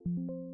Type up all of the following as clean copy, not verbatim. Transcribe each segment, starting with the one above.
Hmm.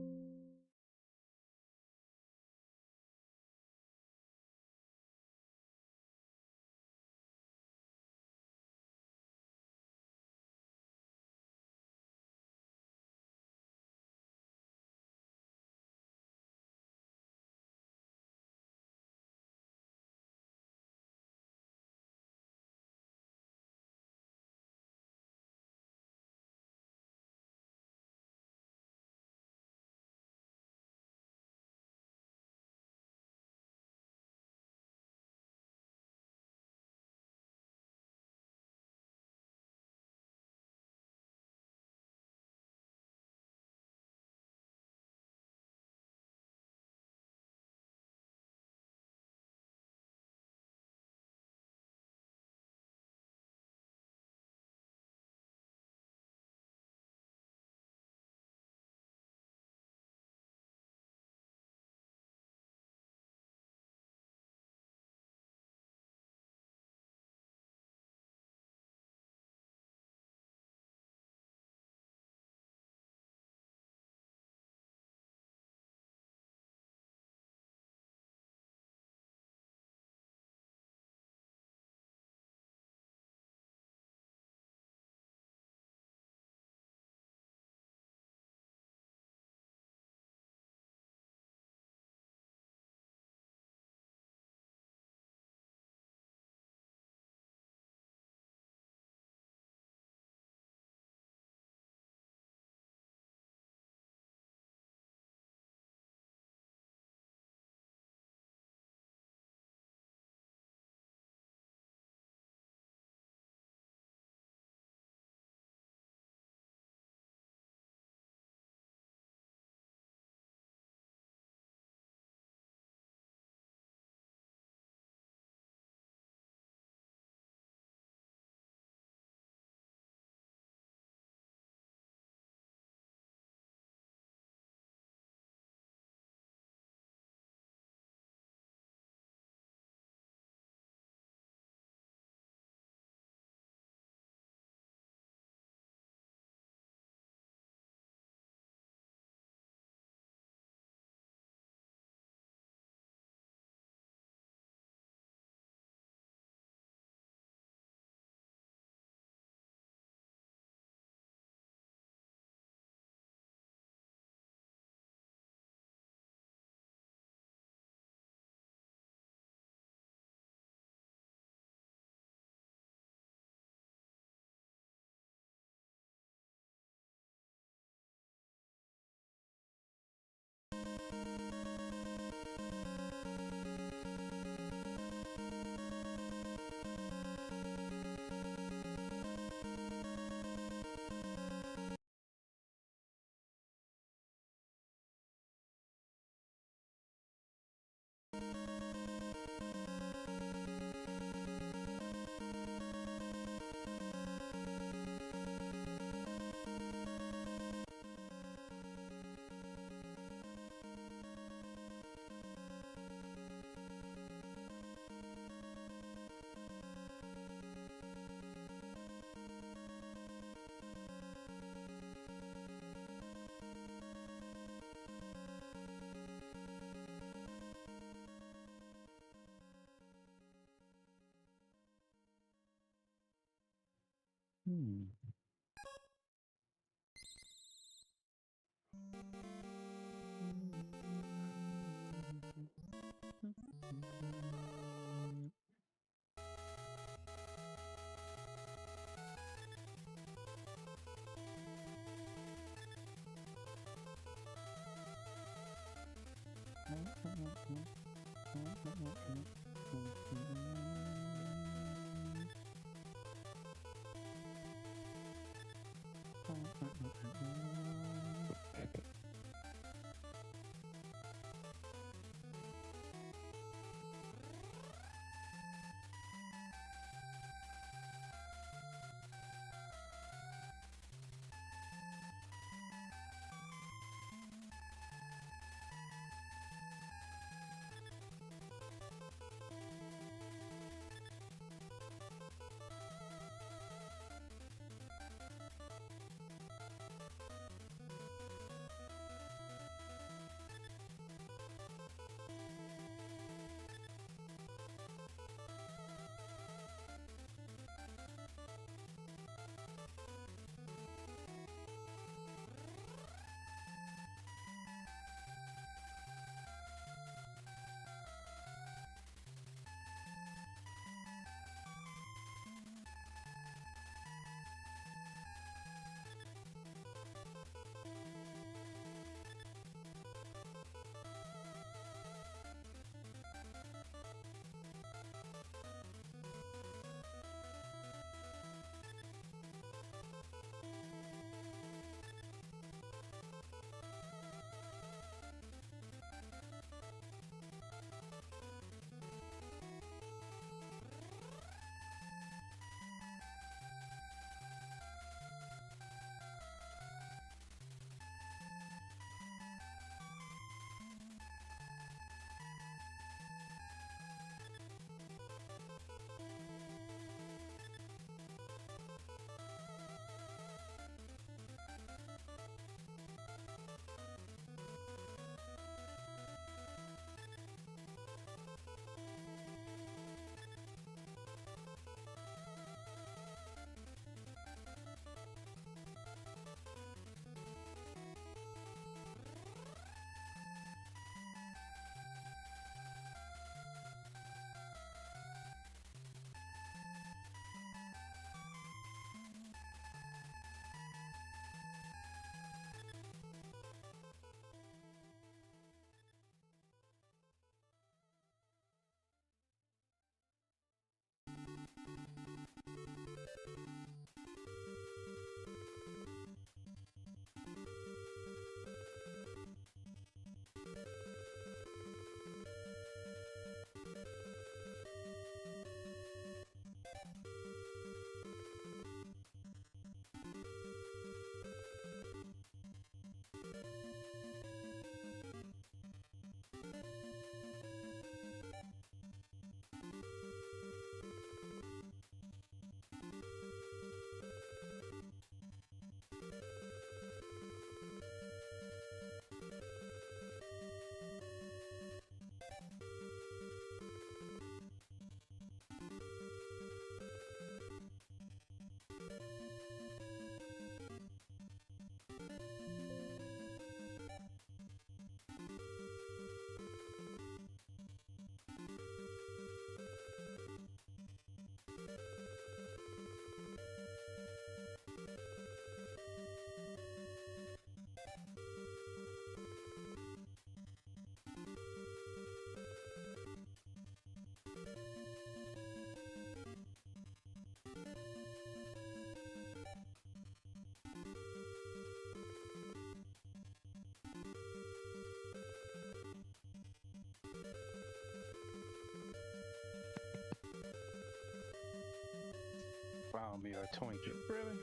found me a Twinkie. Really?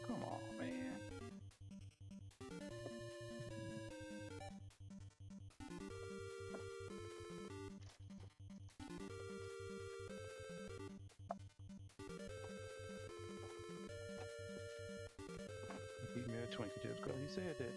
Come on, man. Give me a Twinkie just because he said that.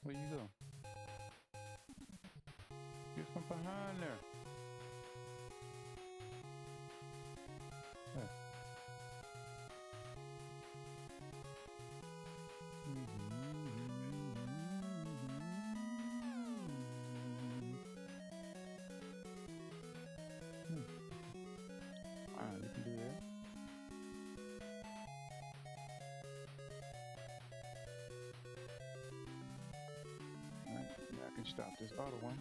Where you go? Get from behind there. Hey. Alright, you can do that. Alright, now I can stop this other one.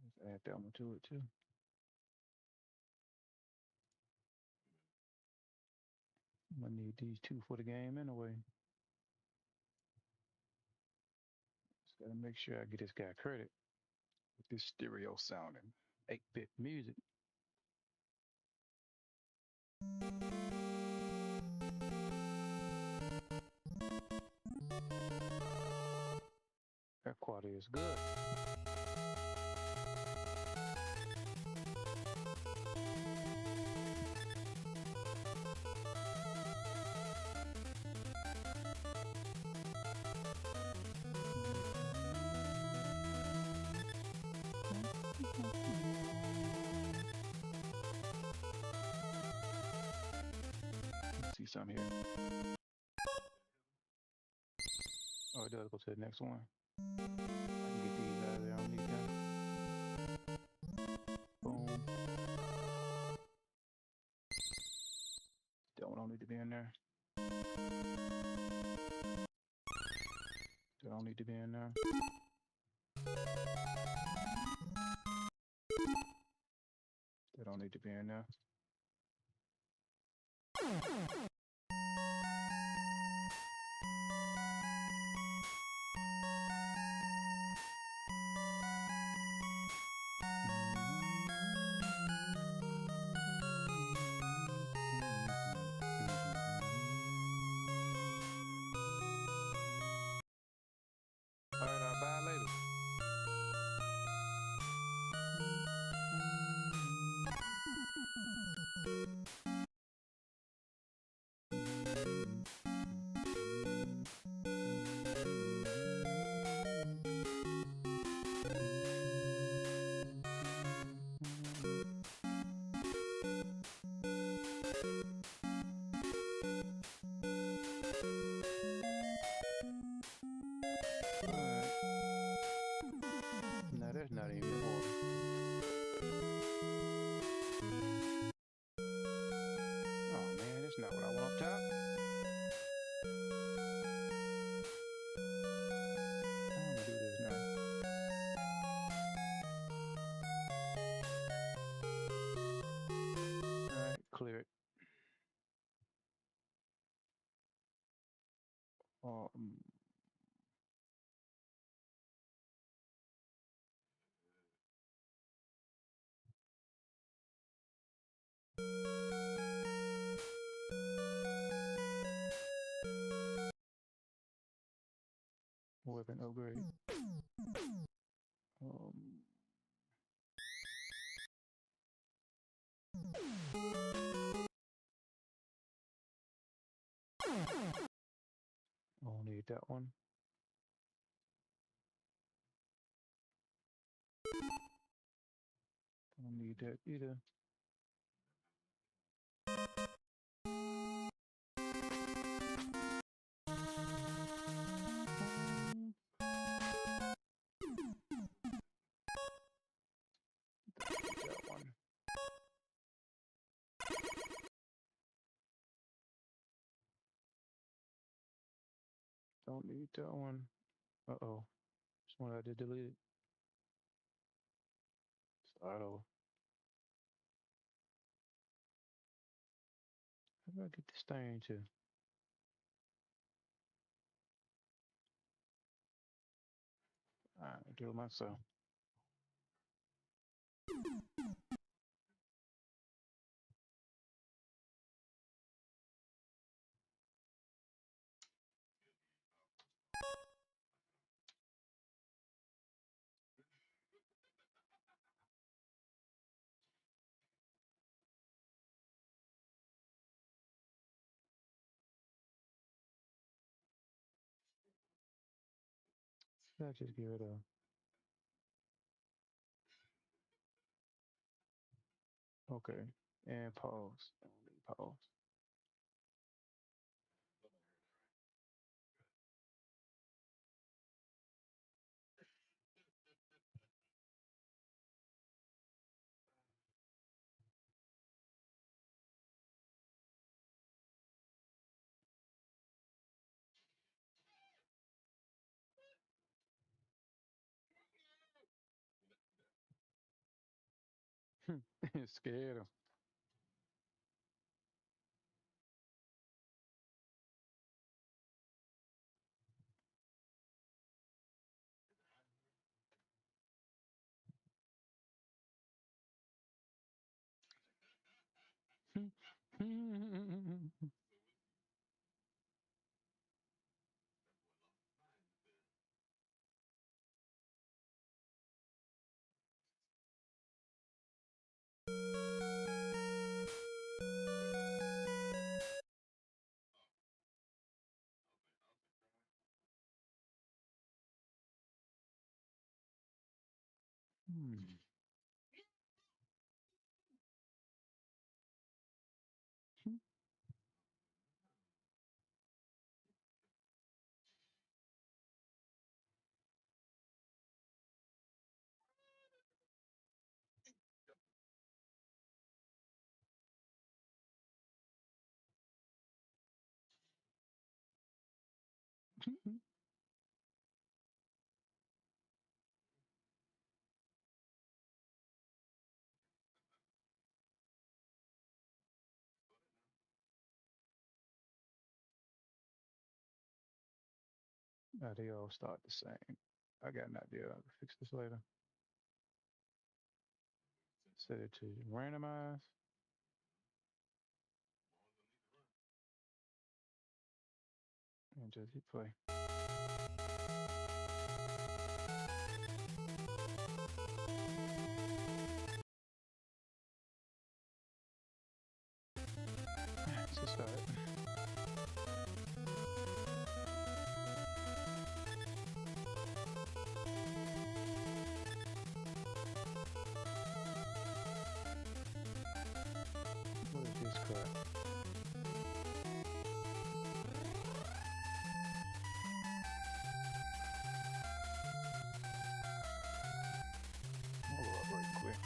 Let's add that one to it too. I'm gonna need these two for the game anyway. Just gotta make sure I get this guy credit with this stereo sounding 8-bit music. That quality is good. Let's see something here. Oh, it does go to the next one. I can get these out of there. I don't need them. Boom. That one don't need to be in there. That don't need to be in there. That don't need to be in there. All right, I'll buy it later. All right. No, that's not even in order. Oh man, that's not what I want up top. I'm gonna do this now. All right, clear it. Oh, weapon upgrade. Um, I don't need that one. Don't need that either. Mm, that one. Don't need that one. Uh-oh. This one I did delete it. Start over. How do I get this thing to? Alright, do it myself. Should I just give it a okay and pause? Only pause. Scared him. Hmm. They all start the same. I got an idea. I'll fix this later. Set it to randomize and just hit play. Let's start. What is this crap? Hold up right quick.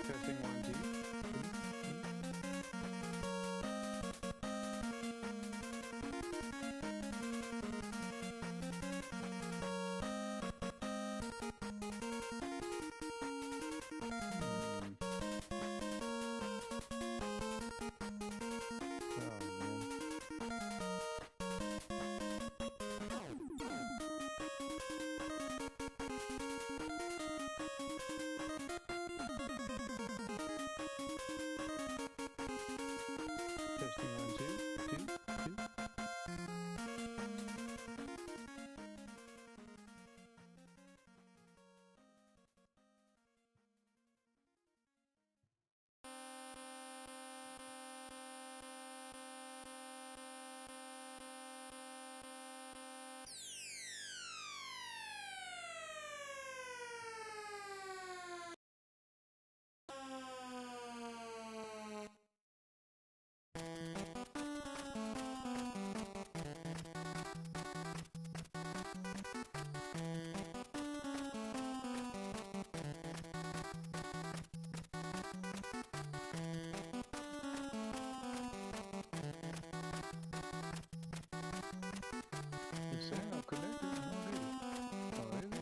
Testing 1, 2. Testing 1, 2, 2, 2. It's saying I'm connected. I don't get it. Oh, is it?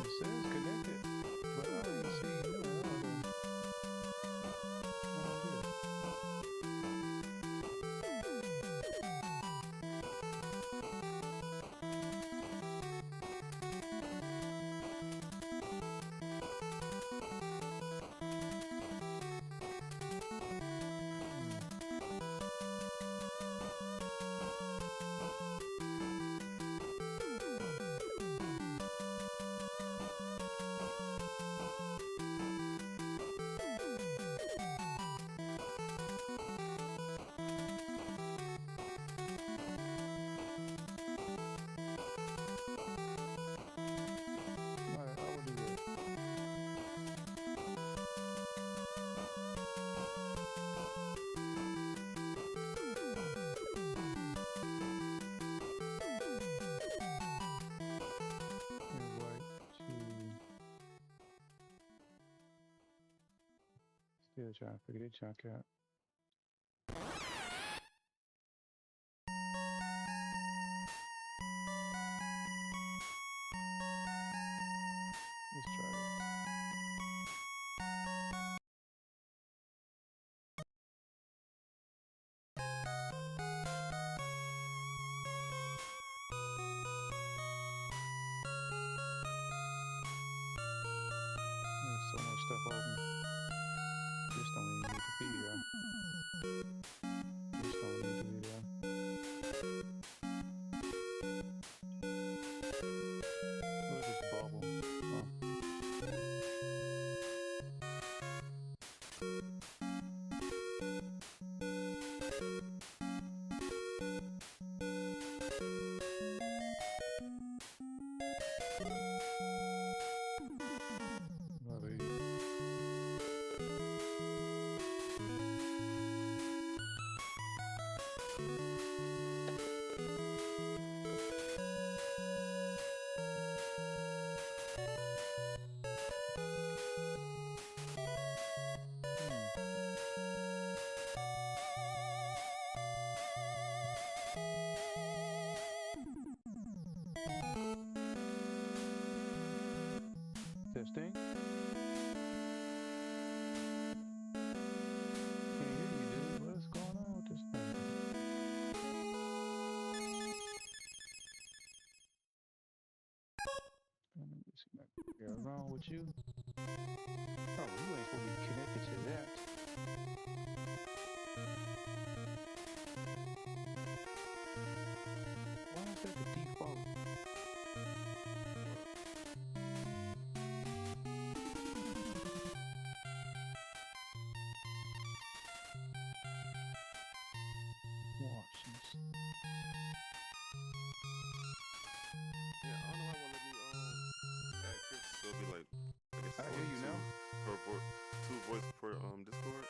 It says connected, but I don't even see no other. I don't get it. Alright, I will do that. Invite to. Still trying to figure that junk out. Let's try this. There's so much stuff open. This don't even need to be here. This don't need to be there. Testing. Can't hear you, dude. What's going on with this thing? Let me see what's wrong with you. Oh, you ain't supposed to be connected to that. Why is that the default? Washington. Yeah, I don't know why it won't let me add Chris. So it'll be like I guess I hear you now. Two voice per Discord.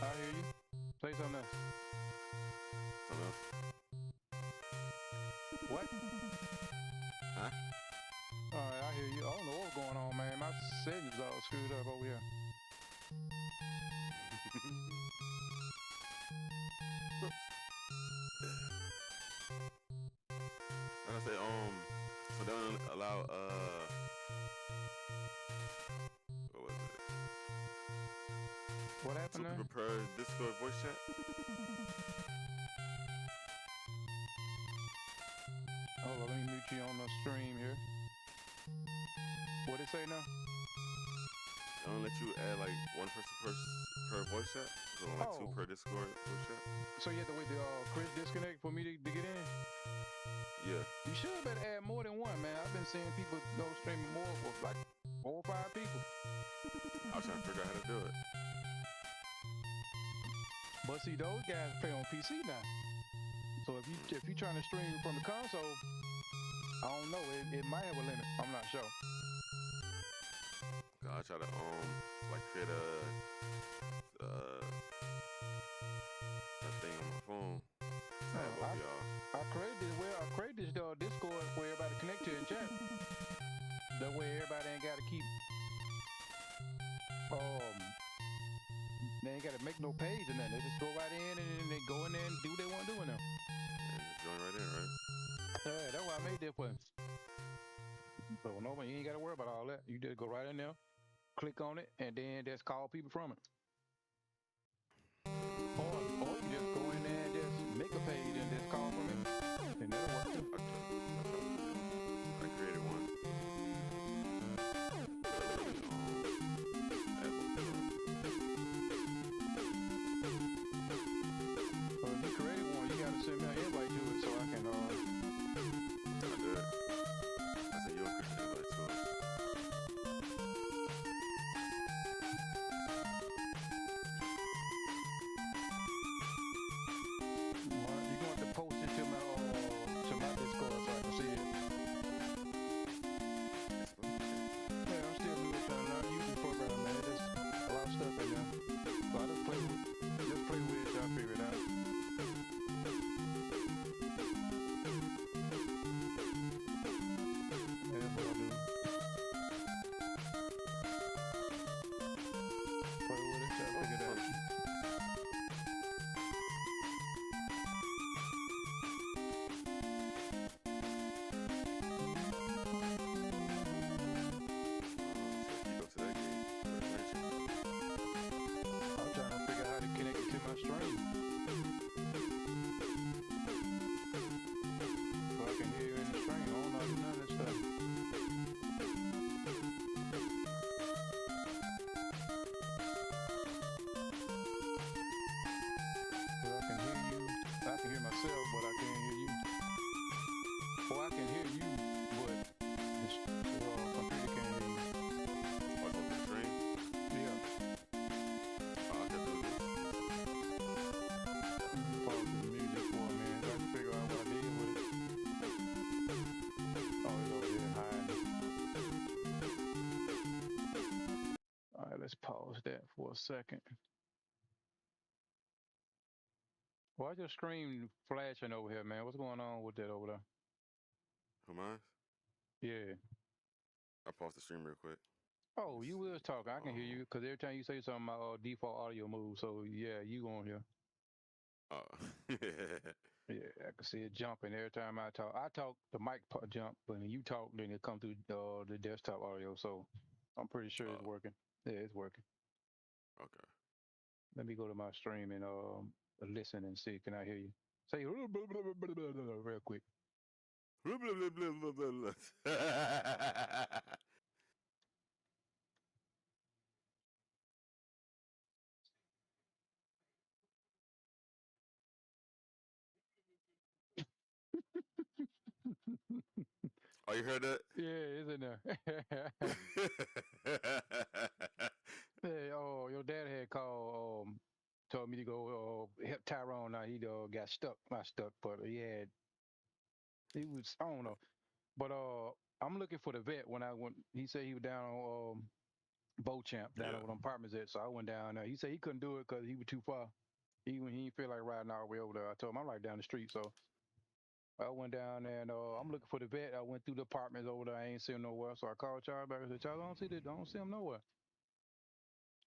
I hear you. Say something else. Something else. What? Huh? Alright, I hear you. I don't know what's going on, man. My settings all screwed up over here. Oops. Like I say, so they don't allow what was it? What happened Two there? people per Discord voice chat. Hold on, let me mute you on the stream here. What it say now? They don't let you add like one person per voice chat. So only two per Discord voice chat. So you have to wait till Chris disconnect for me to get in? Yeah. You should better add more than one, man. I've been seeing people go streaming more with like 4 or 5 people. I was trying to figure out how to do it. But see, those guys play on PC now. So if you trying to stream from the console, I don't know. It might have a limit. I'm not sure. I try to like create a thing on my phone. I created this Discord where everybody connect to and chat. That way everybody ain't got to keep they ain't got to make no page or nothing. They just go right in and then they go in there and do what they want to do in there. And just join right in, right? Yeah, that's why I made that for him. So no, you ain't got to worry about all that. You just go right in there, click on it, and then just call people from it. Or you just go in there and just make a page and just call from it. And that'll work too. I created one. Well, if you created one, you gotta send me an invite to it so I can I did. I said you'll create an invite to it. You're going to post it to my Discord so I can see it. Yeah, I'm still new trying to learn using the program, man. There's a lot of stuff in there. So I just play with it till I figure it out. Yeah, that's what I do. Play with it till I figure it out. I'm trying to figure out how to connect it to my stream. So I can hear you in the stream. I don't know how to do none of that stuff. So I can hear you. I can hear myself, but I can't hear you. Or I can hear you, but the computer can't hear you. What's on the stream? Yeah. I can do this. Pause the music for a minute. I can figure out what I did with it. Oh, it's over here hiding. Alright, let's pause that for a second. Why's your screen flashing over here, man? What's going on with that over there? Who mine? Yeah. I paused the stream real quick. Oh, you was talking. I can hear you because every time you say something, my default audio moves. So yeah, you on here. Oh. Yeah, I can see it jumping every time I talk. I talk, the mic jump, but when you talk, then it come through the desktop audio. So I'm pretty sure it's Oh, working. Yeah, it's working. okay. Let me go to my stream and listen and see. Can I hear you? Say real quick. Blah, blah, blah, blah, blah, blah, blah. Oh, you heard that? Yeah, it's in there. Hey, oh, your dad had called, told me to go help Tyrone. Now he got stuck, not stuck, but he was, I don't know. But I'm looking for the vet when I went. He said he was down on Beauchamp, down Yeah. on where them apartments at. So I went down there. He said he couldn't do it because he was too far. He didn't feel like riding all the way over there. I told him I'm right down the street, so I went down there and I'm looking for the vet. I went through the apartments over there. I ain't see him nowhere. So I called Charles back and said, Charles, I don't see him nowhere.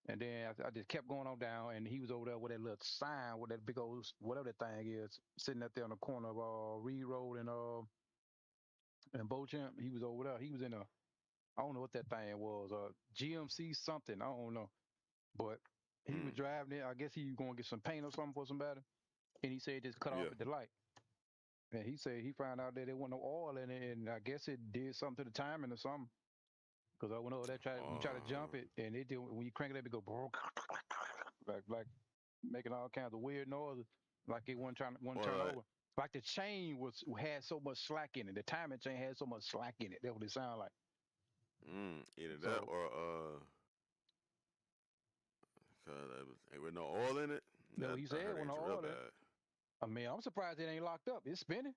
And then I just kept going on down, and he was over there with that little sign with that big old whatever that thing is, sitting up there on the corner of Reed Road and Beauchamp. He was over there. He was in a I don't know what that thing was, GMC something. I don't know, but he was Mm. driving it. I guess he was going to get some paint or something for somebody, and he said just cut off Yeah. at the light. And he said he found out that there wasn't no oil in it, and I guess it did something to the timing or something. Because I went over there, you try to jump it, and it did, when you crank it up, it go like making all kinds of weird noises, like it wasn't All turn right. over. Like the chain had so much slack in it. The timing chain had so much slack in it. That's what it sounded like. Either that So, or cause ain't with no oil in it. you know, That he that said hurt when the ain't real oil in. bad. I mean, I'm surprised it ain't locked up. It's spinning.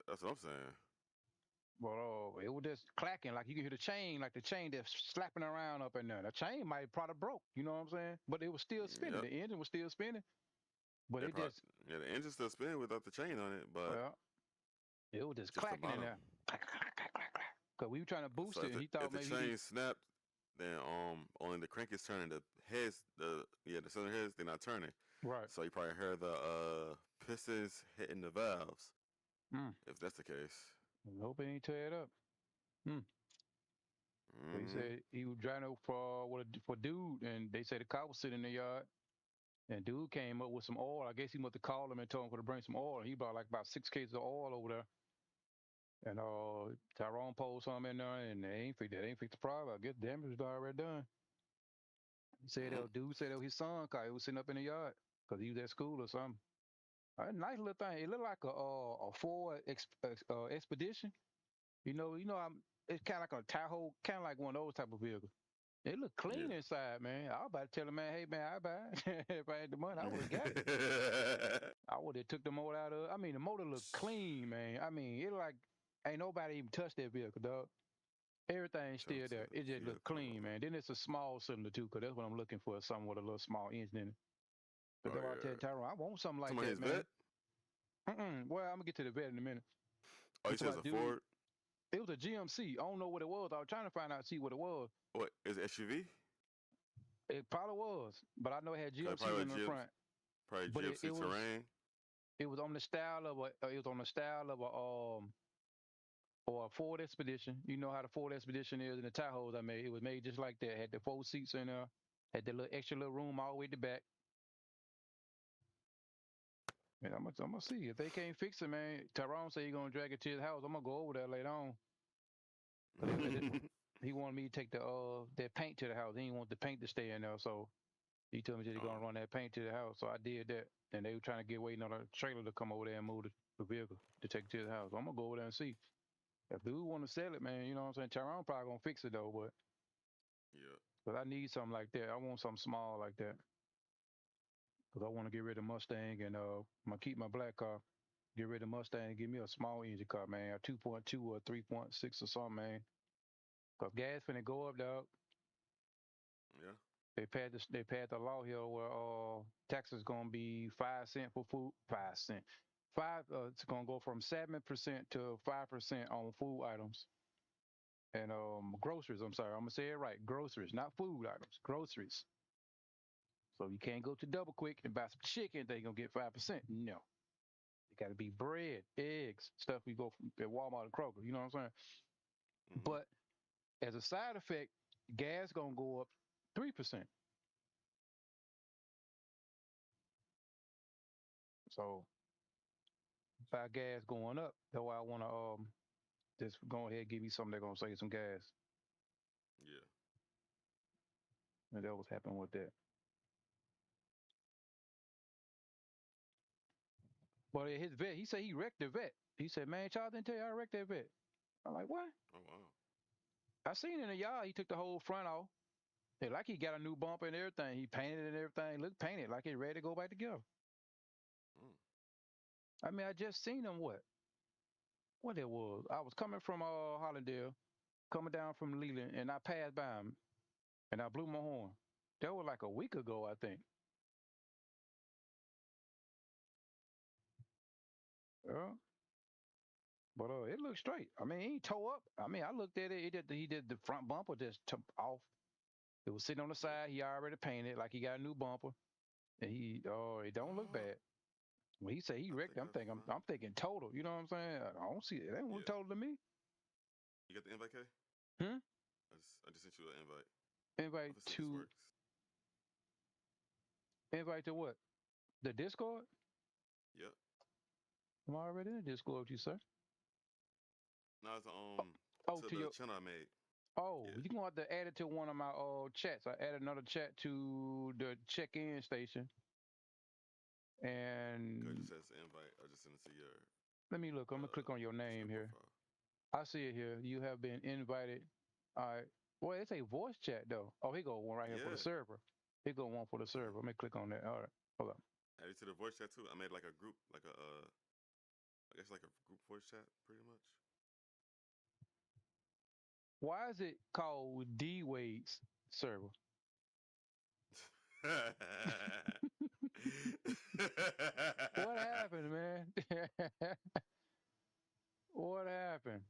That's what I'm saying. But it was just clacking, like you can hear the chain, like the chain that's slapping around up in there. The chain might have probably broke, you know what I'm saying? But it was still spinning. Yep. The engine was still spinning. But They it probably just, yeah the engine's still spinning without the chain on it, but well, it was just just the clacking in bottom. there. Because we were trying to So boost it, and he if thought the maybe he chain snapped, then only the crank is turning. The heads the cylinder heads they're not turning. right. So you probably heard the pistons hitting the valves. Mm. If that's the case. I hope it ain't tear it up. Mm. But he Mm-hmm. said he was driving for dude, and they said the car was sitting in the yard. And dude came up with some oil. I guess he must have called him and told him to bring some oil. He brought like about 6 cases of oil over there. And Tyrone pulled some in there, and they ain't fixed the problem. I guess damage was already done. He said Mm-hmm. dude said it was his son car. It was sitting up in the yard because he was at school or something. A nice little thing. It looked like a Ford Expedition. It's kind of like a Tahoe, kind of like one of those type of vehicles. It looked clean Yeah. inside, man. I was about to tell the man, hey man, I buy it. If I had the money, I would have got it. I would have took the motor out of it. I mean, the motor looked clean, man. I mean, it like ain't nobody even touched that vehicle, dog. Everything's Trying still to there. It just looked clean, vehicle. man. Then it's a small cylinder too, cause that's what I'm looking for, something with a little small engine in it. Cause Oh that's why I tell yeah. Tyrone, I want something like Somebody that, his man. vet? Well, I'm gonna get to the vet in a minute. Oh, I'm he talking says about a dude. Ford. It was a GMC. I don't know what it was. I was trying to find out, see what it was. What is it SUV? It probably was, but I know it had Cause GMC probably in the front. probably But GMC Terrain. it was on the style of a or a Ford Expedition. You know how the Ford Expedition is in the Tahoes I made. It was made just like that. Had the 4 seats in there. Had the little extra little room all the way at the back. And I'm gonna see if they can't fix it, man. Tyrone said he's gonna drag it to his house. I'm gonna go over there later on. Cause he wanted me to take that paint to the house. He didn't want the paint to stay in there, so he told me that he's gonna run that paint to the house. So I did that, and they were trying to get waiting on a trailer to come over there and move the vehicle to take it to the house. So I'm gonna go over there and see. If dude want to sell it, man, you know what I'm saying? Tyrone probably gonna fix it though, Yeah. but I need something like that. I want something small like that because I want to get rid of Mustang and I'm gonna keep my black car. Get rid of Mustang, give me a small engine car, man, a 2.2 or 3.6 or something, man. Cause gas finna go up, dog. Yeah. They passed the law here where taxes gonna be 5 cents for food. 5 cents. It's gonna go from 7% to 5% on food items and groceries. I'm sorry, I'm gonna say it right. Groceries, not food items. Groceries. So you can't go to Double Quick and buy some chicken. They gonna get 5%. No, got to be bread, eggs, stuff we go from at Walmart and Kroger. You know what I'm saying? Mm-hmm. But as a side effect, gas gonna go up 3%. So by gas going up, that's why I want to just go ahead and give me something that's gonna save some gas. Yeah. And that was happening with that. But his vet, he said he wrecked the vet. He said, man, Charles didn't tell you I wrecked that vet. I'm like, what? Oh wow. I seen in the yard, he took the whole front off. It like he got a new bumper and everything. He painted it and everything. Looked painted like it ready to go back together. Mm. I mean, I just seen him what it was. I was coming from Hollandale, coming down from Leland, and I passed by him and I blew my horn. That was like a week ago, I think. Yeah. But it looked straight. I mean, he tore up. I mean, I looked at it. He did the front bumper just took off. It was sitting on the Yeah. side. He already painted like he got a new bumper, and it don't look Oh, bad. When he said he I wrecked, think I found. I'm thinking total. You know what I'm saying? I don't see it. That ain't Yeah. total to me. You got the invite, K? Hmm. I just sent you an invite. I'm Invite gonna see if this to works. invite to what? The Discord? Yep. I'm already in the Discord with you, sir. No, it's Oh, to to the your channel I made. oh, Yeah. you gonna have to add it to one of my chats. I added another chat to the check-in station, Go and just as an invite. I just sent it to your let me look. I'm gonna click on your name personal here. profile. I see it here. You have been invited. All right. Well, it's a voice chat though. Oh, here go one right here for the Yeah. server. Here go one for the Uh-huh. server. Let me click on that. All right. Hold up. Added to the voice chat too. I made like a group, like a I guess like a group voice chat, pretty much. Why is it called D Wade's server? What happened, man? What happened?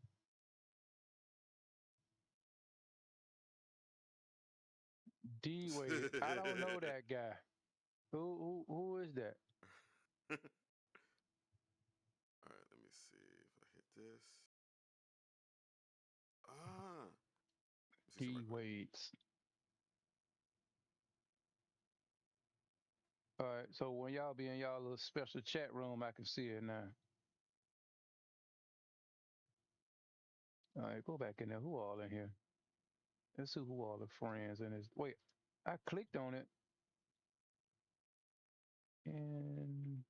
D Wade. I don't know that guy. Who is that? All right, let me see if I hit this. Ah, let's see something D right quick. Wade's. All right. So when y'all be in y'all little special chat room, I can see it now. All right, go back in there. Who all in here? Let's see who all the friends in this. Wait, I clicked on it and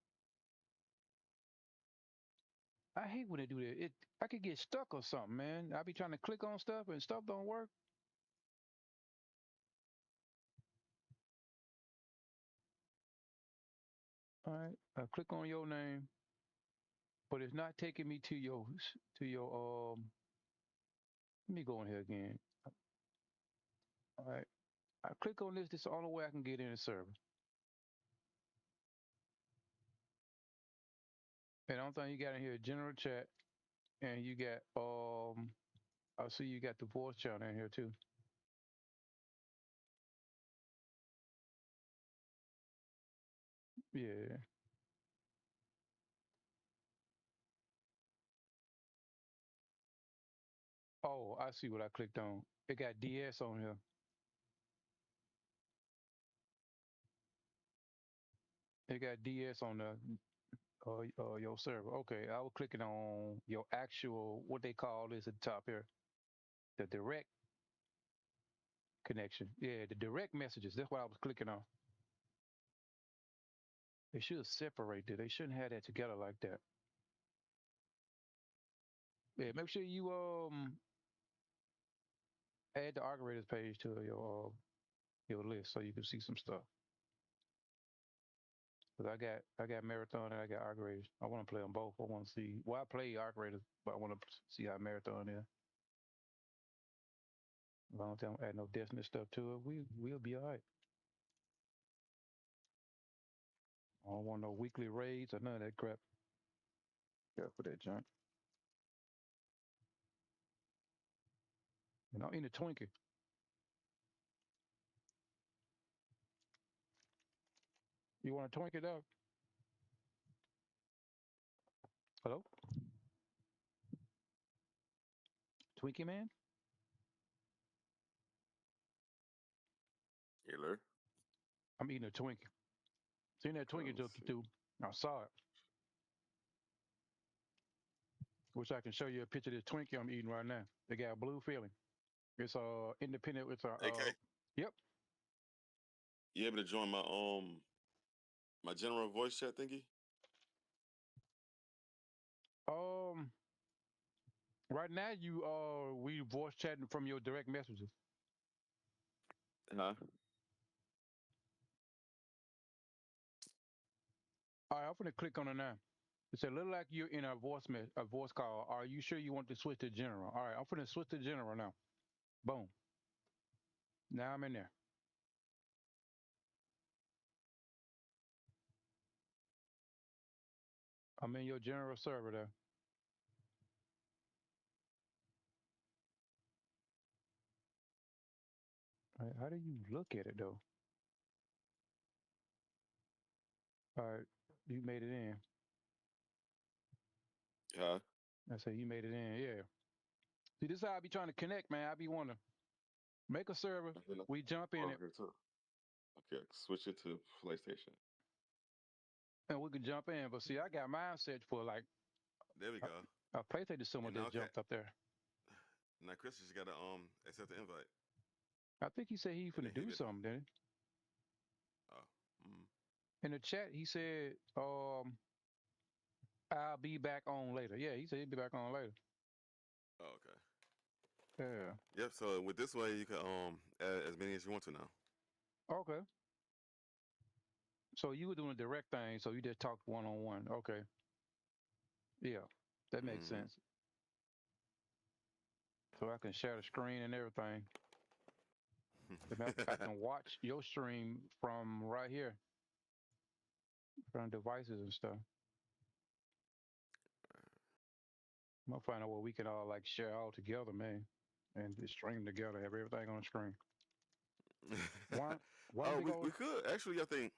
I hate when they do that. I could get stuck or something, man. I be trying to click on stuff and stuff don't work. All right, I click on your name, but it's not taking me to your. Let me go in here again. All right, I click on this. This is the only way I can get in the server. And the only thing you got in here, general chat, and you got I see you got the voice channel in here too. Yeah. Oh, I see what I clicked on. It got DS on here. It got DS on the your server. Okay, I was clicking on your actual what they call this at the top here, the direct connection. Yeah, the direct messages. That's what I was clicking on. They should separate it. They shouldn't have that together like that. Yeah, make sure you add the operators page to your list so you can see some stuff. Cause I got marathon and I got operators. I want to play them both. I want to see. Well, I play operators, but I want to see how marathon is. As long as I don't add no Destiny stuff to it, we'll be all right. I don't want no weekly raids or none of that crap. Yeah, for that junk. And I'm in the Twinkie. You want a Twinkie, dog? Hello? Twinkie Man? Taylor. I'm eating a Twinkie. Seen that Okay, let Twinkie me joke see. too. I saw it. Wish I can show you a picture of this Twinkie I'm eating right now. They got a blue filling. It's independent. It's a AK, yep. you able to join my general voice chat thingy? Um, right now you we voice chatting from your direct messages. Huh? All right, I'm gonna click on it now. It said, "Look like you're in a voice call. Are you sure you want to switch to general?" All right, I'm gonna switch to general now. Boom. Now I'm in there. I'm in your general server there. All right, how do you look at it though? All right, you made it in. Huh? I said you made it in. Yeah. See, this is how I be trying to connect, man. I be wanting to make a server. I feel like We jump in over it, here too. Okay, switch it to PlayStation. and we can jump in. But see, I got mine set for like There we a, go. a PlayStation someone And now, just okay. jumped up there. Now Chris just gotta accept the invite, I think he said he and finna then he do be something, didn't oh. Mm. he? In the chat, he said, I'll be back on later. Yeah, he said he'll be back on later. Oh, okay. Yeah. Yep. So with this way, you can add as many as you want to now. Okay. So you were doing a direct thing, so you just talked one on one. Okay. Yeah, that makes Mm-hmm. sense. So I can share the screen and everything. I can watch your stream from right here, from devices and stuff. I'm gonna find out what we can all like share all together, man, and just stream together, have everything on the screen. One Oh, big we old. could actually. I think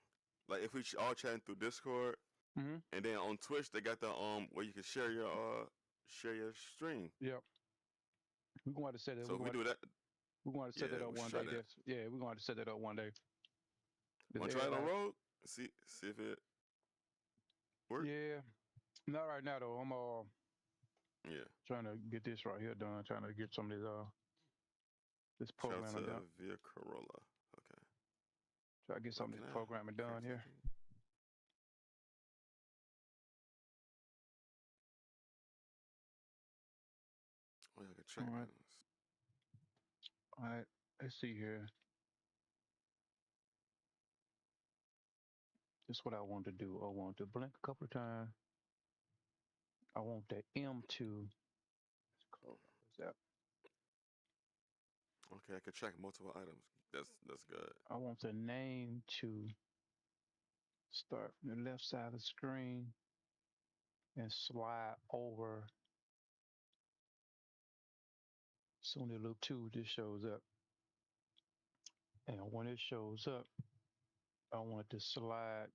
like if we all chatting through Discord, Mm-hmm. and then on Twitch they got the where you can share your stream. Yep. We're going to set it. So if we do that, We're going to set yeah, that up we should one try day. that. Yeah, we're going to set that up one day. Want to try it on road? See if it work. Yeah. Not right now though. I'm Yeah. trying to get this right here done. Trying to get some of this Shout out to programming done. Via Corolla. Okay. Try to get Well, some of this programming done here. Oh, yeah, I can track All right. this. All right. Let's see here. This is what I want to do. I want to blink a couple of times. I want the M2. What's that? Okay, I can track multiple items. That's good. I want the name to start from the left side of the screen and slide over. Soon the little 2 just shows up. And when it shows up, I want it to slide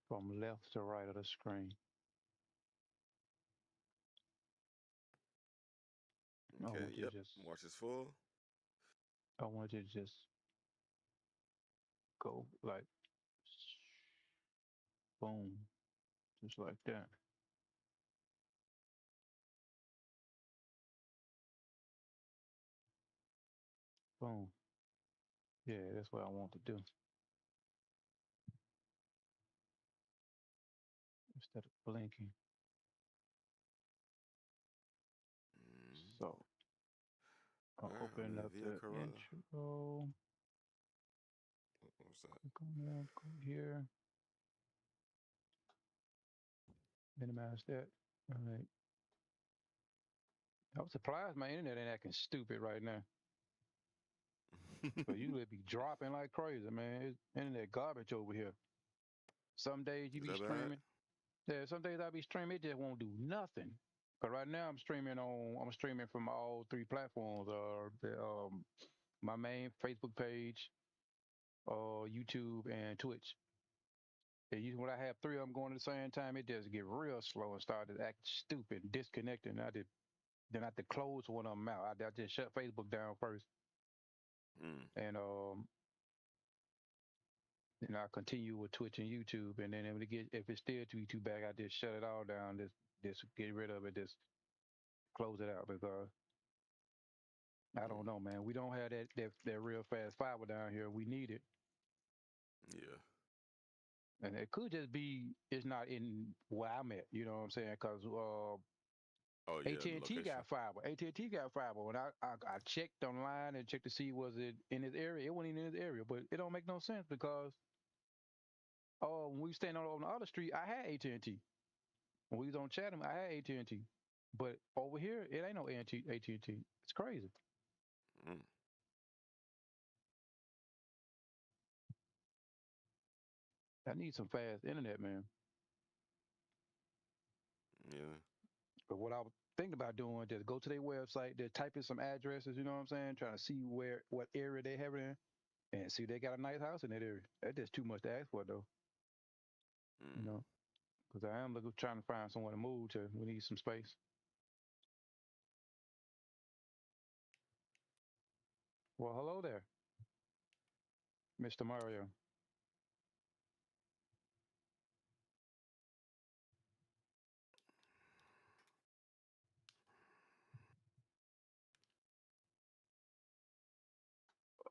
from left to right of the screen. Okay, yep. Watch this full. I want it to just go like boom, just like that. Boom. Yeah, that's what I want to do. Instead of blinking. Mm. So I'll All right, I'm open in up Via the Corolla. intro. What's that? Click on that, go here. Minimize that. All right. I'm surprised my internet ain't acting stupid right now. But usually it be dropping like crazy, man. It's internet garbage over here. Some days you Is be that bad? streaming. Yeah, some days I be streaming, it just won't do nothing. But right now I'm streaming from all 3 platforms. My main Facebook page, YouTube, and Twitch. When I have three of them going at the same time, it just get real slow and start to act stupid, disconnecting. Then I had to close one of them out. I just shut Facebook down first, Mm. and I continue with Twitch and YouTube, and then if it's still too bad, I just shut it all down. Just get rid of it. Just close it out because I Mm. don't know, man. We don't have that real fast fiber down here. We need it, Yeah. and it could just be it's not in where I'm at. You know what I'm saying? Because Oh yeah, the AT&T location. got fiber. AT&T got fiber. When I checked online and checked to see was it in this area, it wasn't even in this area. But it don't make no sense because when we stand on the other street, I had AT&T. When we was on Chatham, I had AT&T. But over here, it ain't no AT&T. It's crazy. Mm. I need some fast internet, man. Yeah. But what I was thinking about doing, just go to their website, just type in some addresses, you know what I'm saying? Trying to see what area they have it in and see if they got a nice house in that area. That's just too much to ask for, though, you Mm. know, because I am trying to find somewhere to move to. We need some space. Well, hello there, Mr. Mario.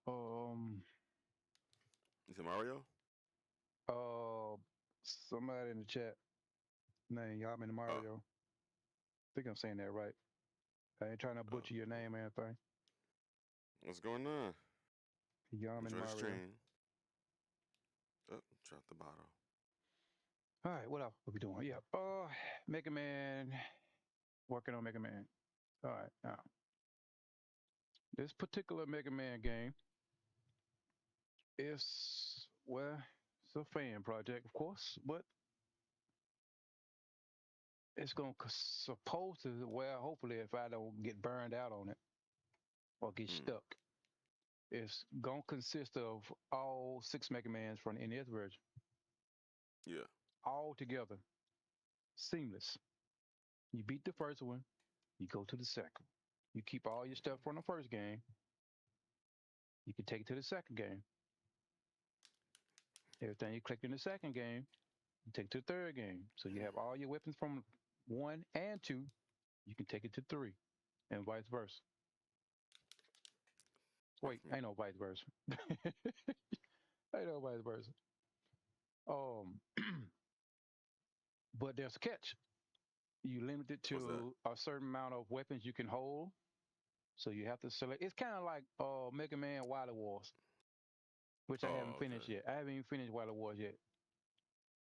Um, You said Mario? uh, somebody in the chat name y'all in Oh, Mario. I think I'm saying that right. I ain't trying to oh. butcher your name or anything. What's going on? Yaman Enjoy the Mario. stream. Oh, drop the bottle. All right, what else? What we doing? Yeah. Mega Man. Working on Mega Man. All right. Now, this particular Mega Man game is it's a fan project, of course, but it's gonna supposed to hopefully if I don't get burned out on it or get Mm. stuck, it's gonna consist of all six Mega Mans from the NES version, Yeah. all together, seamless. You beat the first one, you go to the second. You keep all your stuff from the first game. You can take it to the second game. Everything you clicked in the second game, you take it to the third game. So you have all your weapons from one and two. You can take it to three, and vice versa. Off Wait, mute. ain't no vice versa. Ain't no vice versa. Um, but there's a catch. You limit it What's that? to a certain amount of weapons you can hold. So you have to select. It's kind of like Mega Man Wily Wars, which I haven't Oh, finished okay. yet. I haven't even finished Wily Wars yet.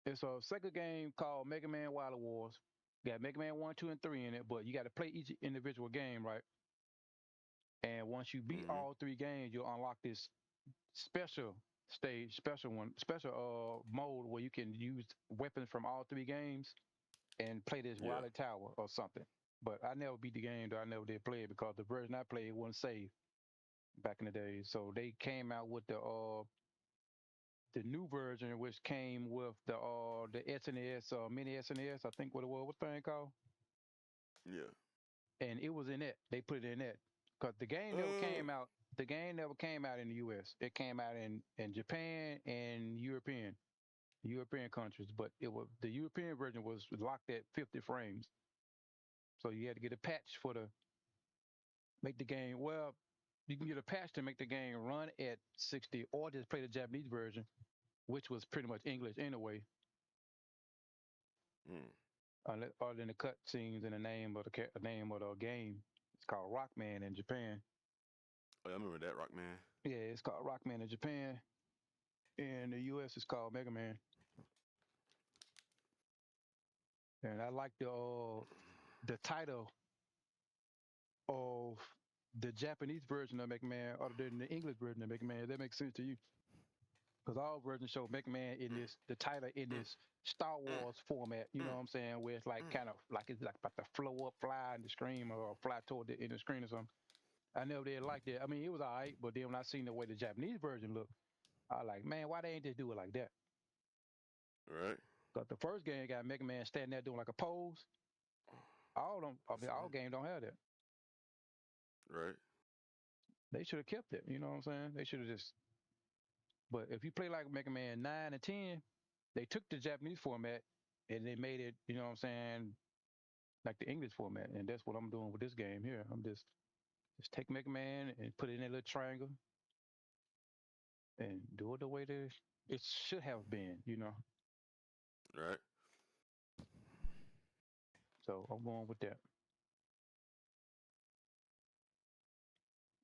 It's a Sega game called Mega Man Wily Wars. Got Mega Man 1, 2, and 3 in it, but you got to play each individual game, right? And once you beat Mm-hmm. all three games, you'll unlock this special stage, special mode where you can use weapons from all three games and play this Yeah. Wily Tower or something. But I never beat the game, though. I never did play it because the version I played wasn't saved back in the day. So they came out with the new version, which came with the SNES, mini SNES, I think what it was, what thing called, Yeah. and it was in it. They put it in it because the game never Uh. came out. The game never came out in the U.S. It came out in Japan and European countries, but it was the European version was locked at 50 frames, so you had to get a patch for the make the game. Well, you can get a patch to make the game run at 60, or just play the Japanese version, which was pretty much English anyway. Mm. Other than the cut scenes and the name of the name of the game. It's called Rockman in Japan. Oh, yeah, I remember that Rock Man. Yeah, it's called Rockman in Japan. In the US, it's called Mega Man. And I like the title of the Japanese version of Mega Man other than the English version of Mega Man. That makes sense to you. Because all versions show Mega Man in this, the title in this Star Wars format, you know what I'm saying? Where it's like kind of like it's like about to flow up, fly in the screen or fly toward in the screen or something. I never did like that. I mean, it was all right, but then when I seen the way the Japanese version looked, I was like, man, why they ain't just do it like that? Right. But the first game got Mega Man standing there doing like a pose. All of them, I mean, all games don't have that. Right. They should have kept it. You know what I'm saying? They should have just. But if you play like Mega Man 9 and 10, they took the Japanese format and they made it. You know what I'm saying? Like the English format, and that's what I'm doing with this game here. I'm just take Mega Man and put it in that little triangle and do it the way that it should have been. You know. Right. So I'm going with that.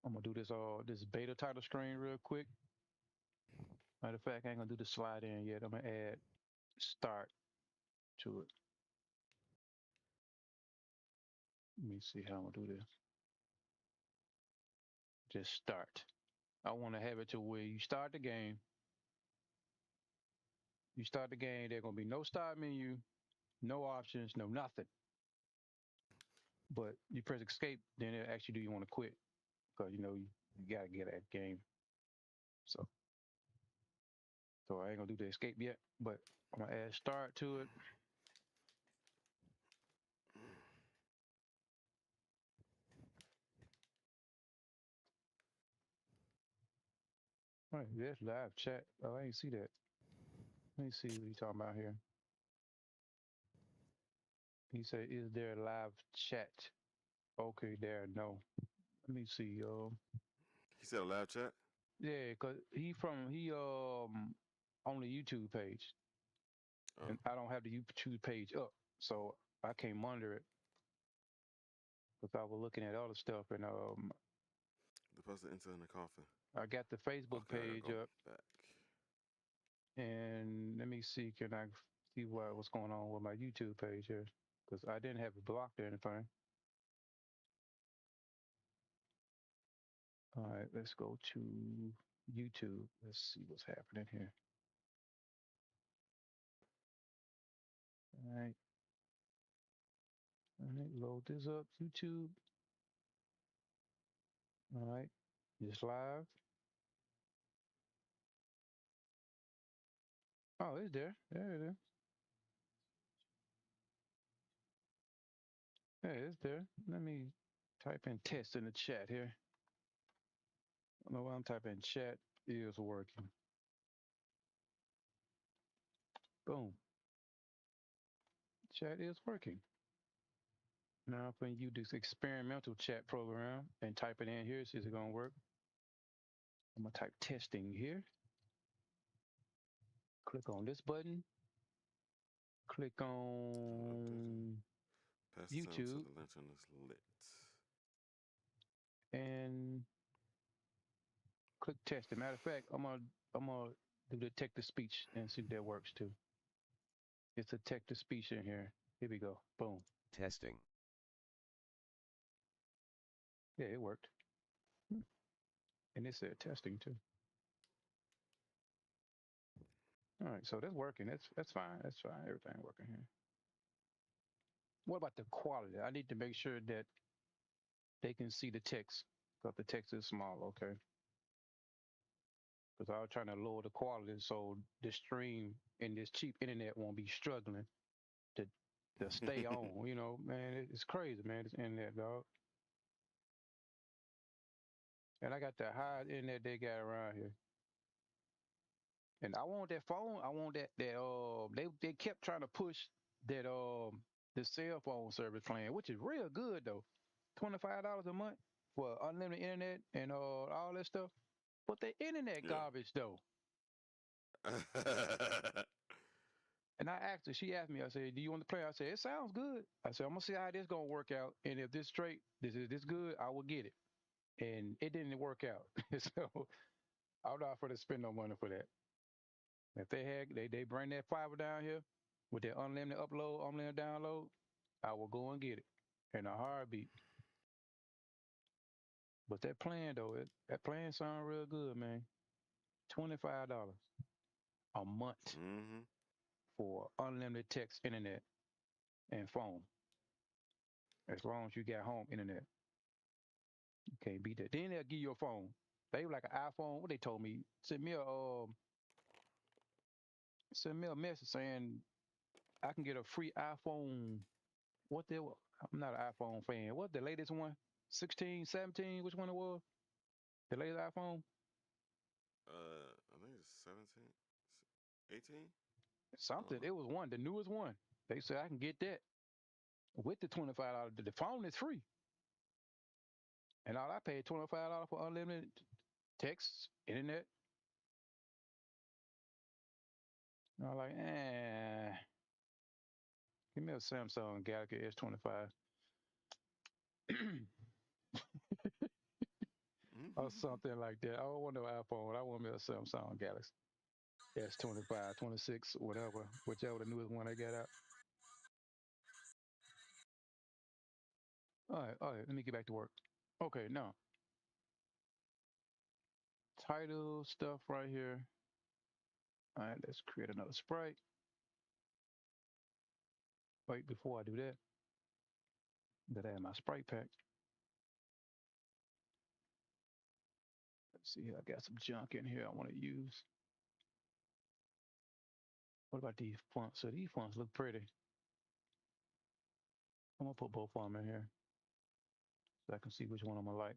I'm gonna do this beta title screen real quick. Matter of fact, I ain't gonna do the slide in yet. I'm gonna add start to it. Let me see how I'm gonna do this. Just start. I want to have it to where you start the game. You start the game. There's gonna be no start menu, no options, no nothing. But you press escape, then it actually do you want to quit because you know you gotta get that game. So I ain't gonna do the escape yet, but I'm gonna add start to it. All right, that's live chat. Oh, I ain't see that. Let me see what he's talking about here. He said, "Is there a live chat?" Okay, there. No. Let me see. He said a live chat. Yeah, cause he on the YouTube page, Oh, and I don't have the YouTube page up, so I can't monitor it. Cause I was looking at other stuff, and the person enter in the coffin. I got the Facebook Okay, I gotta page go up, back. and let me see. Can I see what's going on with my YouTube page here? Cause I didn't have it blocked or anything. All right, let's go to YouTube. Let's see what's happening here. All right. All right, load this up. YouTube. All right. It's live. Oh, it's there. There it is. Yeah, it's there. Let me type in test in the chat here. I don't know why I'm typing chat is working. Boom. Chat is working. Now I'm going to use this experimental chat program and type it in here. See if it's going to work. I'm going to type testing here. Click on this button. Click on Pass the time till YouTube. the lantern is lit. And click testing. Matter of fact, I'm gonna do the text to speech and see if that works too. It's a text to speech in here. Here we go. Boom. Testing. Yeah, it worked. And it said testing too. All right, so that's working. That's fine. That's fine. Everything working here. What about the quality? I need to make sure that they can see the text because the text is small. Okay. Because I was trying to lower the quality so the stream and this cheap internet won't be struggling to stay on. You know, man, it's crazy, man. This internet, dog. And I got the highest internet they got around here. And I want that phone. I want that they kept trying to push that the cell phone service plan, which is real good though. $25 a month for unlimited internet and all that stuff. But the internet Yeah. garbage though. And I asked her, she asked me, I said, "Do you want to play?" I said, "It sounds good." I said, "I'm gonna see how this gonna work out. And if this straight, this good, I will get it." And it didn't work out. So I'm not for to spend no money for that. If they bring that fiber down here with their unlimited upload, unlimited download, I will go and get it in a heartbeat. But that plan though, that plan sound real good, man. $25 a month Mm-hmm. for unlimited text, internet, and phone. As long as you got home internet, you can't beat that. Then they'll give you a phone. They like an iPhone. What they told me, sent me a message saying I can get a free iPhone. What the? I'm not an iPhone fan. What the latest one? 16, 17? Which one it was? The latest iPhone? I think it's 17, 18. I don't Something. know. It was one, the newest one. They said I can get that with the $25. The phone is free, and all I paid $25 for unlimited texts, internet. And I'm like, give me a Samsung Galaxy S25 or something like that. I don't want no iPhone. I want me a Samsung Galaxy S25, 26, whatever, whichever the newest one they got out. All right. Let me get back to work. Okay, now title stuff right here. All right, let's create another sprite. Wait, before I do that, gotta add my sprite pack. Let's see here. I got some junk in here I want to use. What about these fonts? So these fonts look pretty. I'm gonna put both of them in here so I can see which one I'm gonna like.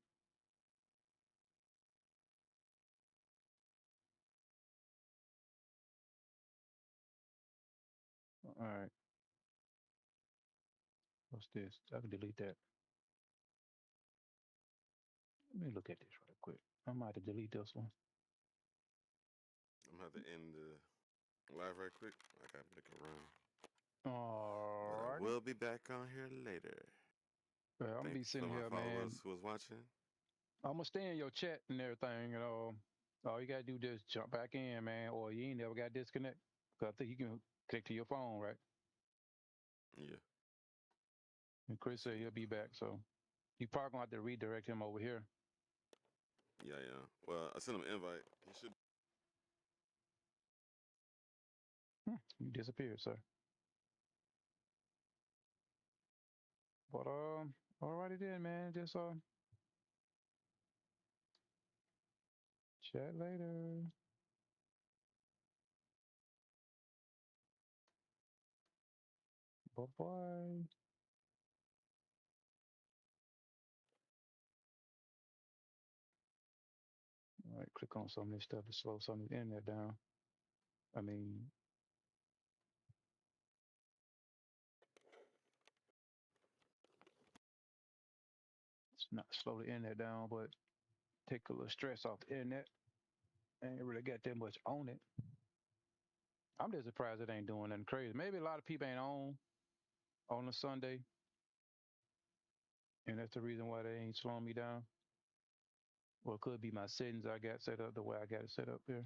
All right. What's this? I can delete that. Let me look at this right quick. I might have to delete this one. I'm gonna have to end the live right quick. I gotta make a run. But I Alrighty. will be back on here later. Well, I'm gonna Thank be you for sitting my here, man. followers who was watching. I'm gonna stay in your chat and everything. All you gotta do is jump back in, man, or you ain't never got disconnect. Cause I think you can connect to your phone, right? Yeah. And Chris Let's said see. he'll be back, so you probably gonna have to redirect him over here. Yeah, yeah. Well, I sent him an invite. He should. You disappeared, sir. But alrighty then, man. Just chat later. Bye bye. All right, click on some of this stuff to slow some of the internet down. I mean, it's not slow the internet down, but take a little stress off the internet. Ain't really got that much on it. I'm just surprised it ain't doing nothing crazy. Maybe a lot of people ain't on a Sunday, and that's the reason why they ain't slowing me down. Or it could be my settings I got set up the way I got it set up here.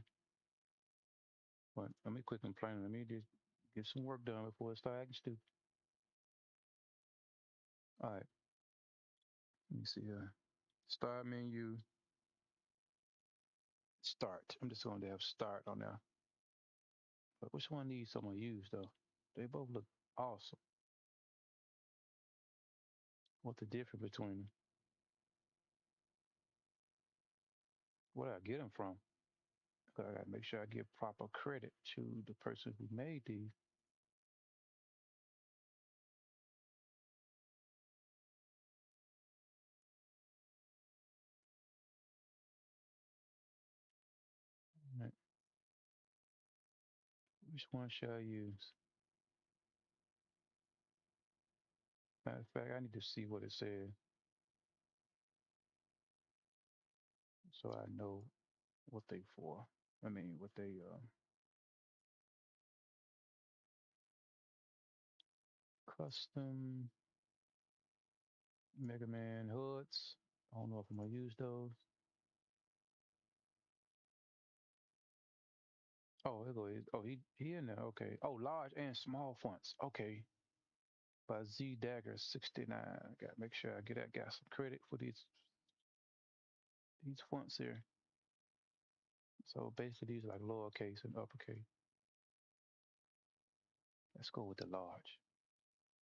But let me quit complaining. Let me just get some work done before it start acting stupid. All right. Let me see here. Start menu. Start. I'm just going to have start on there. But which one needs someone to use though? They both look awesome. What's the difference between them? Where did I get them from? I gotta make sure I give proper credit to the person who made these. Right. Which one shall I use? Matter of fact, I need to see what it says so I know what they for. I mean, what they custom Mega Man hoods. I don't know if I'm gonna use those. Oh, here go. Oh, he in there. Okay. Oh, large and small fonts. Okay. By Z Dagger 69. I gotta make sure I get that guy some credit for these fonts here. So basically, these are like lowercase and uppercase. Let's go with the large.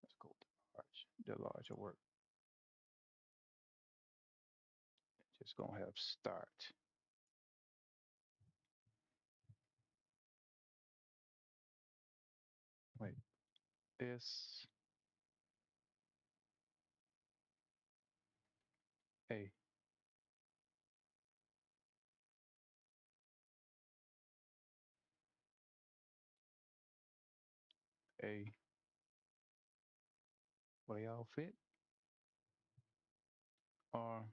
Let's go with the large. The large will work. Just gonna have start. S A. A. Will they all fit? R.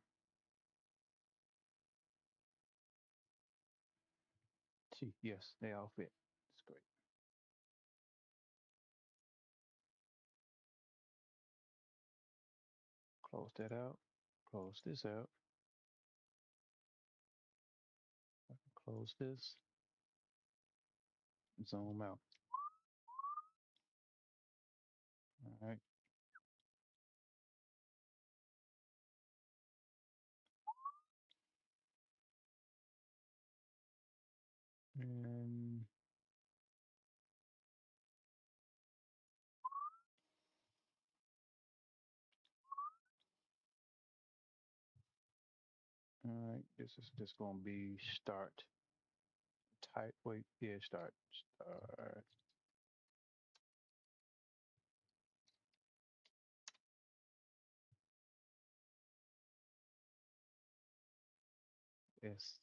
T. Yes, they all fit. That's great. Close that out. Close this out. Close this. Zoom out. All right. And all right, this is just gonna be start. Type. Wait, yeah, start. Start. S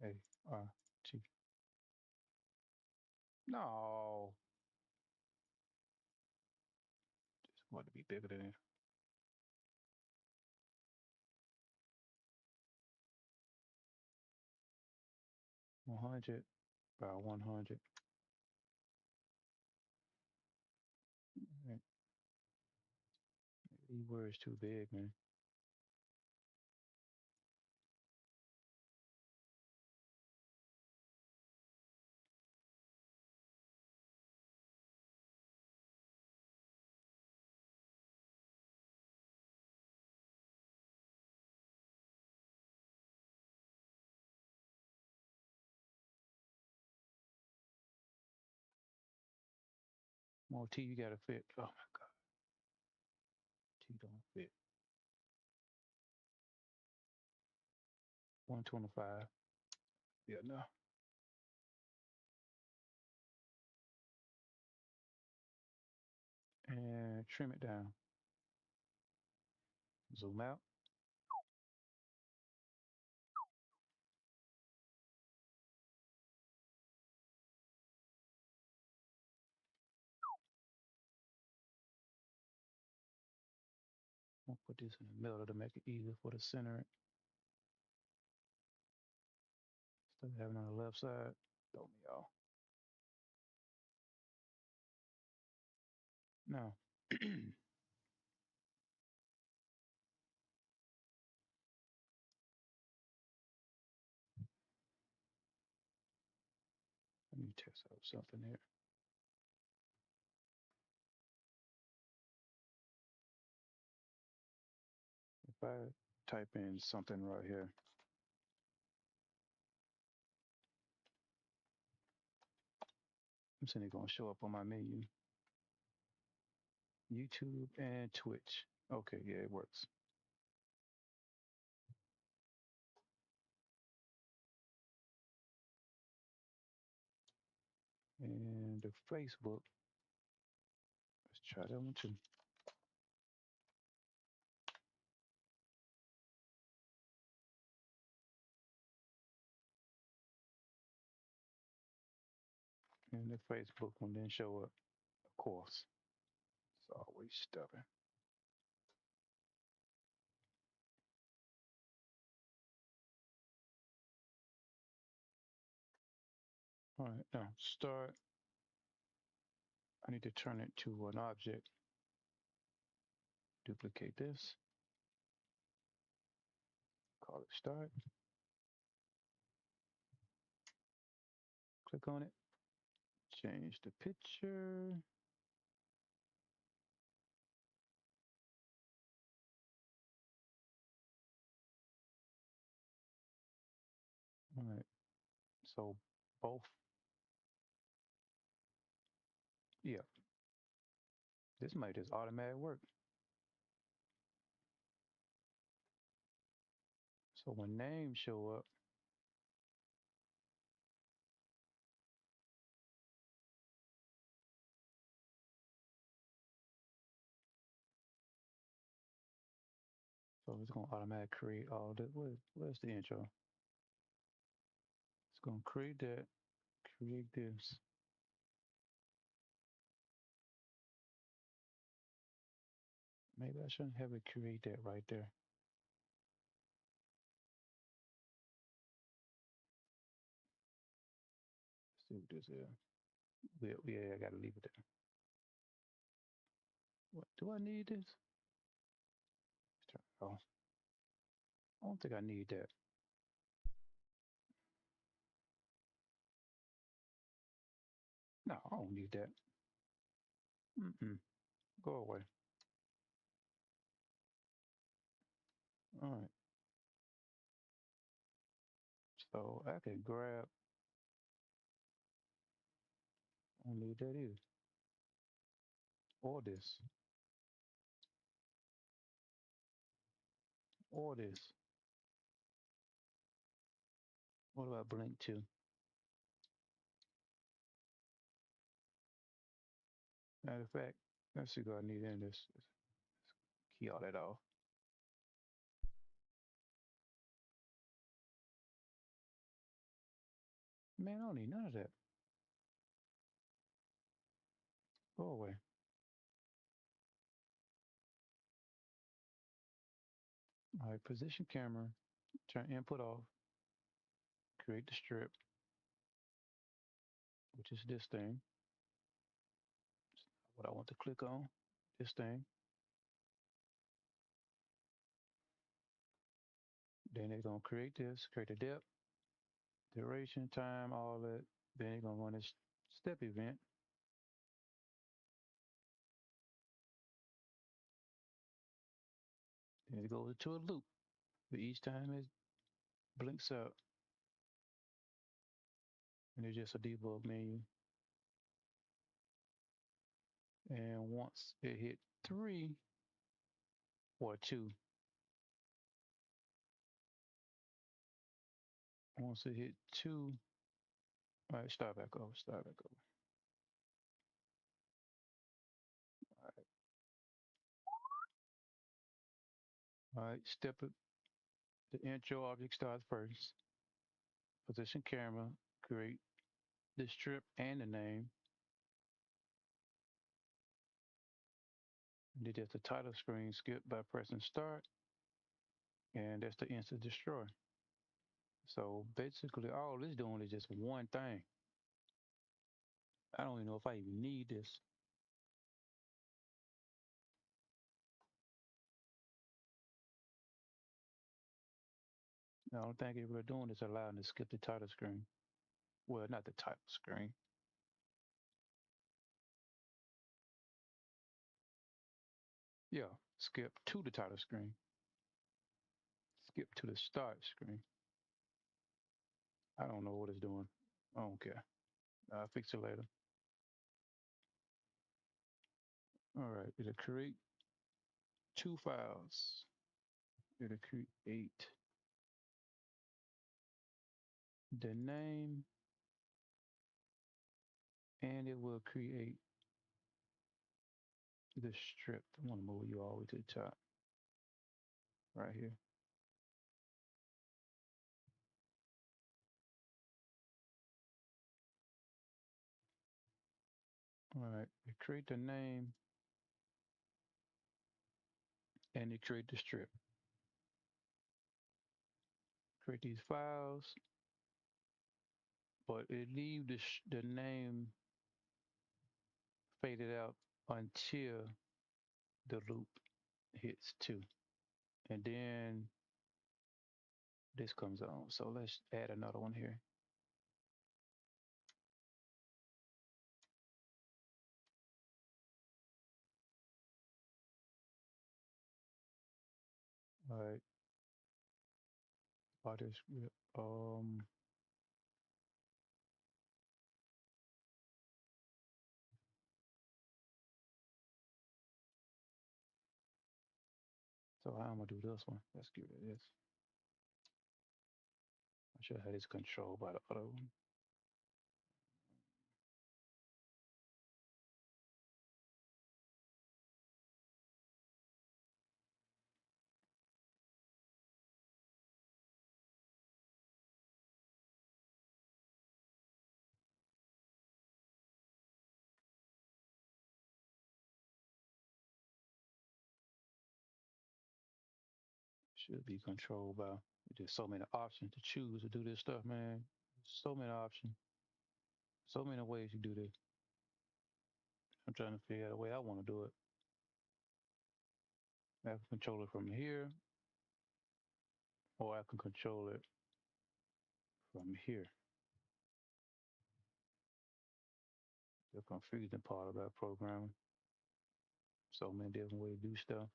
A R T. No, just want to be bigger than 100 by 100. Right. These words too big, man. More T, you gotta fit. Oh my God, T don't fit. 125. Yeah, no. And trim it down. Zoom out. I'll put this in the middle to make it easier for the center. Instead of having on the left side. Throw me off. Now, let me test out something here. If I type in something right here, I'm saying it's gonna show up on my menu. YouTube and Twitch. Okay, yeah, it works. And the Facebook. Let's try that one too. And the Facebook one didn't show up. Of course. It's always stubborn. All right, now start. I need to turn it to an object. Duplicate this. Call it start. Click on it. Change the picture. All right. So both. Yeah. This might just automatic work. So when names show up, So it's gonna automatically create all the where's the intro? It's gonna create that, create this. Maybe I shouldn't have it create that right there. Let's see what this is. Yeah, I gotta leave it there. What do I need this? Let's turn it off. I don't think I need that. No, I don't need that. Go away. All right. So I can grab. I don't need that either. Or this. Or this. What about blink two? Matter of fact, let's see what I need in this. Key all that off. Man, I don't need none of that. Go away. All right, position camera. Turn input off. Create the strip, which is this thing. What I want to click on. This thing. Then they're gonna create this, create a depth, duration, time, all that. Then they're gonna run this step event. Then it goes into a loop. But each time it blinks out, and it's just a debug menu. And once it hit 3 or 2, once it hit 2, all right, start back over, start back over. All right, step it. The intro object starts first. Position camera, create the strip and the name. And then just the title screen, skip by pressing start. And that's the instant destroy. So basically, all it's doing is just one thing. I don't even know if I even need this. The only thing it really doing is allowing to skip the title screen. Well, not the title screen. Yeah, skip to the title screen. Skip to the start screen. I don't know what it's doing. I don't care. I'll fix it later. All right, it'll create 2 files. It'll create the name and it will create the strip. I want to move you all the way to the top. Right here. All right, it create the name and it create the strip. Create these files, but it leave the name faded out until the loop hits 2. And then this comes on. So let's add another one here. All right. Body script. So how I'm gonna do this one? Let's get rid of this. I should have this controlled by the other one. Should be controlled by. There's so many options to choose to do this stuff, man. So many options. So many ways to do this. I'm trying to figure out a way I want to do it. I can control it from here, or I can control it from here. The confusing part about programming. So many different ways to do stuff.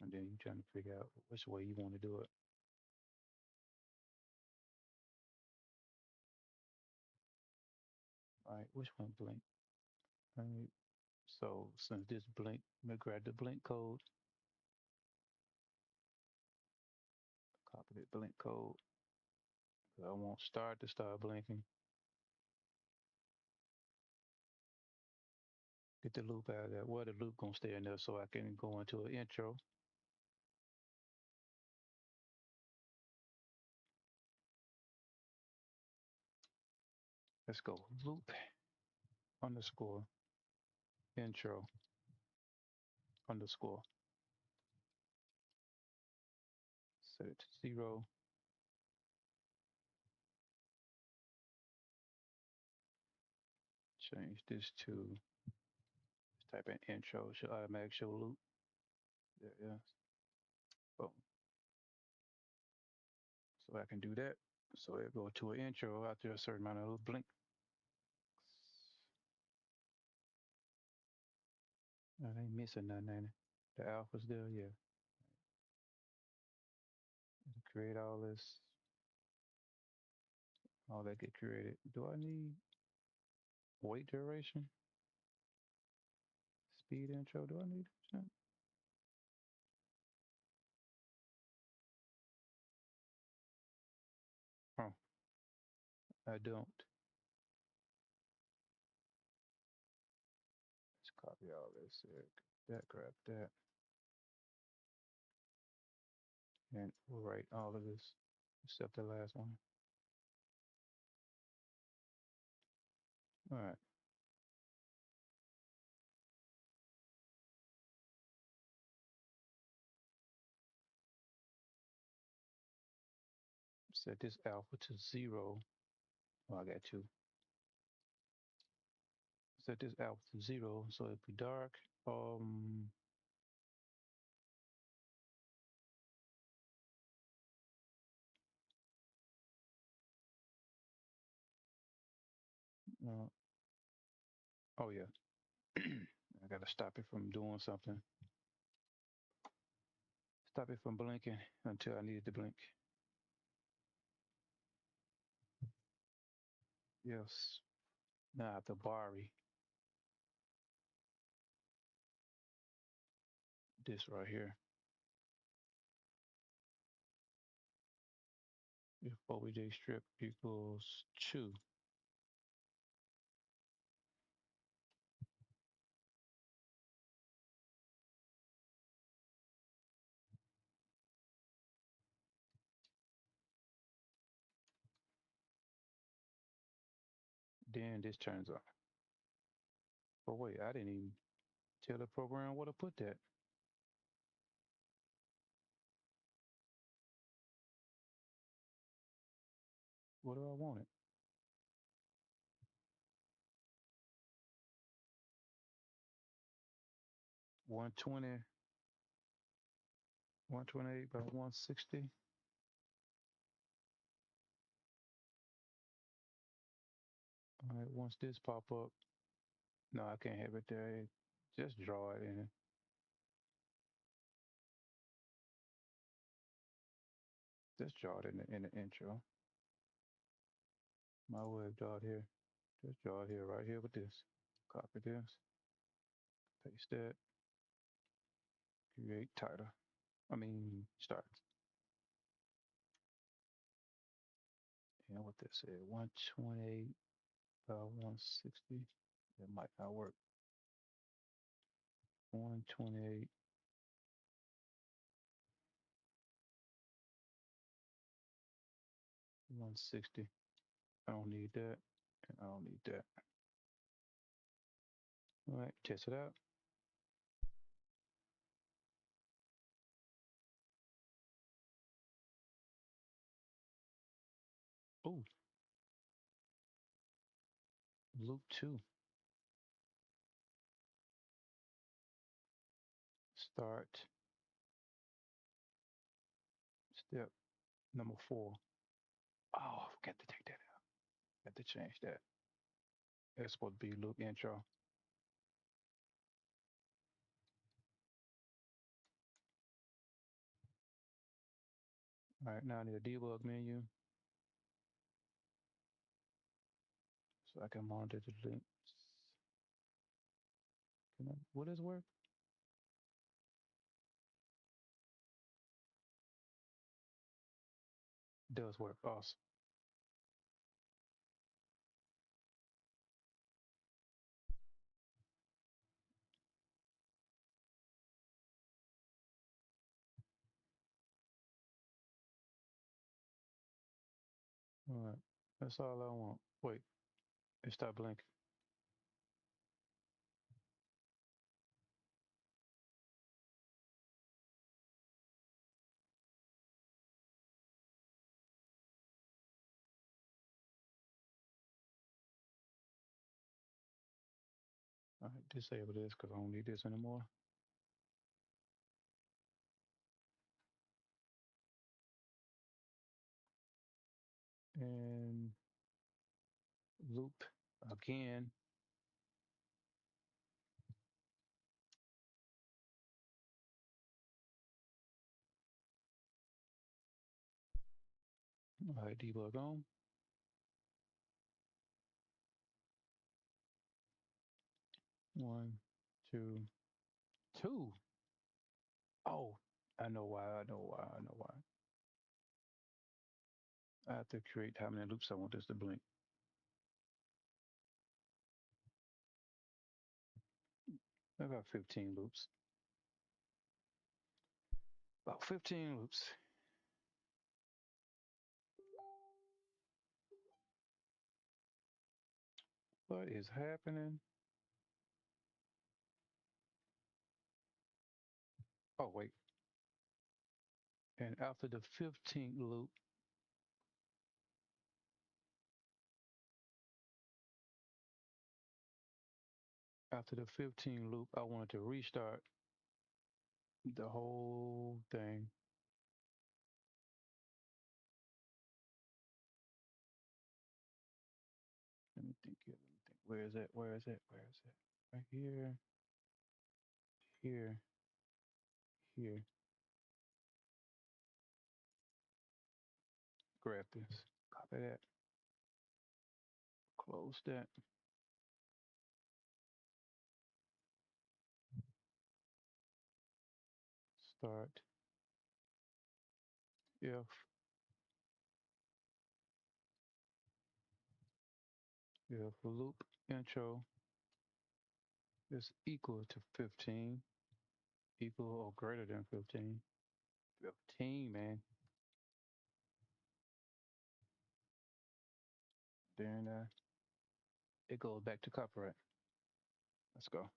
And then you're trying to figure out which way you want to do it. All right, which one blink? All right. So since this blink, I'm gonna grab the blink code, copy the blink code. I want start to start blinking. Get the loop out of that. Well, the loop gonna stay in there so I can go into an intro. Let's go. Loop underscore intro underscore. Set it to 0. Change this to type in intro. Should automatic show loop. There, yeah. Boom. So I can do that. So it go to an intro after a certain amount of blink. I ain't missing nothing, ain't it? The alpha's there, yeah. Create all this. All that get created. Do I need wait duration? Speed intro? Do I need that? Oh, I don't. Let's copy all this. That, grab that. And we'll write all of this except the last one. All right. Set this alpha to 0. Oh, I got 2. Set this alpha to 0 so it'd be dark. Uh, oh yeah. I gotta stop it from doing something. Stop it from blinking until I need it to blink. Yes. Now I have to borrow this right here. If OBJ strip equals 2, then this turns on. But wait, I didn't even tell the program where to put that. What do I want it? 120, 128 by 160. All right, once this pop up, no, I can't have it there. Just draw it in. Just draw it in the intro. My way of draw it here. Just draw it here, right here with this. Copy this, paste that, create title. Start. And what this said, 128 by 160. That might not work. 128. 160. I don't need that. And I don't need that. All right, test it out. Loop 2. Start step number 4. Oh, I forgot to take that out. Got to change that. That's supposed to be loop intro. All right, now I need a debug menu so I can monitor the links. Will this work? Does work. Awesome. All right, that's all I want. Wait, it stopped blinking. All right, disable this because I don't need this anymore. And loop again. All right, debug on. 1, 2, 2. Oh, I know why. I know why. I know why. I have to create how many loops I want this to blink. I got 15 loops. About 15 loops. What is happening? Oh, wait. And after the 15th loop, I wanted to restart the whole thing. Let me think here. Let me think. Where is it? Where is it? Where is it? Right here. Here. Here. Grab this. Copy that. Close that. Start. If loop intro is equal to 15, equal or greater than 15. 15, man. Then it goes back to copyright. Let's go.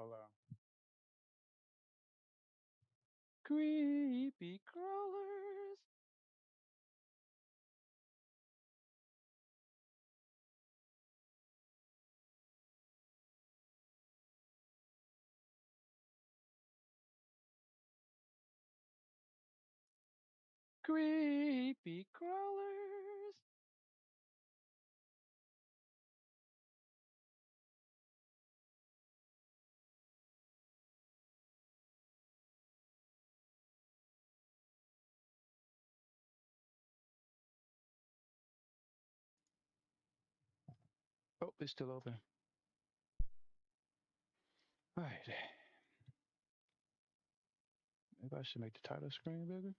Hold on. Creepy crawlers. Creepy crawlers. Oh, it's still open. All right. Maybe I should make the title screen bigger.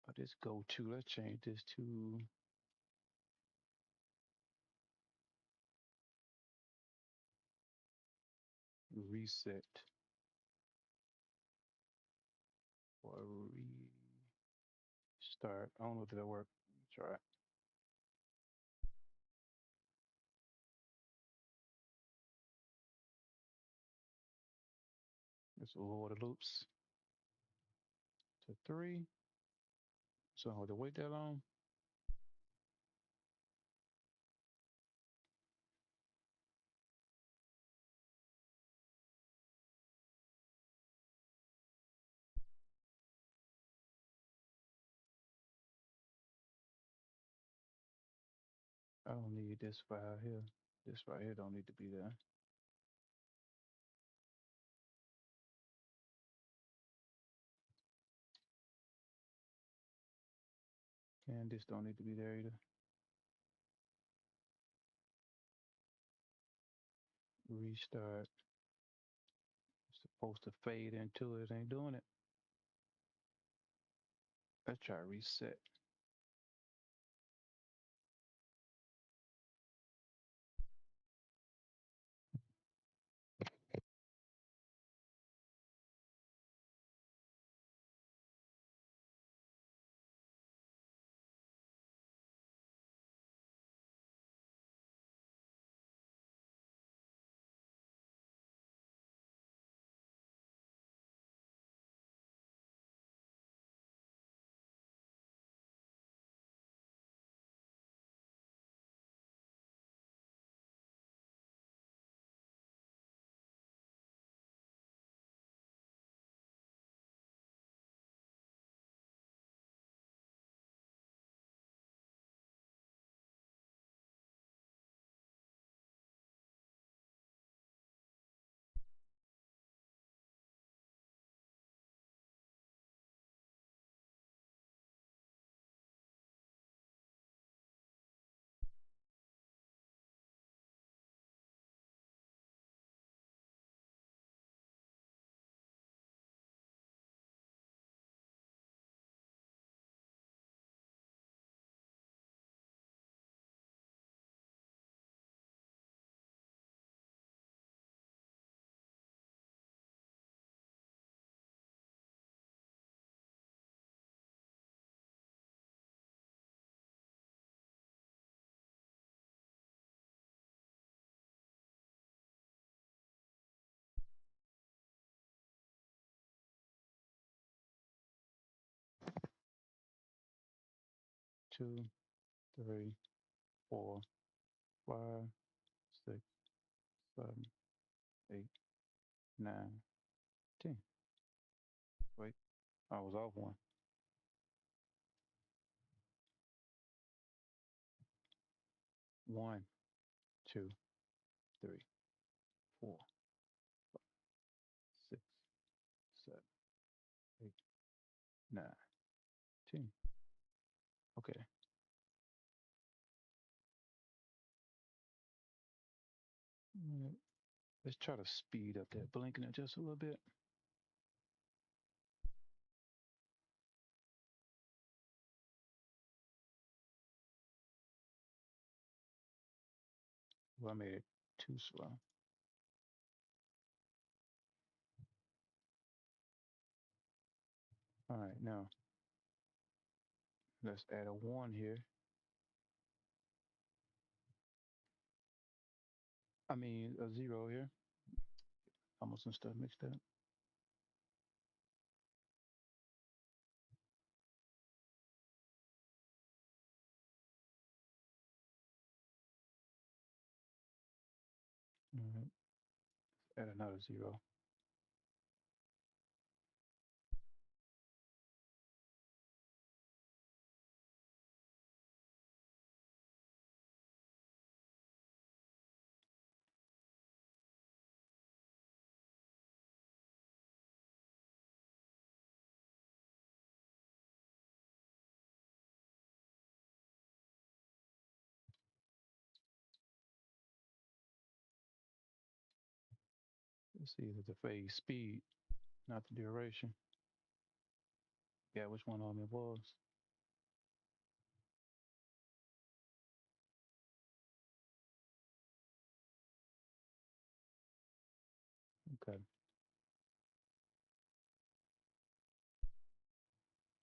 Or this go to. Let's change this to reset or restart. I don't know if that'll work. Try it. Let's lower the loops to 3. So I don't have to wait that long. I don't need this file here. This right here don't need to be there. And this don't need to be there either. Restart. It's supposed to fade into it. Ain't doing it. Let's try reset. Two, three, 4, 5, 6, 7, 8, 9, 10. Wait, I was off one. 1, 2, 3, 4, 6, 7, 8, 9, 10. Okay. Alright. Let's try to speed up that blinking it just a little bit. Well, I made it too slow. All right, now Let's add a 1 here. I mean a 0 here. Almost some stuff mixed up. All right. Let's add another 0. Let's see if it's the phase speed, not the duration. Yeah, which one of them it was. Okay.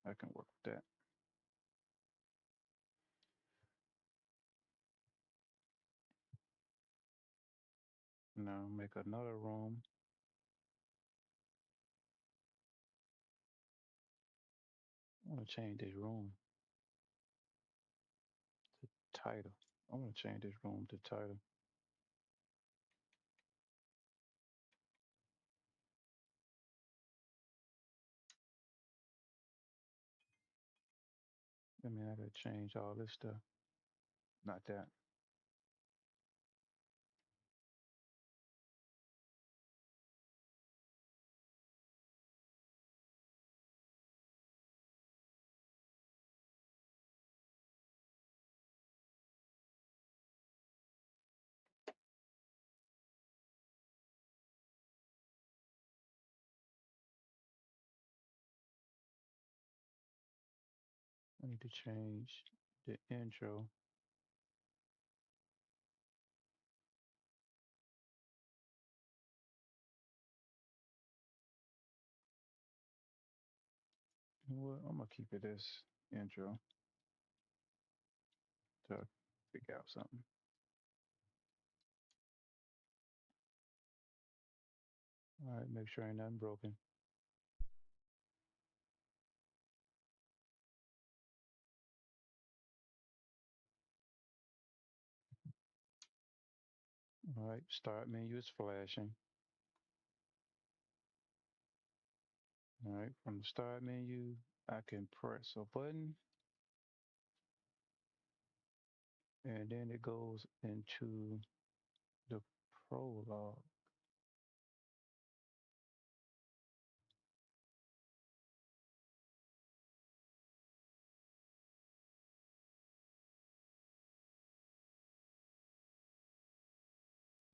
I can work with that. Now make another room. I want to change this room to title. I want to change this room to title. I mean, I gotta change all this stuff. Not that. I need to change the intro. You know what? I'm gonna keep it as intro to figure out something. All right, make sure ain't nothing broken. All right, start menu is flashing. All right, from the start menu, I can press a button and then it goes into the prologue.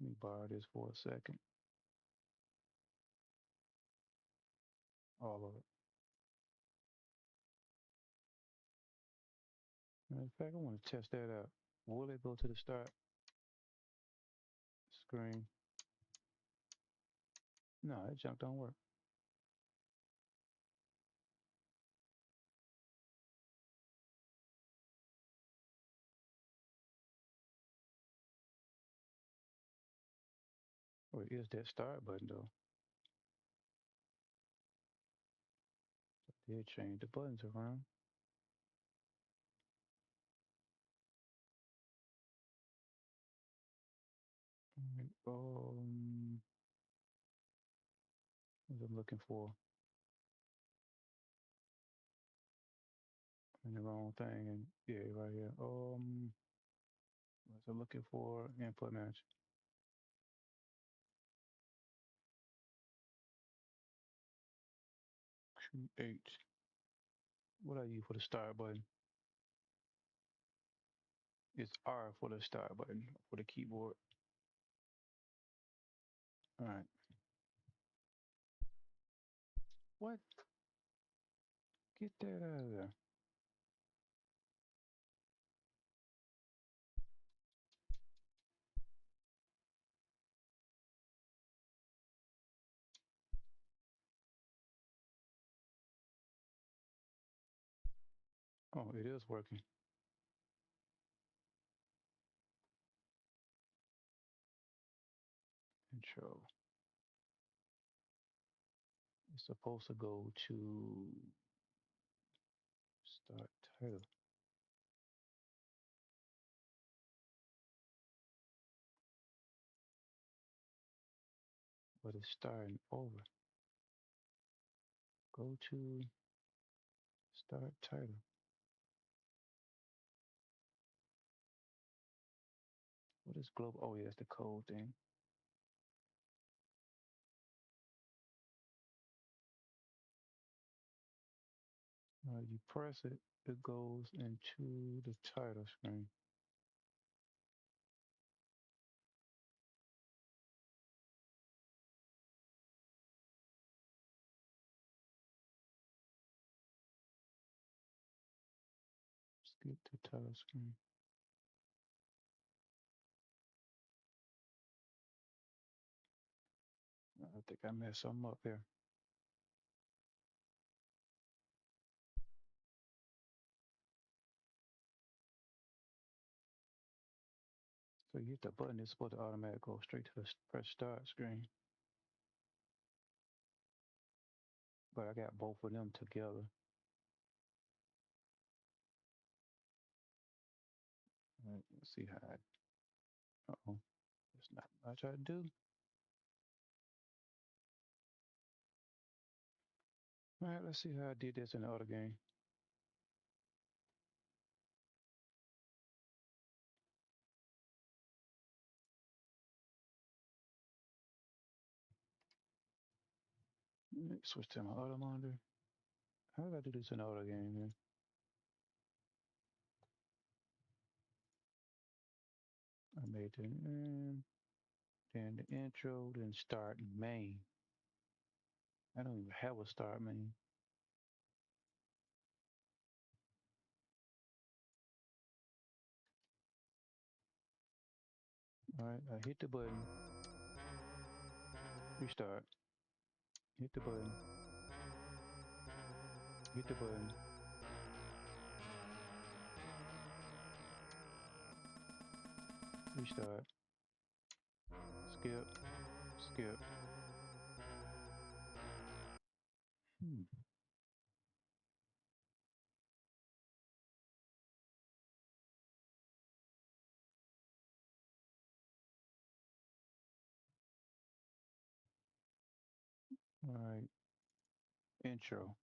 Let me borrow this for a second. All of it. In fact, I want to test that out. Will it go to the start screen? No, that junk don't work. Or is that start button though? They change the buttons around. What I'm looking for? In the wrong thing, and yeah, right here. What's I'm looking for? Input match. Create. What I use for the start button? It's R for the start button for the keyboard. All right. What? Get that out of there. Oh, it is working. Intro. It's supposed to go to start title. But it's starting over. Go to start title. What is global? Oh, yeah, it's the code thing. You press it, it goes into the title screen. Skip to title screen. I think I messed something up there. So you hit the button, it's supposed to automatically go straight to the press start screen. But I got both of them together. All right, let's see how uh-oh, that's not what I tried to do. All right, let's see how I did this in the other game. Switch to my other monitor. How did I do this in the other game here? I made the then the intro, then start main. I don't even have a start main. All right, I hit the button, restart, hit the button, hit the button, restart, skip, skip. Hmm. All right, intro.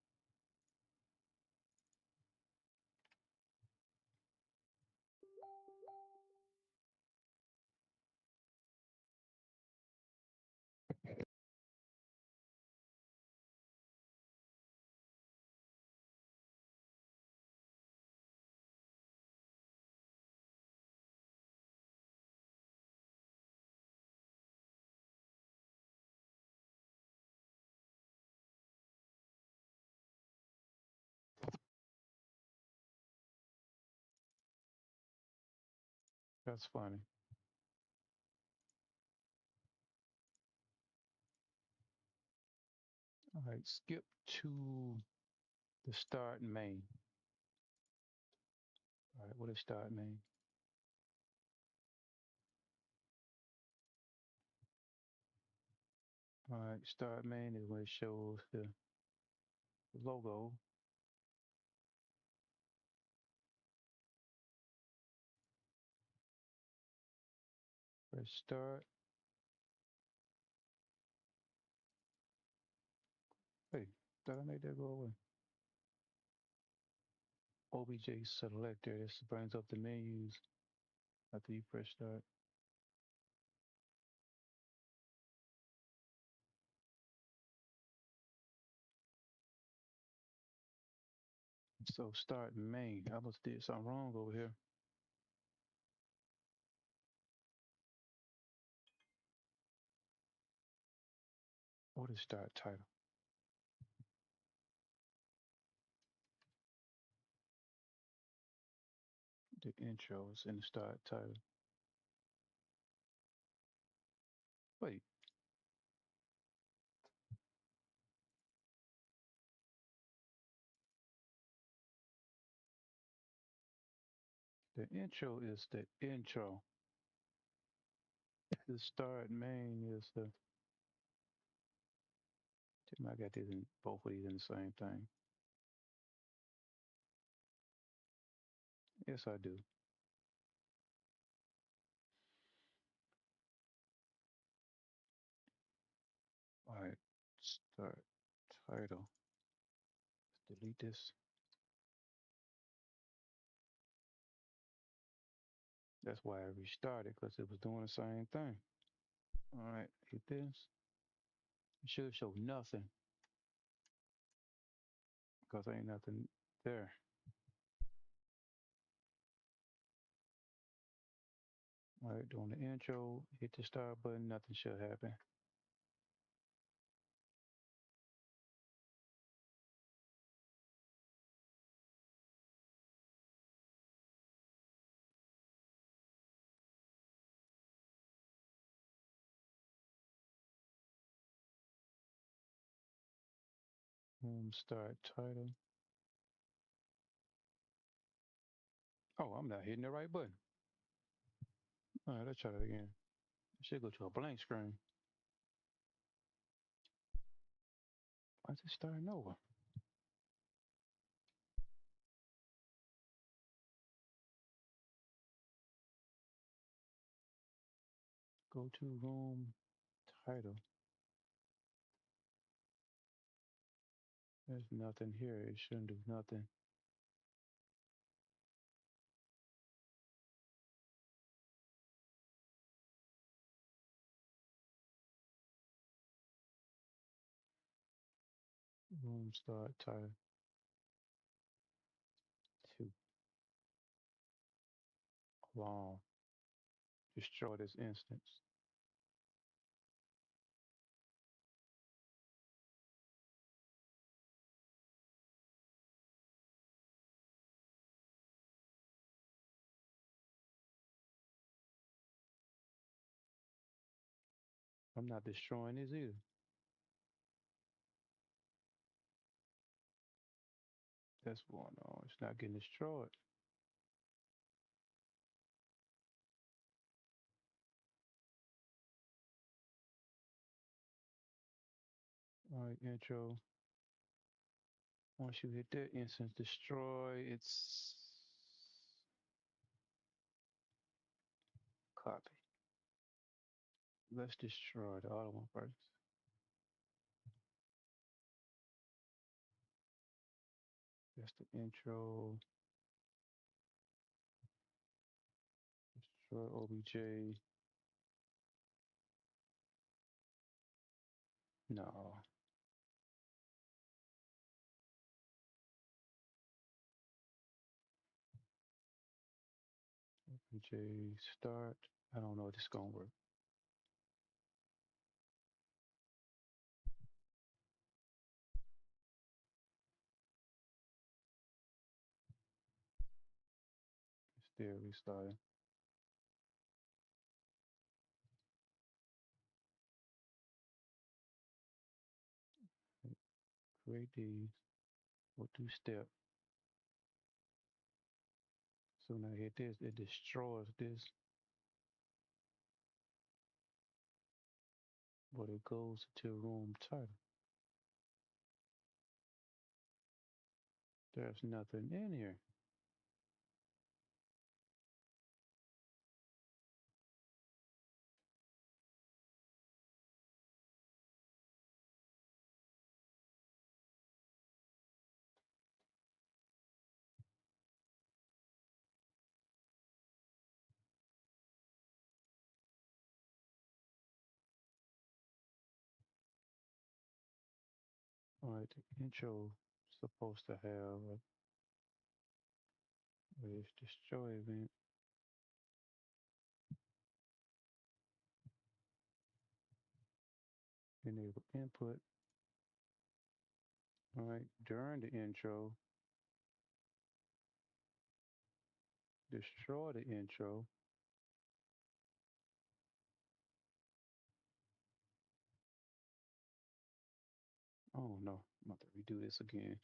That's funny. All right, skip to the start main. All right, what is start main? All right, start main is when it shows the logo. Press start. Hey, thought I made that go away. OBJ selector. This brings up the menus after you press start. So start main. I must did something wrong over here. What is start title? The intro is in the start title. Wait, The intro is the intro. The start main is the. I got these in both of these in the same thing. Yes, I do. All right, start title. Let's delete this. That's why I restarted because it was doing the same thing. All right, hit this. It should show nothing because ain't nothing there. All right, doing the intro, hit the start button, nothing should happen. Start title. Oh, I'm not hitting the right button. All right, let's try that again. It should go to a blank screen. Why is it starting over? Go to room title. There's nothing here. It shouldn't do nothing. Room start title 2. Long. Destroy this instance. I'm not destroying this either. That's going on. It's not getting destroyed. All right, intro. Once you hit that instance destroy, it's copy. Let's destroy the other one first. That's the intro. Destroy OBJ. No. OBJ start. I don't know if this is gonna work. It's still restarting. Create these. We'll do step. So when I hit this, it destroys this. But it goes to room title. There's nothing in here. All right, the intro supposed to have a destroy event. Enable input. All right, during the intro, destroy the intro. Oh no, I'm about to redo this again.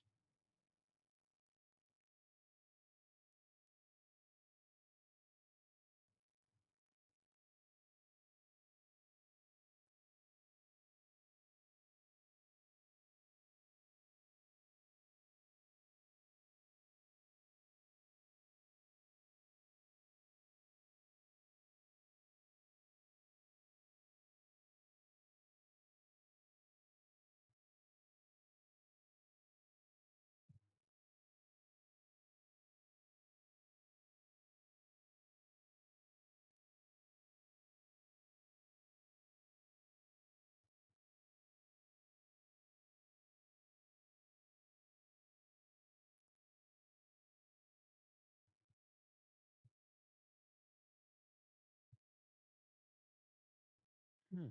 Hmm.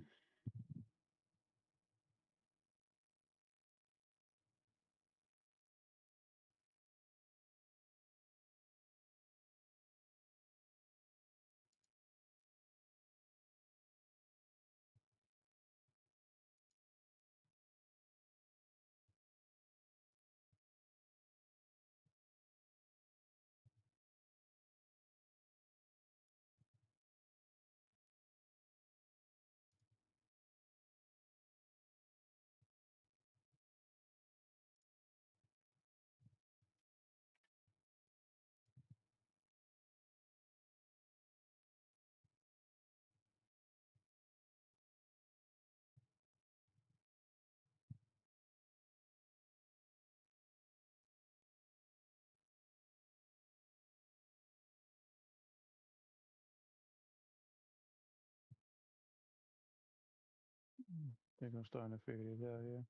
Think I'm starting to figure this out here.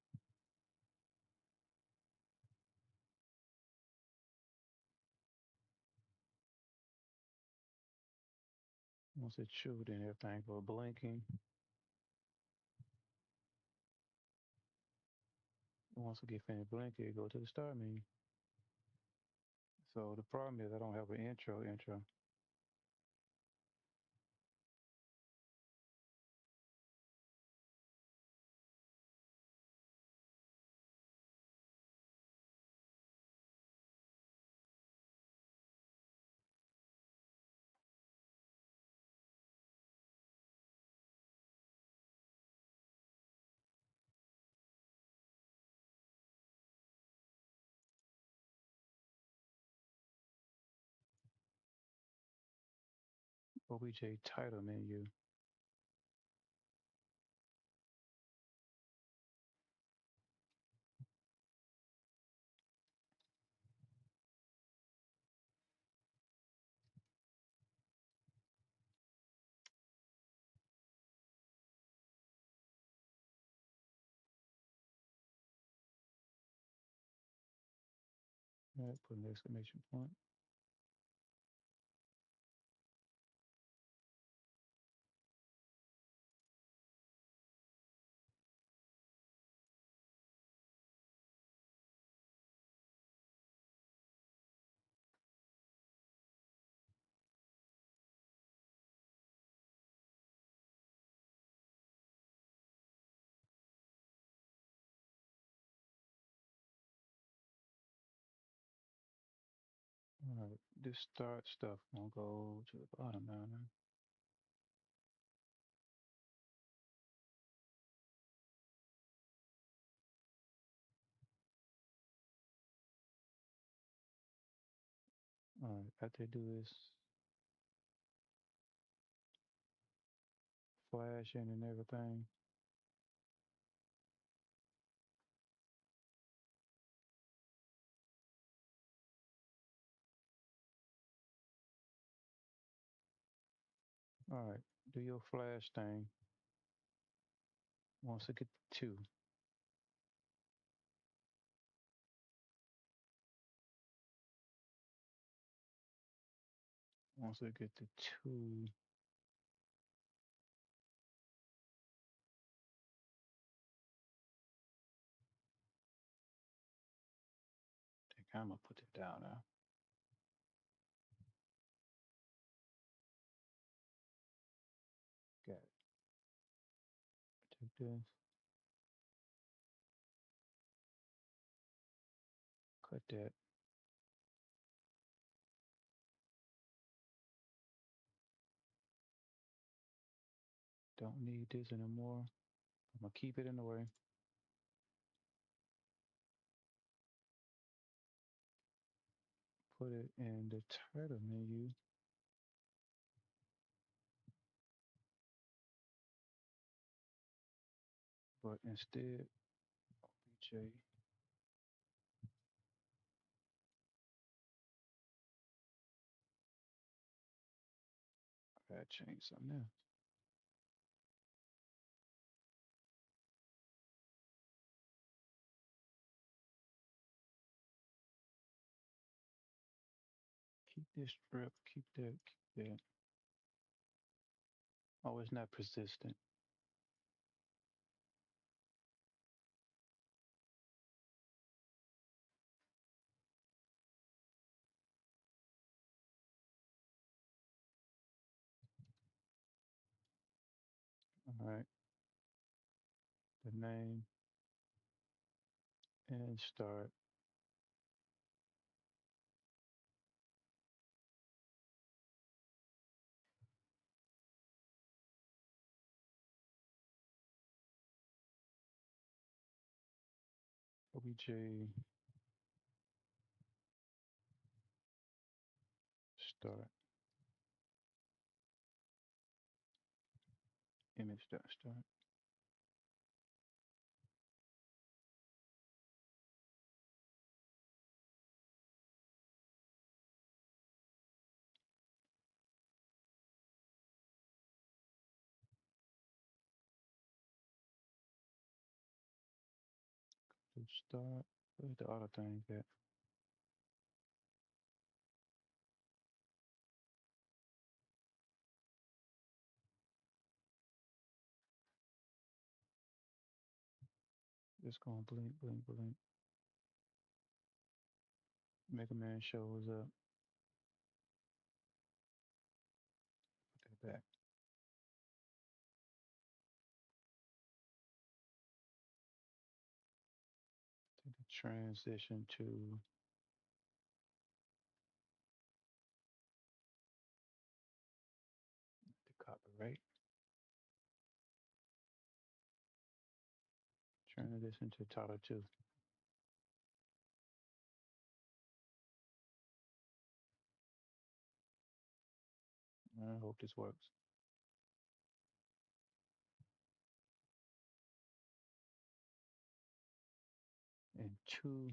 Once it's shooting, everything go blinking. Once we get finished blinking, it go to the start menu. So the problem is I don't have an intro. OBJ title menu. Right, put an exclamation point. All right, this start stuff gonna go to the bottom now. All right, after they do this flashing and everything, all right, do your flash thing. Once it get to two, once it get to two, I think I'm gonna put it down now. Got it. Take this, cut that. Don't need this anymore. I'm gonna keep it in the way. Put it in the title menu, but instead, OBJ. I gotta change something else. Keep this strip, keep that, keep that. Oh, it's not persistent. All right. The name and start. OBJ start. Image dot start. To start. Where's the other thing at? Just going blink, blink, blink. Mega Man shows up. Put that back. To the transition to the copyright. Transition to title 2. I hope this works. And 2.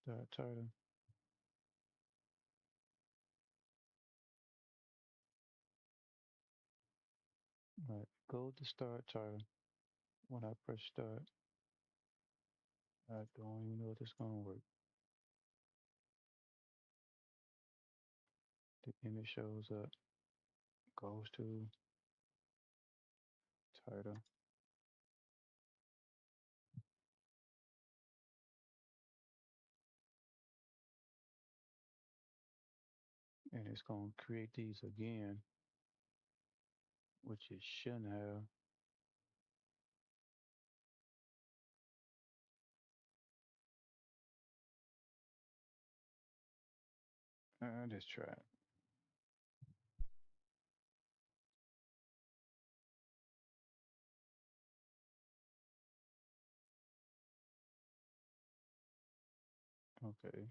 Start title. All right. Go to start title. When I press start, I don't even know if it's gonna work. The image shows up. Goes to title. And it's gonna create these again, which it shouldn't have. Just try it. Okay.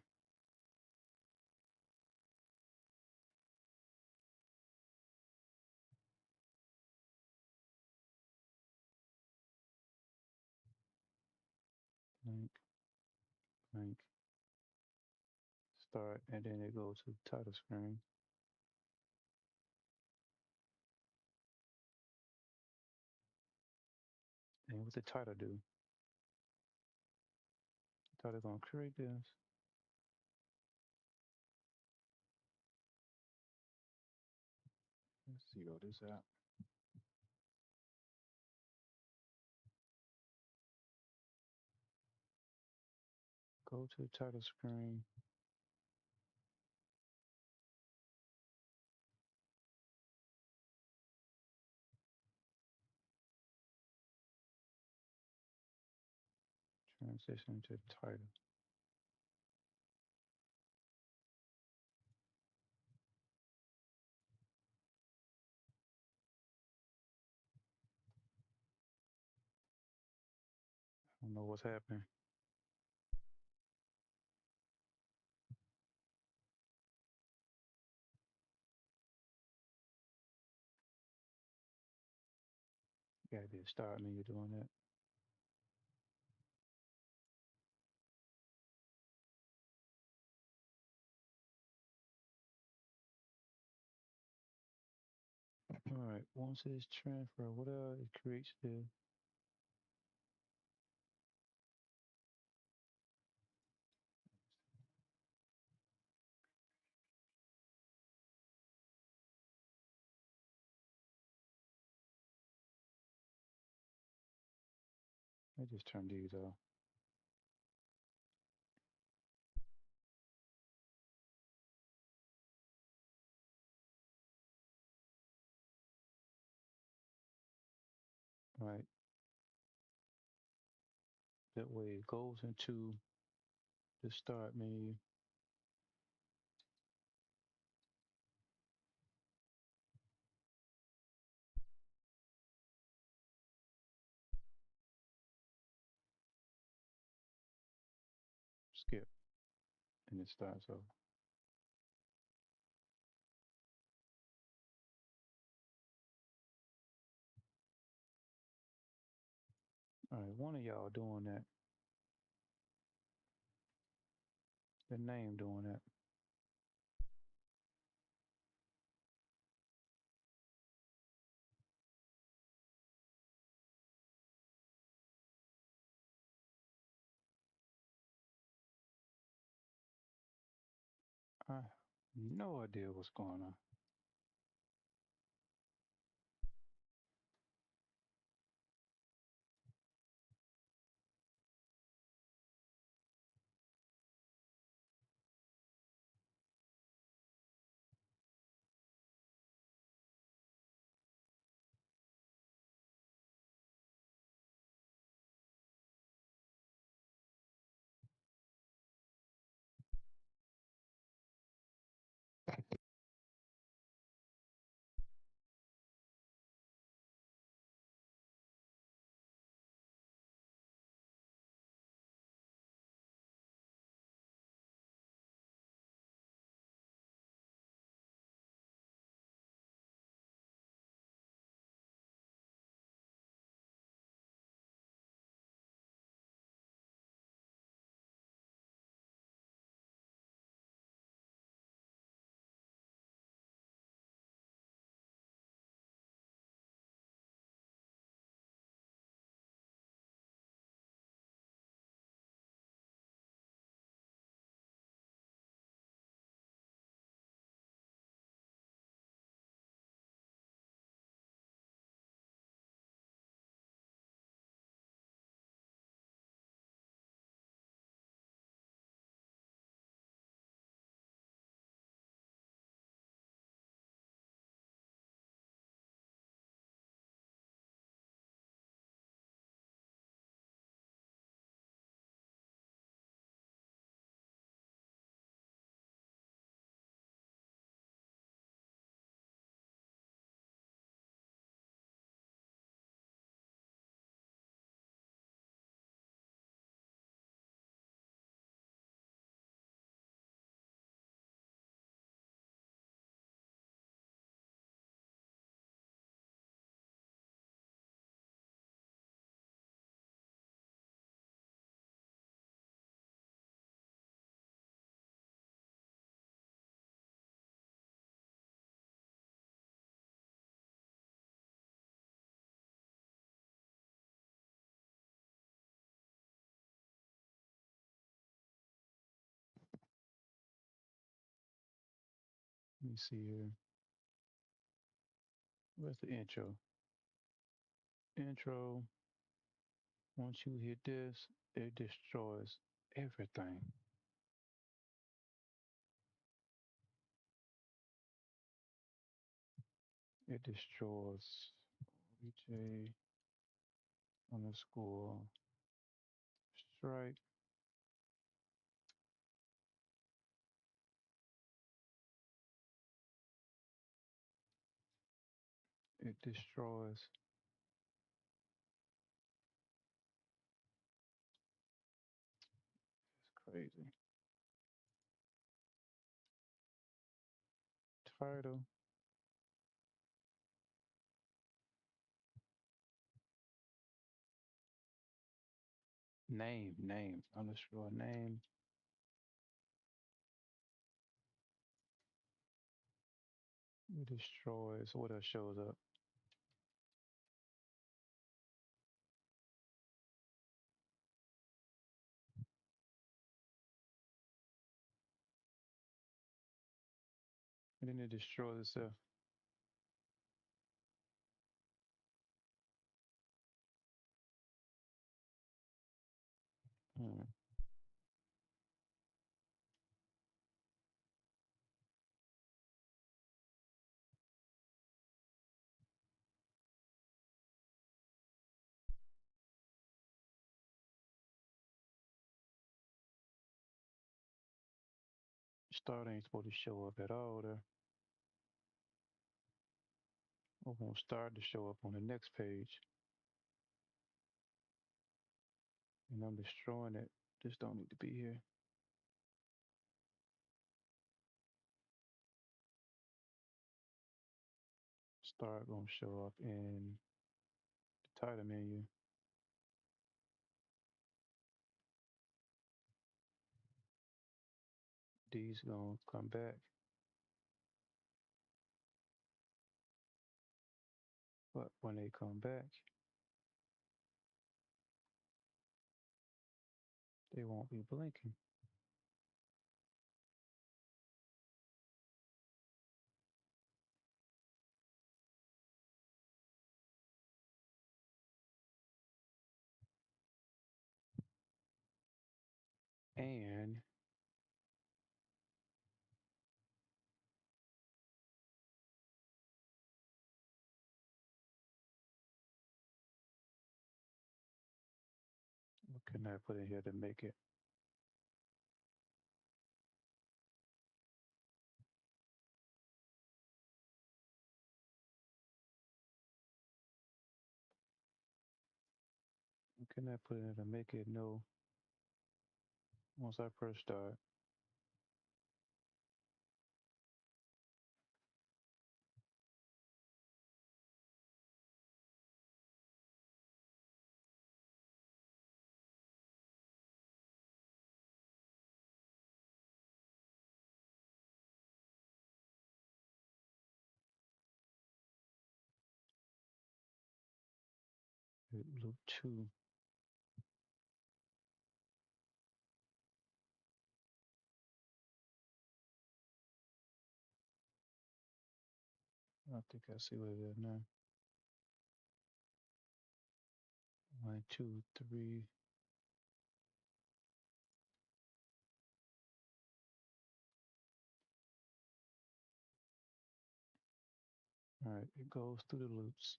Blank, blank, start, and then it goes to title screen. And what the title do? The title gonna create this. Let's zero this out. Go to the title screen. Transition to title. I don't know what's happening. Gotta be a start menu doing that. All right. Once it's transfer, whatever it creates the I just turn these off. right? That way it goes into the start menu. Skip, and it starts over. All right, one of y'all doing that. The name doing that. I have no idea what's going on. Let me see here. Where's the intro? Intro. Once you hit this, it destroys everything. It destroys BJ underscore strike. It destroys crazy. Title. Name underscore name. It destroys. What else shows up? And then it destroys itself. Hmm. Start ain't supposed to show up at all there. I want start to show up on the next page. And I'm destroying it. This don't need to be here. Start gonna show up in the title menu. These gonna come back. But when they come back, they won't be blinking. And what can I put in here to make it? What can I put in to make it no once I press start? Loop 2. I think I see what it is now. 1, 2, 3. All right, it goes through the loops.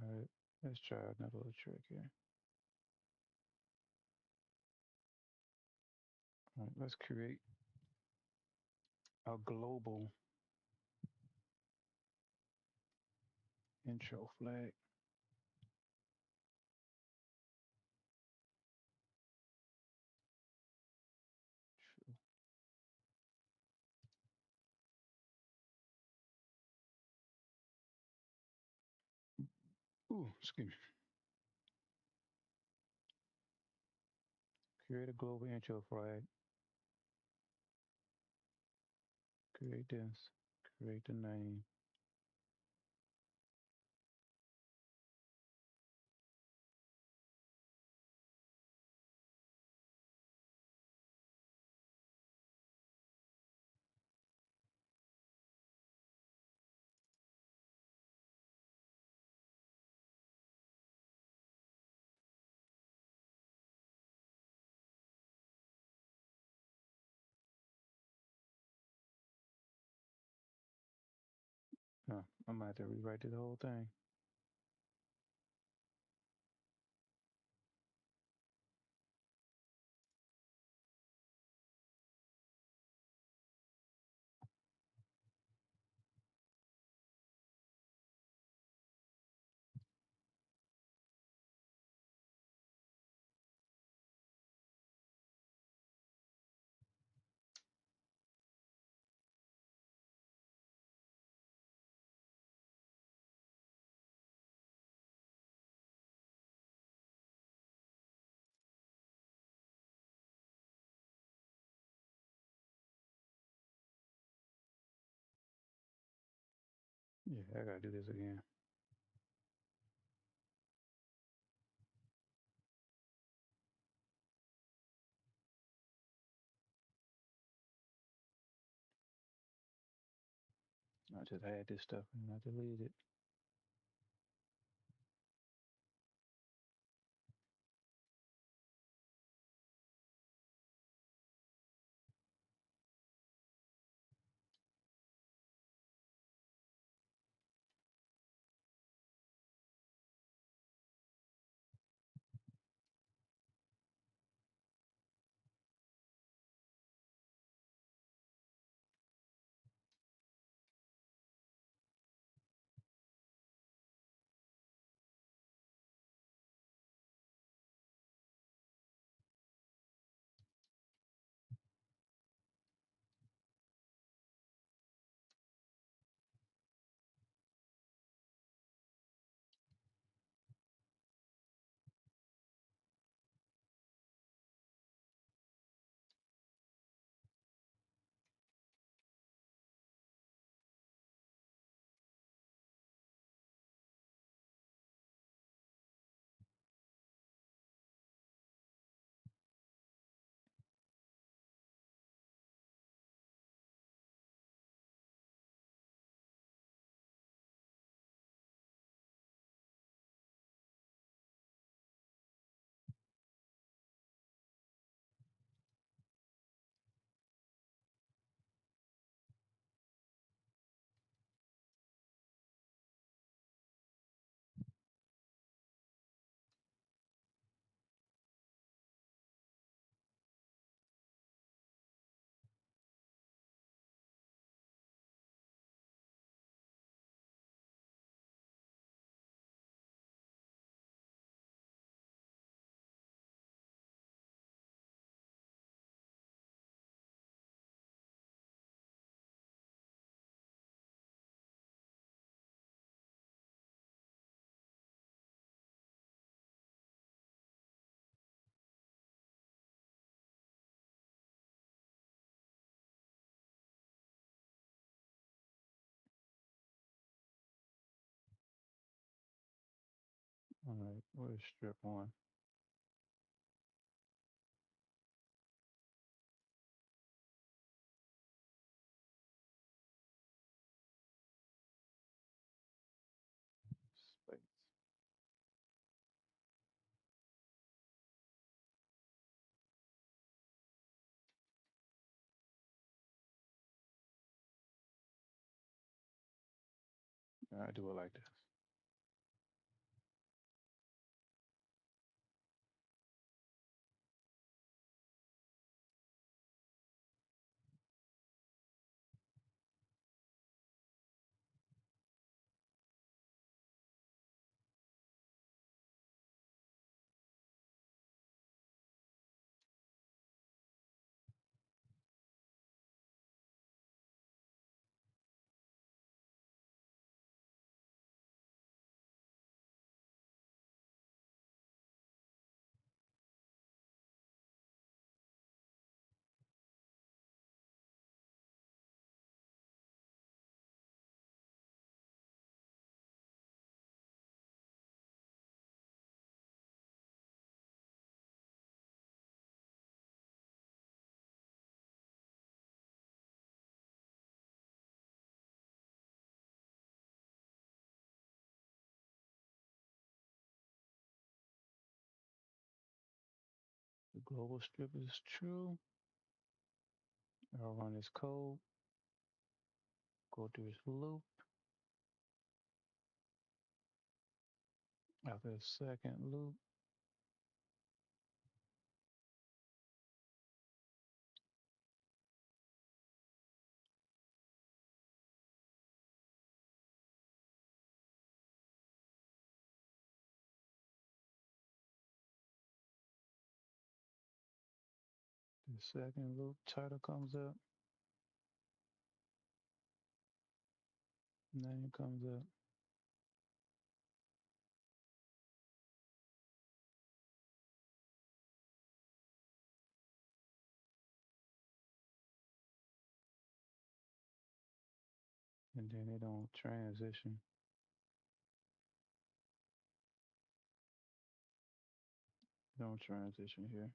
All right, let's try another little trick here. All right, let's create a global intro flag. Ooh, excuse me. Create a global intro flag. Create this. Create the name. Oh, I might have to rewrite the whole thing. Yeah, I gotta do this again. I just had this stuff and I deleted it. All right, where's strip one? Space. I do it like this. The global strip is true. I'll run this code, go through this loop. After the second loop, the second loop title comes up, name comes up. And then it don't transition. Don't transition here.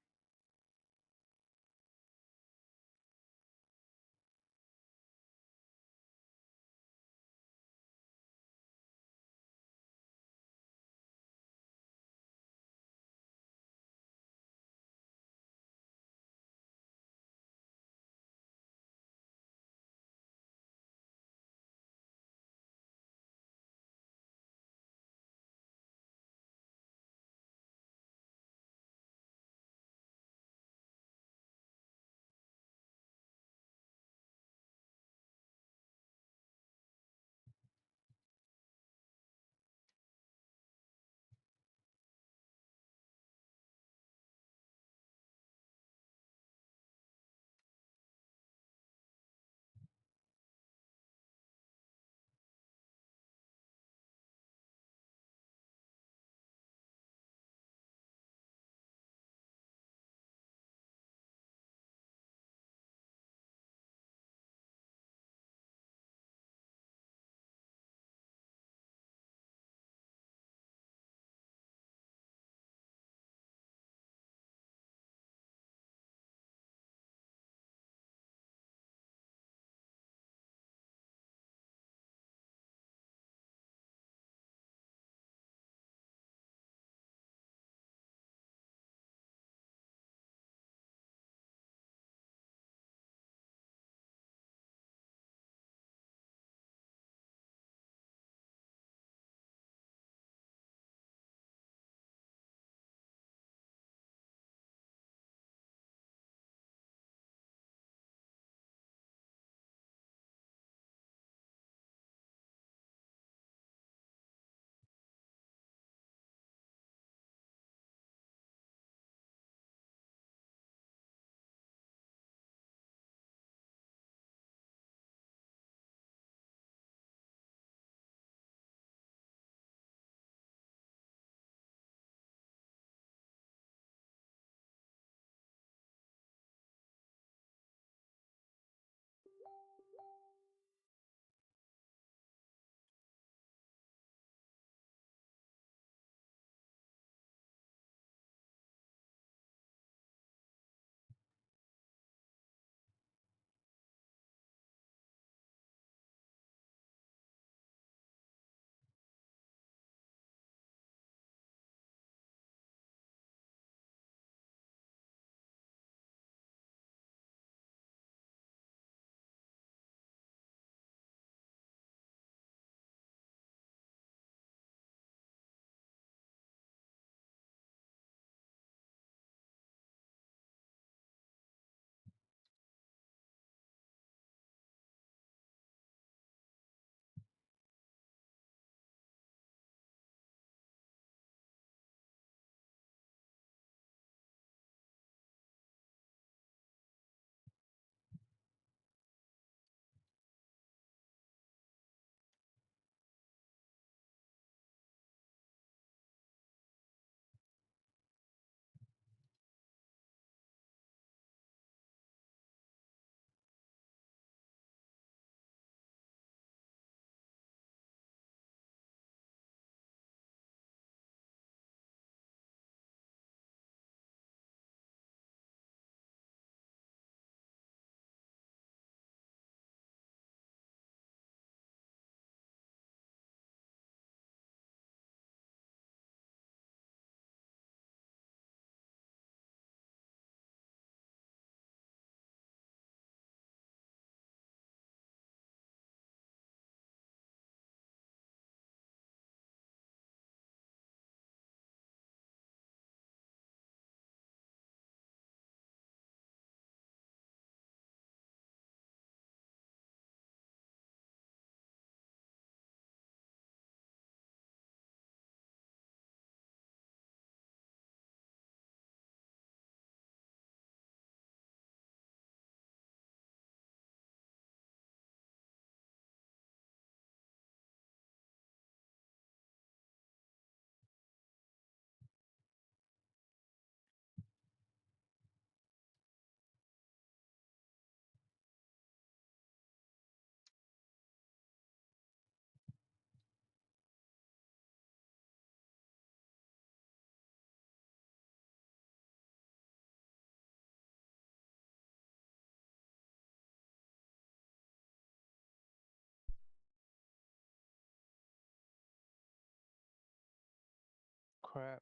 crap.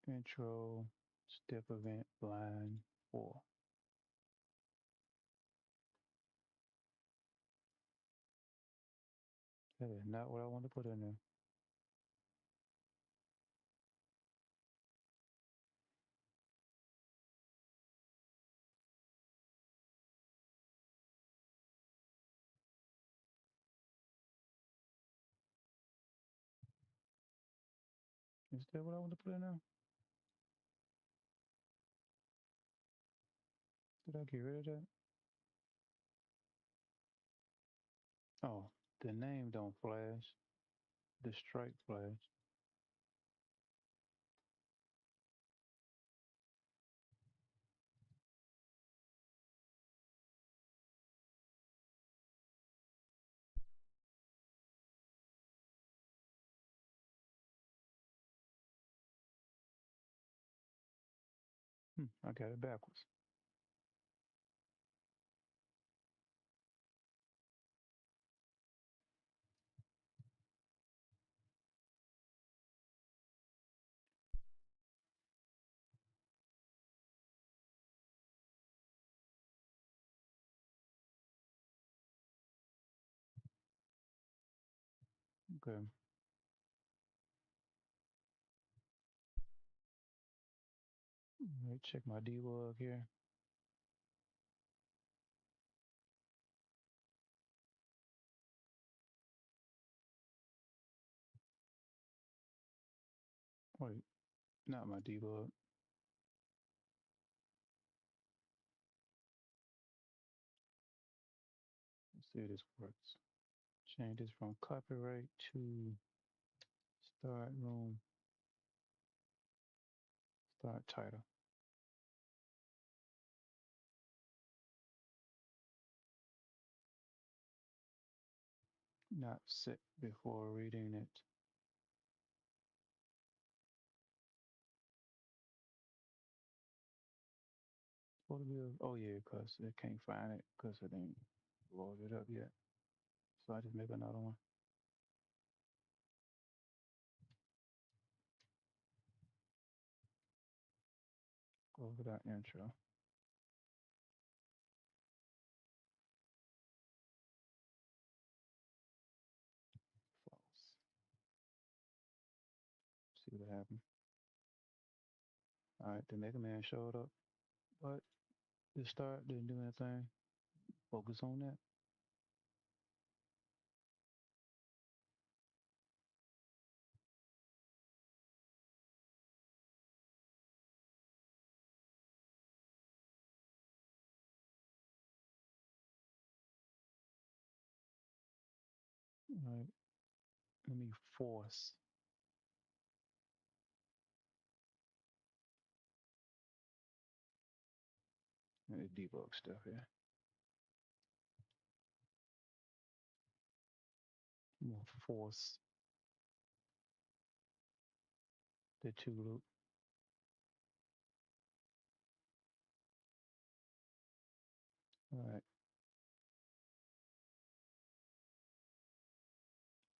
Intro, step event, blind 4. That is not what I want to put in there. Is that what I want to put in there? Did I get rid of that? Oh, the name don't flash. The stripe flash. I got it backwards. Okay. Let me check my debug here. Wait, not my debug. Let's see if this works. Change this from copyright to start room, start title. Not set before reading it. Oh yeah, because I can't find it because it ain't loaded up yet. So I just make another one. Over that intro. False. See what happened. All right, the Mega Man showed up, but the start didn't do anything. Focus on that. All right, let me force the debug stuff here. I'm gonna force the two loop. All right,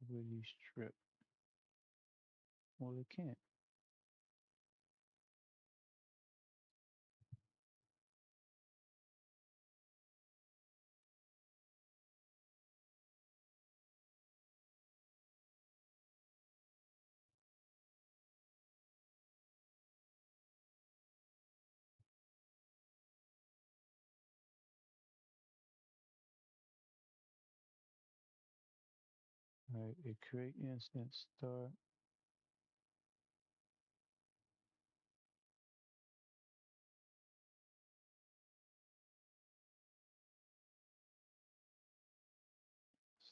really strip. Well, it can't. All right, it create instance start.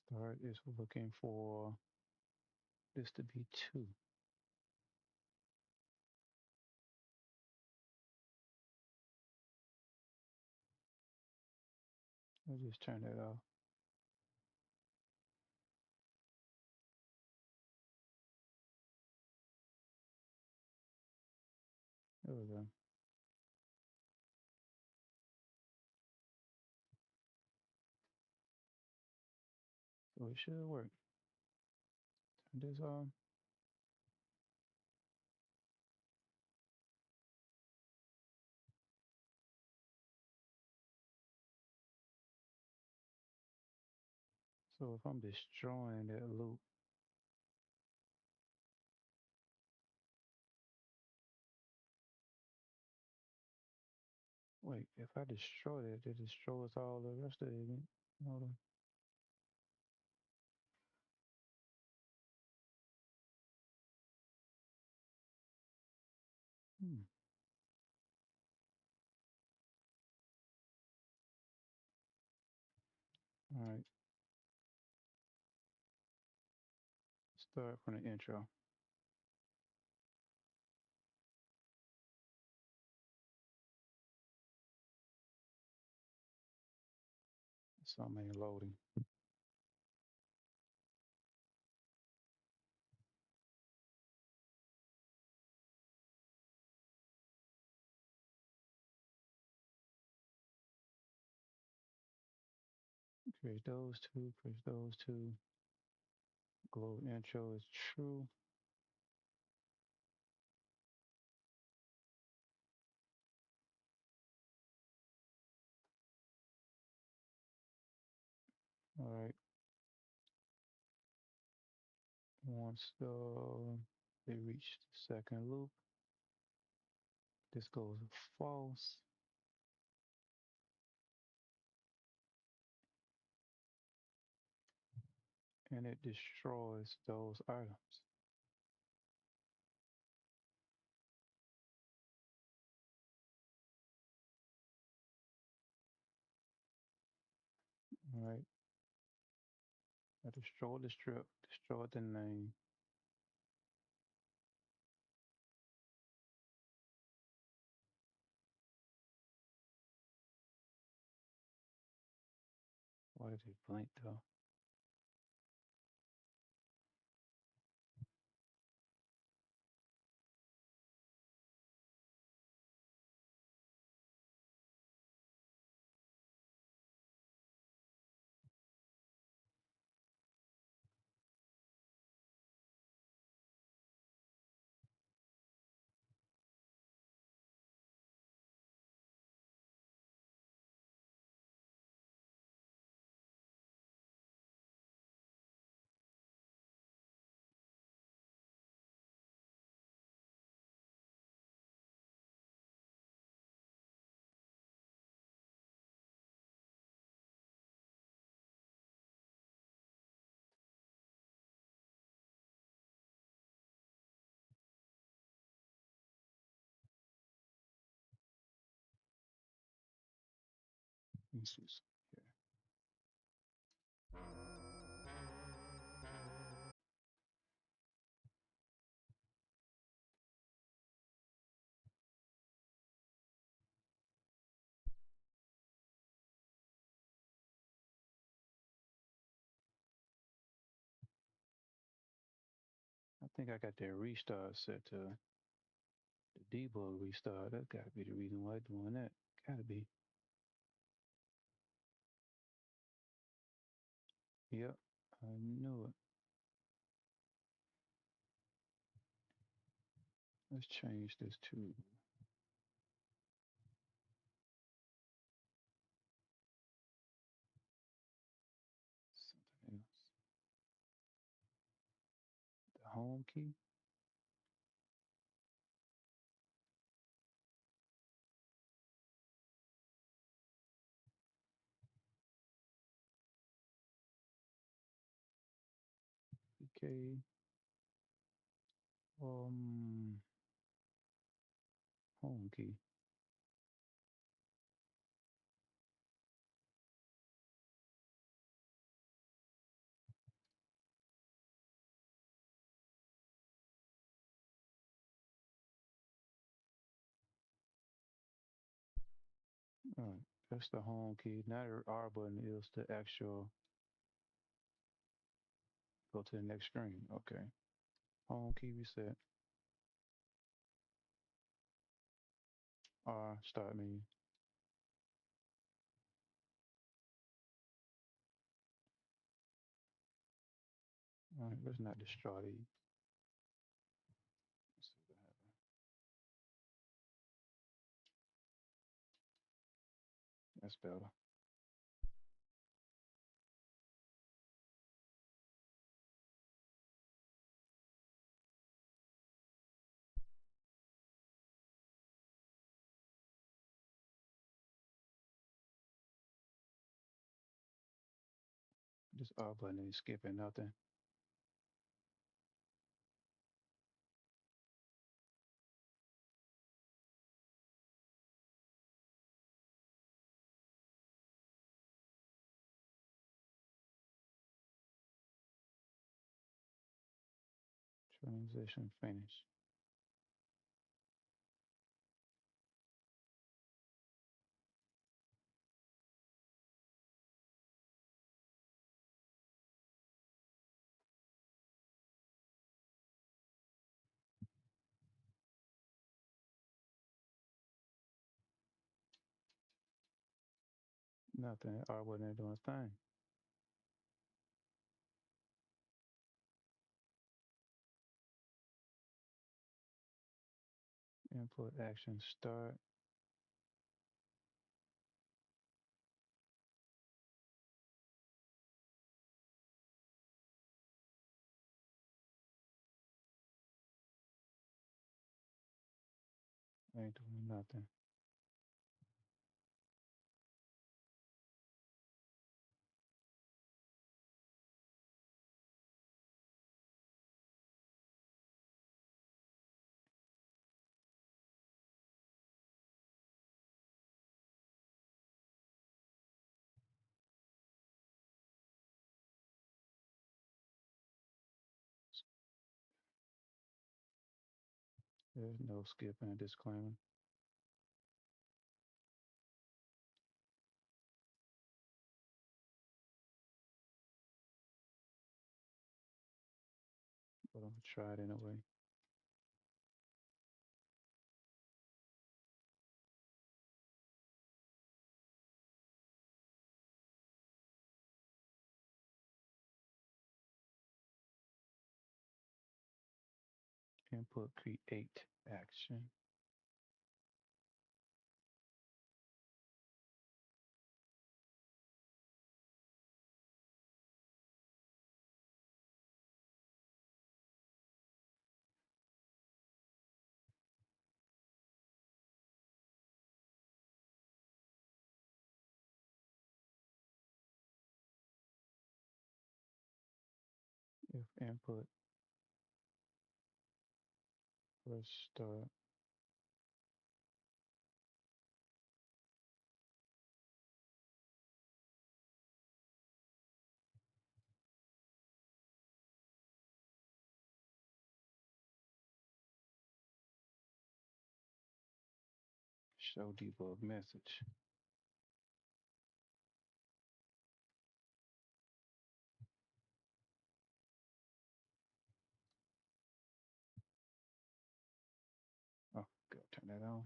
Start is looking for this to be 2. I'll just turn that off. There we go. So it should work. This so if I'm destroying that loop, wait, if I destroy it, it destroys all the rest of it. Hold on. Hmm. All right, start from the intro. Something ain't loading. Create those two, create those two. Globe intro is true. All right. Once they reach the second loop, this goes false, and it destroys those items. All right. I destroyed the strip, destroyed the name. Why did it blink though? This is here. I think I got that restart set to the debug restart. That's gotta be the reason why I'm doing that. Gotta be. Yep, I knew it. Let's change this to something else. The home key. Okay. Um, home key. All right, that's the home key. Now the R button is the actual go to the next screen. Okay. Home key reset. R start menu. All right, let's not destroy these. Let's see what happens. That's better. This R button ain't skipping nothing. Transition finish. Nothing. R button ain't doing a thing. Input action start. Ain't doing nothing. There's no skipping a disclaimer. But I'm gonna try it anyway. Input create action. If input press start. Show debug message. Oh, go turn that on.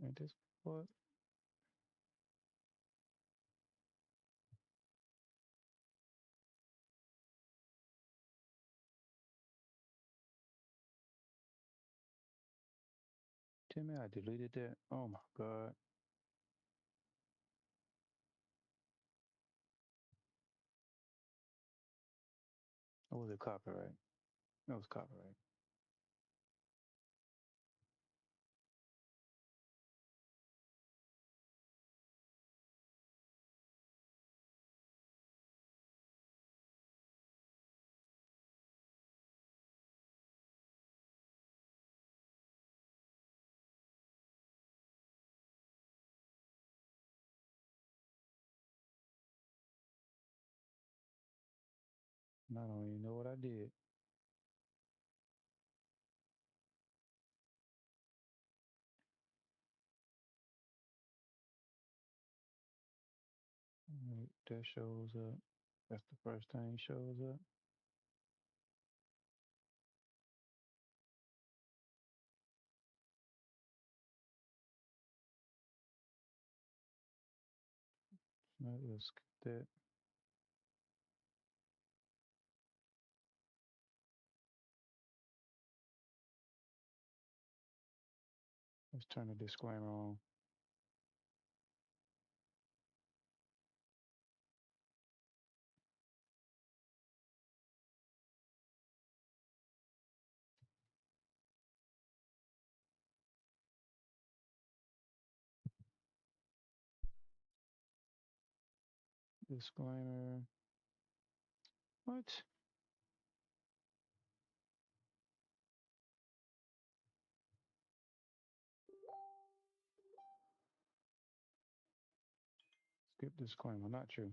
And this what? Tell me I deleted that. Oh my god. Or was it copyright? That was copyright. I don't even know what I did. Right, that shows up. That's the first thing shows up. Let's get that. Let's turn the disclaimer on. Disclaimer. What? Skip disclaimer. Not true.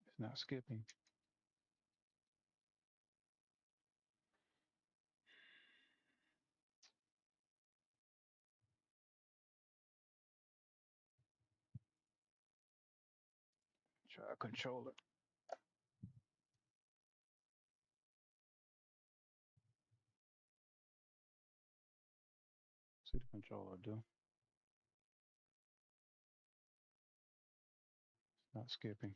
It's not skipping. Try a controller. See the controller do. It's not skipping.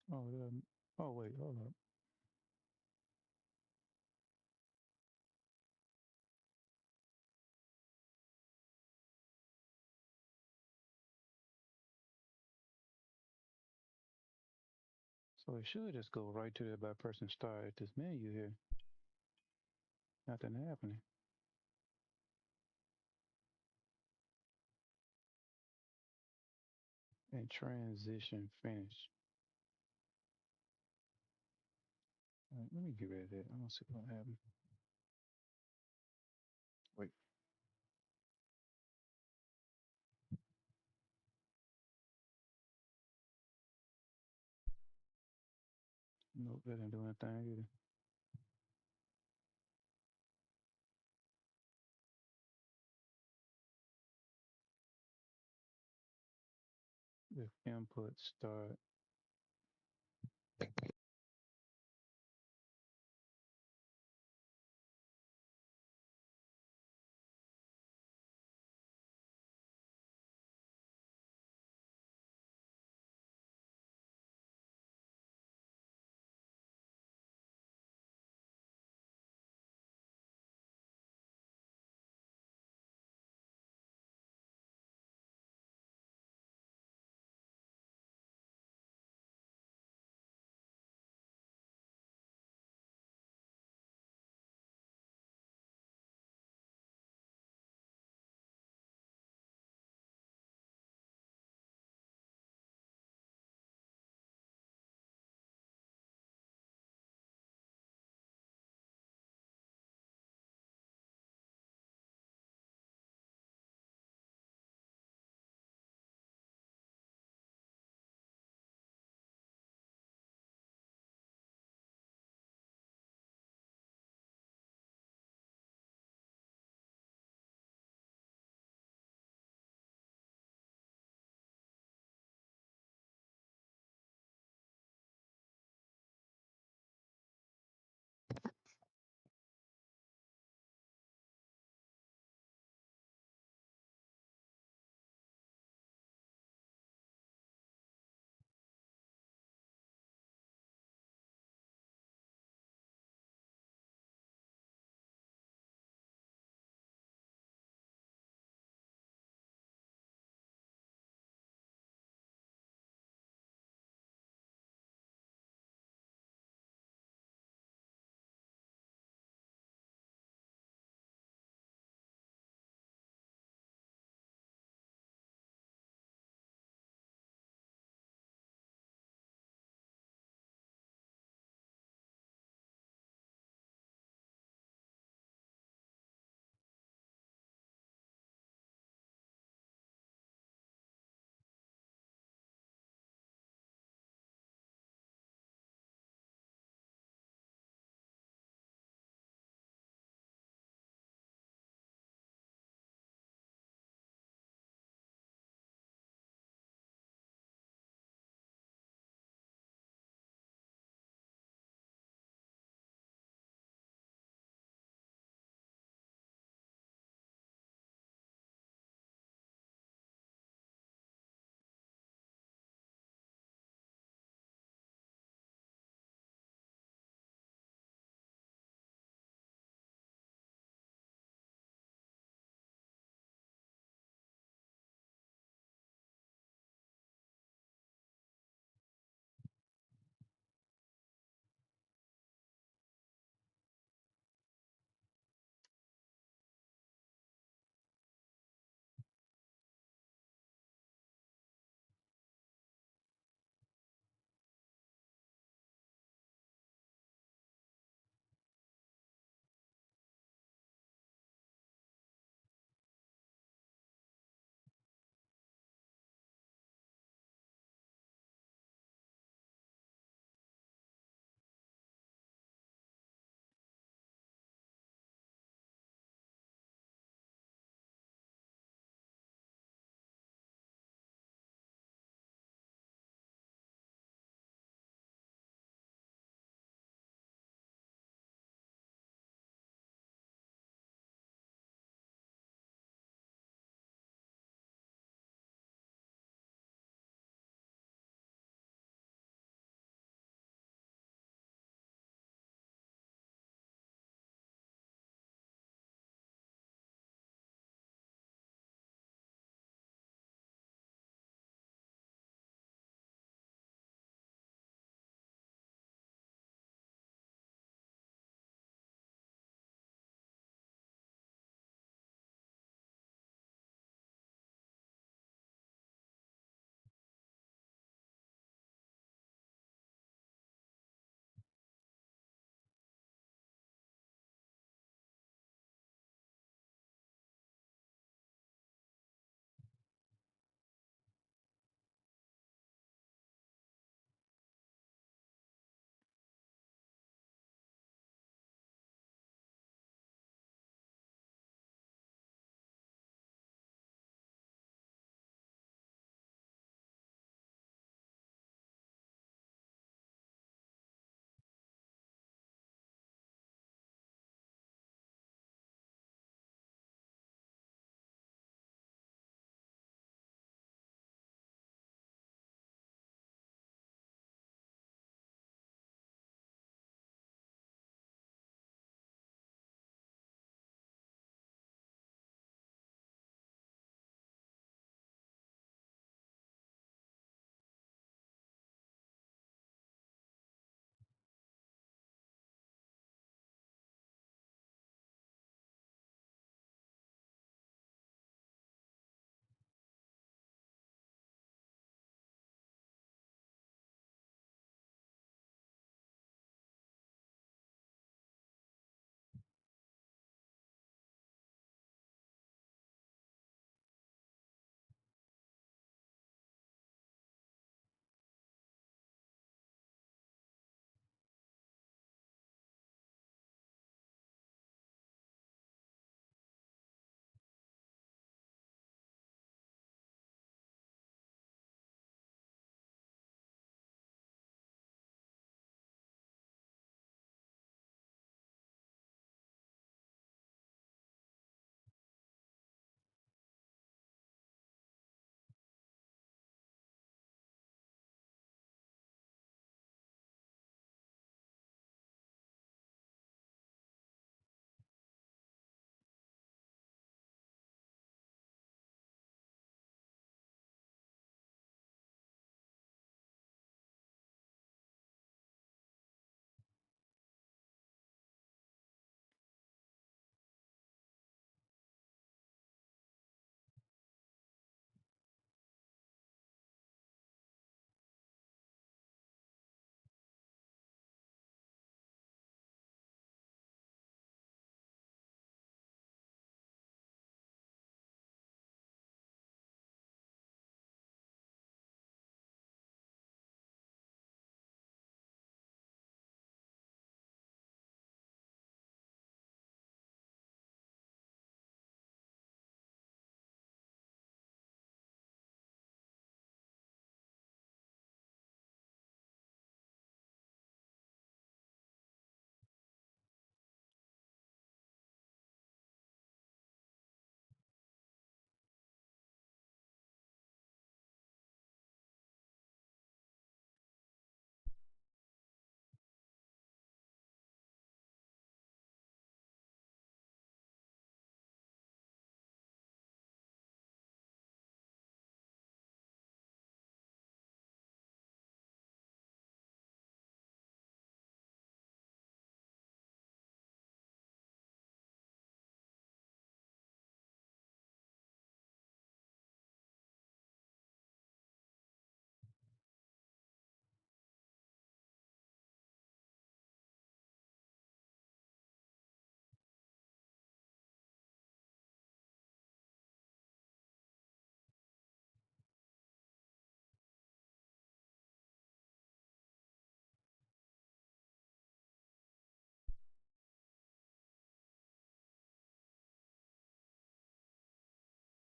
Oh, yeah. Oh, wait, hold up. So it should just go right to the by person start at this menu here. Nothing happening. And transition finish. All right, let me get rid of that. I don't see what happened. Wait. Nope, that didn't do anything either. If input start.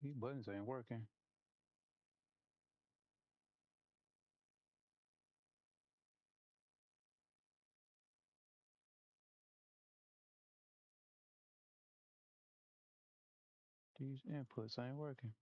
These buttons ain't working. These inputs ain't working.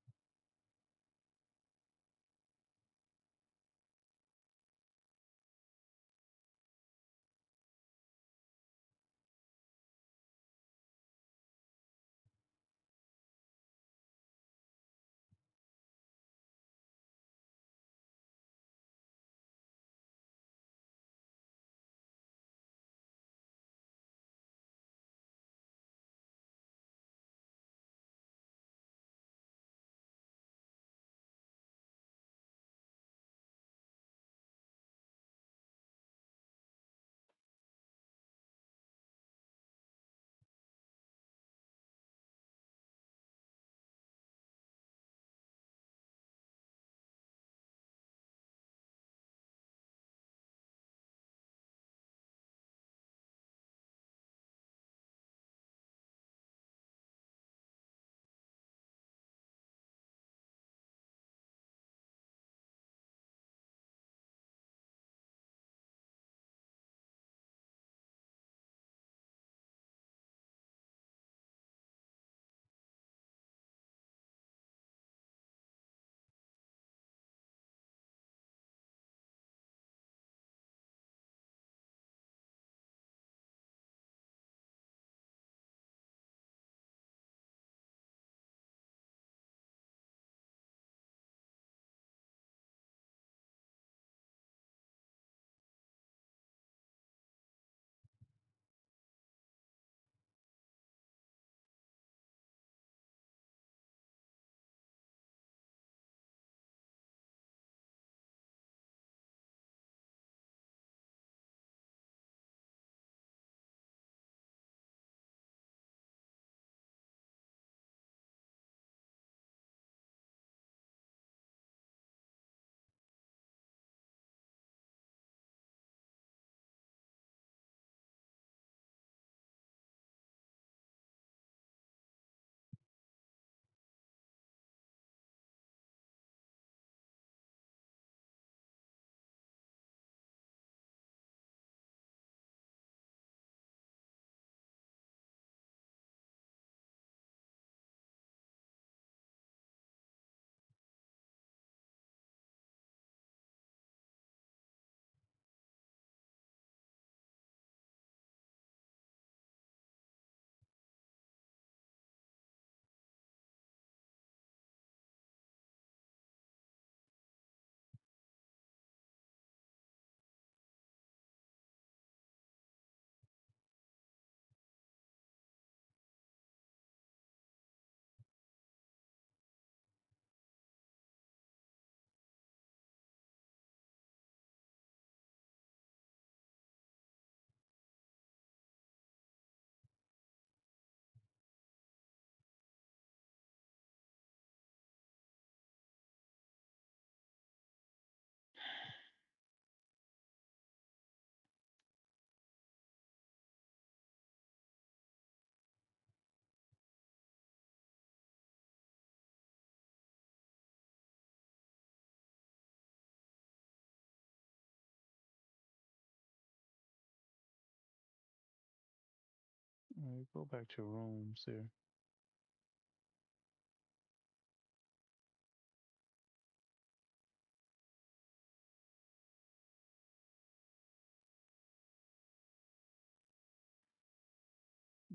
All right, go back to rooms here.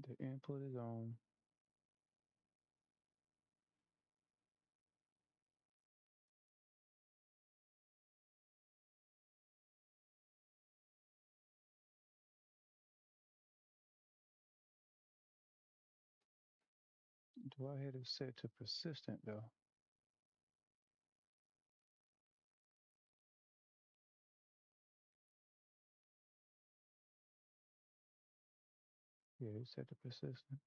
The input is on. Do I have it set to persistent though? Yeah, it's set to persistent.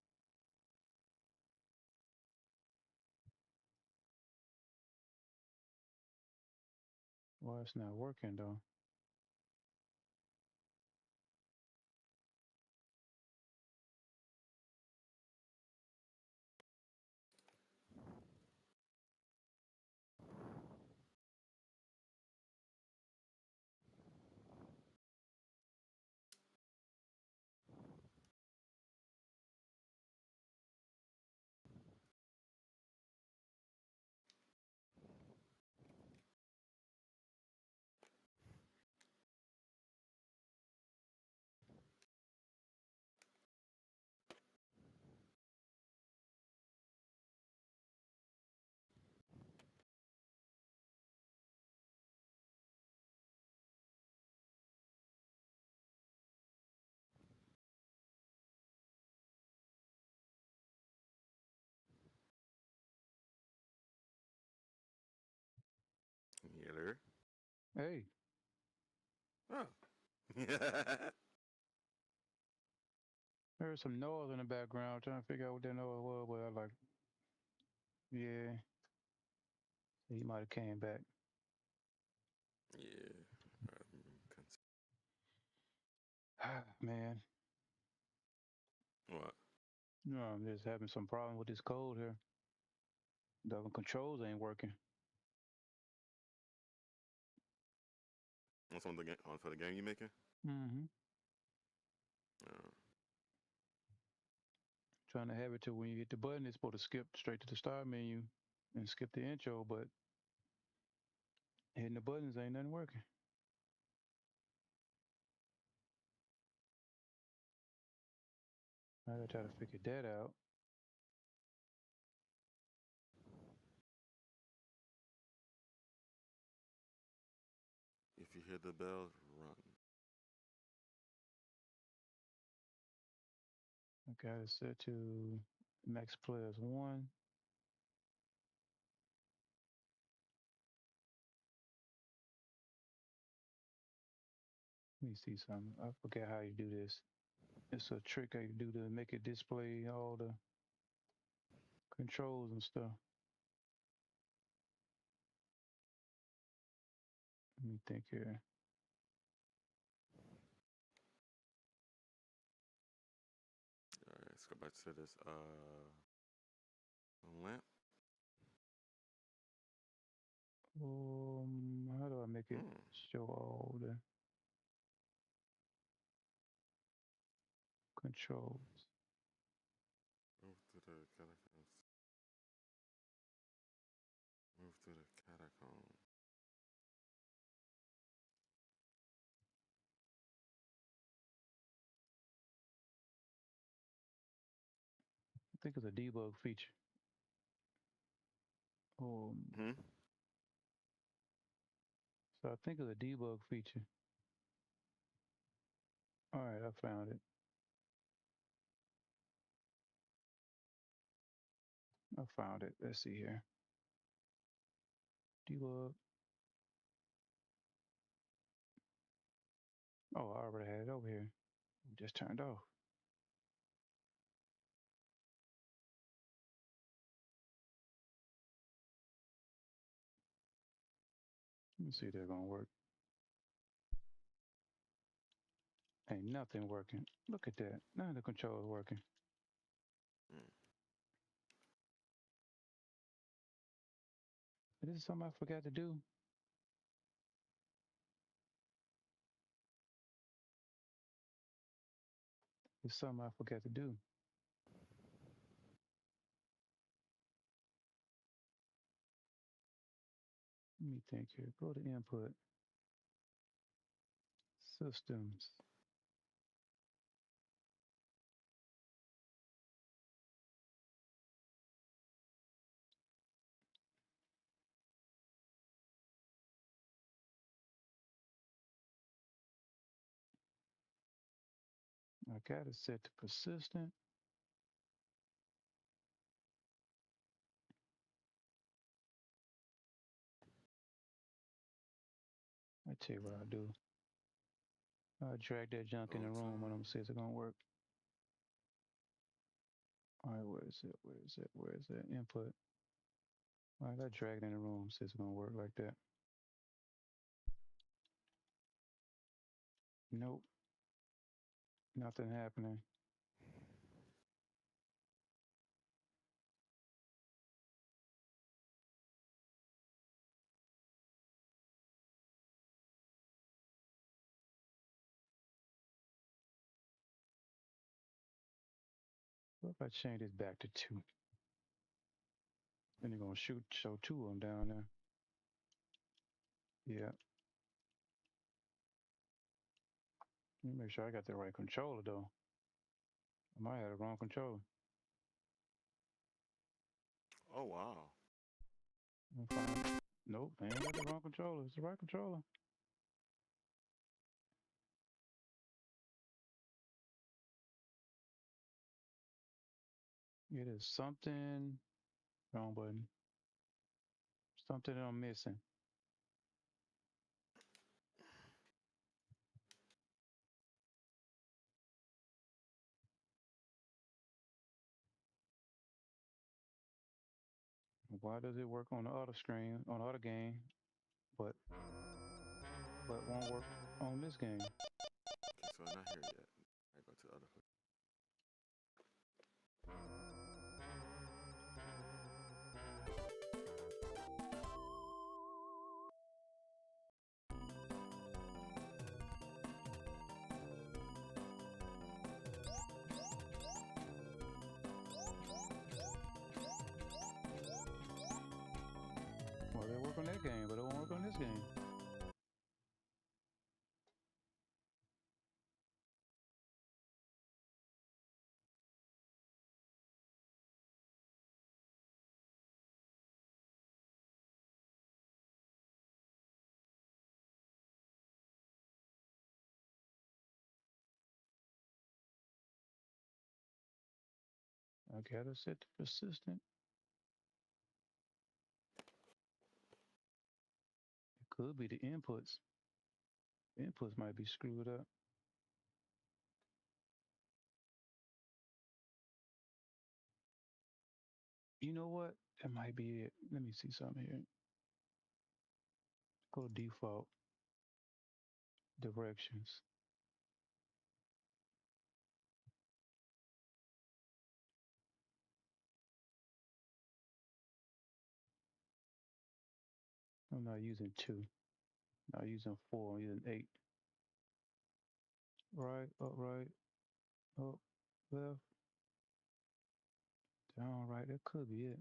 Well, it's not working though. Hey, Oh. Yeah. there's some noise in the background. Trying to figure out what that noise was, but I like, yeah, he might have came back. Yeah. Man, What? no, I'm just having some problem with this code here. The controls ain't working. What's on the game? On for the game you making? Mm-hmm. Uh, Trying to have it to when you hit the button, it's supposed to skip straight to the start menu and skip the intro, but hitting the buttons ain't nothing working. I gotta try to figure that out. if you hear the bell, run. I got it set to max players 1. Let me see something. I forget how you do this. It's a trick I can do to make it display all the controls and stuff. Let me think here. All right, let's go back to this. Lamp. How do I make it Hmm. show all the controls? Move to the catacombs. Move to the catacombs. I think it's a debug feature. Hmm. So I think it's a debug feature. All right, I found it. I found it. Let's see here. Debug. Oh, I already had it over here. Just turned off. Let me see if they're gonna work. Ain't nothing working. Look at that. None of the controls working. Mm. This is something I forgot to do. It's something I forgot to do. Let me think here. Go to input. Systems. I got it set to persistent. I tell you what I'll do. I'll drag that junk in Load the room and I'm time. gonna see if it's gonna work. All right, where is it? Where is it? Where is it? Input. All right, I drag it in the room, see if it's gonna work like that. Nope, nothing happening. What if I change this back to 2? Then you're gonna show 2 of them down there. Yeah. Let me make sure I got the right controller though. I might have the wrong controller. Oh wow. Nope, I ain't got the wrong controller. It's the right controller. It is something wrong button. Something that I'm missing. Why does it work on the other screen, on the other game, but won't work on this game? Okay, so I'm not here yet. I go to the other place. Well, they work on that game, but it won't work on this game. I gotta set the persistent. It could be the inputs. Inputs might be screwed up. You know what? That might be it. Let me see something here. Go to default directions. I'm not using 2. I'm not using 4. I'm using 8. Right, up, right, up, left, down, right. That could be it.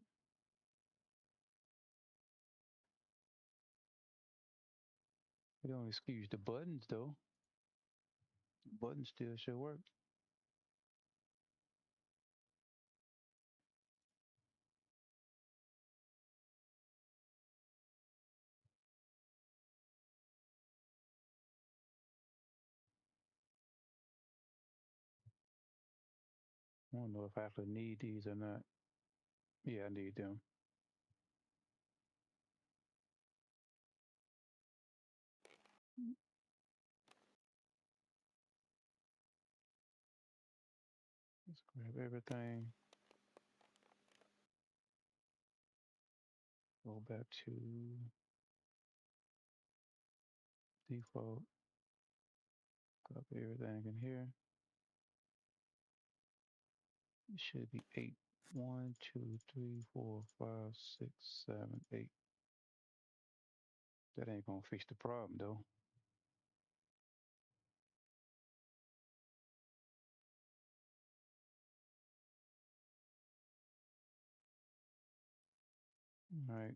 It don't excuse the buttons though. Buttons still should work. I don't know if I actually need these or not. Yeah, I need them. Let's grab everything. Go back to default. Copy everything in here. It should be 8. 1, 2, 3, 4, 5, 6, 7, 8. That ain't gonna fix the problem though. All right.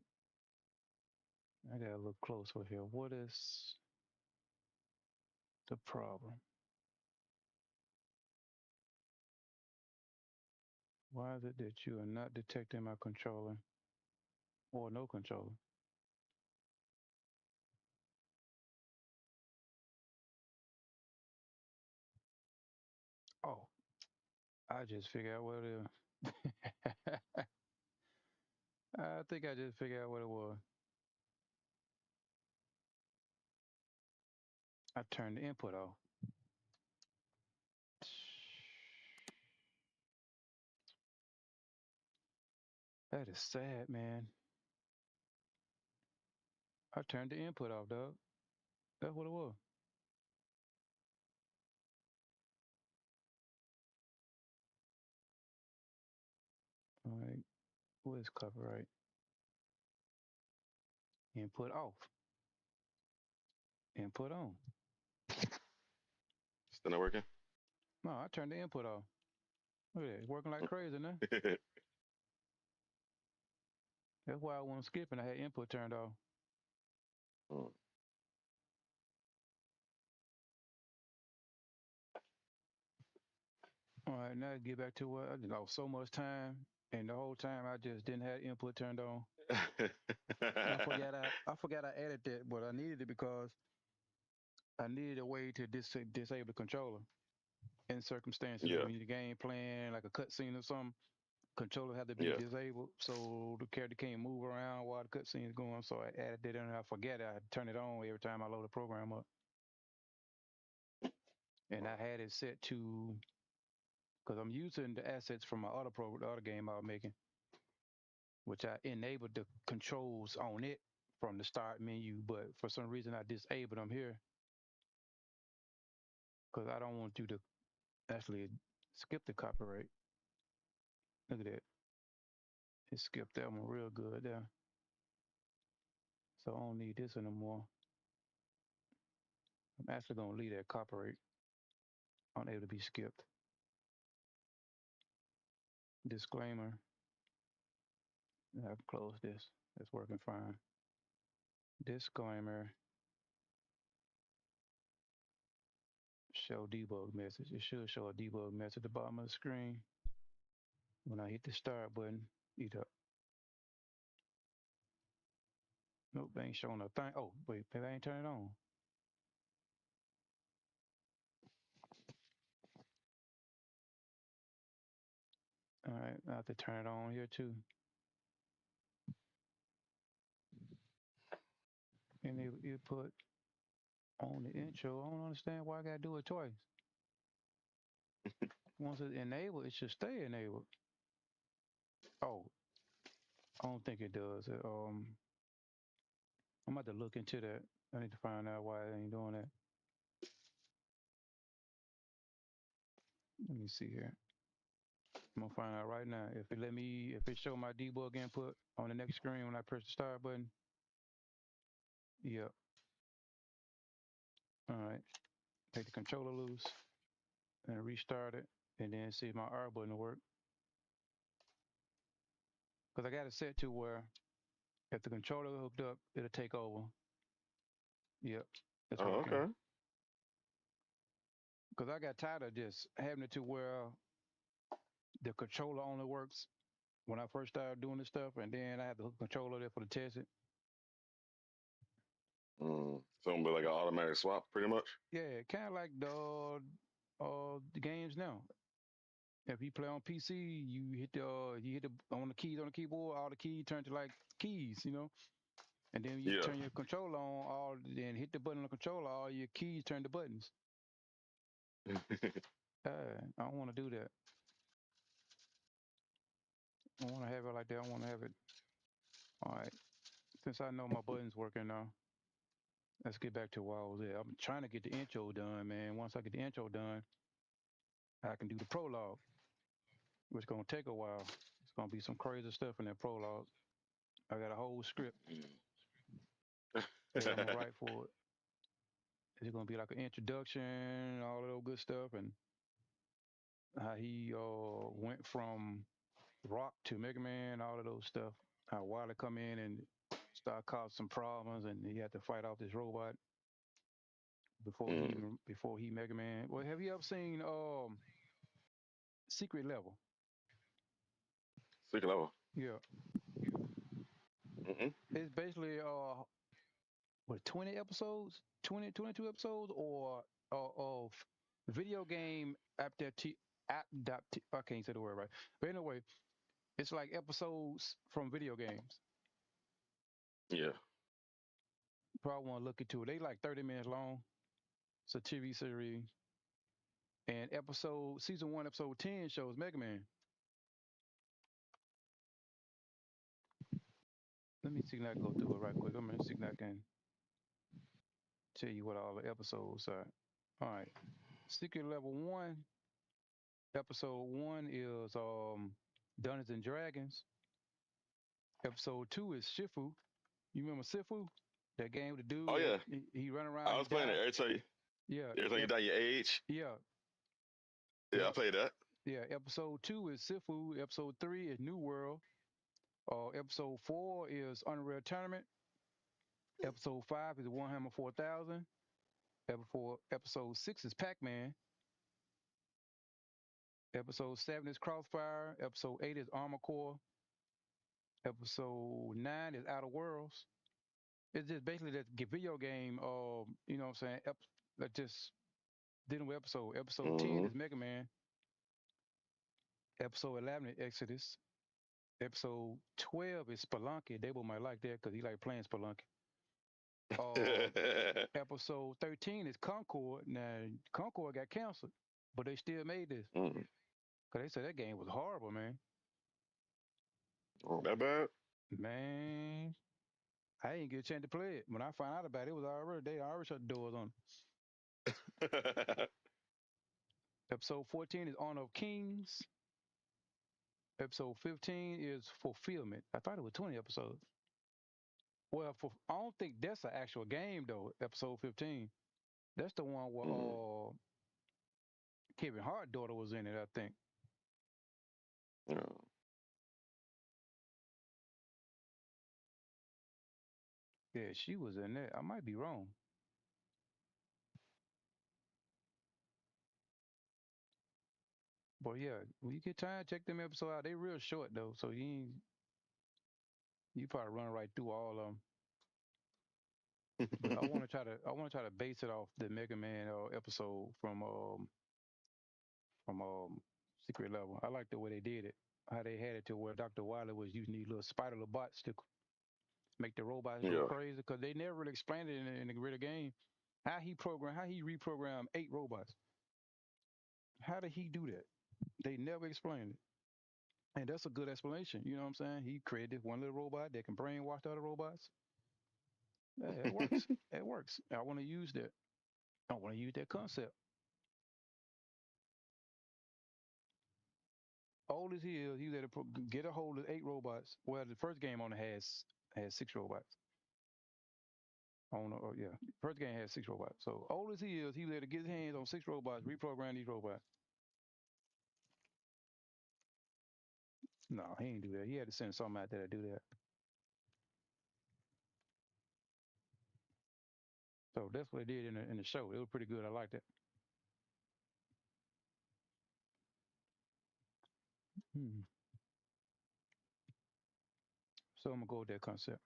I gotta look closer here. What is the problem? Why is it that you are not detecting my controller or no controller? Oh, I just figured out what it is. I think I just figured out what it was. I turned the input off. That is sad, man. I turned the input off, dog. That's what it was. All right. What is copyright? Input off. Input on. Still not working? No, I turned the input off. Look at that. It's working like crazy now. That's why I wasn't skipping. I had input turned off. Hmm. All right, now get back to what I lost so much time, and the whole time I just didn't have input turned on. I forgot I added that, but I needed it because I needed a way to disable the controller in circumstances Yeah, when the game playing like a cutscene or something. Controller had to be yeah. disabled so the character can't move around while the cutscene is going. So I added that in, and I forget I turn it on every time I load the program up. And I had it set to because I'm using the assets from my other game I was making. which I enabled the controls on it from the start menu, but for some reason I disabled them here because I don't want you to actually skip the copyright. Look at that. It skipped that one real good there. So I don't need this anymore. I'm actually going to leave that copyright unable to be skipped. Disclaimer. I can close this. It's working fine. Disclaimer. Show debug message. It should show a debug message at the bottom of the screen. When I hit the start button, either. Nope, they ain't showing a thing. Oh, wait, maybe I ain't turned it on. All right, I have to turn it on here too. And it put on the intro. I don't understand why I gotta do it twice. Once it's enabled, it should stay enabled. Oh, I don't think it does. I'm about to look into that. I need to find out why it ain't doing that. Let me see here. I'm gonna find out right now. If it show my debug input on the next screen when I press the start button. Yep. All right. Take the controller loose and restart it, and then see if my R button will work. Because I got it set to where if the controller hooked up, it'll take over. Yep. It's working. Okay. Because I got tired of just having it to where the controller only works when I first started doing this stuff, and then I have to hook the controller there for the test it. So it'll be like an automatic swap, pretty much. Yeah, kind of like the games now. If you play on PC, you hit the on the keys on the keyboard, all the keys turn to like keys, and then you Yeah. turn your controller on, then hit the button on the controller, all your keys turn to buttons. I don't want to do that. I want to have it like that. I want to have it. All right. Since I know my button's working now, let's get back to where I was at. I'm trying to get the intro done, man. Once I get the intro done, I can do the prologue, which is going to take a while. It's going to be some crazy stuff in that prologue. I got a whole script that I'm going to write for it. It's going to be like an introduction, all of those good stuff, and how he went from Rock to Mega Man, all of those stuff. How Wily come in and start causing some problems, and he had to fight off this robot before he Mega Man. Well, have you ever seen Secret Level? Secret level. Yeah. It's basically 20 episodes, 22 episodes, or of video game I can't say the word right. But anyway, it's like episodes from video games. Yeah. Probably want to look into it. They like 30 minutes long. It's a TV series. And season 1, episode 10 shows Mega Man. Let me see if I can go through it right quick. I'm going to see if I can tell you what all the episodes are. All right. Secret Level 1, episode 1 is Dungeons and Dragons. Episode 2 is Shifu. You remember Shifu? That game with the dude Oh yeah. he run around. I was playing it. Every time you die your age. Yeah. Yeah, I played that. Yeah, episode 2 is Sifu. Episode 3 is New World. Episode 4 is Unreal Tournament. Episode 5 is Warhammer 4000. Episode 6 is Pac-Man. Episode 7 is Crossfire. Episode 8 is Armor Core. Episode 9 is Outer Worlds. It's just basically that video game, you know what I'm saying? That just dealing with episode. Episode 10 is Mega Man. Episode 11 is Exodus. Episode 12 is Spelunky. Dabo might like that because he like playing Spelunky. Episode 13 is Concord. Now, Concord got canceled, but they still made this. Because they said that game was horrible, man. Oh, that bad? Man, I didn't get a chance to play it. When I found out about it, it was already they already shut the doors on it. Episode 14 is Honor of Kings. Episode 15 is Fulfillment. I thought it was 20 episodes. Well, I don't think that's an actual game though. Episode 15. That's the one where Kevin Hart's daughter was in it, I think. Yeah. Yeah, she was in there. I might be wrong. But yeah, when you get time, check them episodes out. They real short though, so you probably run right through all of them. But I want to try to base it off the Mega Man episode from Secret Level. I like the way they did it. How they had it to where Dr. Wily was using these little spider little bots to make the robots go crazy because they never really explained it in the real game. How he reprogrammed 8 robots. How did he do that? They never explained it. And that's a good explanation. You know what I'm saying? He created one little robot that can brainwash the other robots. Yeah, it works. It works. I want to use that. I want to use that concept. Old as he is, he was able to get a hold of 8 robots. Well, the first game only has 6 robots. Oh no, yeah. First game had 6 robots. So old as he is, he was able to get his hands on 6 robots, reprogram these robots. No, he didn't do that. He had to send something out there to do that. So that's what they did in the show. It was pretty good. I liked it. So I'm gonna go with that concept.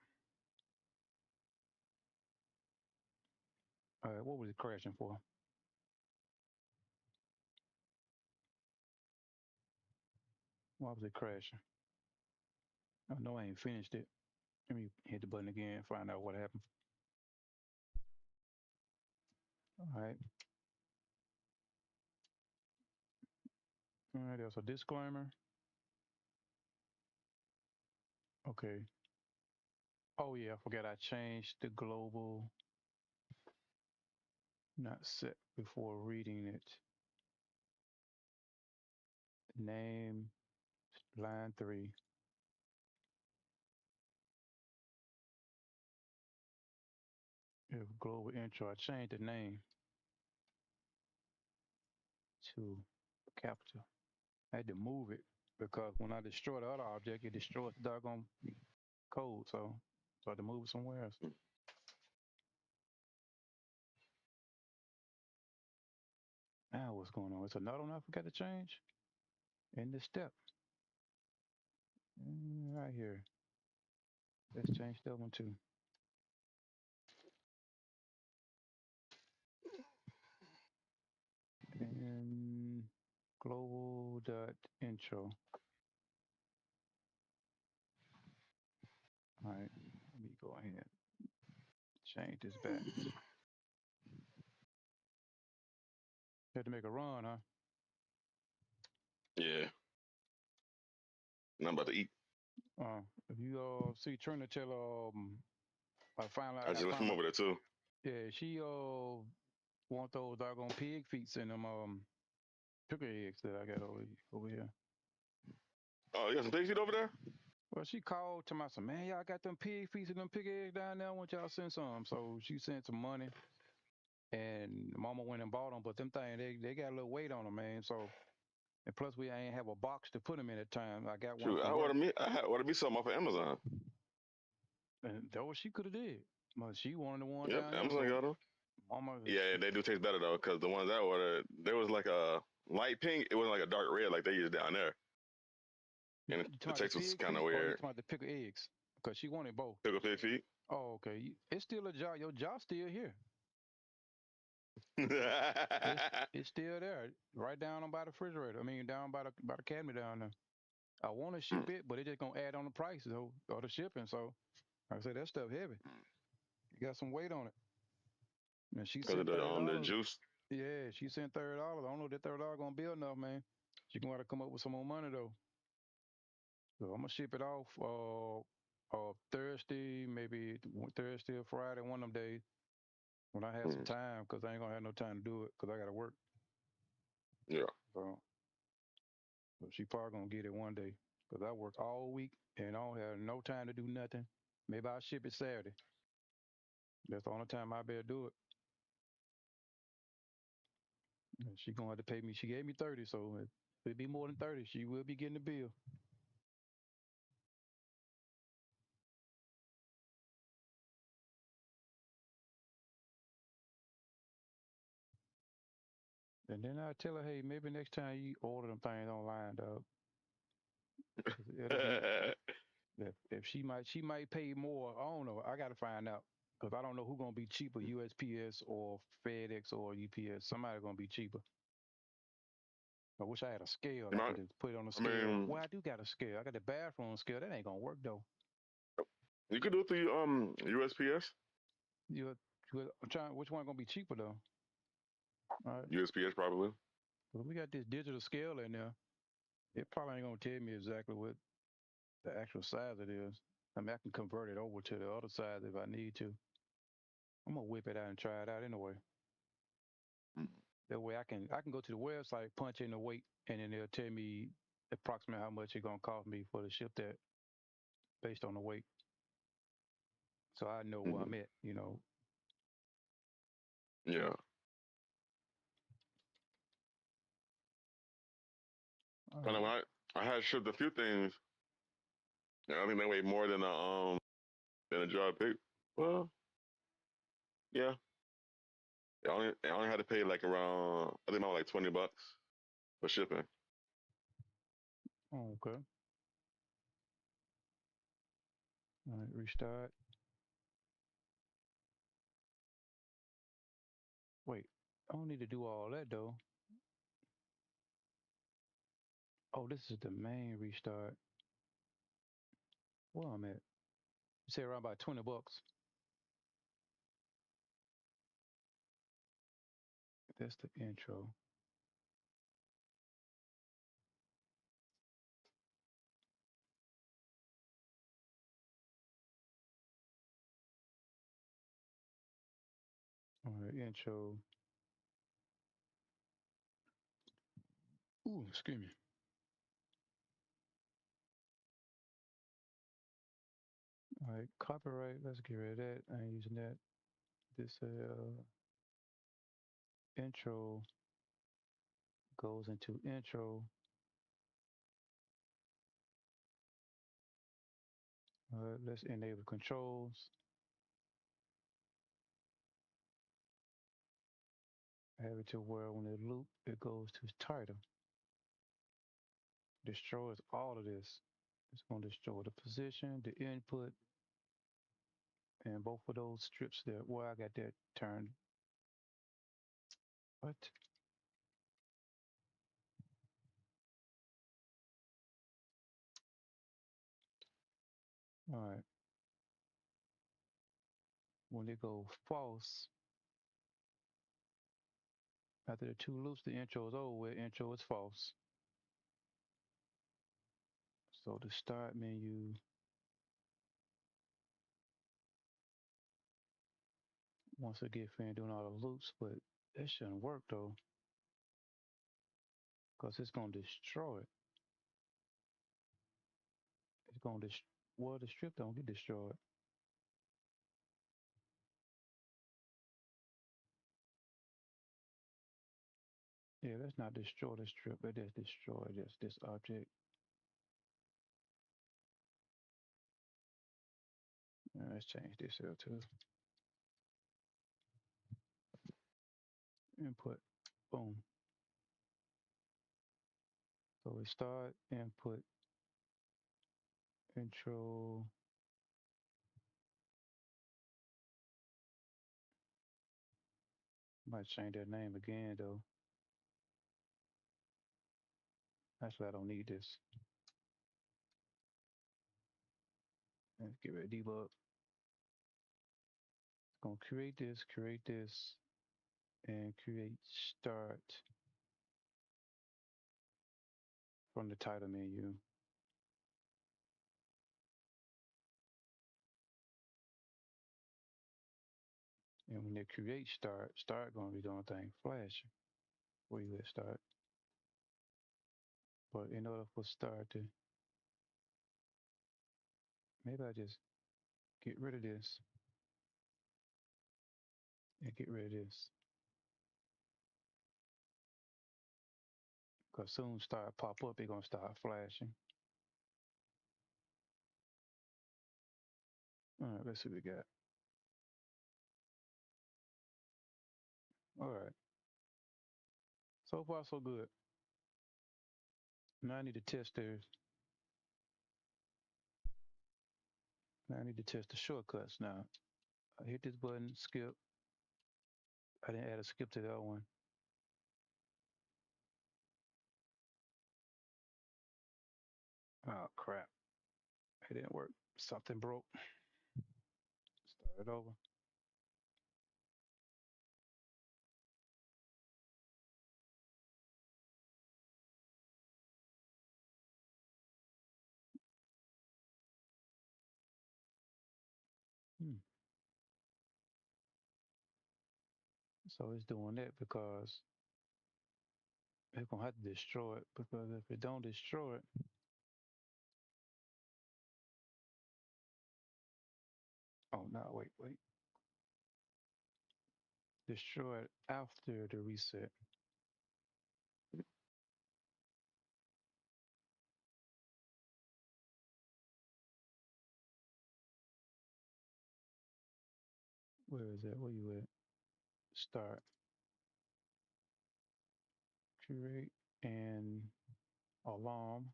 All right, what was it crashing for? Why was it crashing? I know I ain't finished it. Let me hit the button again, find out what happened. All right. All right, there's a disclaimer. Okay. Oh yeah, I forgot I changed the global not set before reading it. Name, line 3. If global intro, I changed the name to capital. I had to move it because when I destroy the other object, it destroys the doggone code. So I had to move it somewhere else. Now what's going on? It's another one I forgot to change in this step. Right here. Let's change that one too. And global dot intro. All right, let me go ahead. Change this back. Had to make a run, huh? Yeah. And I'm about to eat. If you see Trina tell I I just left him over there too. Yeah, she want those doggone pig feet and them pickle eggs that I got over here. Oh, you got some pig feet over there? Well, she called to my son, man, y'all got them pig feet and them pig eggs down there. I want y'all to send some. So she sent some money, and Mama went and bought them. But them things, they got a little weight on them, man. So, and plus we ain't have a box to put them in at the time. I got one True. from work. I had ordered me something off of Amazon. And that what she could have did. But she wanted the one Yep, down there. Amazon So got them. Mama, Yeah, they do taste better though, because the ones I ordered, there was like a light pink. It wasn't like a dark red like they use down there. And the taste was kind of weird. You talking about the pickle eggs? Because she wanted both. Pickle pig feet. Oh, okay. It's still a jar. Your jar's still here. It's still there, right down on by the refrigerator. I mean, down by the cabinet down there. I want to ship it, but it's just gonna add on the prices or the shipping. So, like I said, that stuff heavy. You got some weight on it. And she sent the juice. Yeah, she sent $30. I don't know if that $30 gonna be enough, man. She gonna have to come up with some more money though. So I'm gonna ship it off Thursday, maybe Thursday or Friday, one of them days when I have some Mm. time, because I ain't gonna have no time to do it because I gotta work. Yeah. So she probably gonna get it one day because I work all week and I don't have no time to do nothing. Maybe I'll ship it Saturday. That's the only time I better do it. And she gonna have to pay me. She gave me 30, so if it be more than 30, she will be getting the bill. And then I tell her, hey, maybe next time you order them things online, dog. 'Cause it'll be if she might pay more. I don't know. I gotta find out because I don't know who's gonna be cheaper, USPS or FedEx or UPS. Somebody gonna be cheaper. I wish I had a scale. You I can might, just put it on a I scale. mean, Well, I do got a scale. I got the bathroom scale. That ain't gonna work though. you could do it through USPS. You, I'm trying. Which one gonna be cheaper though? All right. USPS probably. Well, we got this digital scale in there. It probably ain't gonna tell me exactly what the actual size it is. I mean, I can convert it over to the other size if I need to. I'm gonna whip it out and try it out anyway. Mm. That way I can go to the website, punch in the weight, and then they'll tell me approximately how much it's gonna cost me for the ship that based on the weight. So I know where I'm Mm. at. Yeah. All I know right. I had shipped a few things. Yeah, I think they weigh more than a jar of pick. Well, yeah. I only had to pay like around I think about like $20 for shipping. Oh, okay. All right, restart. Wait, I don't need to do all that though. Oh, this is the main restart. Where I'm at? You say around about $20. That's the intro. All right, intro. Ooh, excuse me. All right, copyright. Let's get rid of that. I ain't using that. This intro goes into intro. Let's enable controls. Have it to where when it loop, it goes to title. Destroys all of this. It's going to destroy the position, the input, and both of those strips there. Well, I got that turned. What? All right. When it goes false, after the two loops, the intro is over with. Intro is false. So the start menu, once I get finished doing all the loops, but that shouldn't work though, because it's going to destroy it. It's going to, well, the strip don't get destroyed. Yeah, let's not destroy the strip, but let's destroy this object. Let's change this here to input. Boom. So we start input intro. Might change that name again though. Actually, I don't need this. Let's get rid of debug. It's gonna create this, and create start from the title menu. And when they create start gonna be doing thing flashing where you at start. But in order for start to, maybe I just get rid of this and get rid of this. Because soon start pop up, they're gonna start flashing. All right, let's see what we got. All right. So far, so good. Now I need to test theirs. Now I need to test the shortcuts now. I hit this button, skip. I didn't add a skip to the other one. Oh, crap. It didn't work. Something broke. Start it over. Hmm. So it's doing that because it's going to have to destroy it. Because if it don't destroy it, oh, no, wait. Destroy it after the reset. Where is that? Where you at? Start. Create and alarm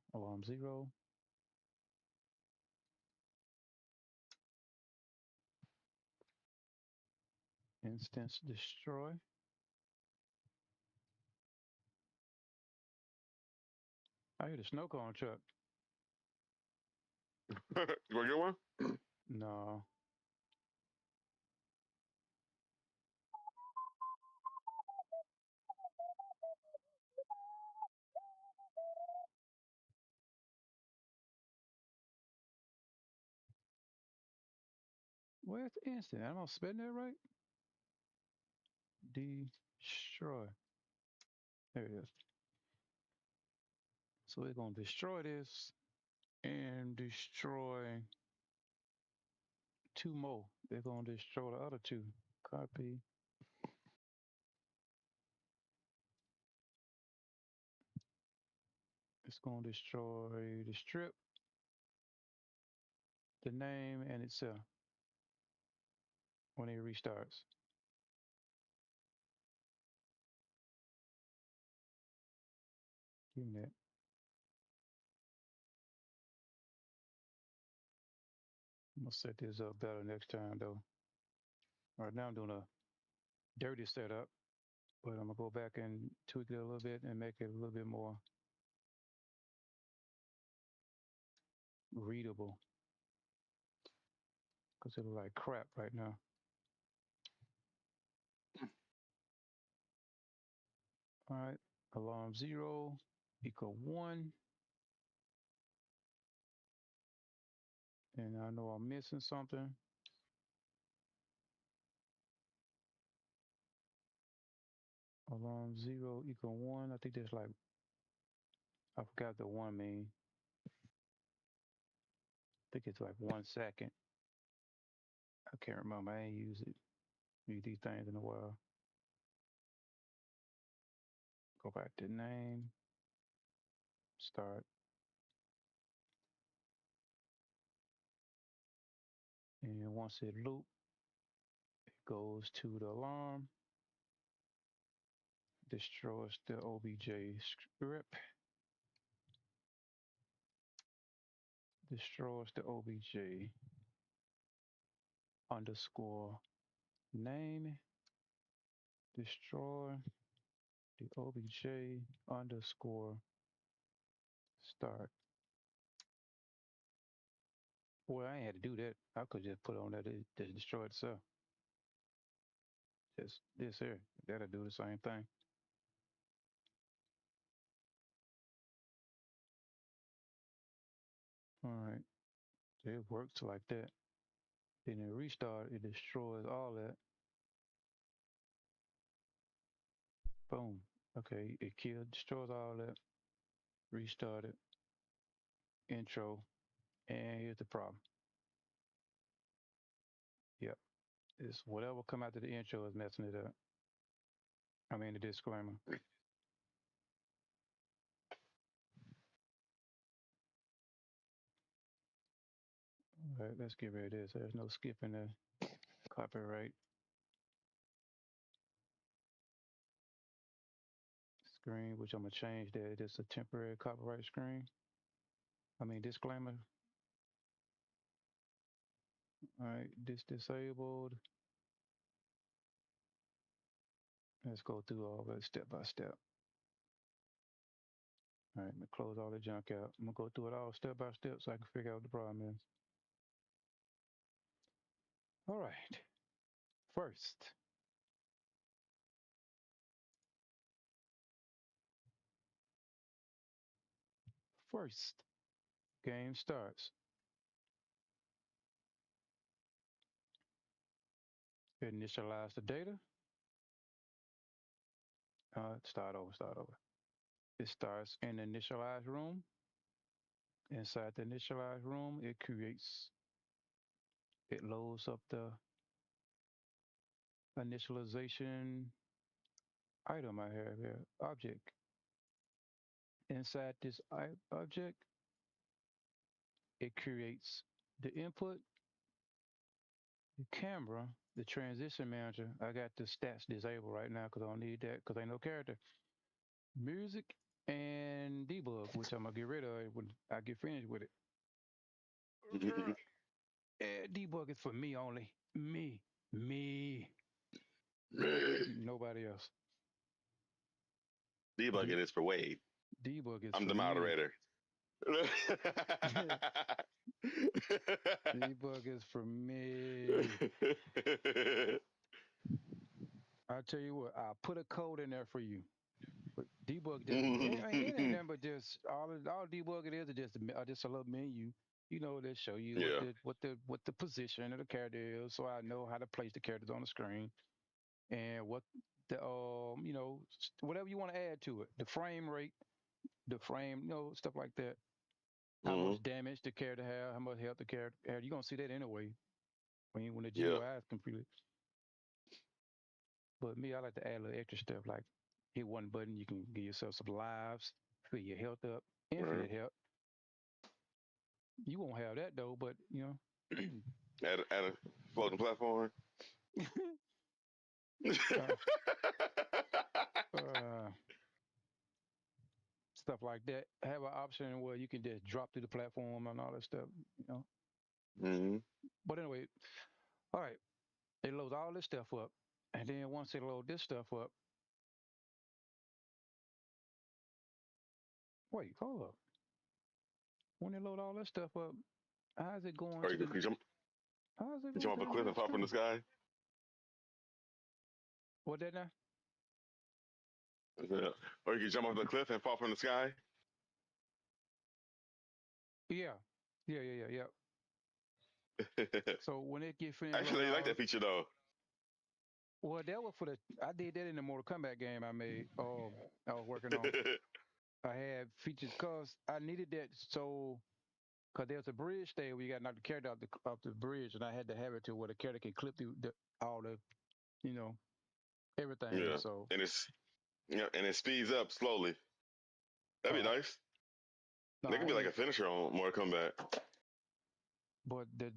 0. Instance destroy. I hear the snow cone truck. You want to get one? No. Where's the instant? Am I spelling that right? Destroy. There it is. So we're going to destroy this and destroy 2 more. They're going to destroy the other 2. Copy. It's going to destroy the strip, the name, and itself when it restarts. Give me that. I'm going to set this up better next time, though. Right now I'm doing a dirty setup, but I'm going to go back and tweak it a little bit and make it a little bit more readable because it looks like crap right now. All right, alarm 0 equal 1. And I know I'm missing something. Alarm 0 equal 1. I think that's like, I forgot the 1 mean. I think it's like 1 second. I can't remember. I ain't used these things in a while. Go back to name, start. And once it loop, it goes to the alarm, destroys the OBJ script, destroys the OBJ underscore name, destroy the OBJ underscore start. Well, I ain't had to do that. I could just put on that it just destroyed itself. Just this here. That'll do the same thing. All right. So it works like that. Then it restart, it destroys all that. Boom. Okay, it destroys all that. Restart it. Intro. And here's the problem. Yep. It's whatever come after the intro is messing it up. I mean the disclaimer. All right, let's get rid of this. There's no skipping the copyright screen, which I'm gonna change that. It's a temporary copyright screen. I mean disclaimer. All right, this disabled. Let's go through all that step by step. All right, I'm gonna close all the junk out. I'm gonna go through it all step by step so I can figure out what the problem is. All right. First, game starts. Initialize the data. Start over. It starts in the initialize room. Inside the initialize room, it loads up the initialization item I have here, object. Inside this object, it creates the input, the camera, the transition manager. I got the stats disabled right now because I don't need that because ain't no character. Music and debug, which I'm gonna get rid of when I get finished with it. Debug is for me only. Me. Nobody else. Debugging is for Wade. Debug is I'm for the me. moderator. Debug is for me. I'll tell you what, I'll put a code in there for you. But debug just it ain't nothing but just all debug it is just a little menu, that show you Yeah. what the position of the character is, so I know how to place the characters on the screen and what the whatever you want to add to it, the frame rate, the frame, stuff like that. How Mm-hmm. much damage the character have, how much health the character have. You're gonna see that anyway when the Yeah. GUI is completed. But me, I like to add a little extra stuff like hit one button, you can give yourself some lives, fill your health up, infinite health. You won't have that though, but At a floating platform. uh, uh, stuff like that. Have an option where you can just drop through the platform and all that stuff. Mm-hmm. But anyway, all right, it loads all this stuff up, and then once it load this stuff up, wait, hold up. When it load all that stuff up, how's it going Or to you the? can jump, How's it you going jump to off a the cliff real and fall from the screen? sky. What that now? Yeah. Or you can jump off the cliff and fall from the sky. Yeah, yeah. So when it get finished loading Actually, you like all, that feature though. well, that was for the. I did that in the Mortal Kombat game I made. I was working on. I had features because I needed that so because there's a bridge there where you got to knock the character off the bridge, and I had to have it to where the character can clip through all the, you know, everything. Yeah, So, and it speeds up slowly. That'd be uh, nice. no, That I could be like a ain't. finisher on Mortal Kombat. But the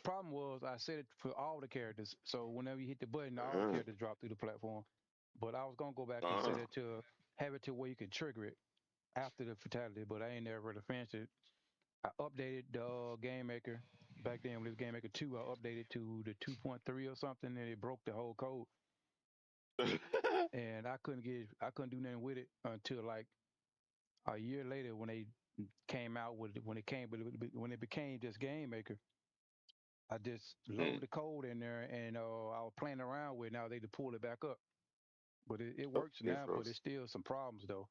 problem was I set it for all the characters. So whenever you hit the button, all Uh-huh. characters drop through the platform. But I was gonna go back and Uh-huh. set it to have it to where you can trigger it after the fatality. But I ain't never really finished it. I updated the Gamemaker back then when it was Gamemaker 2. I updated to the 2.3 or something, and it broke the whole code. And I couldn't do nothing with it until like a year later when they came out with it, when it became just Gamemaker. I just Mm. load the code in there, and I was playing around with it. Now they to pull it back up, but it Oh, works it now. But froze. it's still some problems though.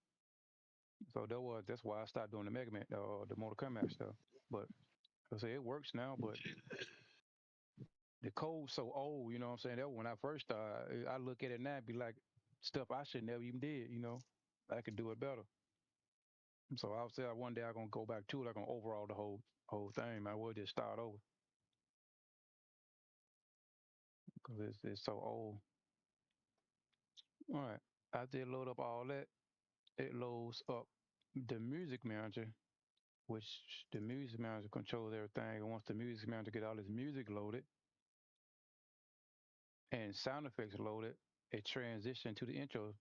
So that's why I stopped doing the Mega Man, the Mortal Kombat stuff. But I say it works now, but the code's so old. You know what I'm saying? That when I first started, I look at it now and be like, stuff I should never even did. I could do it better. So I said one day I'm gonna go back to it. I'm gonna overhaul the whole thing. I will just start over because it's so old. All right, after it load up all that, it loads up the music manager, which the music manager controls everything. And once the music manager get all his music loaded and sound effects loaded, it transitions to the intro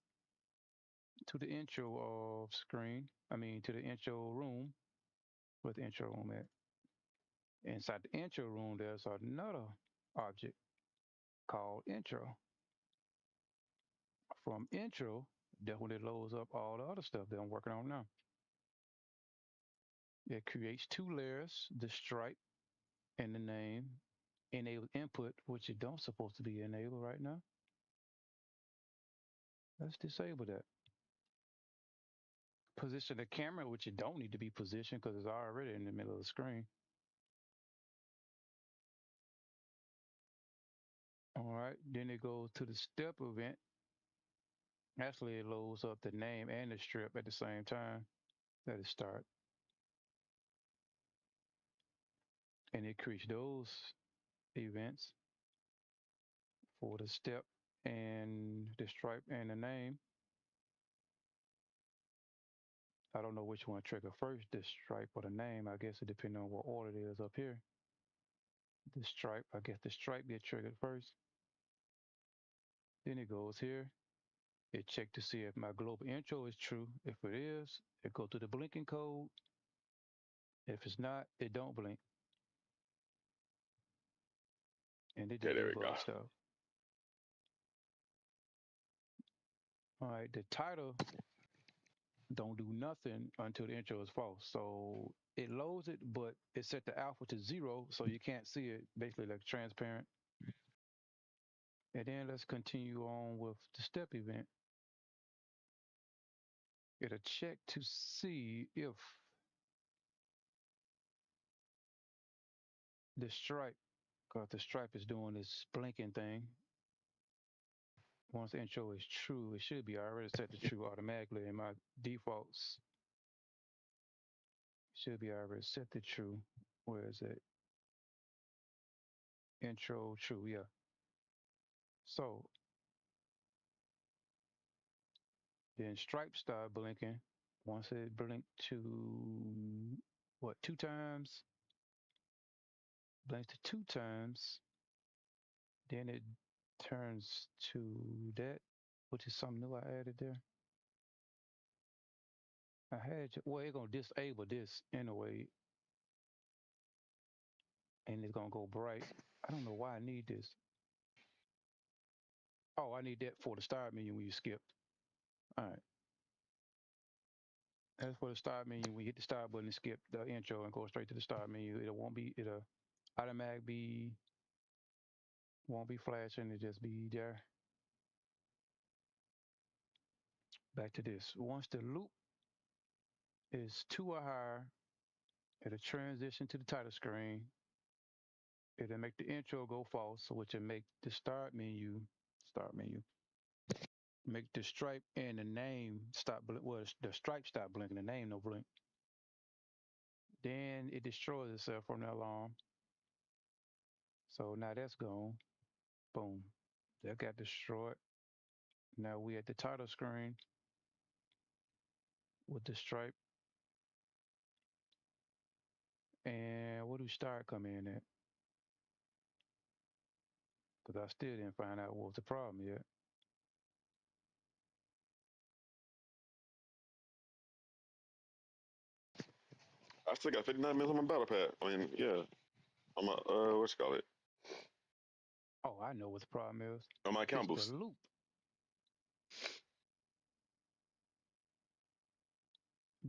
screen. I mean to the intro room. Where the intro room at? Inside the intro room, there's another object called intro. From intro, that's when it loads up all the other stuff that I'm working on now. It creates two layers, the stripe and the name, enable input, which it don't supposed to be enabled right now. Let's disable that. Position the camera, which it don't need to be positioned because it's already in the middle of the screen. All right, then it goes to the step event. Actually, it loads up the name and the strip at the same time. Let it start. And it creates those events for the step and the stripe and the name. I don't know which one trigger first, the stripe or the name. I guess it depends on what order it is up here. The stripe, I guess the stripe get triggered first. Then it goes here. It check to see if my global intro is true. If it is, it go to the blinking code. If it's not, it don't blink. And it Okay, just there we go. debug stuff. All right, the title don't do nothing until the intro is false. So it loads it, but it set the alpha to 0, so you can't see it, basically like transparent. And then let's continue on with the step event. It'll check to see if the stripe, because the stripe is doing this blinking thing. Once the intro is true, it should be already set to true automatically in my defaults. Should be already set to true. Where is it? Intro true, yeah. So then stripe start blinking. Once it blinked to what, 2 times? Blinks to 2 times. Then it turns to that, which is something new I added there. Well, it's gonna disable this anyway, and it's gonna go bright. I don't know why I need this. Oh, I need that for the start menu when you skip. All right. That's for the start menu. When you hit the start button and skip the intro and go straight to the start menu, it'll automatic won't be flashing, it just be there. Back to this. Once the loop is 2 or higher, it'll transition to the title screen. It'll make the intro go false, which will make the start menu, make the stripe and the name stop. Well, the stripe stop blinking, the name no blink. Then it destroys itself from the alarm. So now that's gone. Boom. That got destroyed. Now we at the title screen with the stripe. And where do start come in at? Because I still didn't find out what was the problem yet. I still got 59 minutes on my battle pad. I mean, yeah, on my what's it call it? Oh, I know what the problem is. On my It's account the boost. loop.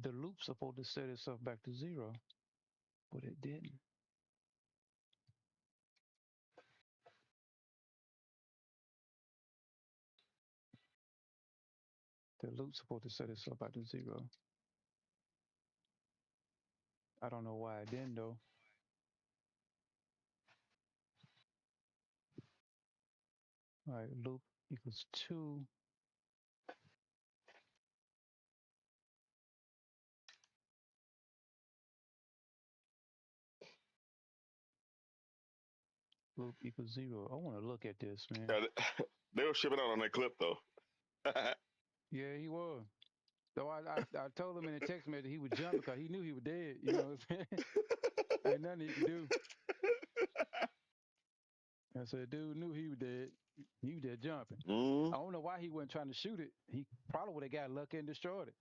The loop's supposed to set itself back to 0, but it didn't. The loop's supposed to set itself back to 0. I don't know why it didn't though. All right, loop equals 2. Loop equals 0. I want to look at this, man. Yeah, they were shipping out on that clip though. Yeah, he was. So I told him in a text message he would jump because he knew he was dead. You know what I'm saying? Ain't nothing he could do. I said, dude knew he was dead. He was just jumping. I don't know why he wasn't trying to shoot it. He probably would have got lucky and destroyed it.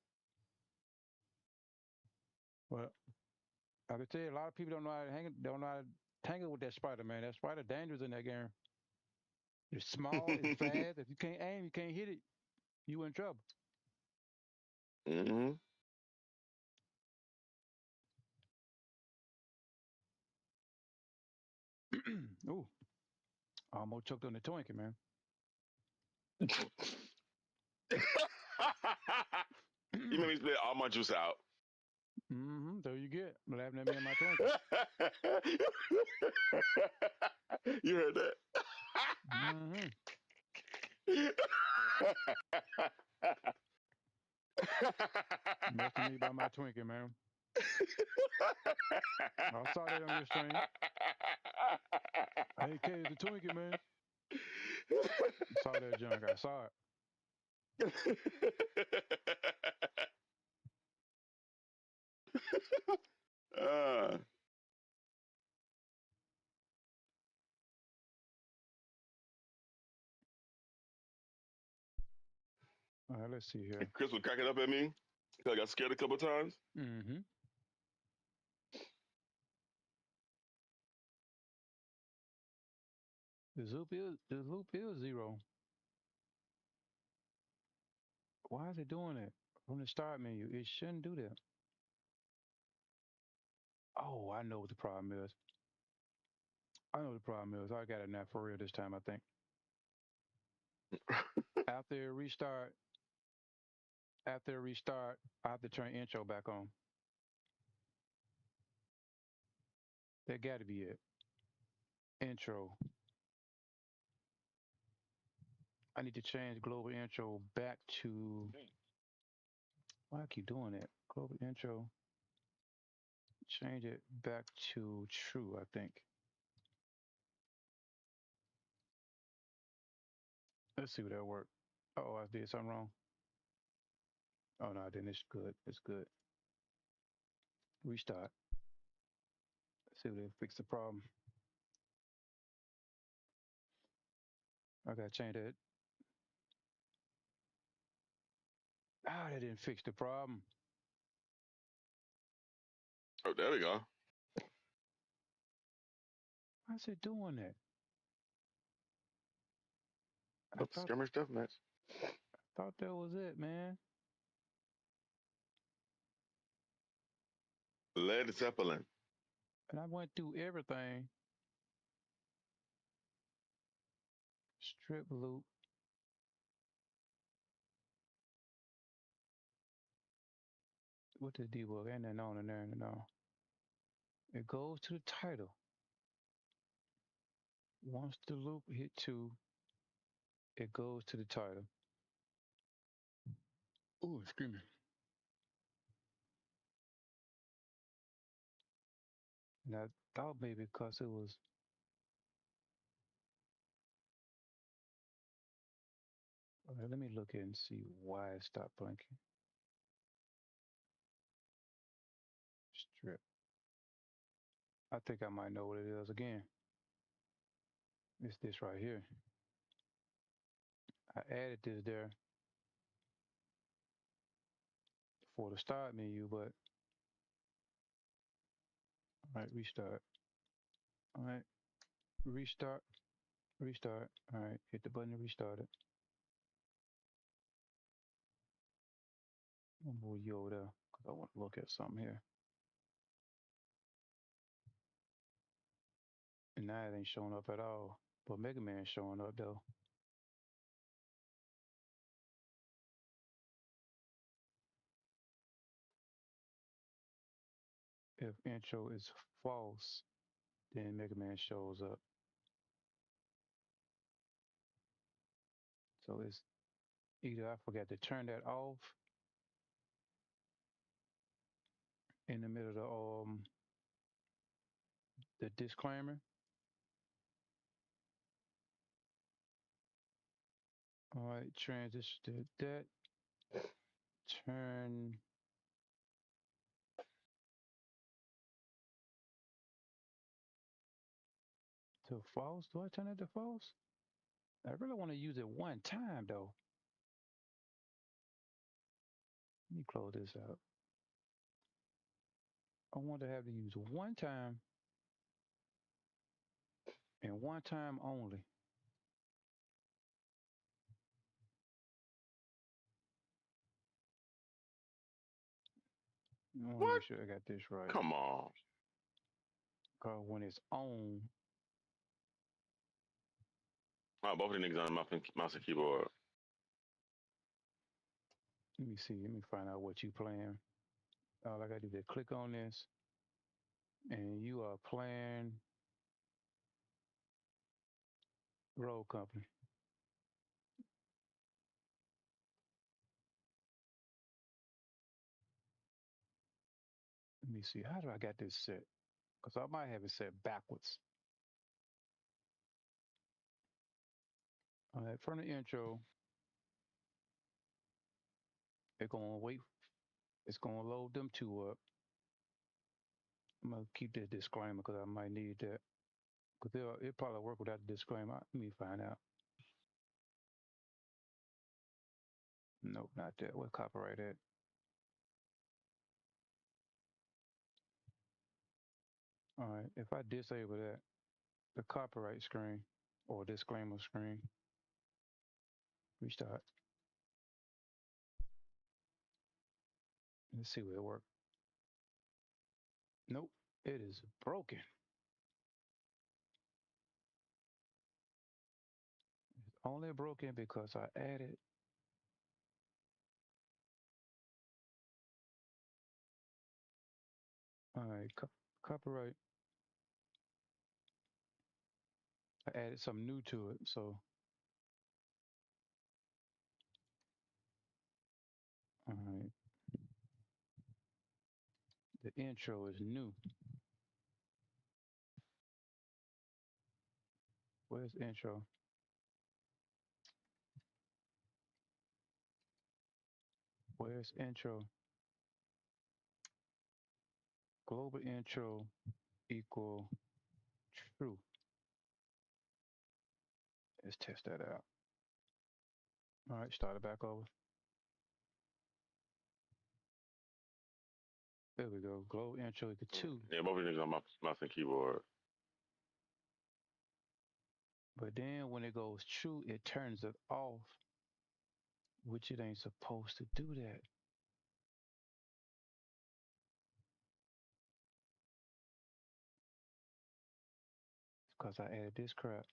But I can tell you, a lot of people don't know how to tangle with that spider, man. That spider dangerous in that game. It's small, it's fast. If you can't aim, you can't hit it. You in trouble. Mm-hmm. Ooh, I almost choked on the Twinkie, man. You made me spit all my juice out. So you get laughing at me and my Twinkie. You heard that? Messed me by my Twinkie, man. I saw that on your stream. Hey, K, it's the Twinkie, man. I saw that junk. I saw it. All right, let's see here. Chris was cracking up at me because I got scared a couple times. The loop is 0. Why is it doing it from the start menu? It shouldn't do that. Oh, I know what the problem is. I know what the problem is. I got it now for real this time, I think. After it restart, I have to turn intro back on. That got to be it. Intro. I need to change global intro back to. Why I keep doing that? Global intro. Change it back to true, I think. Let's see what that worked. Oh, I did something wrong. Oh no, I didn't. It's good. It's good. Restart. Let's see if they fix the problem. I gotta change that. Ah, that didn't fix the problem. Oh, there we go. Why is it doing that? Skirmish deathmatch. I thought that was it, man. Led Zeppelin. And I went through everything. Strip loop. What the debug? Ain't nothing on in there, no. It goes to the title. Once the loop hit 2, it goes to the title. Ooh, excuse me. And I thought maybe because it was. Okay, let me look at it and see why it stopped blinking. Strip. I think I might know what it is again. It's this right here. I added this there for the start menu, but all right, restart. All right, restart. All right, hit the button to restart it. I'll move you over there because I want to look at something here. And now it ain't showing up at all. But Mega Man's showing up though. If intro is false, then Mega Man shows up. So it's either I forgot to turn that off in the middle of the disclaimer, All right, transition to that. Turn to false. Do I turn it to false? I really want to use it one time though. Let me close this out. I want to have to use one time and one time only. I want to What? make sure I got this right. Come on. Because when it's on, Oh, both of the niggas on mouse and keyboard. let me see. Let me find out what you playing. All I gotta do is click on this, and you are playing Road Company. Let me see. How do I got this set? Because I might have it set backwards. All right, from the intro, it's gonna wait. It's gonna load them two up. I'm gonna keep that disclaimer because I might need that. Because it'll probably work without the disclaimer. Let me find out. Nope, not that. What copyright at? All right, if I disable that, the copyright screen or disclaimer screen, restart. Let's see where it works. Nope, it is broken. It's only broken because I added. All right, copyright. I added something new to it, so all right. The intro is new. Where's intro? Where's intro? Global intro equal true. Let's test that out. All right, start it back over. There we go. Global intro equal 2. Yeah, both of the niggas on mouse and keyboard. But then when it goes true, it turns it off, which it ain't supposed to do that. Because I added this crap.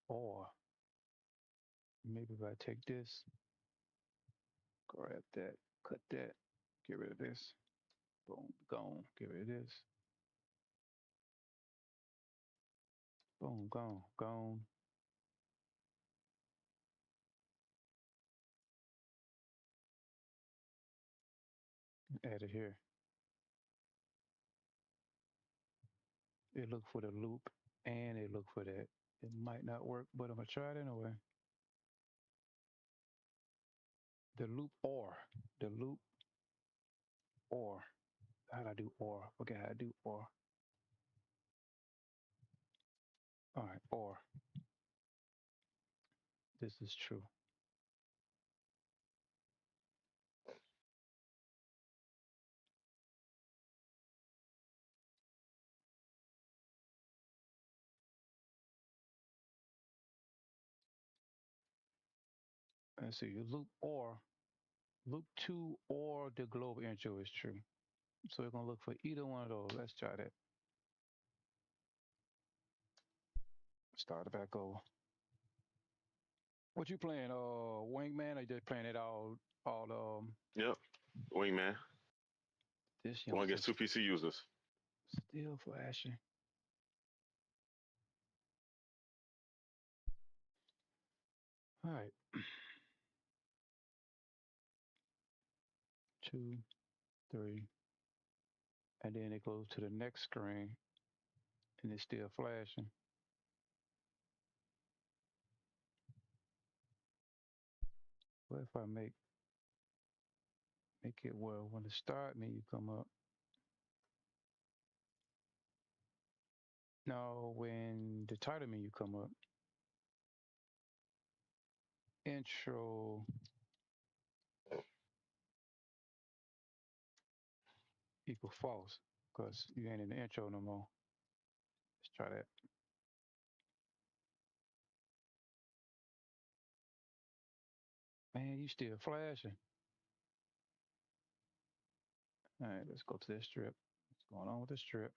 Or maybe if I take this, grab that, cut that, get rid of this. Boom, gone. Get rid of this. Boom, gone, gone. Add it here. It look for the loop and it look for that. It might not work, but I'm gonna try it anyway. The loop or. How do I do or? Okay, how to do or. All right, or. This is true. Let's see, loop two or the global intro is true. So we're gonna look for either one of those. Let's try that. Start it back over. What you playing? Wingman? Or you just playing it all Yep. Wingman. this One youngster against two PC users. still flashing. All right. Two, three. And then it goes to the next screen. and it's still flashing. What if I make it where when the start menu come up? No, when the title menu come up, intro equal false because you ain't in the intro no more. Let's try that. Man, you still flashing. All right, let's go to this strip. What's going on with this strip?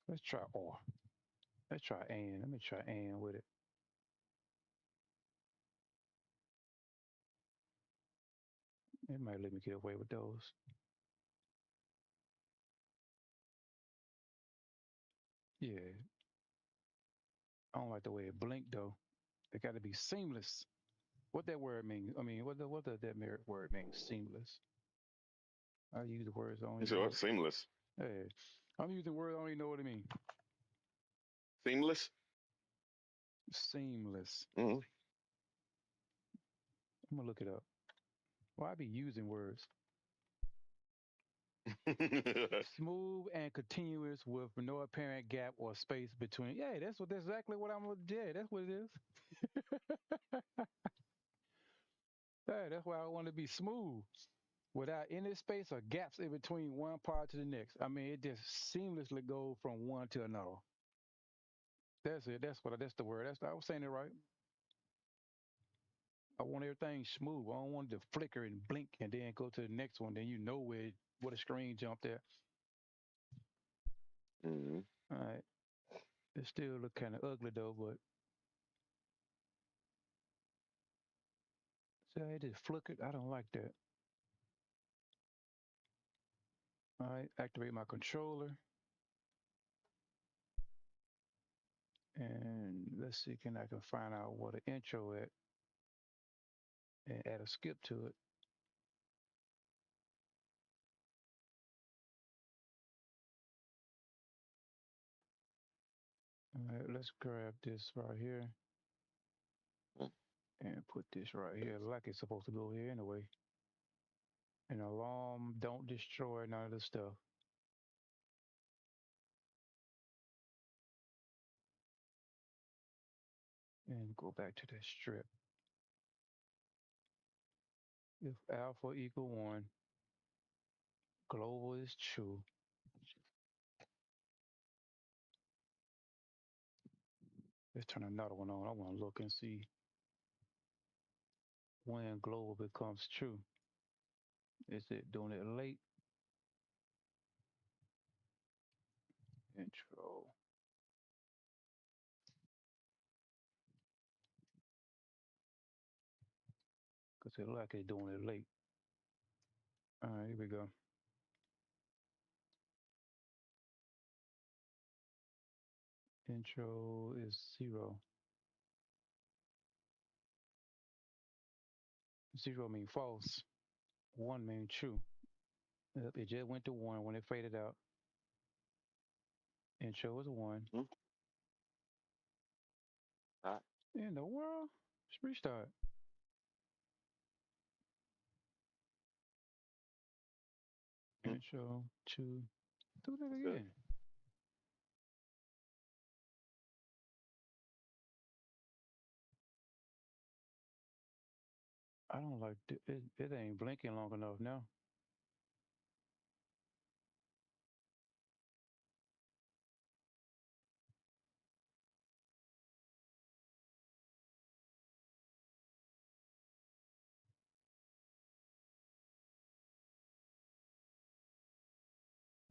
Let's try or. Let's try and. Let me try and with it. It might let me get away with those. Yeah. I don't like the way it blinked though. It got to be seamless. What that word mean? I mean, what does that word mean? Seamless. I use the words I don't You even said know. what? Seamless. Hey, I'm using words I don't even know what it mean. Seamless. Seamless. Mm-hmm. I'm gonna look it up. Well, I be using words. Smooth and continuous with no apparent gap or space between. Yeah, that's exactly what I'm gonna do. Yeah, that's what it is. Yeah, that's why I want to be smooth without any space or gaps in between one part to the next. I mean, it just seamlessly goes from one to another. That's it. That's the word. I was saying it right. I want everything smooth. I don't want it to flicker and blink and then go to the next one. Then you know where the screen jumped at. Mm-hmm. All right. It still look kind of ugly though, but see how it just flickered? I don't like that. All right, activate my controller. And let's see, can I can find out what the intro at and add a skip to it. All right, let's grab this right here and put this right here like it's supposed to go here anyway. An alarm, don't destroy none of the stuff. And go back to that strip. If alpha equal 1, global is true. Let's turn another one on. I want to look and see when global becomes true. Is it doing it late? Intro. Because it look like it's doing it late. All right, here we go. Intro is 0. 0 means false. 1 means true. Yep, it just went to 1 when it faded out. Intro is 1. Mm-hmm. Right. In the world? Let's restart. Mm-hmm. Intro 2. Do that That's good. again. I don't like it. It ain't blinking long enough now.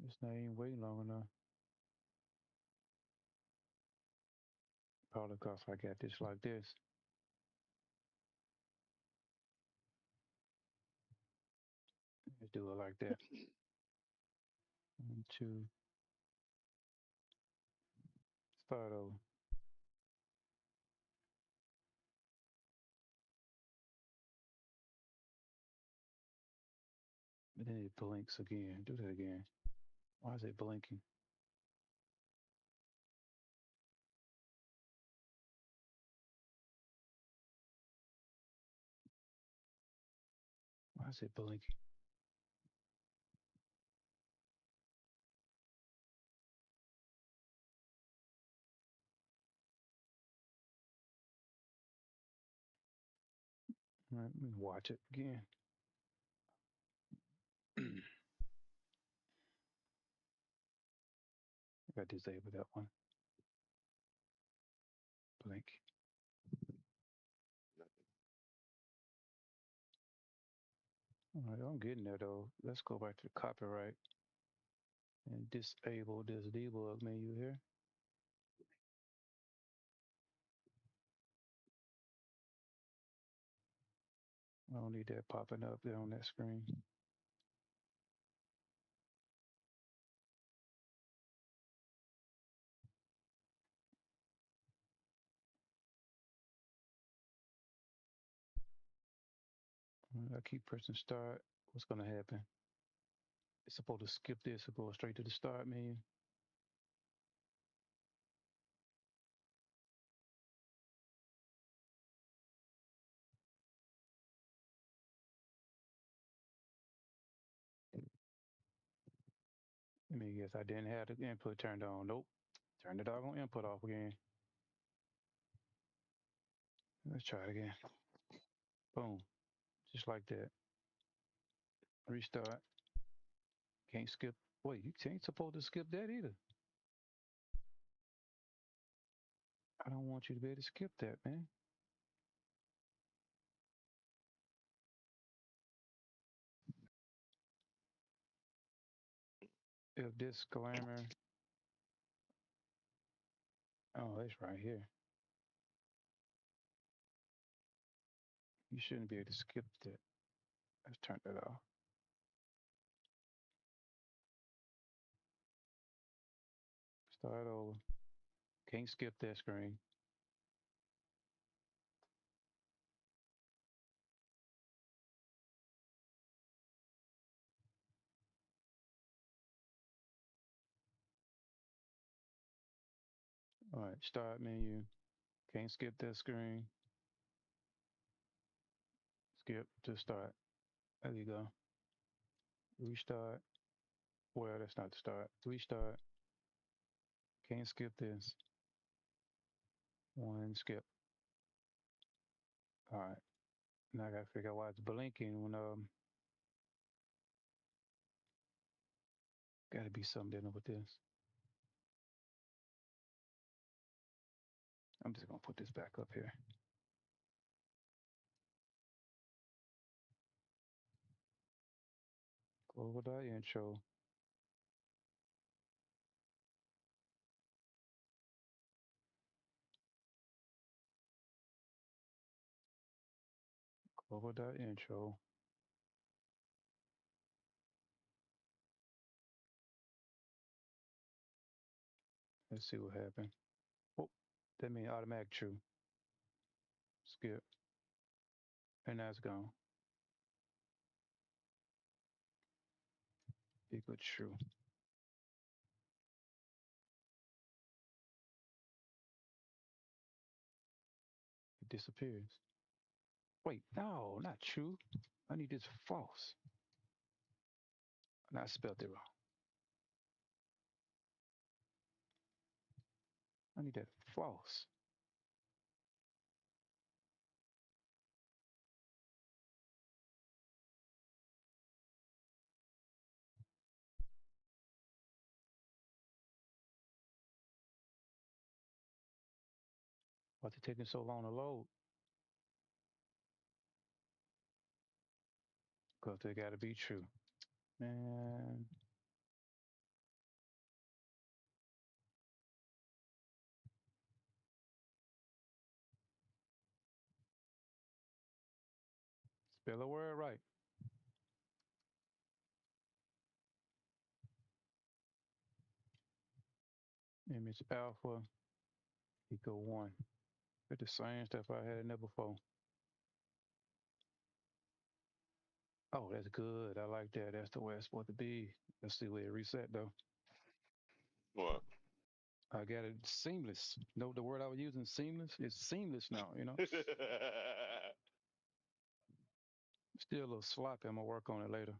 It's not even waiting long enough. Probably because I got this like this. Let's do it like that. 1, 2. Start over. And then it blinks again. Do that again. Why is it blinking? Why is it blinking? All right, let me watch it again. I got to disable that one. Blink. All right, I'm getting there though. Let's go back to the copyright and disable this debug menu here. I don't need that popping up there on that screen. I keep pressing start. What's gonna happen? It's supposed to skip this and go straight to the start menu. Let me guess, I didn't have the input turned on. Nope. Turn the doggone input off again. Let's try it again. Boom. Just like that. Restart. Can't skip. Wait, you ain't supposed to skip that either. I don't want you to be able to skip that, man. If disclaimer. Oh, it's right here. You shouldn't be able to skip that. Let's turn that off. Start over. Can't skip that screen. All right, start menu. Can't skip that screen. Skip to start. There you go. Restart. Well, that's not the start. Restart. Can't skip this. One skip. All right. Now I gotta figure out why it's blinking when gotta be something dealing with this. I'm just gonna put this back up here. Global.intro. Global.intro. Let's see what happened. Oh, that means automatic true. Skip. And that's gone. Equal true. It disappears. Wait, no, not true. I need this false. And I spelled it wrong. I need that false. Why's it taking so long to load? Because they gotta be true. Man. Spell a word right. Image alpha equal 1. It's the same stuff I had in there before. Oh, that's good. I like that. That's the way it's supposed to be. Let's see where it reset though. What? I got it seamless. Know the word I was using? Seamless. It's seamless now. Still a little sloppy. I'm gonna work on it later.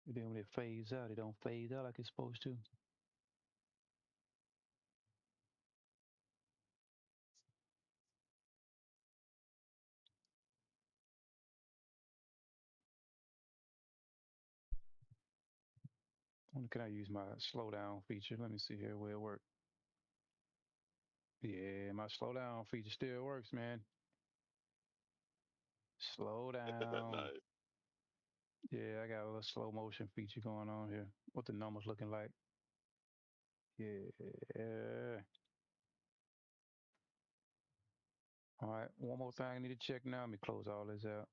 And then when it fades out, it don't fade out like it's supposed to. When can I use my slow down feature? Let me see here where it works. Yeah, my slow down feature still works, man. Slow down. Nice. Yeah, I got a little slow motion feature going on here. What the numbers looking like? Yeah. All right. One more thing I need to check now. Let me close all this out.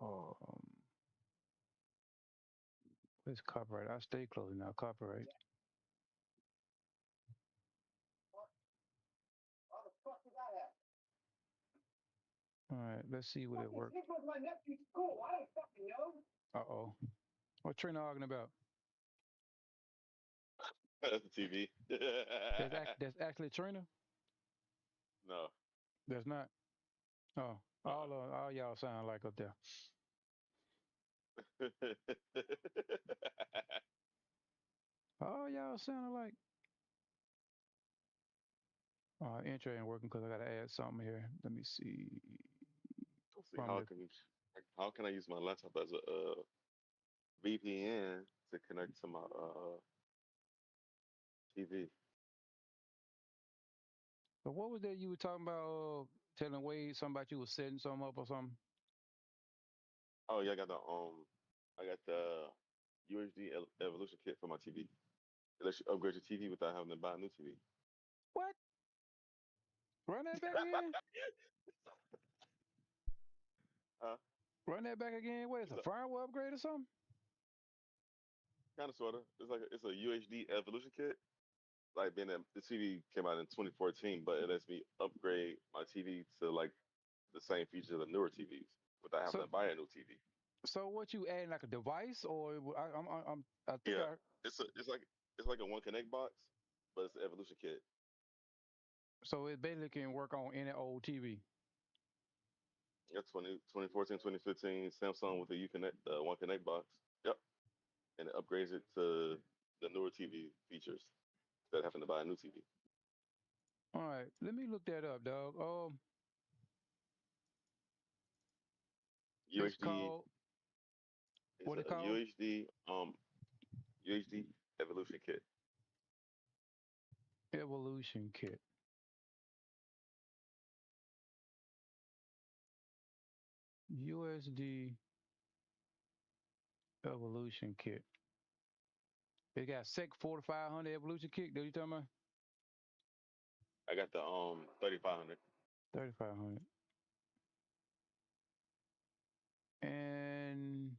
Um, where's copyright? I stay closing now. Copyright. All right. Let's see what it works. Uh-oh. What Trina arguing about? That's the TV. That's actually Trina? No. That's not. Oh, all y'all sound like up there. All y'all sound like. Intro ain't working because I gotta add something here. Let me see. Let's see From the how can I use my laptop as a VPN to connect to my TV? but what was that you were talking about? Telling Wade something about you was setting something up or something. Oh yeah, I got the UHD evolution kit for my TV. It lets you upgrade your TV without having to buy a new TV. What? Run that back again? Huh? Run that back again? What is It's a a firmware upgrade or something? kind of sorta. It's a UHD evolution kit. Like being that the TV came out in 2014, but it lets me upgrade my TV to like the same features of the newer TVs without having So, to buy a new TV. so what you adding like a device or I think Yeah, I it's like a one connect box, but it's an evolution kit. so it basically can work on any old TV. Yeah, 2014, 2015 Samsung with the one connect box. Yep, and it upgrades it to the newer TV features instead of having to buy a new TV. All right, let me look that up, dog. It's UHD called is what it a called? UHD evolution kit. Evolution Kit. USD Evolution Kit. It got SEC 4500 Evolution Kit. That you talking about? I got the 3500. 3500. And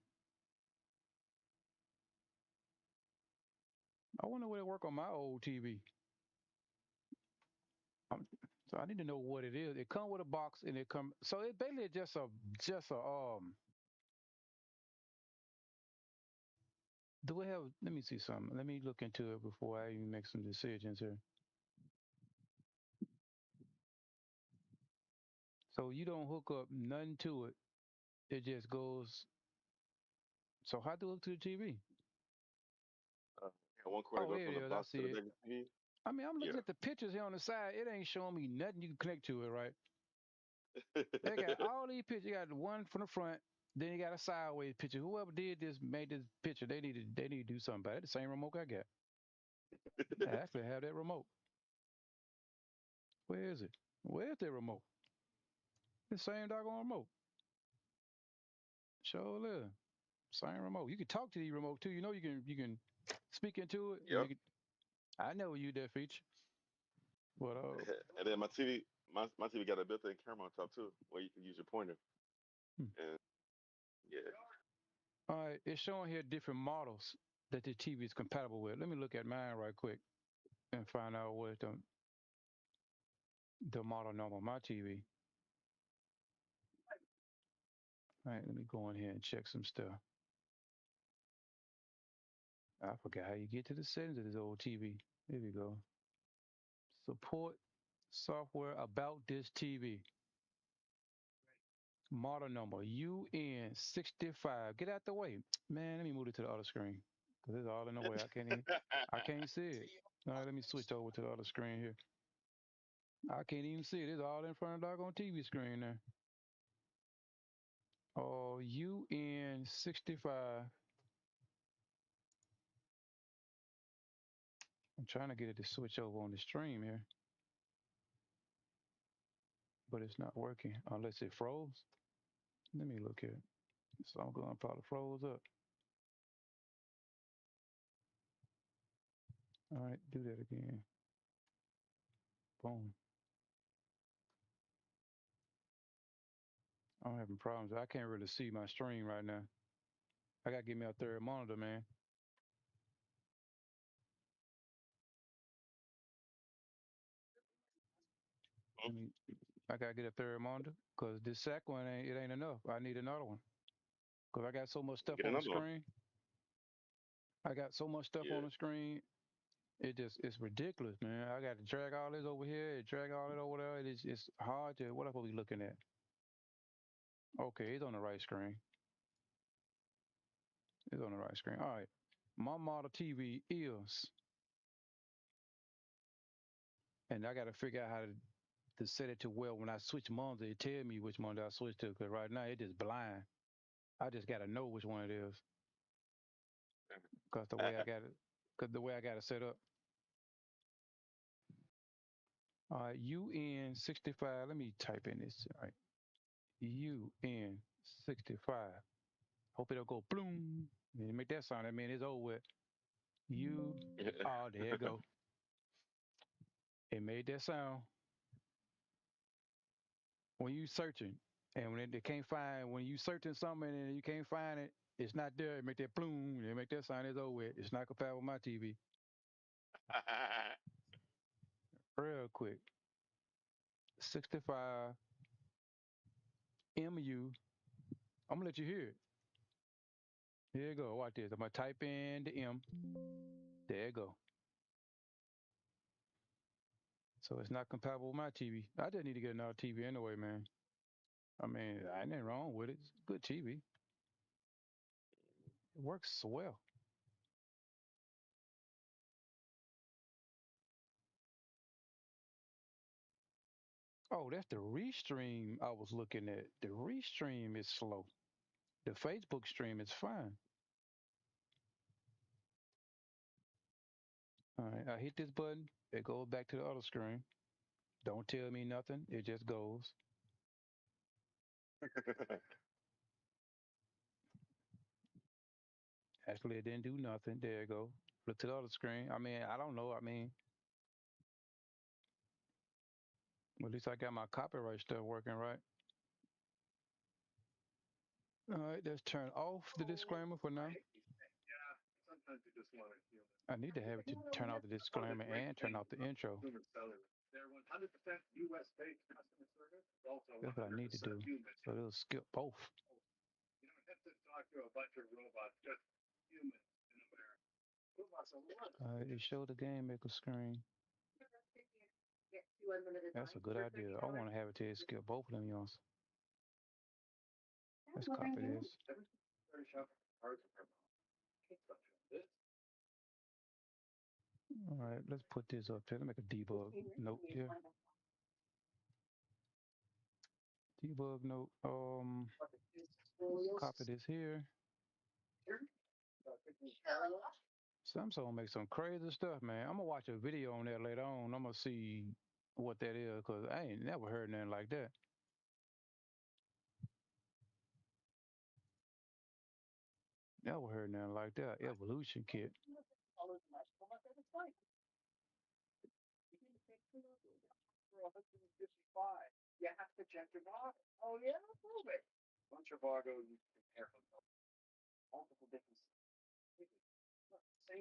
I wonder where it work on my old TV. So I need to know what it is. It come with a box and it come. So it basically just a. Do we have? Let me see something. Let me look into it before I even make some decisions here. So you don't hook up nothing to it. It just goes. So how do it hook to the TV? Yeah, one cord Oh, goes there from it the is. I box to see the it. bigger TV. I mean, I'm looking Yeah. at the pictures here on the side. It ain't showing me nothing you can connect to it, right? They got all these pictures. You got one from the front, then you got a sideways picture. Whoever did this made this picture. They need to do something about it. The same remote I got. I actually have that remote. Where is it? Where's the remote? The same doggone remote. Show live. Same remote. You can talk to the remote too. You can speak into it and Yep. you can. I never use that feature, but And then my TV got a built-in camera on top too, where you can use your pointer. hmm. And yeah, All right. It's showing here different models that the TV is compatible with. Let me look at mine right quick. and find out what the model number of my TV. All right, let me go in here and check some stuff. I forgot how you get to the settings of this old TV. There we go. Support software about this TV. Model number UN65. Get out the way, man. Let me move it to the other screen because it's all in the way. I can't see it. All right, let me switch over to the other screen here. I can't even see it. It's all in front of the doggone TV screen there. Oh, UN65. I'm trying to get it to switch over on the stream here, but it's not working unless it froze. Let me look here. So I'm going to probably froze up. All right, do that again. Boom. I'm having problems. I can't really see my stream right now. I gotta give me a third monitor, man. I gotta get a third monitor because this second one ain't enough. I need another one because I got so much stuff Get on the another one. screen. I got so much stuff on Yeah. the screen. It's ridiculous, man. I got to drag all this over here, drag all it over there. It's hard to. What am I looking at? Okay, it's on the right screen. It's on the right screen. All right. My model TV is, and I got to figure out how to set it to where when I switch monitor, it tell me which monitor I switch to. Because right now it just blind. I just got to know which one it is. Because the way I got it, because the way I got it set up. All right, UN65. Let me type in this. All right, UN65. Hope it'll go bloom. Make that sound. I mean, it's over with. Oh, there it go. It made that sound. When you searching, and when they can't find, when you searching something and you can't find it, it's not there. It make that bloom. It make that sound. It's over with. It's not compatible with my TV. Real quick. 65 MU. I'm gonna let you hear it. Here you go. Watch this. I'm gonna type in the M. There you go. So it's not compatible with my TV. I just need to get another TV anyway, man. I mean, I ain't nothing wrong with it. It's a good TV. It works well. Oh, that's the restream I was looking at. The restream is slow. The Facebook stream is fine. All right, I hit this button. It goes back to the other screen. Don't tell me nothing. It just goes. Actually, it didn't do nothing. There you go. Look to the other screen. I mean, I don't know. I mean, at least I got my copyright stuff working right. All right, let's turn off the disclaimer for now. I need to have it to turn off the disclaimer and turn off the intro. That's what I need to do. So it'll skip both. It showed the Gamemaker screen. That's a good idea. I want to have it to skip both of them, yours. Let's copy this. All right, let's put this up here. Let's make a debug note here. Debug note. Copy this here. Samsung makes some crazy stuff, man. I'm gonna watch a video on that later on. I'm gonna see what that is because I ain't never heard nothing like that. Never heard nothing like that. Evolution kit.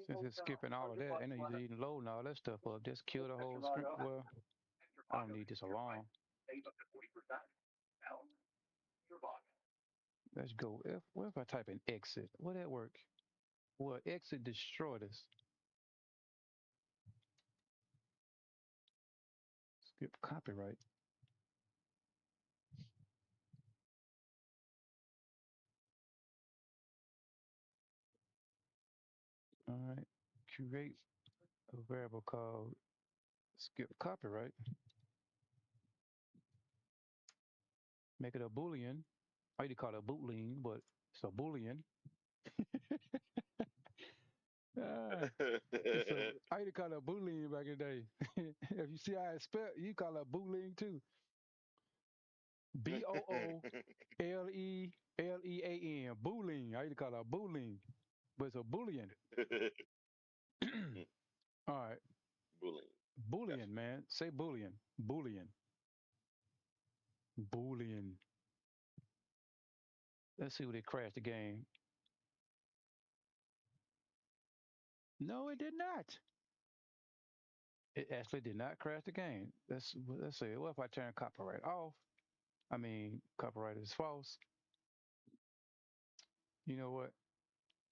Since it's skipping all of that, and it's even loading all that stuff up, just kill the whole screen. Well, I don't need this alarm. Let's go. What if I type in exit? Will that work? Well, exit destroy this. Skip copyright. All right. Create a variable called skip copyright. Make it a boolean. I used to call it a bootling, but it's a boolean. Ah, so I used to call it a boolean back in the day. If you see how it's spelled, you call it a boolean too. Boolean. Boolean. I used to call it a boolean, but it's a boolean. All right. Bullying. Gotcha. Boolean, man. Say boolean. Boolean. Boolean. Let's see what it crashed the game. No, it did not. It actually did not crash the game. Let's see. What if I turn copyright off? I mean, copyright is false. You know what?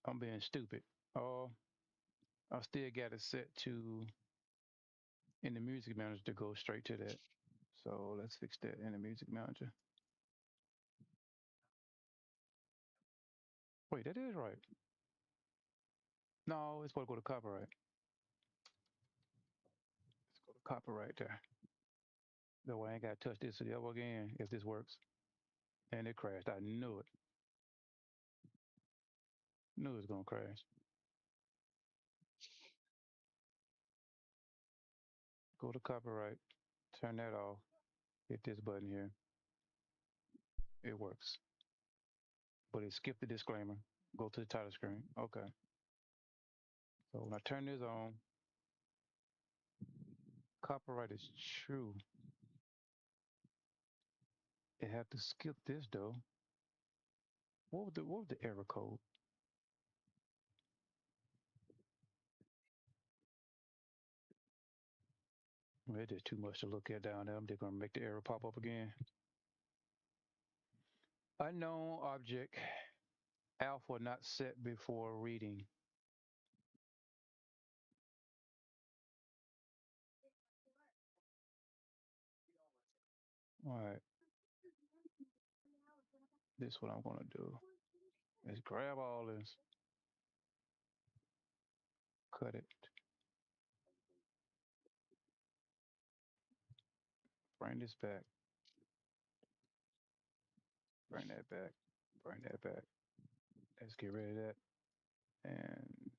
I'm being stupid. Oh, I still got it set to in the music manager to go straight to that. So let's fix that in the music manager. Wait, that is right. No, it's supposed to go to copyright. Let's go to copyright there. That way I ain't got to touch this ever again if this works. And it crashed. I knew it. Knew it was gonna crash. Go to copyright. Turn that off. Hit this button here. It works. But it skipped the disclaimer. Go to the title screen. Okay. So when I turn this on, copyright is true. It had to skip this though. What was the error code? Well, it's just too much to look at down there. I'm just gonna make the error pop up again. Unknown object alpha not set before reading. All right. This is what I'm gonna do. Let's grab all this, cut it, bring this back, bring that back, bring that back. Let's get rid of that and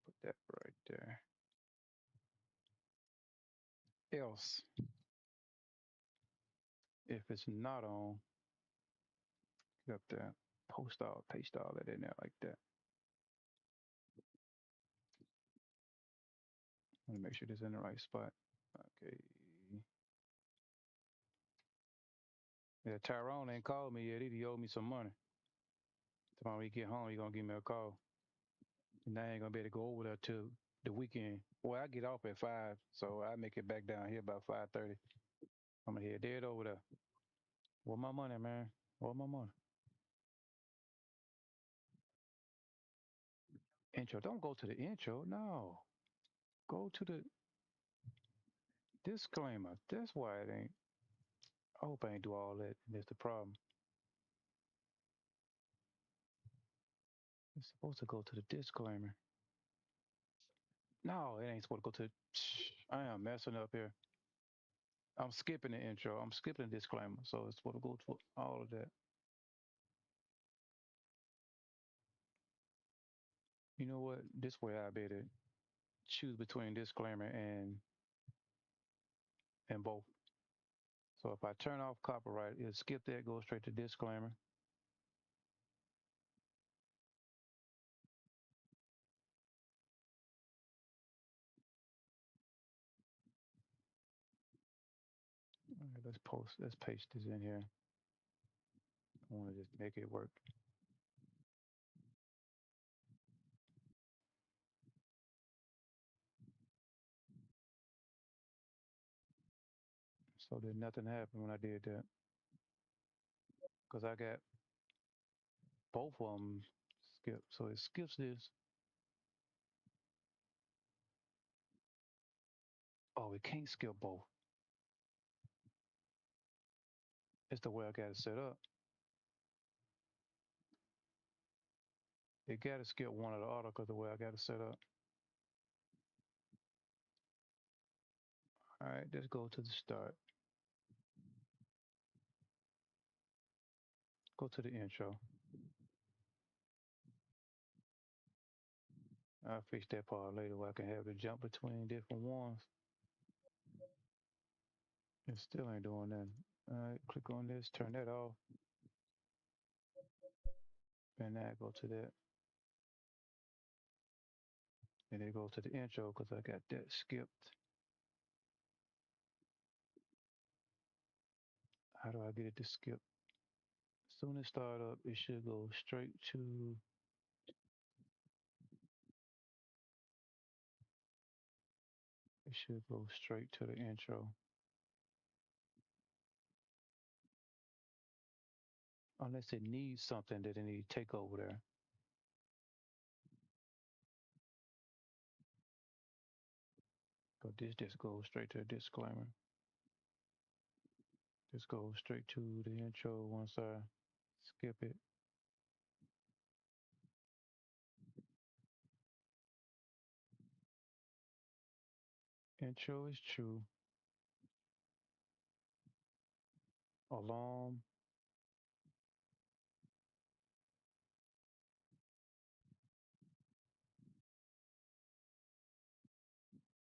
put that right there. Else, if it's not on, get up there, paste all that in there like that. Let me make sure this in the right spot. Okay. Yeah, Tyrone ain't called me yet. He owed me some money. Tomorrow he get home, he gonna give me a call. And I ain't gonna be able to go over there till the weekend. Well, I get off at 5, so I make it back down here about 5:30. I'm gonna head dead over there. Where my money, man? Where my money? Intro. Don't go to the intro. No. Go to the disclaimer. That's why it ain't. I hope I ain't do all that. That's the problem. It's supposed to go to the disclaimer. No, it ain't supposed to go to. I am messing up here. I'm skipping the intro. I'm skipping the disclaimer. So it's supposed to go to all of that. You know what? This way I better choose between disclaimer and both. So if I turn off copyright, it'll skip that, go straight to disclaimer. All right, let's paste this in here. I want to just make it work. So then nothing happened when I did that because I got both of them skipped. So it skips this. Oh, it can't skip both. It's the way I got it set up. It got to skip one or the other because the way I got it set up. All right, let's go to the start. Go to the intro. I'll fix that part later where I can have it jump between different ones. It still ain't doing nothing. All right, click on this, turn that off, and now go to that. And then go to the intro because I got that skipped. How do I get it to skip? As soon as start up, it should go straight to. It should go straight to the intro. Unless it needs something that it need to take over there. But this just goes straight to the disclaimer. This goes straight to the intro once I skip it. Intro is true. Alarm.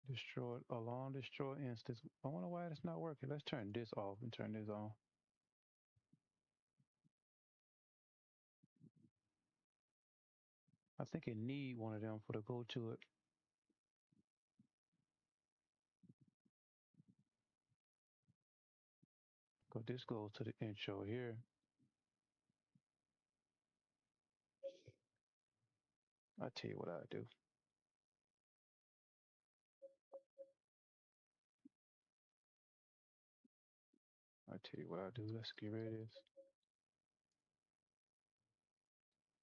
Destroy. Alarm destroy instance. I wonder why it's not working. Let's turn this off and turn this on. I think it need one of them for to go to it. But this goes to the intro here. I tell you what I do. I tell you what I do. Let's get rid of this.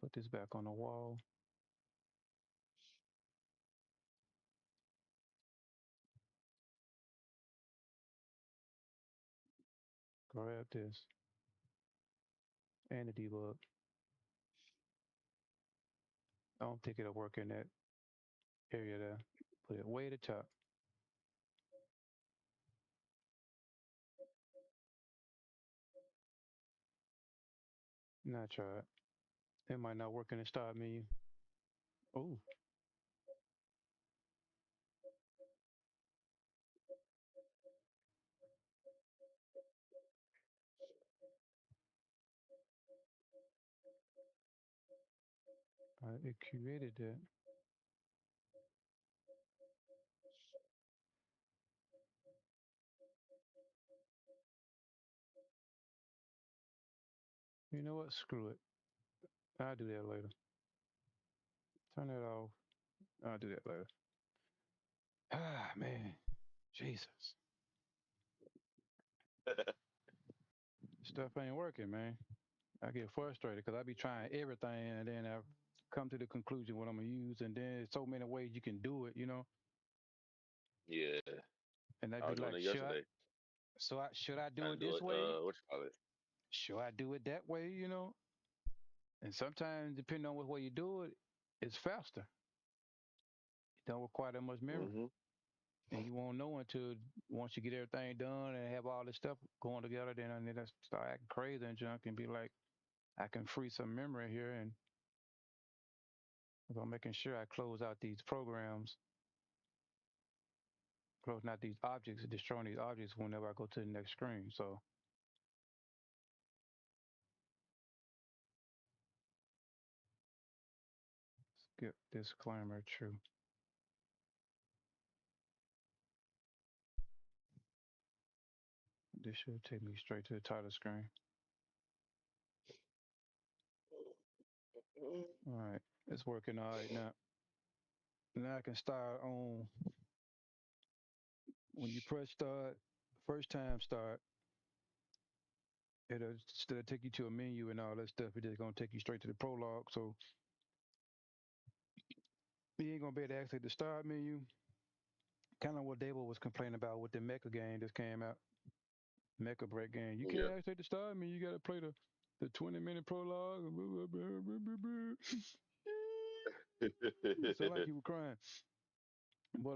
Put this back on the wall. Grab this and the debug. I don't think it'll work in that area there. Put it way at the top. Now try it. It might not work in the start menu. Oh, it created that. You know what? Screw it. I'll do that later. Turn that off. I'll do that later. Ah, man. Jesus. Stuff ain't working, man. I get frustrated because I be trying everything and then I come to the conclusion what I'm going to use. And then there's so many ways you can do it, you know? Yeah, And I'd I be was doing like, it yesterday. should I do Trying it to do this it. way? What you call it? Should I do it that way, you know? And sometimes, depending on what way you do it, it's faster. It don't require that much memory. Mm-hmm. And you won't know until once you get everything done and have all this stuff going together, then I need to start acting crazy and junk and be like, I can free some memory here and I'm making sure I close out these programs, closing out these objects, destroying these objects whenever I go to the next screen. So skip disclaimer true. This should take me straight to the title screen. All right, it's working all right now. Now I can start on when you press start first time start, it'll instead of take you to a menu and all that stuff, it's just gonna take you straight to the prologue. So you ain't gonna be able to access the start menu. Kind of what Davo was complaining about with the Mecha game that came out, Mecha Break game. You can't Yeah. access the start menu. You gotta play the 20-minute prologue. It sounded like you were crying, but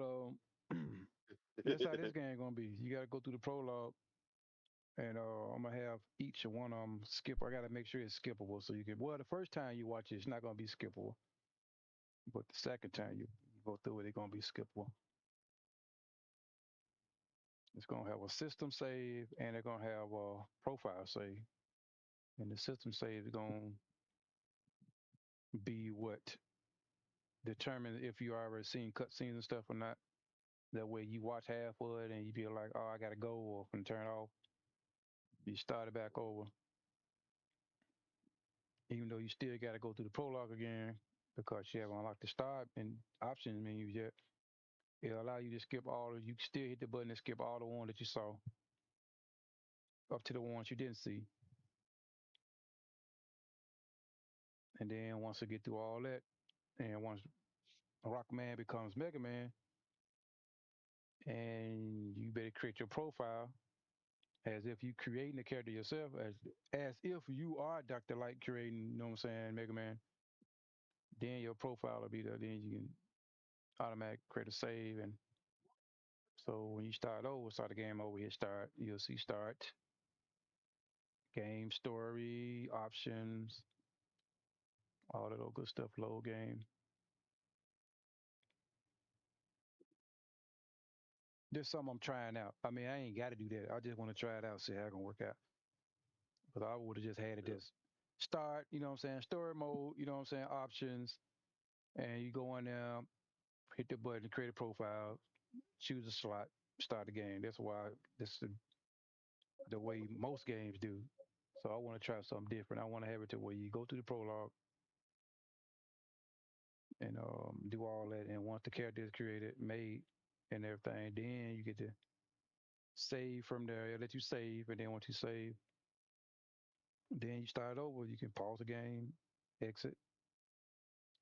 that's how this game gonna be. You gotta go through the prologue, and I'm gonna have each one of them skip. I gotta make sure it's skippable so you can. Well, the first time you watch it, it's not gonna be skippable, but the second time you go through it, it's gonna be skippable. It's gonna have a system save, and it's gonna have a profile save. And the system save is gonna be what determines if you already seen cutscenes and stuff or not. That way, you watch half of it and you be like, "Oh, I gotta go," or can turn off. You start it back over, even though you still got to go through the prologue again because you haven't unlocked the start and options menu yet. It'll allow you to skip all of, you can still hit the button and skip all the ones that you saw up to the ones you didn't see. And then once you get through all that, and once Rockman becomes Mega Man, and you better create your profile as if you creating the character yourself, as if you are Dr. Light creating, you know what I'm saying, Mega Man. Then your profile will be there. Then you can automatically create a save. And so when you start over, start the game over, hit start, you'll see start, game story, options, all that old good stuff, load game. There's something I'm trying out. I mean, I ain't got to do that. I just want to try it out, see how it's gonna work out. But I would have just had it Yeah. just start, you know what I'm saying, story mode, you know what I'm saying, options, and you go in there, hit the button, create a profile, choose a slot, start the game. That's why this is the way most games do. So I want to try something different. I want to have it to where you go through the prologue and do all that. And once the character is created, made, and everything, then you get to save from there. It'll let you save, and then once you save, then you start over. You can pause the game, exit,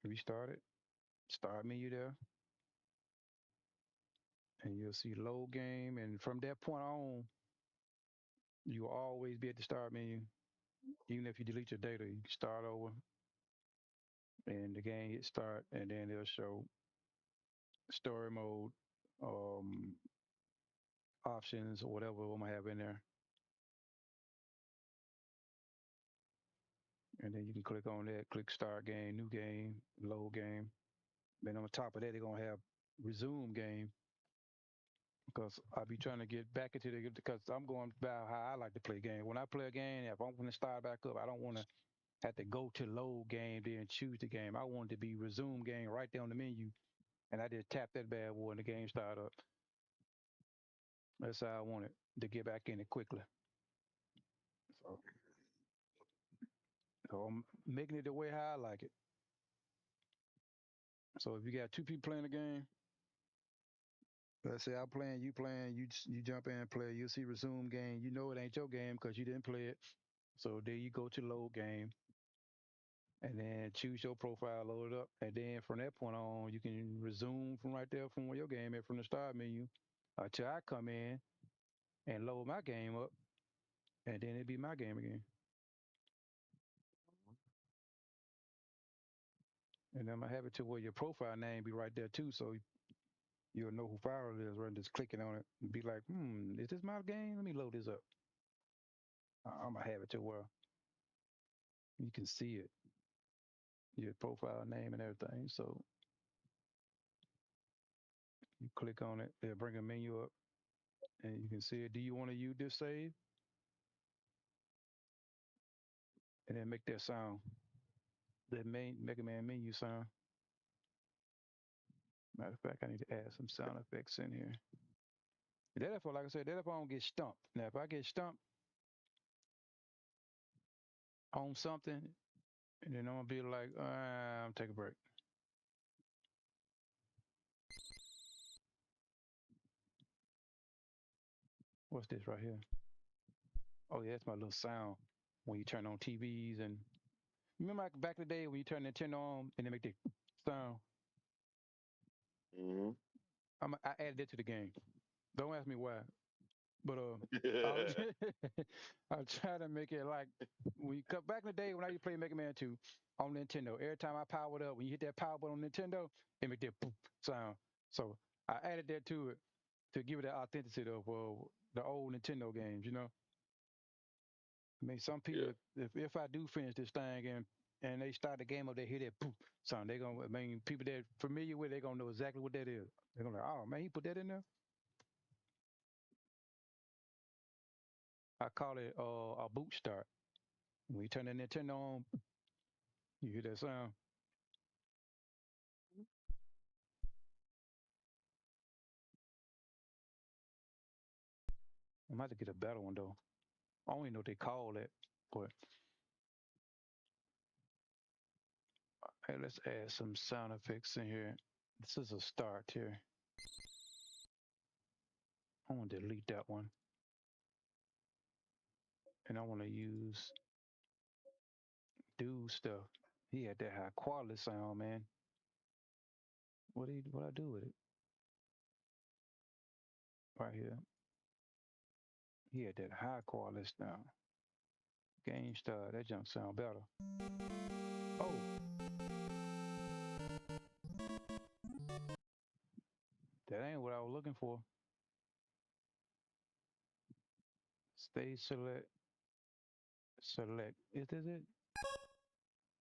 restart it, start menu there, and you'll see load game. And from that point on, you will always be at the start menu. Even if you delete your data, you can start over, and the game hit start, and then it'll show story mode, um, options, or whatever I'm gonna have in there. And then you can click on that, click start game, new game, load game. Then on top of that, they're gonna have resume game because I'll be trying to get back into the because I'm going about how I like to play game. When I play a game, if I'm gonna start back up, I don't want to have to go to load game then choose the game. I want it to be resume game right there on the menu, and I just tap that bad boy and the game start up. That's how I want it to get back in it quickly. So, so I'm making it the way how I like it. So if you got two people playing the game, let's say I'm playing, you jump in and play. You'll see resume game. You know it ain't your game because you didn't play it. So there you go to load game, and then choose your profile, load it up, and then from that point on, you can resume from right there from where your game is from the start menu until I come in and load my game up, and then it'd be my game again. And I'm gonna have it to where your profile name be right there too, so you'll know who file it is rather than just clicking on it and be like, is this my game? Let me load this up. I'm gonna have it to where you can see it, your profile name and everything. So you click on it, it'll bring a menu up and you can see it. Do you want to use this save? And then make that sound, that main Mega Man menu sound. Matter of fact, I need to add some sound effects in here. That if, like I said, that if I don't get stumped. Now, if I get stumped on something, and then I'm gonna be like, I'm take a break. What's this right here? Oh yeah, that's my little sound when you turn on TVs and remember like back in the day when you turn Nintendo on and they make the sound. Mm-hmm. I added it to the game. Don't ask me why, but I was I try to make it like when you come back in the day when I used to play Mega Man 2 on Nintendo. Every time I powered up, when you hit that power button on Nintendo, it make that boop sound. So I added that to it to give it the authenticity of the old Nintendo games. You know, I mean, some people Yeah. if I do finish this thing and they start the game up, they hear that boop sound. They gonna I mean people that familiar with it, they gonna know exactly what that is. They're gonna like, oh man, he put that in there. I call it a boot start. When you turn the Nintendo on, you hear that sound. I'm about to get a better one though. I don't even know what they call it, but hey, let's add some sound effects in here. This is a start here. I want to delete that one, and I want to use dude stuff. He had that high quality sound, man. What I do with it? Right here. He had that high quality sound. Game start. That jump sound better. Oh, that ain't what I was looking for. Stay select. Select. Is this it?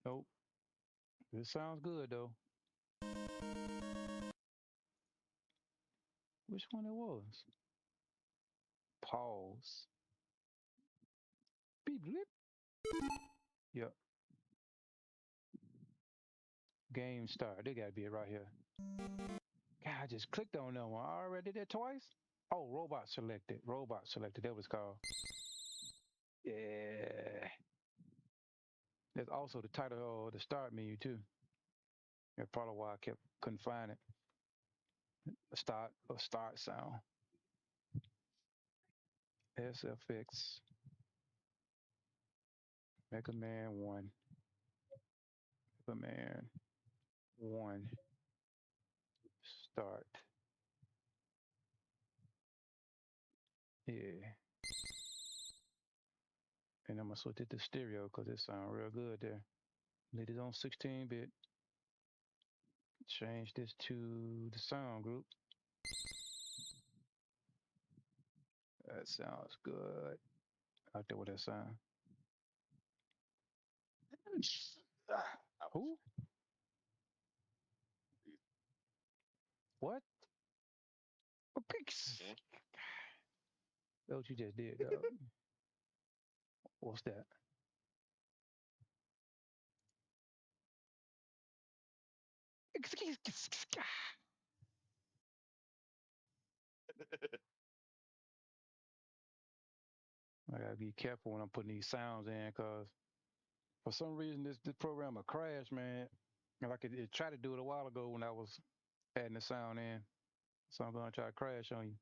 Nope. This sounds good though. Which one it was? Pause. Beep blip. Yep. Game start. They gotta be it right here. God, I just clicked on that one. I already did that twice. Oh, robot selected. Robot selected. That was called. Yeah. That's also the title of the start menu too. That's probably why I couldn't find it. A start sound. SFX Mega Man 1. Mega Man 1 start. Yeah. And I'm gonna switch it to stereo because it sounds real good there. Leave it on 16-bit. Change this to the sound group. That sounds good. I like that what that sound. Who? What? That's what you just did, dog. What's that? I gotta be careful when I'm putting these sounds in because for some reason this program will crash, man. And like it tried to do it a while ago when I was adding the sound in. So I'm gonna try to crash on you.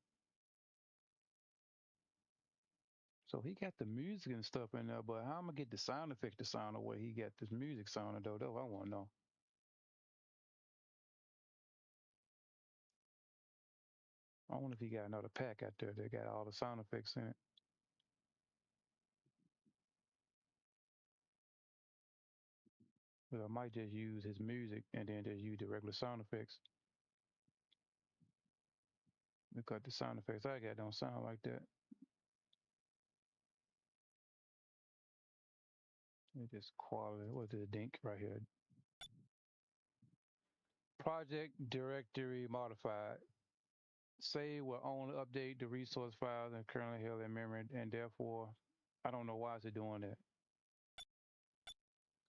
So he got the music and stuff in there, but how I'm gonna get the sound effect to sound the way he got this music sounding though? That's what I wanna know. I wonder if he got another pack out there that got all the sound effects in it. But I might just use his music and then just use the regular sound effects. Because the sound effects I got don't sound like that. It just quality. What's the dink right here? Project directory modified. Save will only update the resource files and currently held in memory, and therefore, I don't know why is it doing that.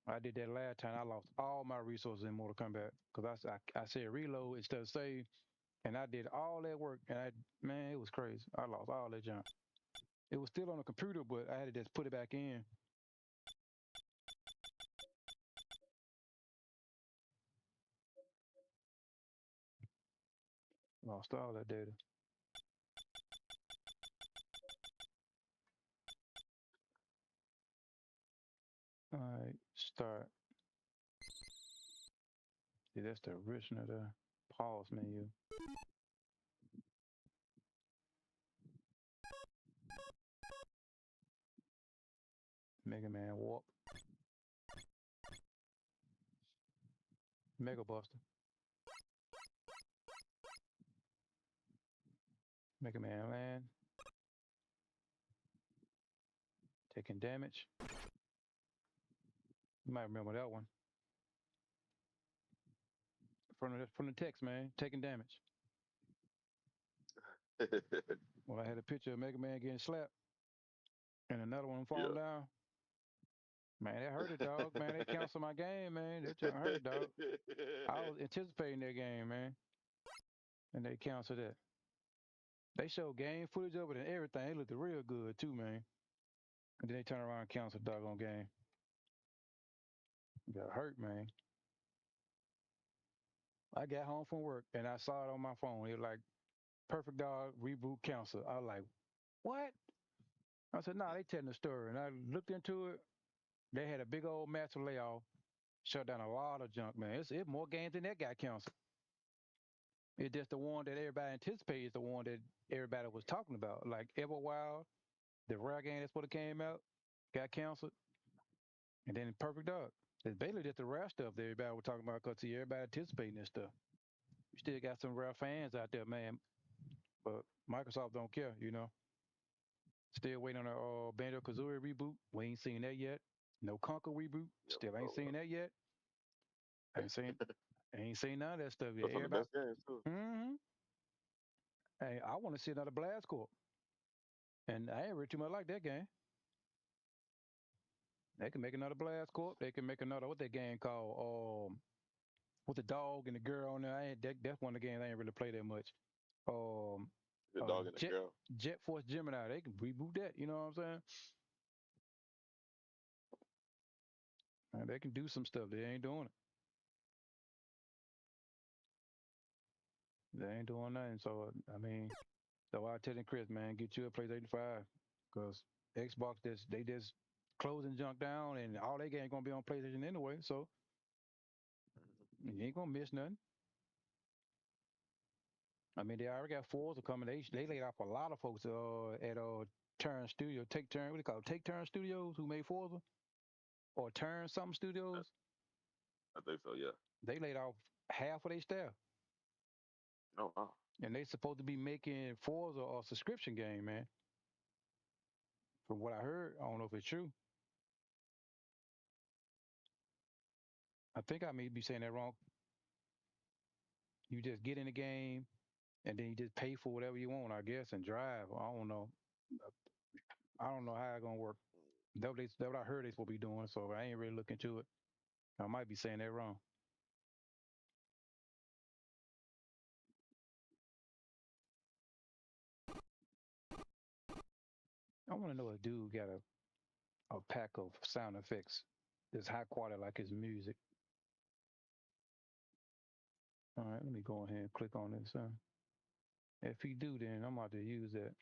I did that last time. I lost all my resources in Mortal Kombat because I said reload instead of save, and I did all that work, and man, it was crazy. I lost all that junk. It was still on the computer, but I had to just put it back in. Lost all that data. All right, start. See, that's the original the pause menu. Mega Man Warp. Mega Buster. Mega Man Land. Taking damage. You might remember that one. From the text, man. Taking damage. Well, I had a picture of Mega Man getting slapped and another one falling Yeah. down. Man, that hurt it, dog. Man, they canceled my game, man. That junk hurt, dog. I was anticipating that game, man. And they canceled it. They showed game footage of it and everything. It looked real good too, man. And then they turn around and cancel the doggone game. Got hurt, man. I got home from work and I saw it on my phone. It was like Perfect Dog reboot cancel. I was like, what? I said, nah, they telling the story. And I looked into it. They had a big old massive layoff, shut down a lot of junk, man. It's more games than that got canceled. It's just the one that everybody anticipated is the one that everybody was talking about. Like Everwild, the rare game that's what it came out, got canceled. And then Perfect Dog. It's basically just the rare stuff that everybody was talking about because everybody anticipating this stuff. You still got some rare fans out there, man. But Microsoft don't care, you know. Still waiting on a Banjo Kazooie reboot. We ain't seen that yet. No Conquer reboot. Yep, Still ain't bro. seen that yet. Ain't seen none of that stuff yet. That's one of the Everybody. best games too. Mm-hmm. Hey, I want to see another Blast Corp. And I ain't really too much like that game. They can make another Blast Corp. They can make another what that game called? With the dog and the girl on there. That's one of the games I ain't really play that much. Um, The dog and the Jet girl. Jet Force Gemini. They can reboot that. You know what I'm saying? And they can do some stuff. They ain't doing it. They ain't doing nothing. So I mean, so I telling Chris, man, get you a PlayStation 5, cause Xbox they just closing junk down, and all they games gonna be on PlayStation anyway. So you ain't gonna miss nothing. I mean, they already got Forza coming. They laid off a lot of folks at Turn Studio, Take Turn. What do you call it? Take Turn Studios, who made Forza, or Turn something Studios. I think so. Yeah. They laid off half of their staff, Oh wow. and they supposed to be making Forza a subscription game, man. From what I heard, I don't know if it's true. I think I may be saying that wrong. You just get in the game and then you just pay for whatever you want, I guess, and drive. I don't know. I don't know how it's gonna work. That what I heard they supposed to be doing, so I ain't really looking into it. I might be saying that wrong. I want to know if dude got a pack of sound effects that's high quality like his music. All right, let me go ahead and click on this. If he do, then I'm about to use that.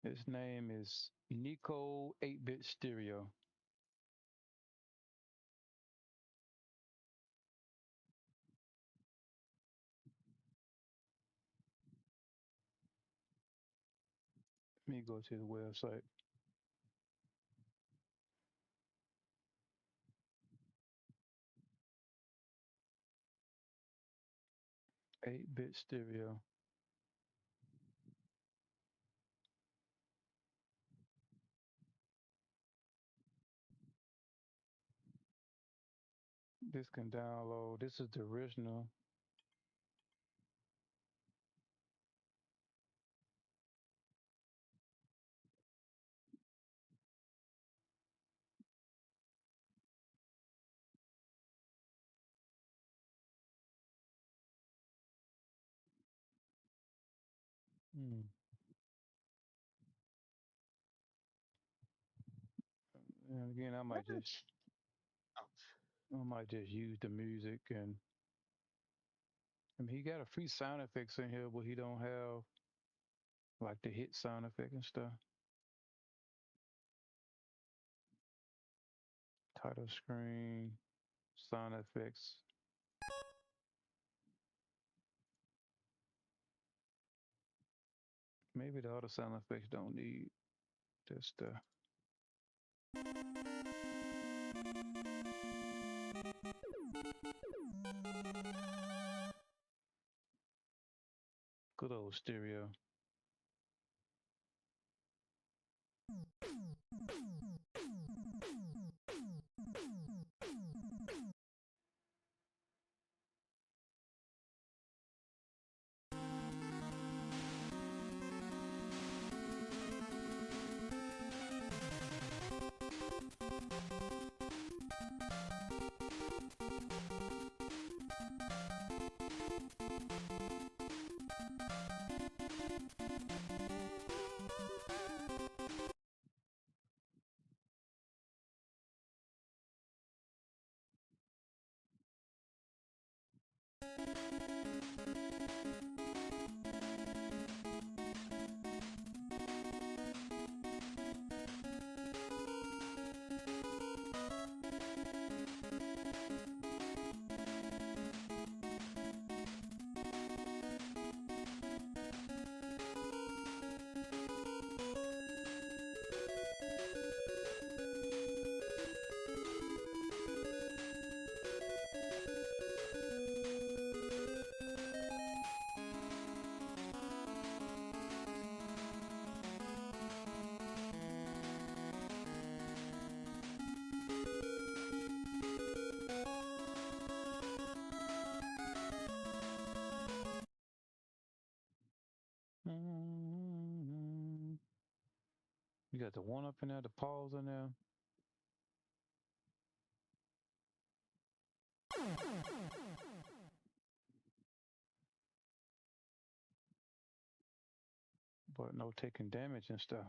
His name is Nico 8-Bit Stereo. Let me go to the website. 8-Bit Stereo. This can download. This is the original. Hmm. And again, Ouch. I might just use the music, and I mean he got a few sound effects in here, but he don't have like the hit sound effect and stuff. Title screen, sound effects. Maybe the other sound effects don't need this stuff. Good old stereo. You got the one up in there, the pause in there. But no taking damage and stuff.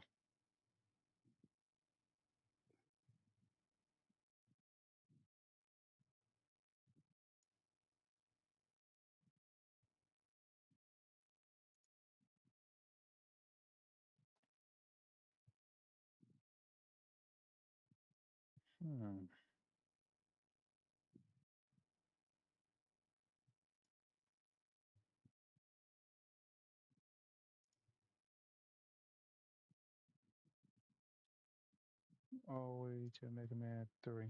All the way to Mega Man 3.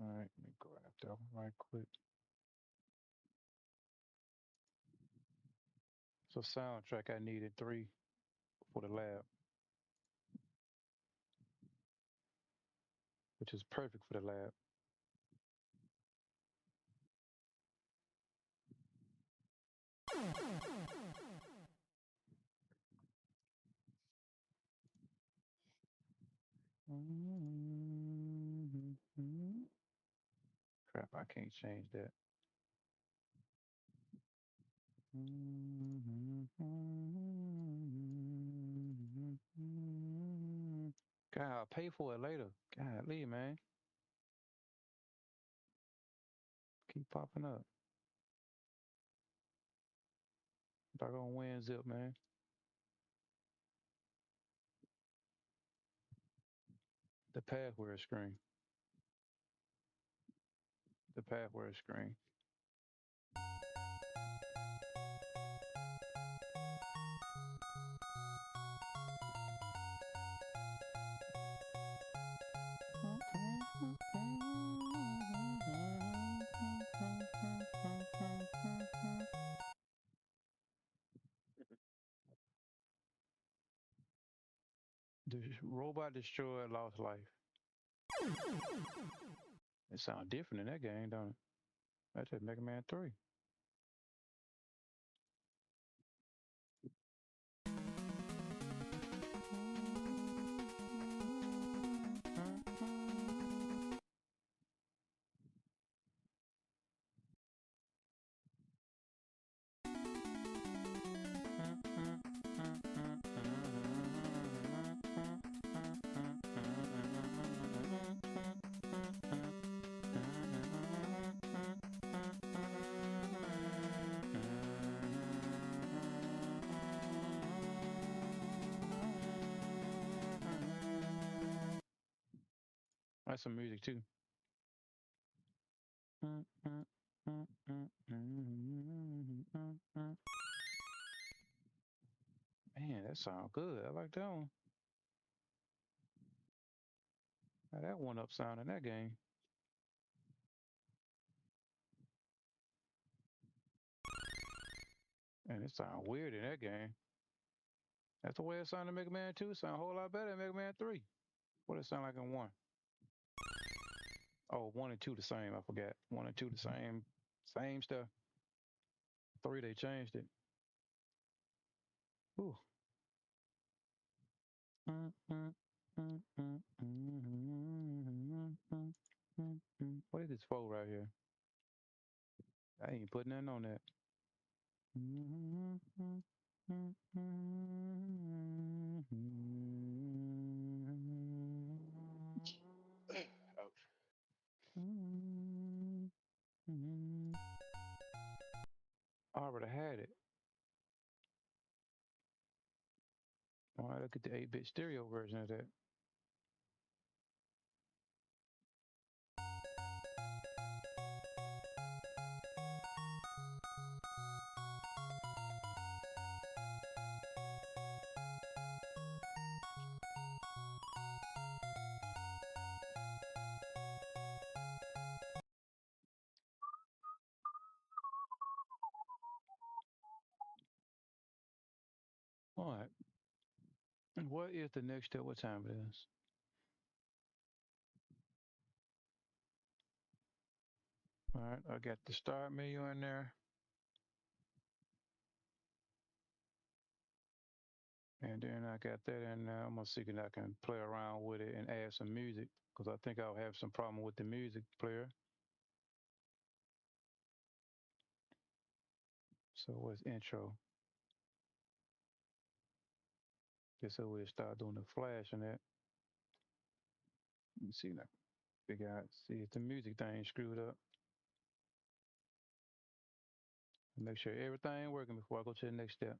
All right, let me grab that one right quick. So soundtrack, I needed 3 for the lab, which is perfect for the lab. Crap, I can't change that. God, I'll pay for it later. Golly, man. Keep popping up. Doggone win zip, man. The password screen. The password screen. The robot destroyer lost life. It sounds different in that game, don't it? That's at Mega Man 3. That's some music too. Man, that sounds good. I like that one. That one up sound in that game. And it sounds weird in that game. That's the way it sounded in Mega Man 2. It sound a whole lot better in Mega Man 3. What it sound like in 1? Oh, 1 and 2 the same. I forgot. 1 and 2 the same stuff. 3 they changed it. Ooh. What is this for right here? I ain't putting nothing on that. Ouch. I already had it. All right, look at the 8-bit stereo version of that. All right. What is the next step? What time it is? All right, I got the start menu in there. And then I got that in there. I'm gonna see if I can play around with it and add some music because I think I'll have some problem with the music player. So what's intro? Just so we start doing the flash in that. Let me see now. Figure out, see if the music thing screwed up. Make sure everything working before I go to the next step.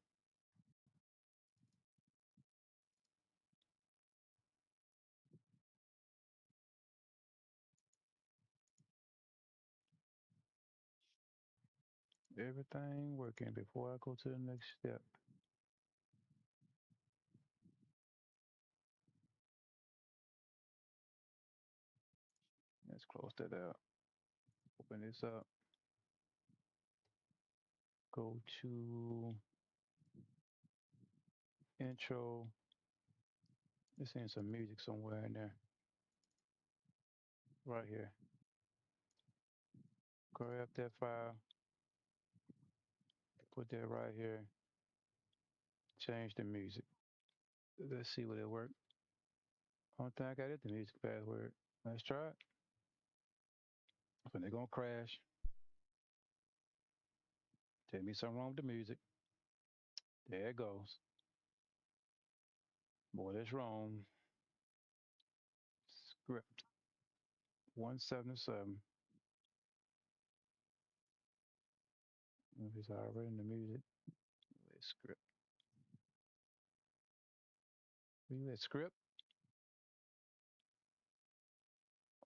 Everything working before I go to the next step. Let's close that out. Open this up. Go to intro. Let's send some music somewhere in there. Right here. Grab that file. Put that right here. Change the music. Let's see what it worked. Only thing I got is the music password. Let's try it. When they're gonna crash. Tell me something wrong with the music. There it goes. Boy, that's wrong. Script 177. If it's already in the music. Script. Read that script.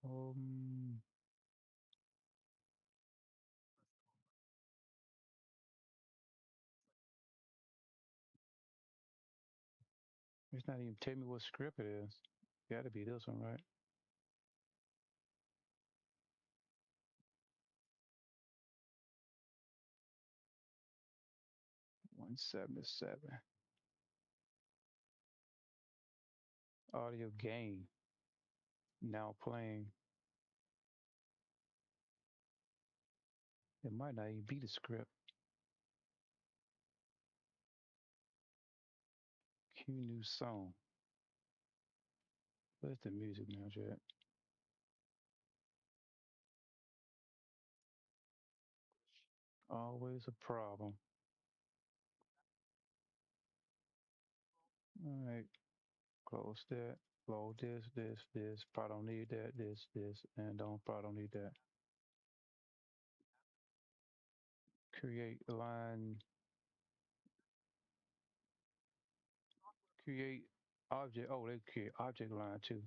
Um, it's not even telling me what script it is. Gotta be this one, right? One 177. Audio game. Now playing. It might not even be the script. Cue new song. Where's the music now, Jack? Always a problem. All right, close that. Load this. Probably don't need that. This, and probably don't need that. Create line. Create object. Oh, they create object line too.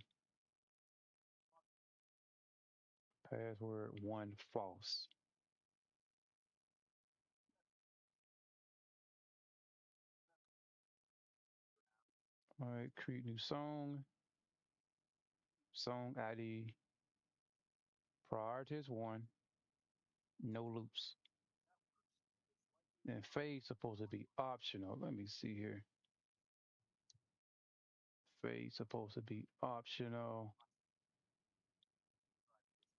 Password 1 false. All right, create new song. Song ID. Priority is 1. No loops. And fade supposed to be optional. Let me see here. Fade supposed to be optional.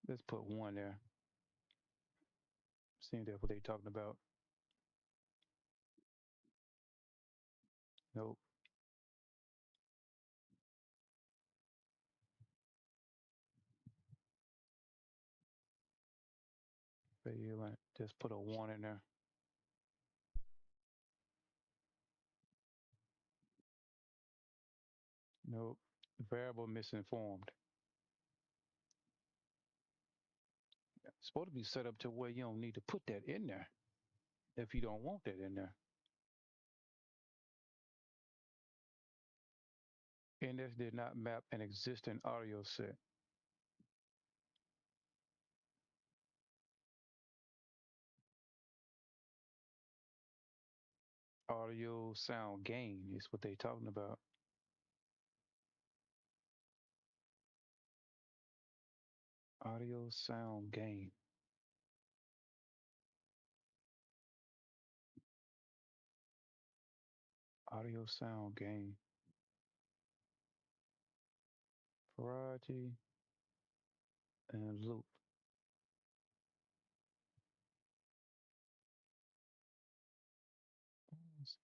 Let's put 1 there. Seeing that's what they talking about. Nope. Fade line. Just put a 1 in there. Nope. Variable misinformed. It's supposed to be set up to where you don't need to put that in there if you don't want that in there. Index did not map an existing audio set. Audio sound gain is what they talking about. Audio sound gain. Audio sound gain. Variety and loop.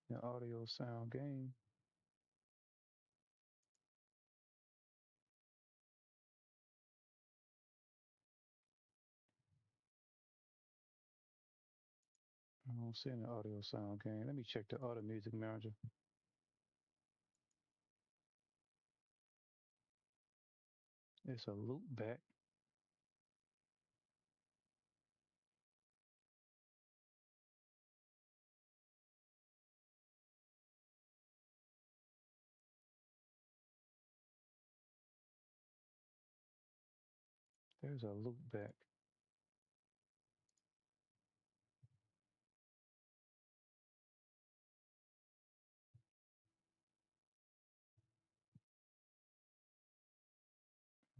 The audio sound gain. I don't see any audio sound gain. Let me check the other music manager. It's a loop back. There's a loop back.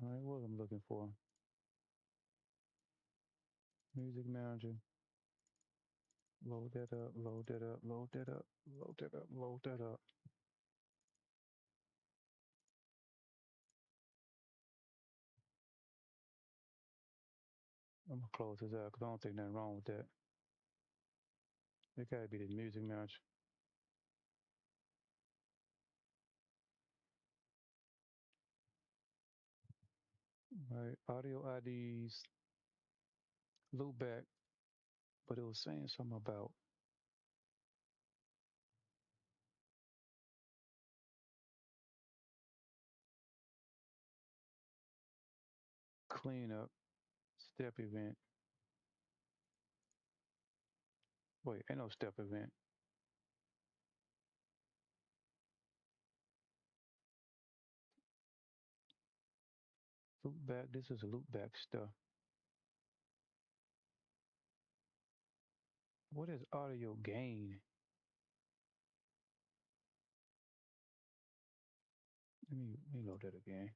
All right, what I'm looking for. Music manager. Load that up, load that up, load that up, load that up, load that up. I'm gonna close this out because I don't think nothing wrong with that. It gotta be the music manager. All right, audio IDs, loop back, but it was saying something about cleanup, step event. Wait, ain't no step event. Loop back, this is loop back stuff. What is audio gain? Let me load that again.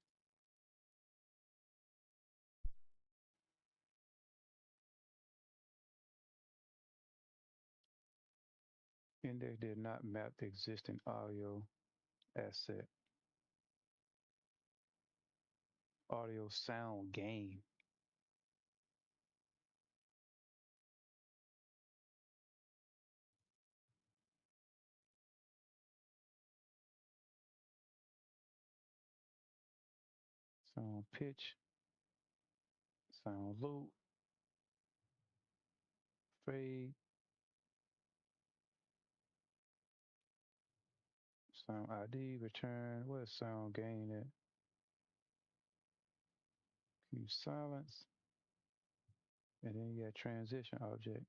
Index did not map the existing audio asset. Audio sound gain. Sound pitch. Sound loop. Fade. Sound ID. Return. What is sound gain at? Use silence. And then you got transition object.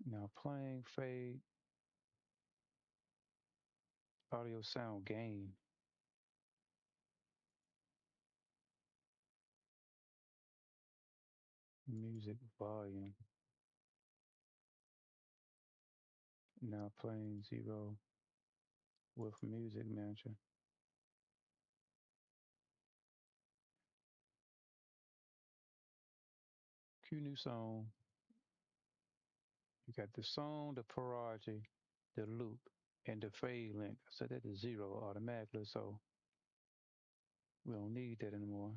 Now playing fade. Audio sound gain. Music volume. Now playing 0 with music manager. Cue new song. You got the song, the priority, the loop, and the fade length. I set that to 0 automatically, so we don't need that anymore.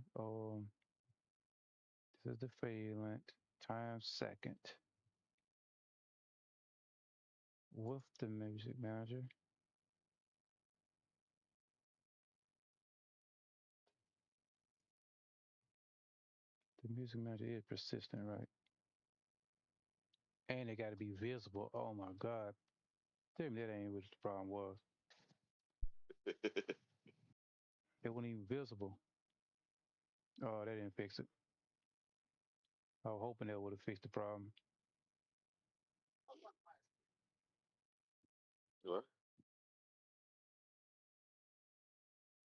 This is the fade length times second with the music manager. The music manager is persistent, right? And it got to be visible. Oh my God. Tell me that ain't what the problem was. It wasn't even visible. Oh, that didn't fix it. I was hoping that would have fixed the problem. What?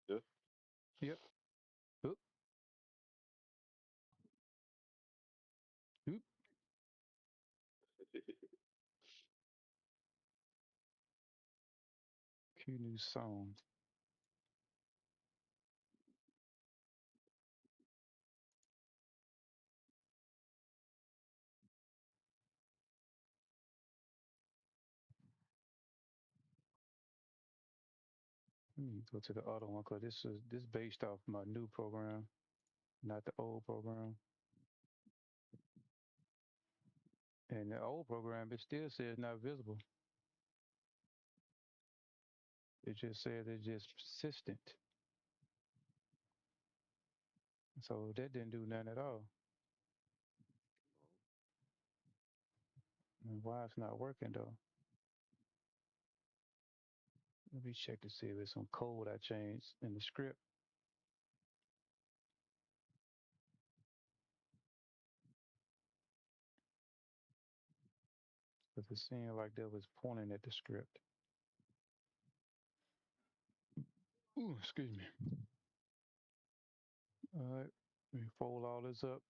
Yeah. Yep. Oop, oop. Cue new song. Let me go to the other one because this based off my new program, not the old program. And the old program, it still says not visible. It just says it's just persistent. So that didn't do nothing at all. And why it's not working though? Let me check to see if there's some code I changed in the script. Because it seemed like that was pointing at the script. Ooh, excuse me. All right, let me fold all this up.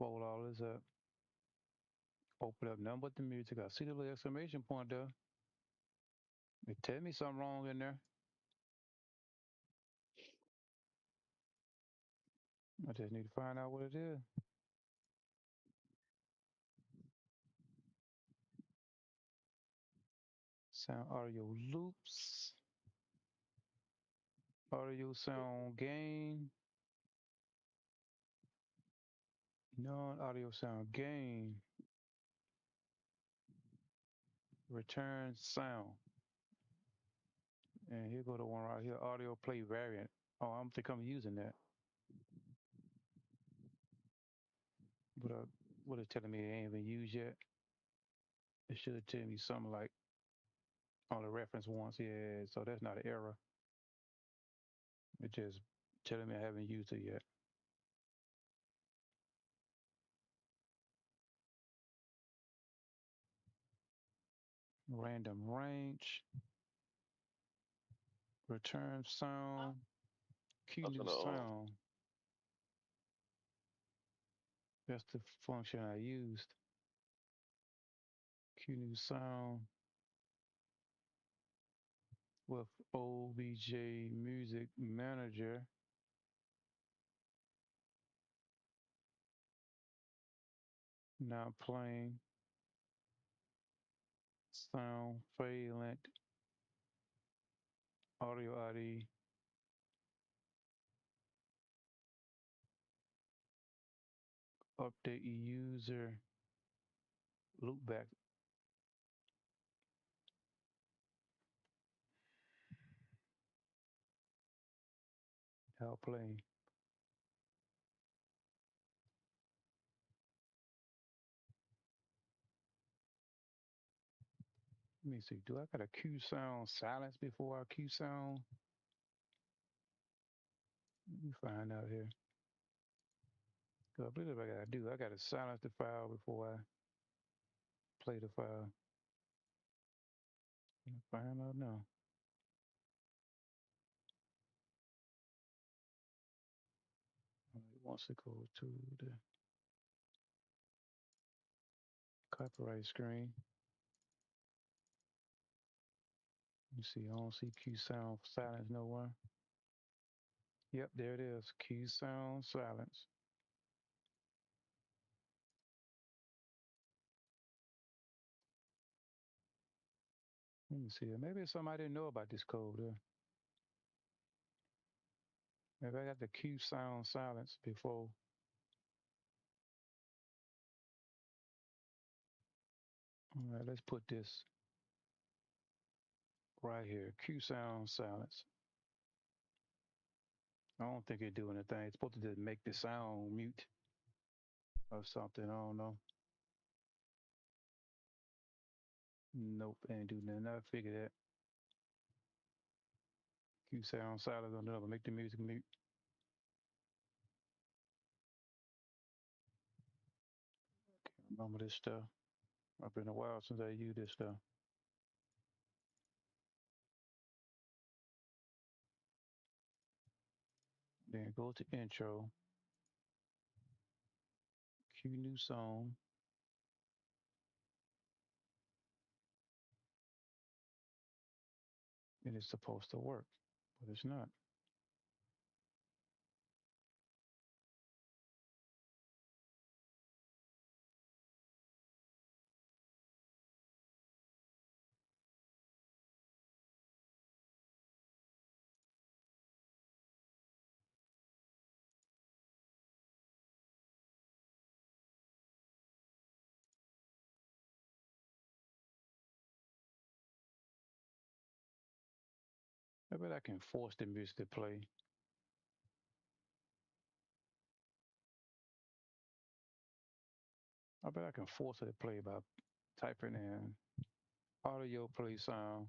Fold all this up. Open up nothing but the music. I see the little exclamation point there. It tell me something wrong in there. I just need to find out what it is. Sound audio loops. Audio sound gain. Non-audio sound gain. Return sound. And here go the one right here, audio play variant. Oh, I don't think I'm using that. But what it's telling me it ain't even used yet. It should tell me something like only reference once. Yeah, so that's not an error. It just telling me I haven't used it yet. Random range. Return sound. Cue I'm new trying to sound. That's the function I used. Cue new sound with OBJ Music Manager. Now playing sound fade length audio ID. Update user loopback. How play. Let me see. Do I got a Q sound silence before I Q sound? Let me find out here. I believe I gotta do. I gotta silence the file before I play the file. Find out now. Once it goes to the copyright screen, you see, I don't see Q sound silence nowhere. Yep, there it is. Q sound silence. Let me see. Maybe it's something I didn't know about this code there. Maybe I got the Q sound silence before. All right, let's put this right here. Q sound silence. I don't think it do anything. It's supposed to just make the sound mute or something. I don't know. Nope, ain't do nothing. I figured that. Q sound silence on the other. Make the music mute. Can't remember this stuff. It's been a while since I used this stuff. Then go to intro. Cue new song. And it's supposed to work, but it's not. I bet I can force the music to play. I bet I can force it to play by typing in audio play sound.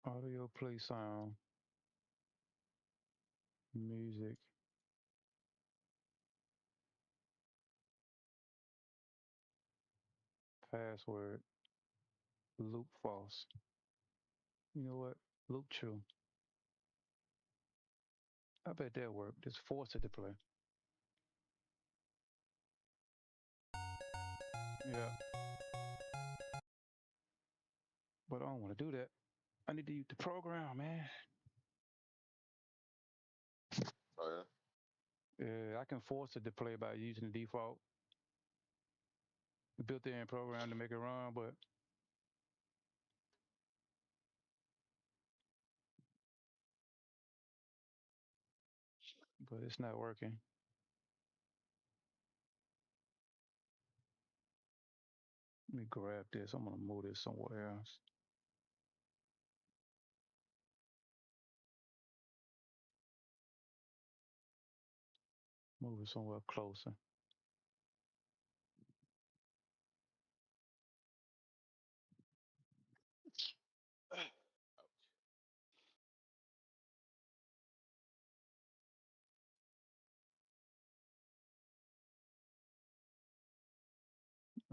Audio play sound. Music. Password. Loop false. You know what? Loop true. I bet that work. Just force it to play. Yeah. But I don't want to do that. I need to use the program, man. Oh yeah. Yeah, I can force it to play by using the default built-in program to make it run, but it's not working. Let me grab this. I'm gonna move this somewhere else. Move it somewhere closer.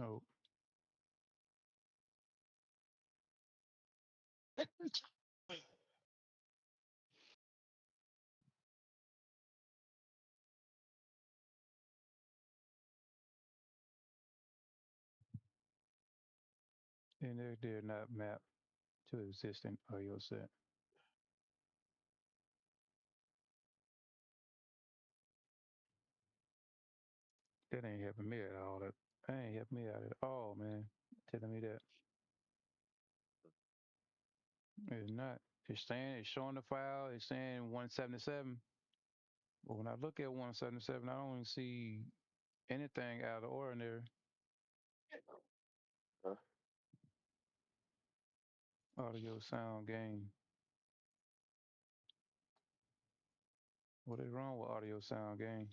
Oh, and they're not mapped to existing audio set. That ain't helping me at all. That ain't helping me out at all, man. Telling me that it's not. It's saying it's showing the file. It's saying 177. But when I look at 177, I don't even see anything out of the ordinary. Huh? Audio sound gain. What is wrong with audio sound gain?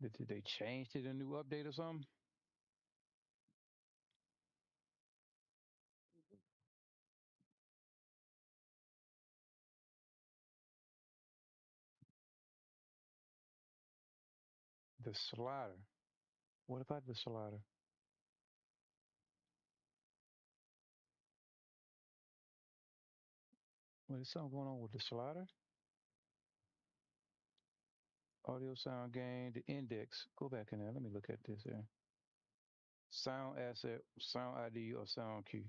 Did they change to the new update or something? The slider. What about the slider? Well, there's something going on with the slider. Audio sound gain, the index. Go back in there. Let me look at this here. Sound asset, sound ID, or sound key.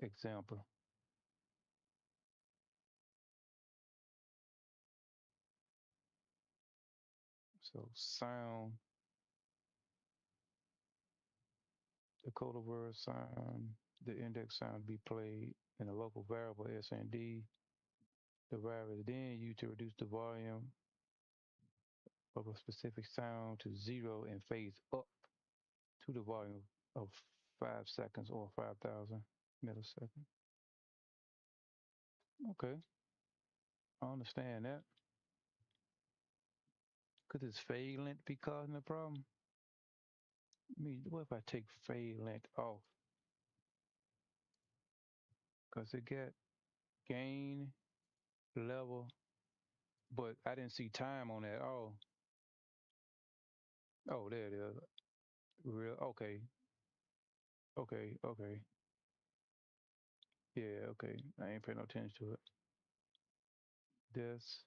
Example. So sound, the code word sound, the index sound to be played in a local variable SND. The variable is then used to reduce the volume of a specific sound to 0 and phase up to the volume of 5 seconds or 5,000 milliseconds. Okay, I understand that. Could this fade length be causing a problem? I mean, what if I take fade length off? Because it got gain, level, but I didn't see time on that. Oh, there it is. Real, okay, okay. Yeah, okay. I ain't paying no attention to it. This,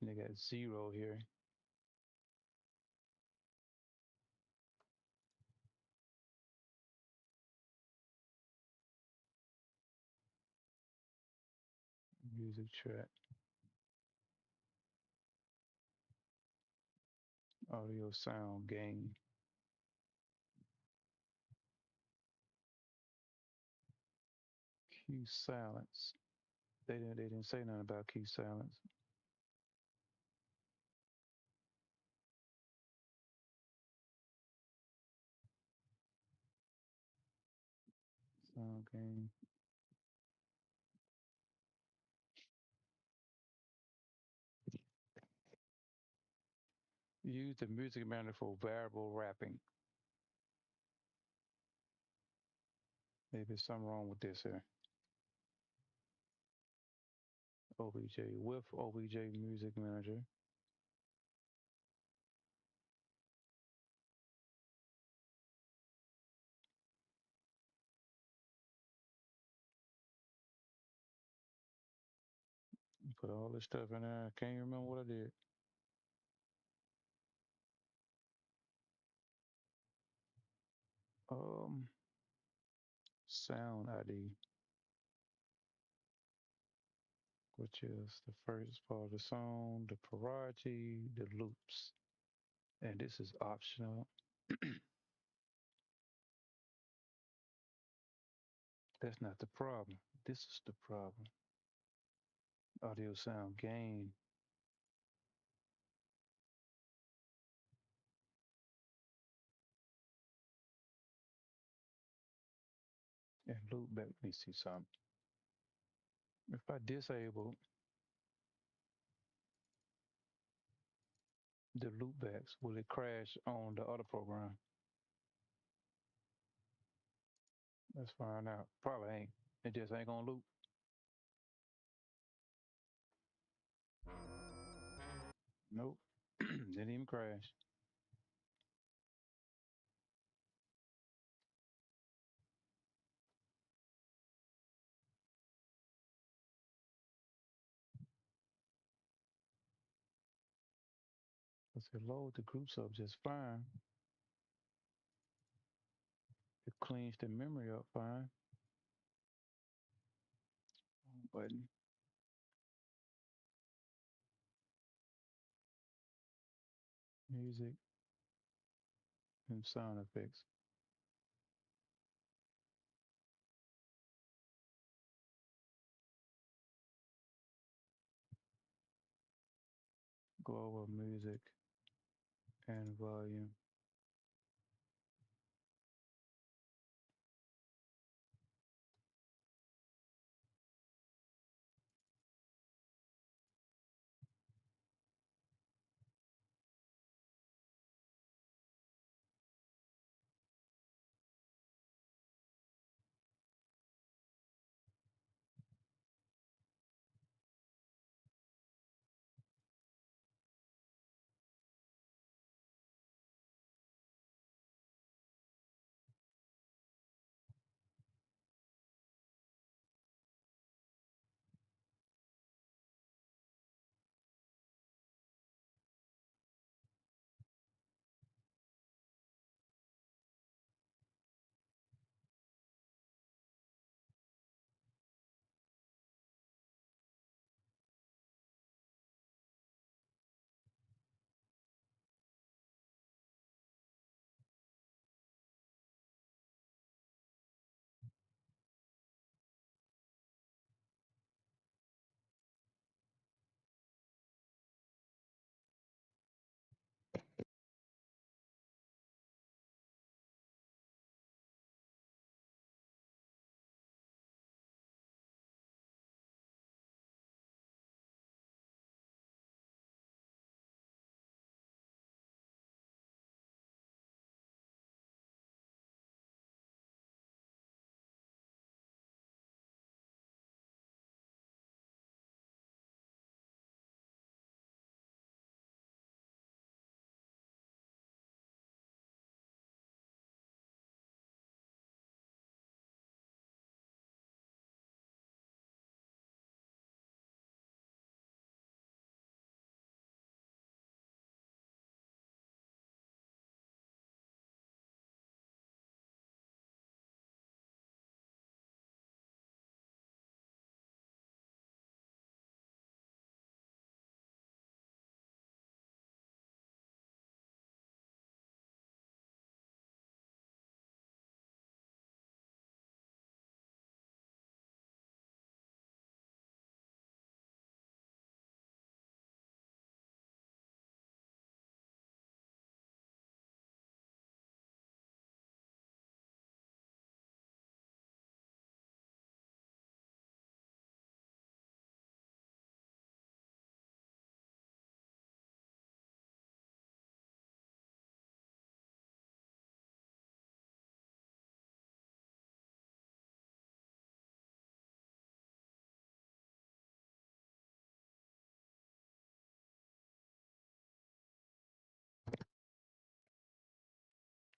and they got 0 here. Music track, audio sound gain. Cue silence. They didn't say nothing about cue silence. Sound gain. Use the music manager for variable wrapping. Maybe something wrong with this here. OBJ with OBJ Music Manager. Put all this stuff in there. I can't remember what I did. Um, Sound ID, which is the first part of the song, the priority, the loops, and this is optional. That's not the problem. This is the problem. Audio sound gain. And loop back. Let me see something. If I disable the loopbacks, will it crash on the other program? Let's find out. Probably ain't. It just ain't gonna loop. Nope. Didn't even crash. Let's load the groups up just fine. It cleans the memory up fine. Button. Music and sound effects. Global music and volume.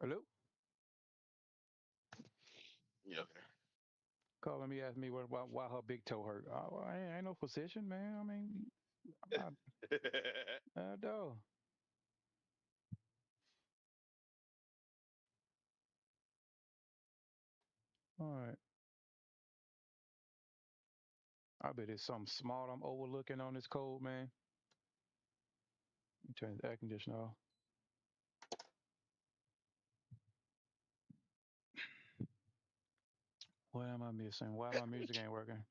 Hello? Yeah. Okay. Calling me, asking me why her big toe hurt. Oh, I ain't no physician, man. I mean, I know. All right. I bet it's something small I'm overlooking on this code, man. Let me turn the air conditioner off. What am I missing? Why my music ain't working?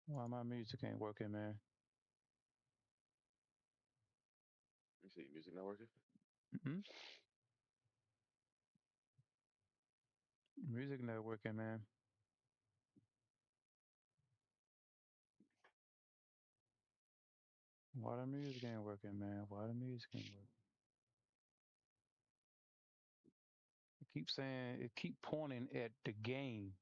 Why my music ain't working, man? You see, music not working. Mm-mm. Music not working, man. Why the music ain't working, man? Why the music ain't working? It keeps saying it keep pointing at the game.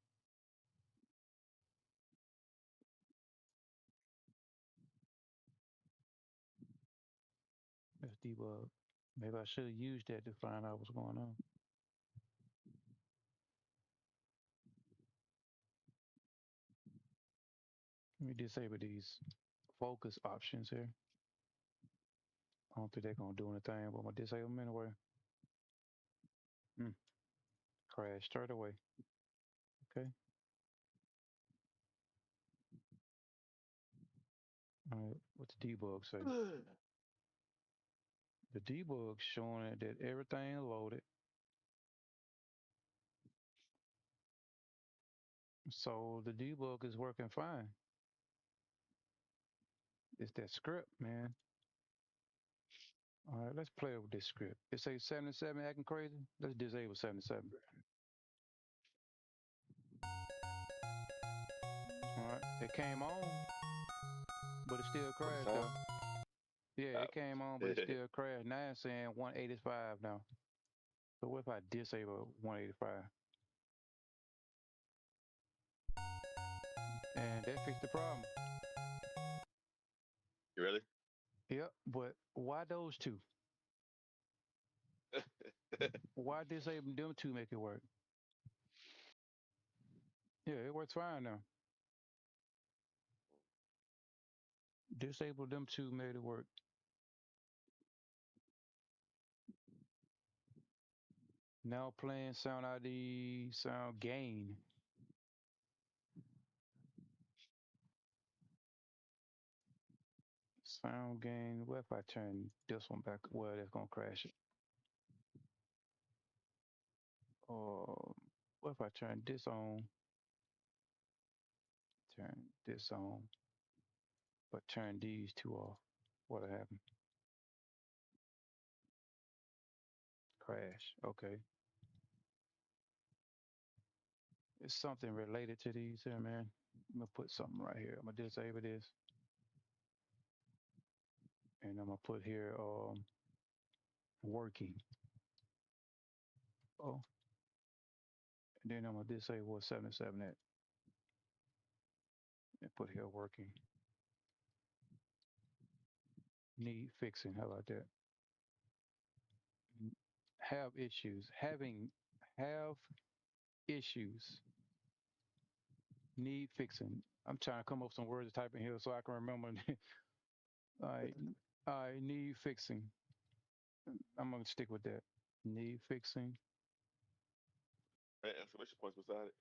Let's debug. Maybe I should have used that to find out what's going on. Let me disable these focus options here. I don't think they're gonna do anything, but I'm gonna disable them anyway. Hmm. Crash straight away. Okay. All right. What's the debug say? The debug showing it that everything loaded. So the debug is working fine. It's that script, man. All right, let's play with this script. It says 77 acting crazy. Let's disable 77. All right, it came on, but it still What's the crashed sound? though. Yeah, it came on, but it Oh. still crashed. Now it's saying 185 now. So what if I disable 185? And that fixed the problem. You ready? Yep, but why those two? Why disable them two make it work? Yeah, it works fine now. Disable them two made it work. Now playing sound ID, sound gain. Sound gain. What if I turn this one back? Well, that's gonna crash it. What if I turn this on? Turn this on, but turn these two off. What'll happen? Crash. Okay. It's something related to these here, man. I'm gonna put something right here. I'm gonna disable this, and I'm gonna put here working. Oh, and then I'm gonna disable 77 at and put here working. Need fixing. How about that? Have issues. Have issues. Need fixing. I'm trying to come up with some words to type in here so I can remember. I I need fixing. I'm gonna stick with that. Need fixing. And exclamation points beside it,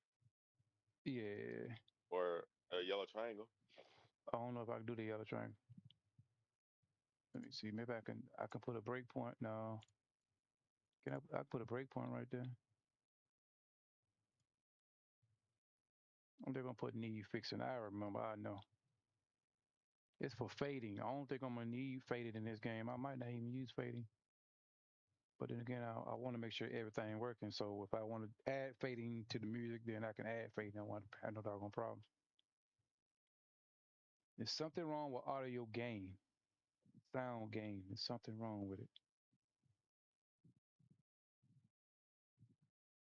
Yeah. or a yellow triangle. I don't know if I can do the yellow triangle. Let me see. Maybe I can put a breakpoint. No. I put a breakpoint right there. I'm just gonna put need fixing. I remember. I know. It's for fading. I don't think I'm gonna need faded in this game. I might not even use fading. But then again, I want to make sure everything working. So if I want to add fading to the music, then I can add fading. I want to have no doggone problem. There's something wrong with audio gain, sound gain. There's something wrong with it.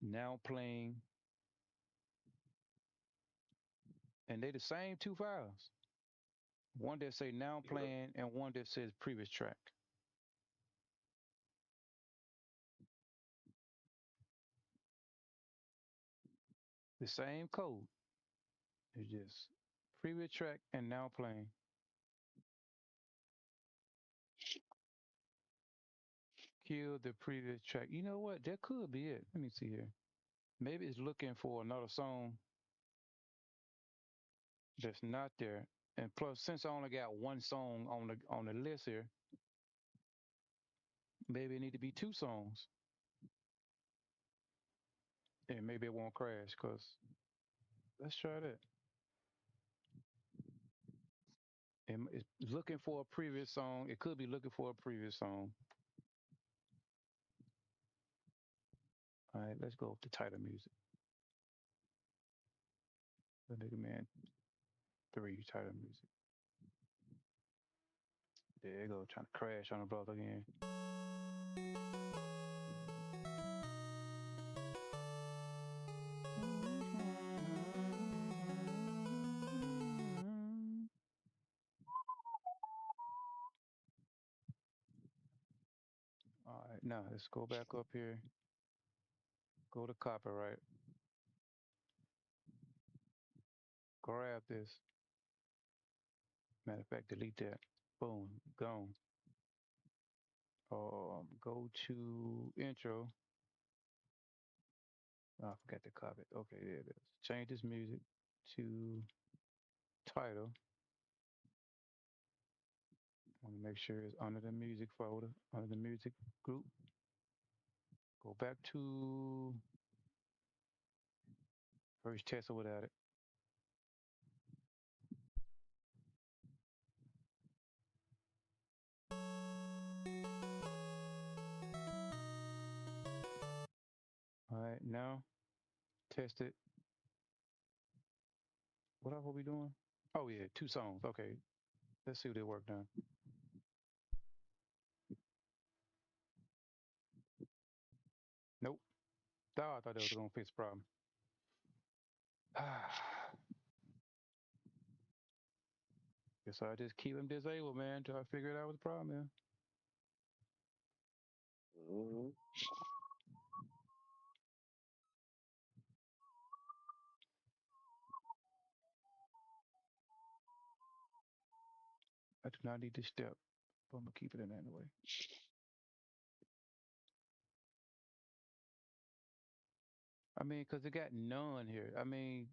Now playing, and they the same two files. One that say now You go. playing and one that says previous track. The same code. It's just previous track and now playing. Kill the previous track. You know what? That could be it. Let me see here. Maybe it's looking for another song that's not there. And plus, since I only got one song on the list here, maybe it need to be two songs. And maybe it won't crash. Cause let's try that. And it's looking for a previous song. It could be looking for a previous song. All right, let's go with the title music. The Nigga Man 3 title music. There you go, trying to crash on the brother again. All right, now let's go back up here. Go to copyright. Grab this. Matter of fact, delete that. Boom, gone. Go to intro. Oh, I forgot to copy it. Okay, there it is. Change this music to title. I want to make sure it's under the music folder, under the music group. Go back to first test or without it. All right, now test it. What else are we doing? Oh yeah, two songs. Okay, let's see what it worked on. Nope. Oh, I thought that was gonna fix the problem. Guess I just keep them disabled, man, until I figure it out what the problem is. Mm-hmm. I do not need this step, but I'm gonna keep it in anyway. I mean, cause it got none here. I mean,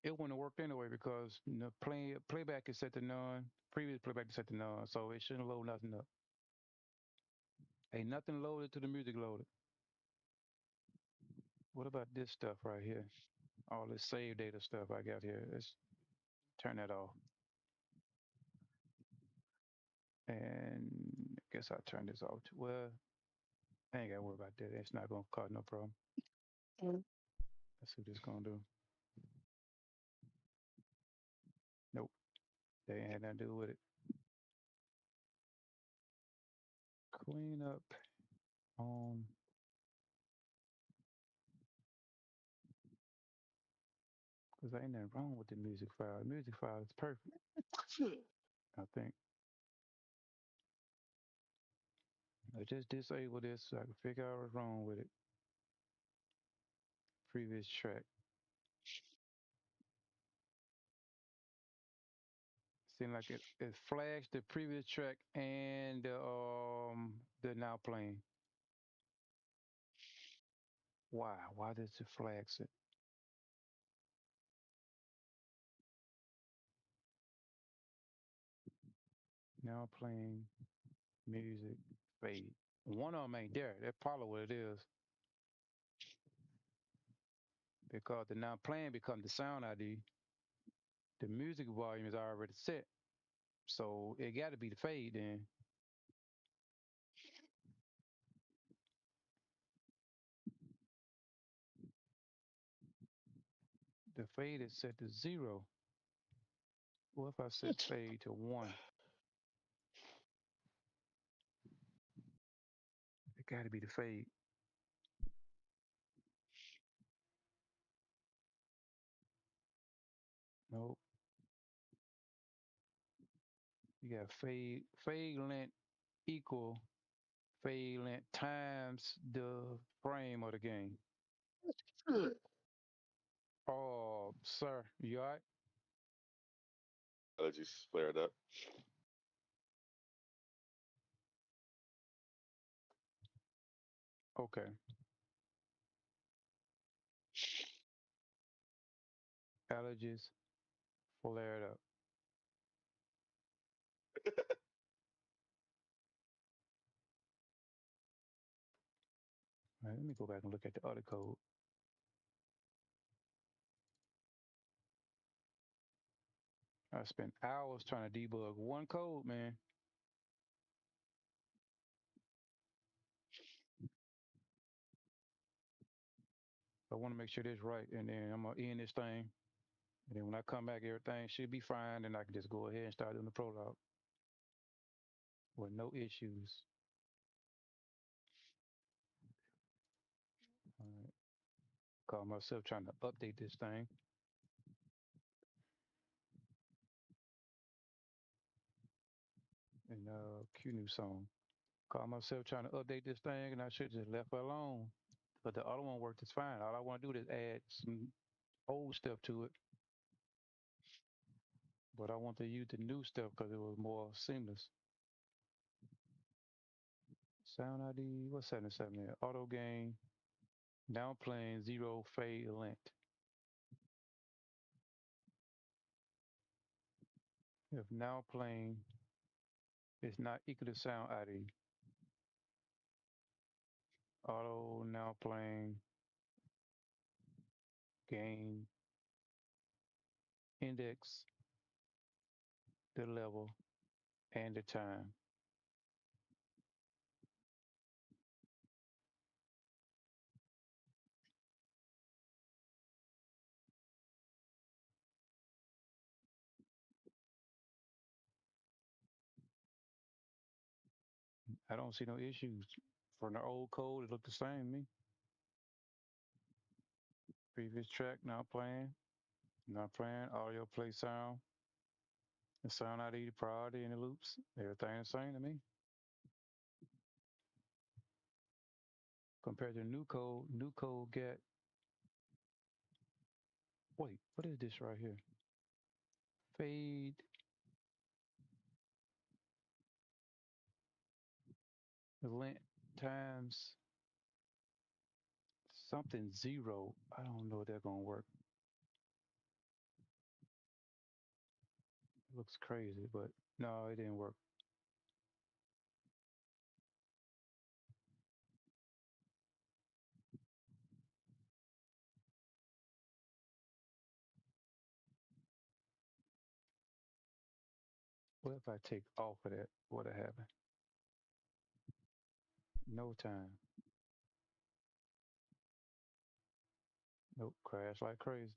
it wouldn't have worked anyway because playback is set to none. Previous playback is set to none, so it shouldn't load nothing up. Ain't nothing loaded to the music loaded. What about this stuff right here? All this save data stuff I got here. Let's turn that off. And I guess I'll turn this off too. Well, I ain't gotta worry about that. It's not gonna cause no problem. Let's see what this gonna do. Nope, they ain't had nothing to do with it. Clean up on. Cause ain't nothing wrong with the music file. The music file is perfect. I think. I just disable this so I can figure out what's wrong with it. Previous track. Seemed like it flags the previous track and the now playing. Why? Why does it flags it? Now playing music fade. One of them ain't there. That's probably what it is. Because the now playing become the sound ID. The music volume is already set. So it got to be the fade then. The fade is set to 0. What if I set fade to 1? It got to be the fade. Nope. You got fade length equal fade length times the frame of the game. Sir, you all right? Allergies flared up. Okay. Allergies flared up. All right, let me go back and look at the other code. I spent hours trying to debug one code, man. I want to make sure this right, and then I'm gonna end this thing. And then when I come back, everything should be fine, and I can just go ahead and start doing the prologue with no issues. All right. Call myself trying to update this thing. And cue new song. Call myself trying to update this thing, and I should just left it alone. But the other one worked just fine. All I want to do is add some old stuff to it. But I want to use the new stuff because it was more seamless. Sound ID, what's 77 there? Auto gain, now playing zero fade length. If now playing is not equal to sound ID, auto now playing gain index the level and the time. I don't see no issues. From the old code, it looked the same to me. Previous track, now playing, not playing, audio play sound, the sound ID, the priority, and the loops. Everything the same to me. Compared to new code get, wait, what is this right here? Fade, length times something zero. I don't know if they're gonna work. It looks crazy, but no, it didn't work. What if I take off of that? What'll happen? No time. Nope, crash like crazy.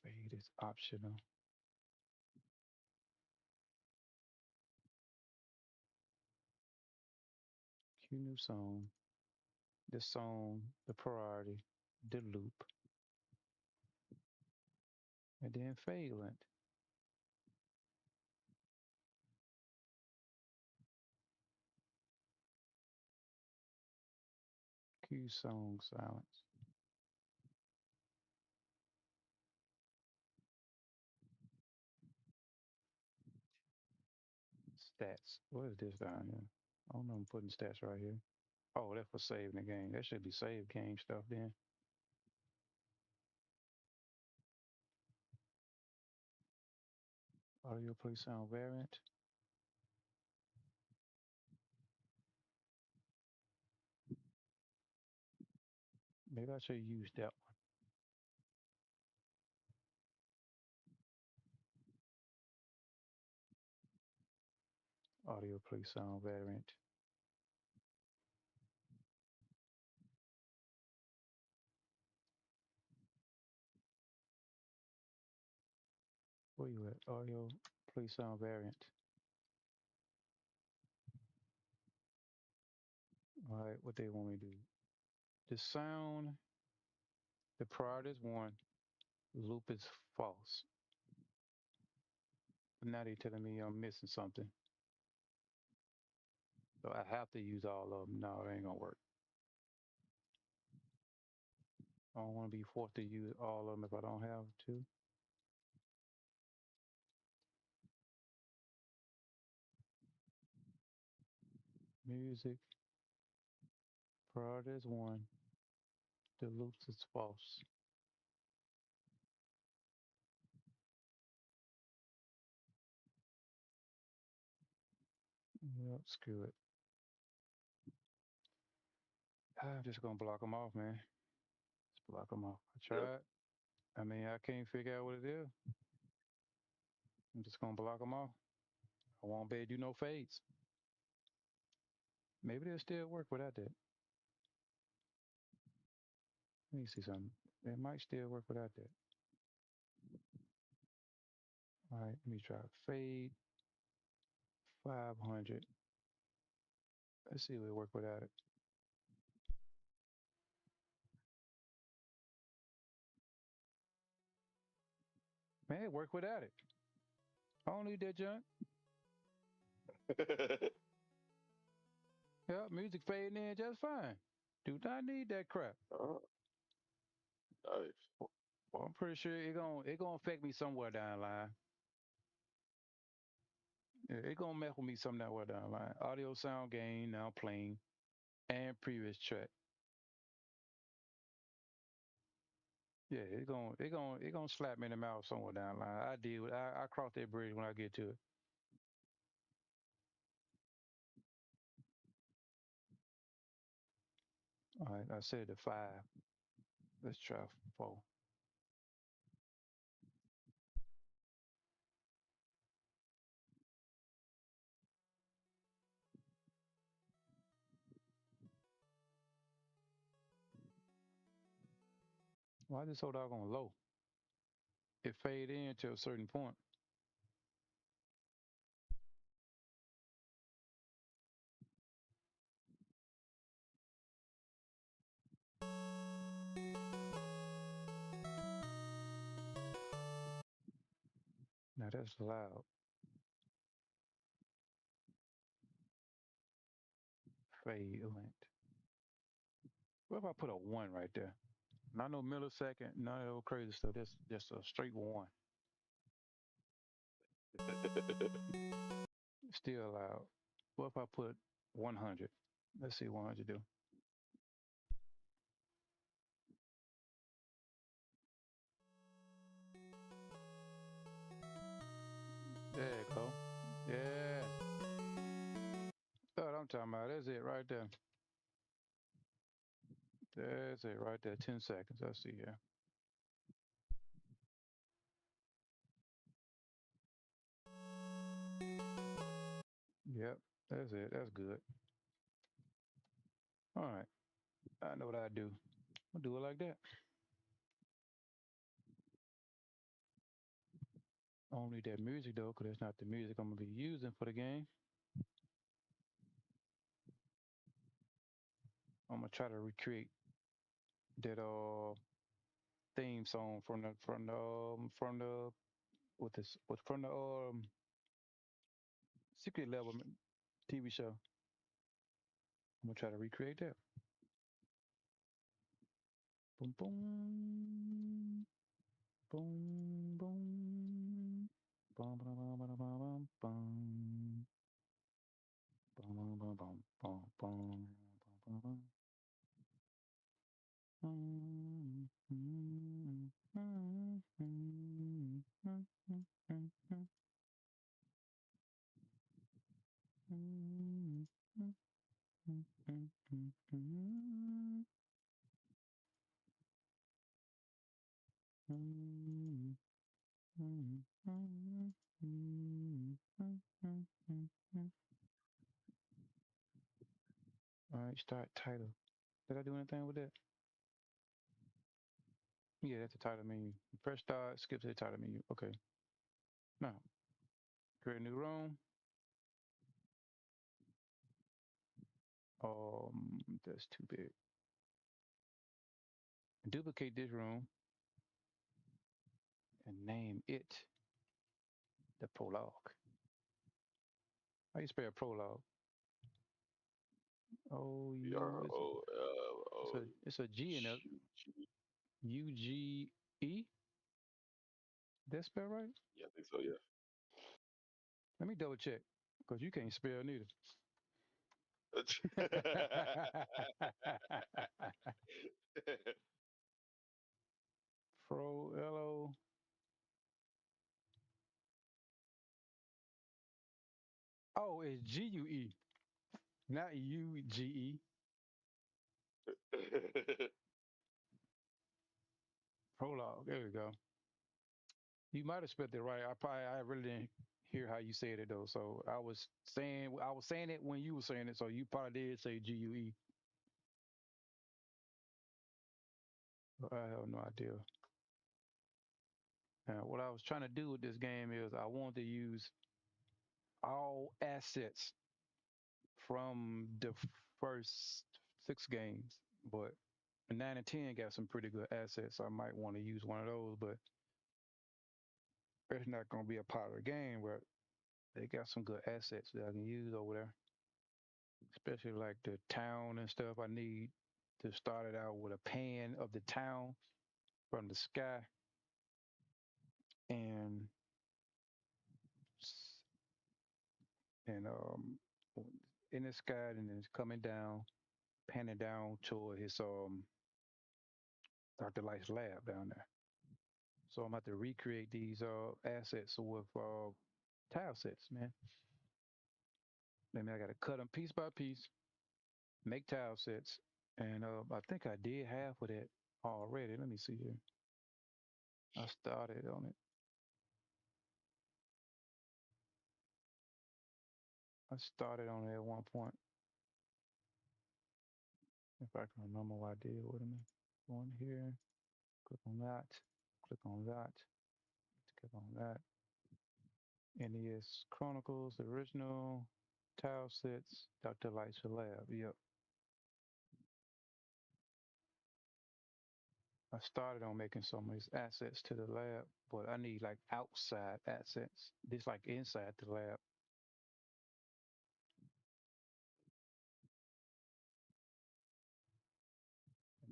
Fade is optional. Cue new song. The song, the priority, the loop, and then fade length. Cue song silence. Stats. What is this down here? I don't know. I'm putting stats right here. Oh, that's for saving the game. That should be save game stuff then. Audio play sound variant. Maybe I should use that one. Audio play sound variant. Where you at? Audio play sound variant. All right, what they want me to do? The sound, the priority is one, loop is false. Now they telling me I'm missing something. So I have to use all of them. No, it ain't gonna work. I don't want to be forced to use all of them if I don't have to. Music, priority is 1. The loops is false. Yep, screw it. I'm just gonna block them off, man. Just block them off. I Yeah. tried. I mean, I can't figure out what it is. I'm just gonna block them off. I won't be able to do no fades. Maybe they'll still work without that. Let me see something. It might still work without that. All right, let me try fade 500. Let's see if it work without it. Man, it work without it. I don't need that junk. Yeah, music fading in just fine. Do not need that crap. Oh, nice. Well, I'm pretty sure it gonna affect me somewhere down the line. Yeah, it gonna mess with me somewhere down the line. Audio sound gain now playing and previous track. Yeah, it gonna slap me in the mouth somewhere down the line. I cross that bridge when I get to it. All right, I said the 5. Let's try 4. Why is it so doggone low? It fade in to a certain point. Now that's loud. Fade length. What if I put a 1 right there? Not no millisecond, none of that crazy stuff. Just a straight 1. Still loud. What if I put 100? Let's see 100 do. There you go. Yeah. That's what I'm talking about. That's it right there. That's it right there. 10 seconds. Let's see here. Yep. That's it. That's good. All right. I know what I do. I'll do it like that. I don't need that music though, because that's not the music I'm gonna be using for the game. I'm gonna try to recreate that theme song from the with this with from the secret level TV show. I'm gonna try to recreate that. Boom boom boom boom. Bum, bum, bum, bum, bum, bum, bum, bum, bum, bum, bum, bum, bum, bum. All right, start title. Did I do anything with that? Yeah, that's the title menu. Press start, skip to the title menu. Okay. Now, create a new room. That's too big. Duplicate this room and name it the prologue. How you spell prologue? PROLO. It's a G in it. UGE. That spell right? Yeah, I think so. Yeah. Let me double check, cause you can't spell neither. Fro Lo. Oh, it's GUE, not UGE. Prologue. There we go. You might have spelled it right. I really didn't hear how you said it though. So I was saying it when you were saying it. So you probably did say GUE. I have no idea. Now, what I was trying to do with this game is I wanted to use all assets from the first 6 games, but 9 and 10 got some pretty good assets. So I might want to use one of those, but it's not going to be a part of the game. But they got some good assets that I can use over there, especially like the town and stuff. I need to start it out with a pan of the town from the sky and and in the sky, and then it's coming down, panning down toward his Dr. Light's lab down there. So I'm about to recreate these assets with tile sets, man. I mean, I got to cut them piece by piece, make tile sets, and I think I did half of that already. Let me see here. I started on it. I started on it at one point. If I can remember what I did, wait a minute. Go in here, click on that, click on that, click on that. NES Chronicles, original, tile sets, Dr. Light's lab. Yep. I started on making some of these assets to the lab, but I need like outside assets. This like inside the lab.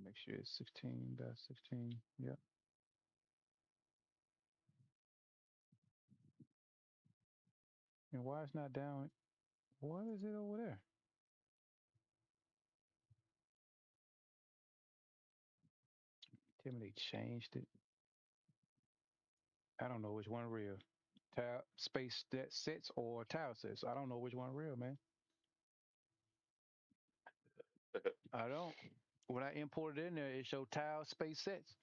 Make sure it's 16 by 16. Yep. And why it's not down? What is it over there? Tell me they changed it. I don't know which one real. Tile space that sets or tile sets. I don't know which one real, man. I don't. When I imported in there, it showed tile space sets.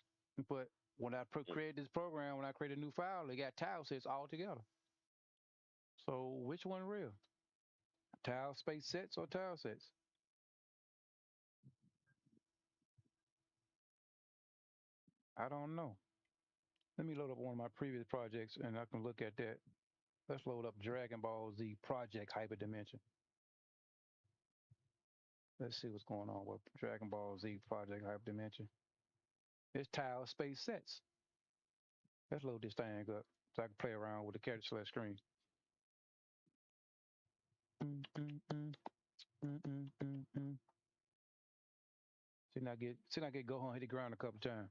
But when I created this program, when I created a new file, it got tile sets all together. So which one real? Tile space sets or tile sets? I don't know. Let me load up one of my previous projects and I can look at that. Let's load up Dragon Ball Z Project Hyperdimension. Let's see what's going on with Dragon Ball Z Project Hyperdimension. It's tile space sets. Let's load this thing up so I can play around with the character select screen. See now get Gohan hit the ground a couple times.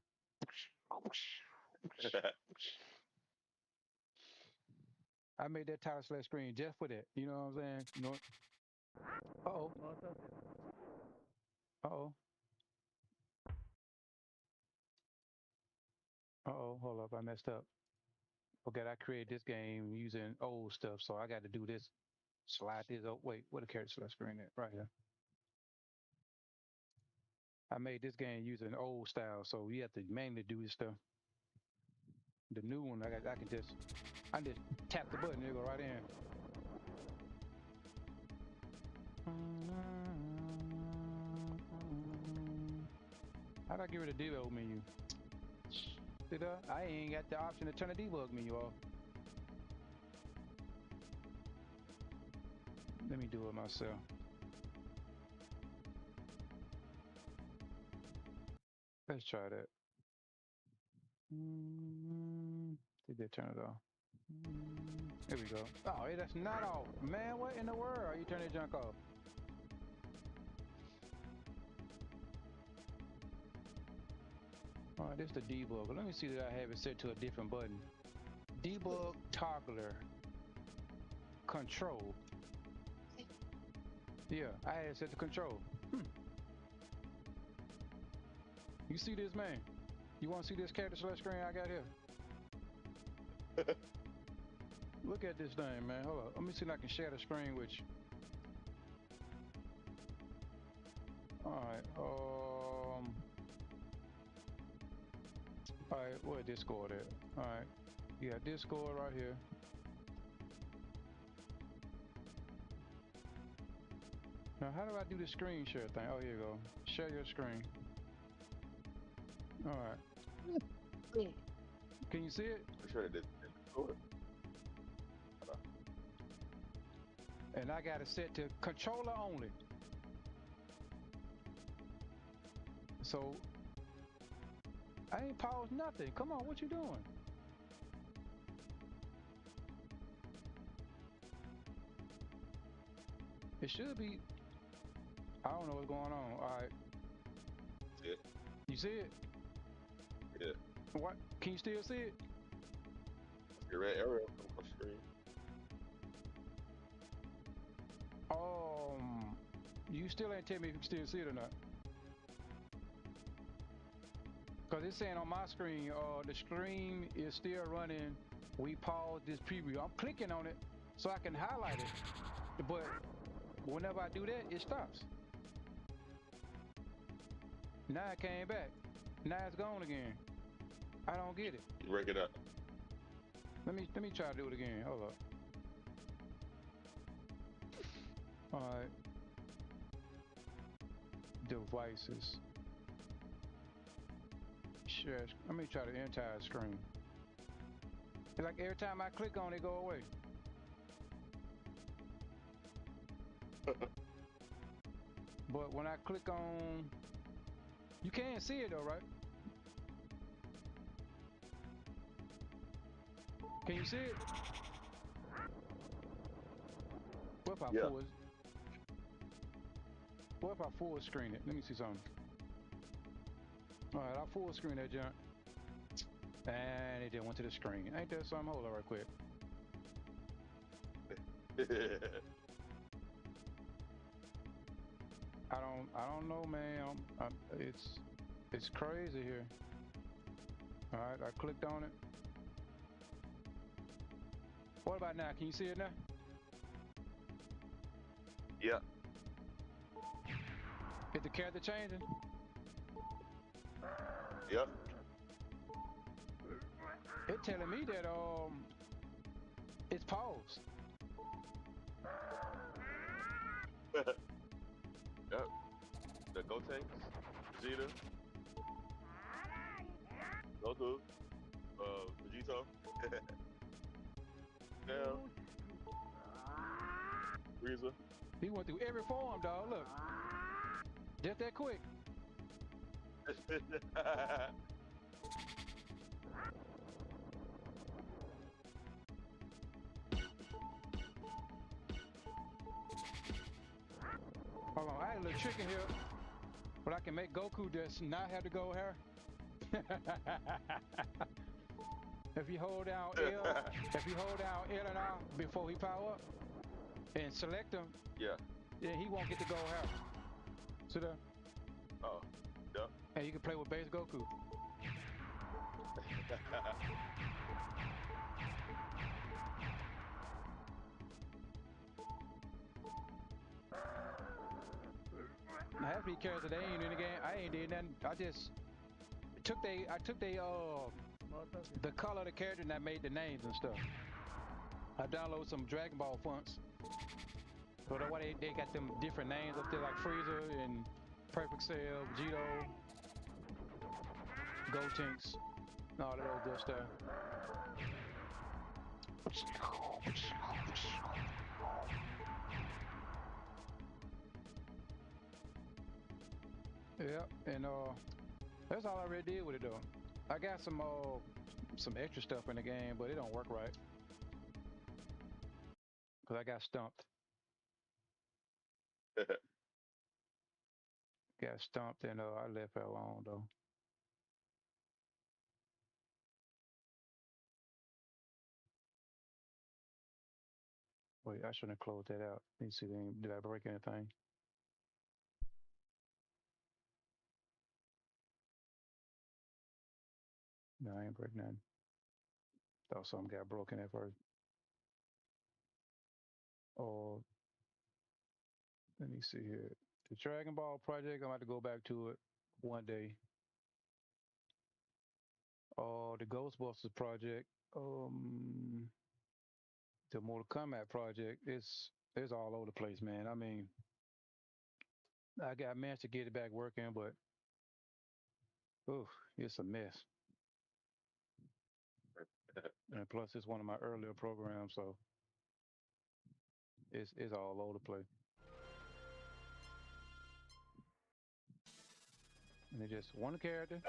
I made that tile select screen just for that. You know what I'm saying? You know. Uh-oh. Uh-oh. Uh-oh. Hold up. I messed up. Okay, I created this game using old stuff, so I got to do this. Slide this. Oh, wait. Where the character select screen at? Right here. I made this game using old style, so you have to manually do this stuff. The new one, I can just tap the button, it'll go right in. How'd I get rid of debug menu? See that? I ain't got the option to turn the debug menu off. Let me do it myself. Let's try that. Did they turn it off? Here we go. Oh, hey, that's not off. Man, what in the world? Are you turning junk off? All right, this is the debugger. Let me see that I have it set to a different button. Debug toggler control. Yeah, I had it set to control. You see this, man? You want to see this character select screen I got here? Look at this thing, man. Hold on. Let me see if I can share the screen with you. All right. All right. Where Discord at? All right. You got Discord right here. Now, how do I do the screen share thing? Oh, here you go. Share your screen. All right. Can you see it? I'm sure it did. And I got it set to controller only. So I ain't paused nothing. Come on, what you doing? It should be. I don't know what's going on. All right. See it? You see it? Yeah. What? Can you still see it? The red arrow on the screen. You still ain't tell me if you can still see it or not. Because it's saying on my screen, the screen is still running. We paused this preview. I'm clicking on it so I can highlight it. But whenever I do that, it stops. Now it came back. Now it's gone again. I don't get it. You break it up. Let me try to do it again. Hold up. All right. Devices. Sure. Let me try the entire screen. Like every time I click on it, go away. But when I click on, you can't see it though, right? Can you see it? What if I Yeah. What if I full screen it? Let me see something. All right, I'll full screen that junk. And it just went to the screen. Ain't that something? Hold on right quick. I don't know, man. It's crazy here. All right, I clicked on it. What about now? Can you see it now? Yeah. Is the character changing? Yep. It's telling me that it's paused. Yep. The Gotenks, Vegeta, Goku, Vegito. Now, Frieza. He went through every form, dog. Look, just that quick. Hold on, I had a little trick in here, but I can make Goku just not have to go here. If you hold down L, and R before he power up and select him, Yeah. then he won't get to go here. See that? Oh. Yep. And you can play with base Goku. Half these characters they ain't in the game. I ain't did nothing. I just took the color of the character and I made the names and stuff. I downloaded some Dragon Ball fonts. So that's why they got them different names up there like Frieza and Perfect Cell, Vegito, Gotenks, and all that old good stuff. Yeah, and that's all I really did with it though. I got some extra stuff in the game, but it don't work right. Cause I got stumped. Got stumped and I left it alone though. Wait, I shouldn't have closed that out. Let me see. Did I break anything? No, I ain't break nothing. Thought something got broken at first. Oh, let me see here. The Dragon Ball project, I'm about to go back to it one day. Oh, the Ghostbusters project, the Mortal Kombat project, it's all over the place, man. I mean, I managed to get it back working, but oof, it's a mess. And plus, it's one of my earlier programs, so it's all over the place. And it's just one character.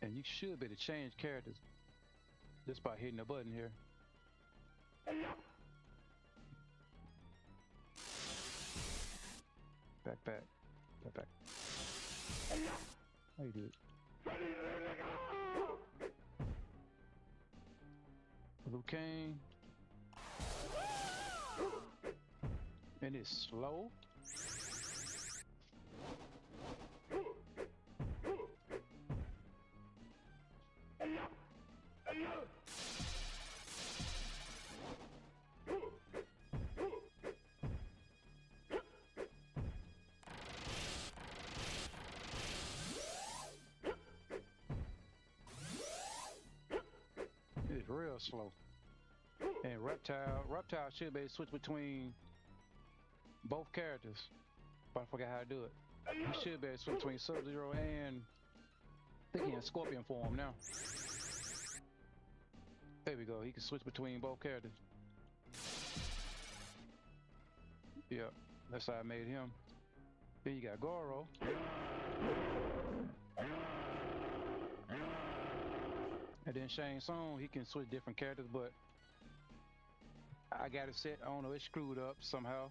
And you should be able to change characters just by hitting the button here. Back. How you do it? Liu Kang. And it's slow. It's real slow. And Reptile should be able to switch between both characters, but I forgot how to do it. He should be able to switch between Sub-Zero and I think he's in Scorpion form now. There we go. He can switch between both characters. Yep, that's how I made him. Then you got Goro. And then Shang Tsung, he can switch different characters, but I got it set. I don't know, it's screwed up somehow.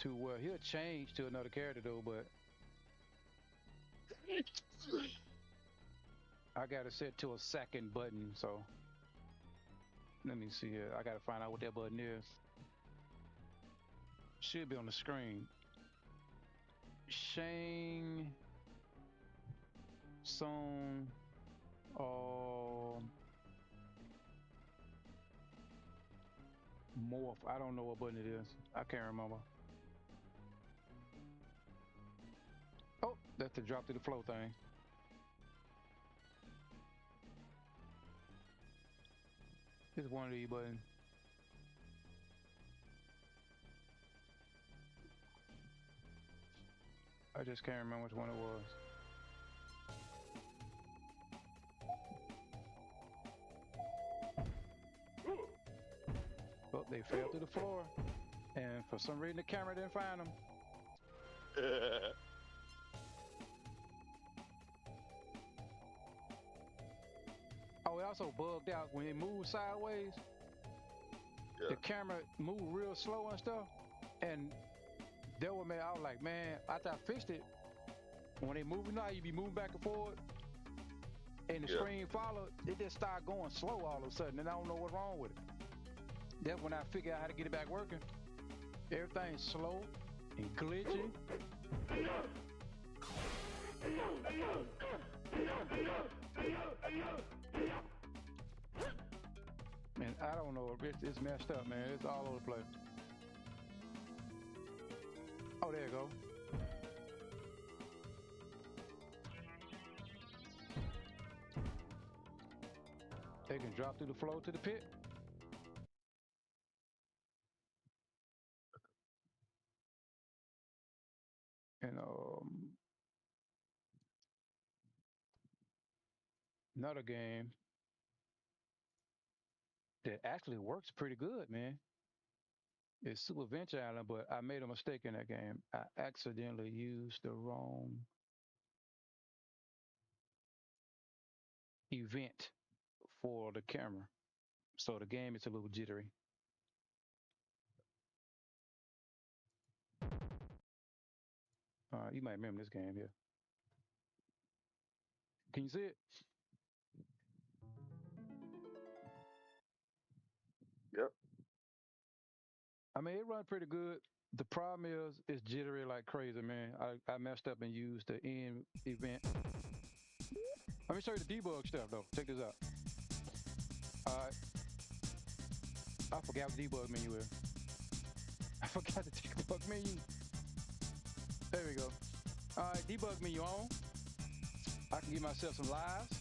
To where he'll change to another character though, but I got it set to a second button, so let me see here. I gotta find out what that button is. Should be on the screen. Shang Tsung morph. I don't know what button it is. I can't remember. Oh, that's the drop to the flow thing. It's one of these buttons. I just can't remember which one it was. Oh, they fell through the floor. And for some reason, the camera didn't find them. Oh, it also bugged out when it moved sideways. Yeah. The camera moved real slow and stuff. And there was, man, I was like, man, after I fixed it, when they move now, you be moving back and forth. And the screen followed, it just started going slow all of a sudden. And I don't know what's wrong with it. That's when I figured out how to get it back working. Everything's slow and glitchy. Man, I don't know. It's messed up, man. It's all over the place. Oh, there you go. They can drop through the floor to the pit. And another game that actually works pretty good, man. It's Super Venture Island, but I made a mistake in that game. I accidentally used the wrong event for the camera. So the game is a little jittery. You might remember this game here. Can you see it? Yep. I mean, it runs pretty good. The problem is it's jittery like crazy, man. I messed up and used the end event. Let me show you the debug stuff, though. Check this out. All right. I forgot what the debug menu is. I forgot the debug menu. There we go. All right, debug menu on. I can give myself some lives.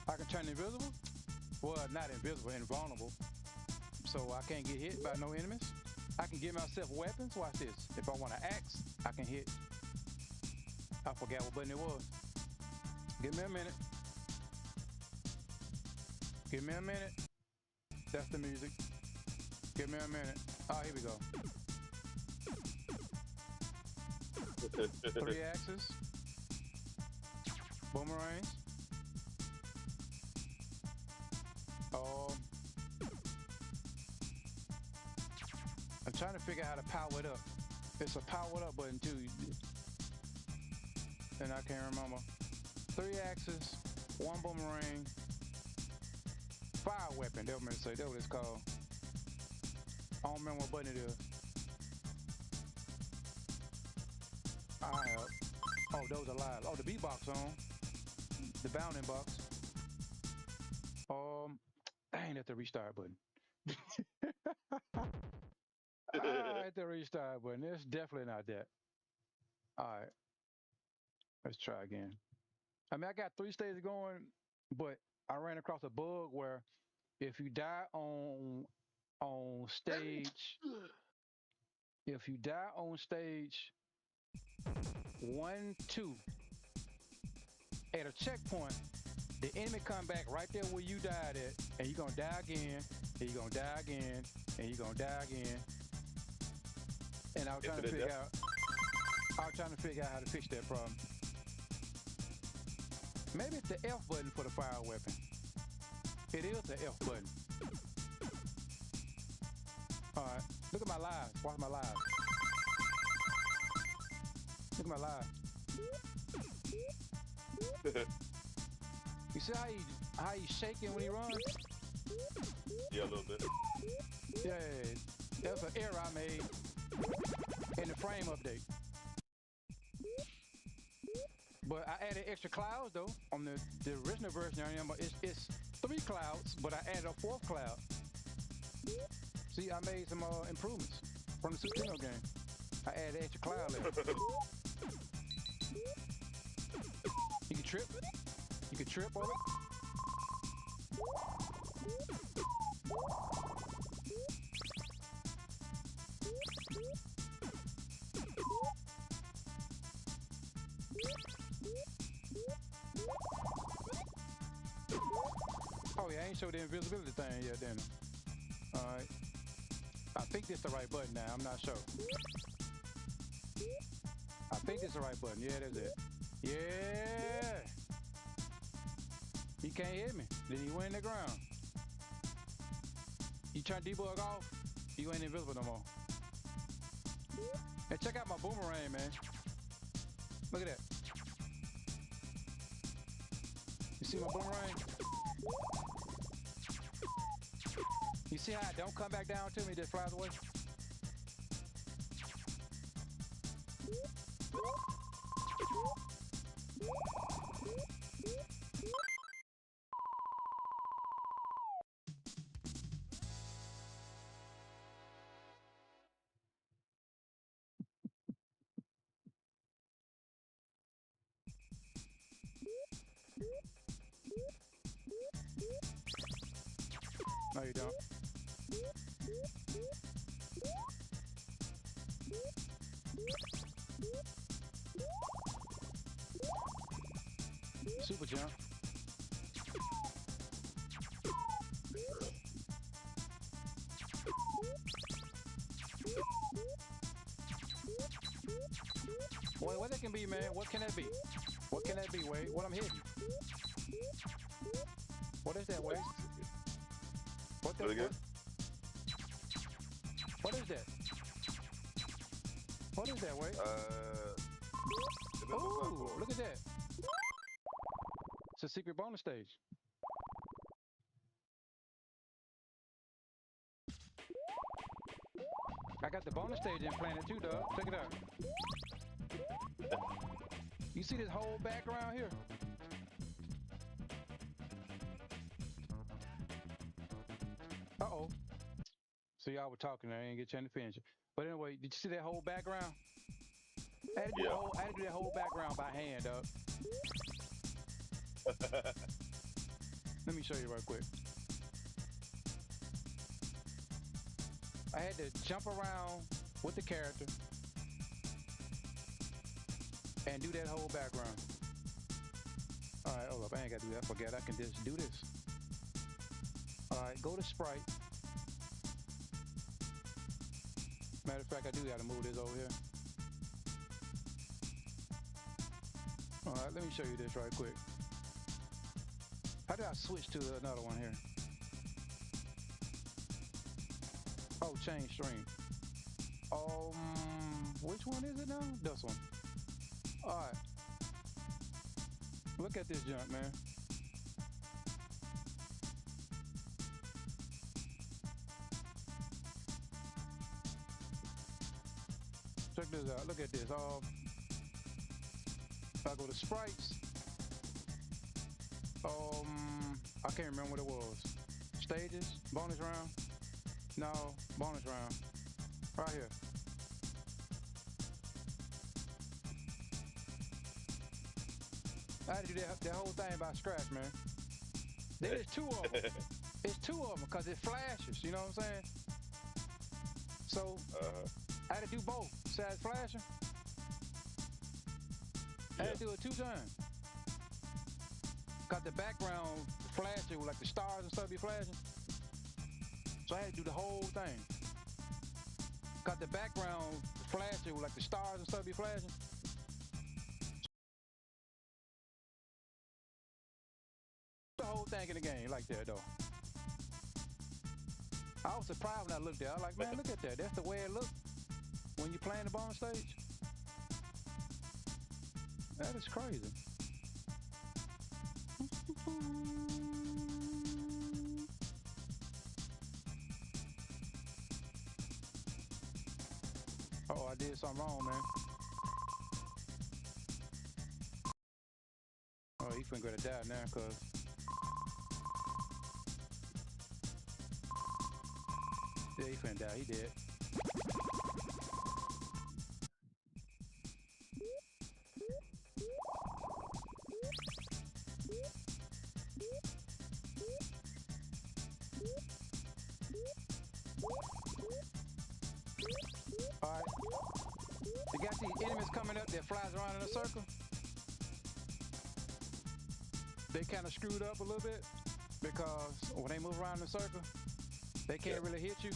I can turn invisible. Well, not invisible, invulnerable. So I can't get hit by no enemies. I can give myself weapons. Watch this. If I want an axe, I can hit. I forgot what button it was. Give me a minute. Give me a minute. That's the music. Give me a minute. Oh, here we go. 3 axes. Boomerangs. I'm trying to figure out how to power it up. It's a power it up button too. And I can't remember. 3 axes, 1 boomerang, fire weapon. That's what say. That's what it's called. I don't remember what button it is. I have. Oh, those are live. Oh, the beatbox on. The bounding box. I ain't at the restart button. I hit the restart button. It's definitely not that. All right. Let's try again. I mean, I got 3 stages going, but I ran across a bug where if you die on stage, if you die on stage 1, 2, at a checkpoint, the enemy come back right there where you died at, and you're gonna die again, and you're gonna die again, and you're gonna die again. And I was trying to figure out how to fix that problem. Maybe it's the F button for the fire weapon. It is the F button. All right, look at my lives. Watch my lives. Look at my lives. You see how he's shaking when he runs? Yeah, a little bit. Yeah, that's an error I made in the frame update. But I added extra clouds though on the original version. It's 3 clouds, but I added a 4th cloud. See, I made some improvements from the Super Nintendo game. I added extra cloud there. You can trip. You can trip on it. Oh yeah, I ain't showed the invisibility thing yet, then. All right. I think this is the right button now. I'm not sure. I think this is the right button. Yeah, that's it. Yeah. He can't hit me. Then he went in the ground. You turn debug off, you ain't invisible no more. And check out my boomerang, man. Look at that. You see my boomerang? You see how it don't come back down to me, it just flies away? No, you don't. Super jump. Wait, what that can be, man? What can that be? What can that be, Wade? What I'm hitting? What is that, Wade? What that? What is that? What is that, wait? Oh, look at that. It's a secret bonus stage. I got the bonus stage implanted too, dog. Check it out. You see this whole background here? Uh-oh. So y'all were talking, I didn't get a chance to finish it. But anyway, did you see that whole background? I had to do, I had to do that whole background by hand, dog. Let me show you right quick. I had to jump around with the character and do that whole background. All right, hold up, I ain't gotta do that. Forget, I can just do this. All right, go to sprite. Matter of fact, I do gotta move this over here. All right, let me show you this right quick. How do I switch to another one here? Oh, change stream. Which one is it now? This one. All right. Look at this junk, man. Check this out. Look at this. If I go to sprites, I can't remember what it was. Stages, bonus round. No, bonus round. Right here. I had to do that whole thing by scratch, man. There's two of them. It's two of them because it flashes, you know what I'm saying? So, I had to do both. Besides flashing, I had to do it 2 times. Got the background flashing with like the stars and stuff be flashing. So I had to do the whole thing. Got the background flashing with like the stars and stuff be flashing. The whole thing in the game like that though. I was surprised when I looked at it. I was like, man, look at that. That's the way it looked when you're playing the bonus stage. That is crazy. Oh, I did something wrong, man. Oh, he finna gonna die now, cuz. Yeah, he finna die. He dead. Alright. You got these enemies coming up that flies around in a circle. They kind of screwed up a little bit because when they move around in a circle, they can't really hit you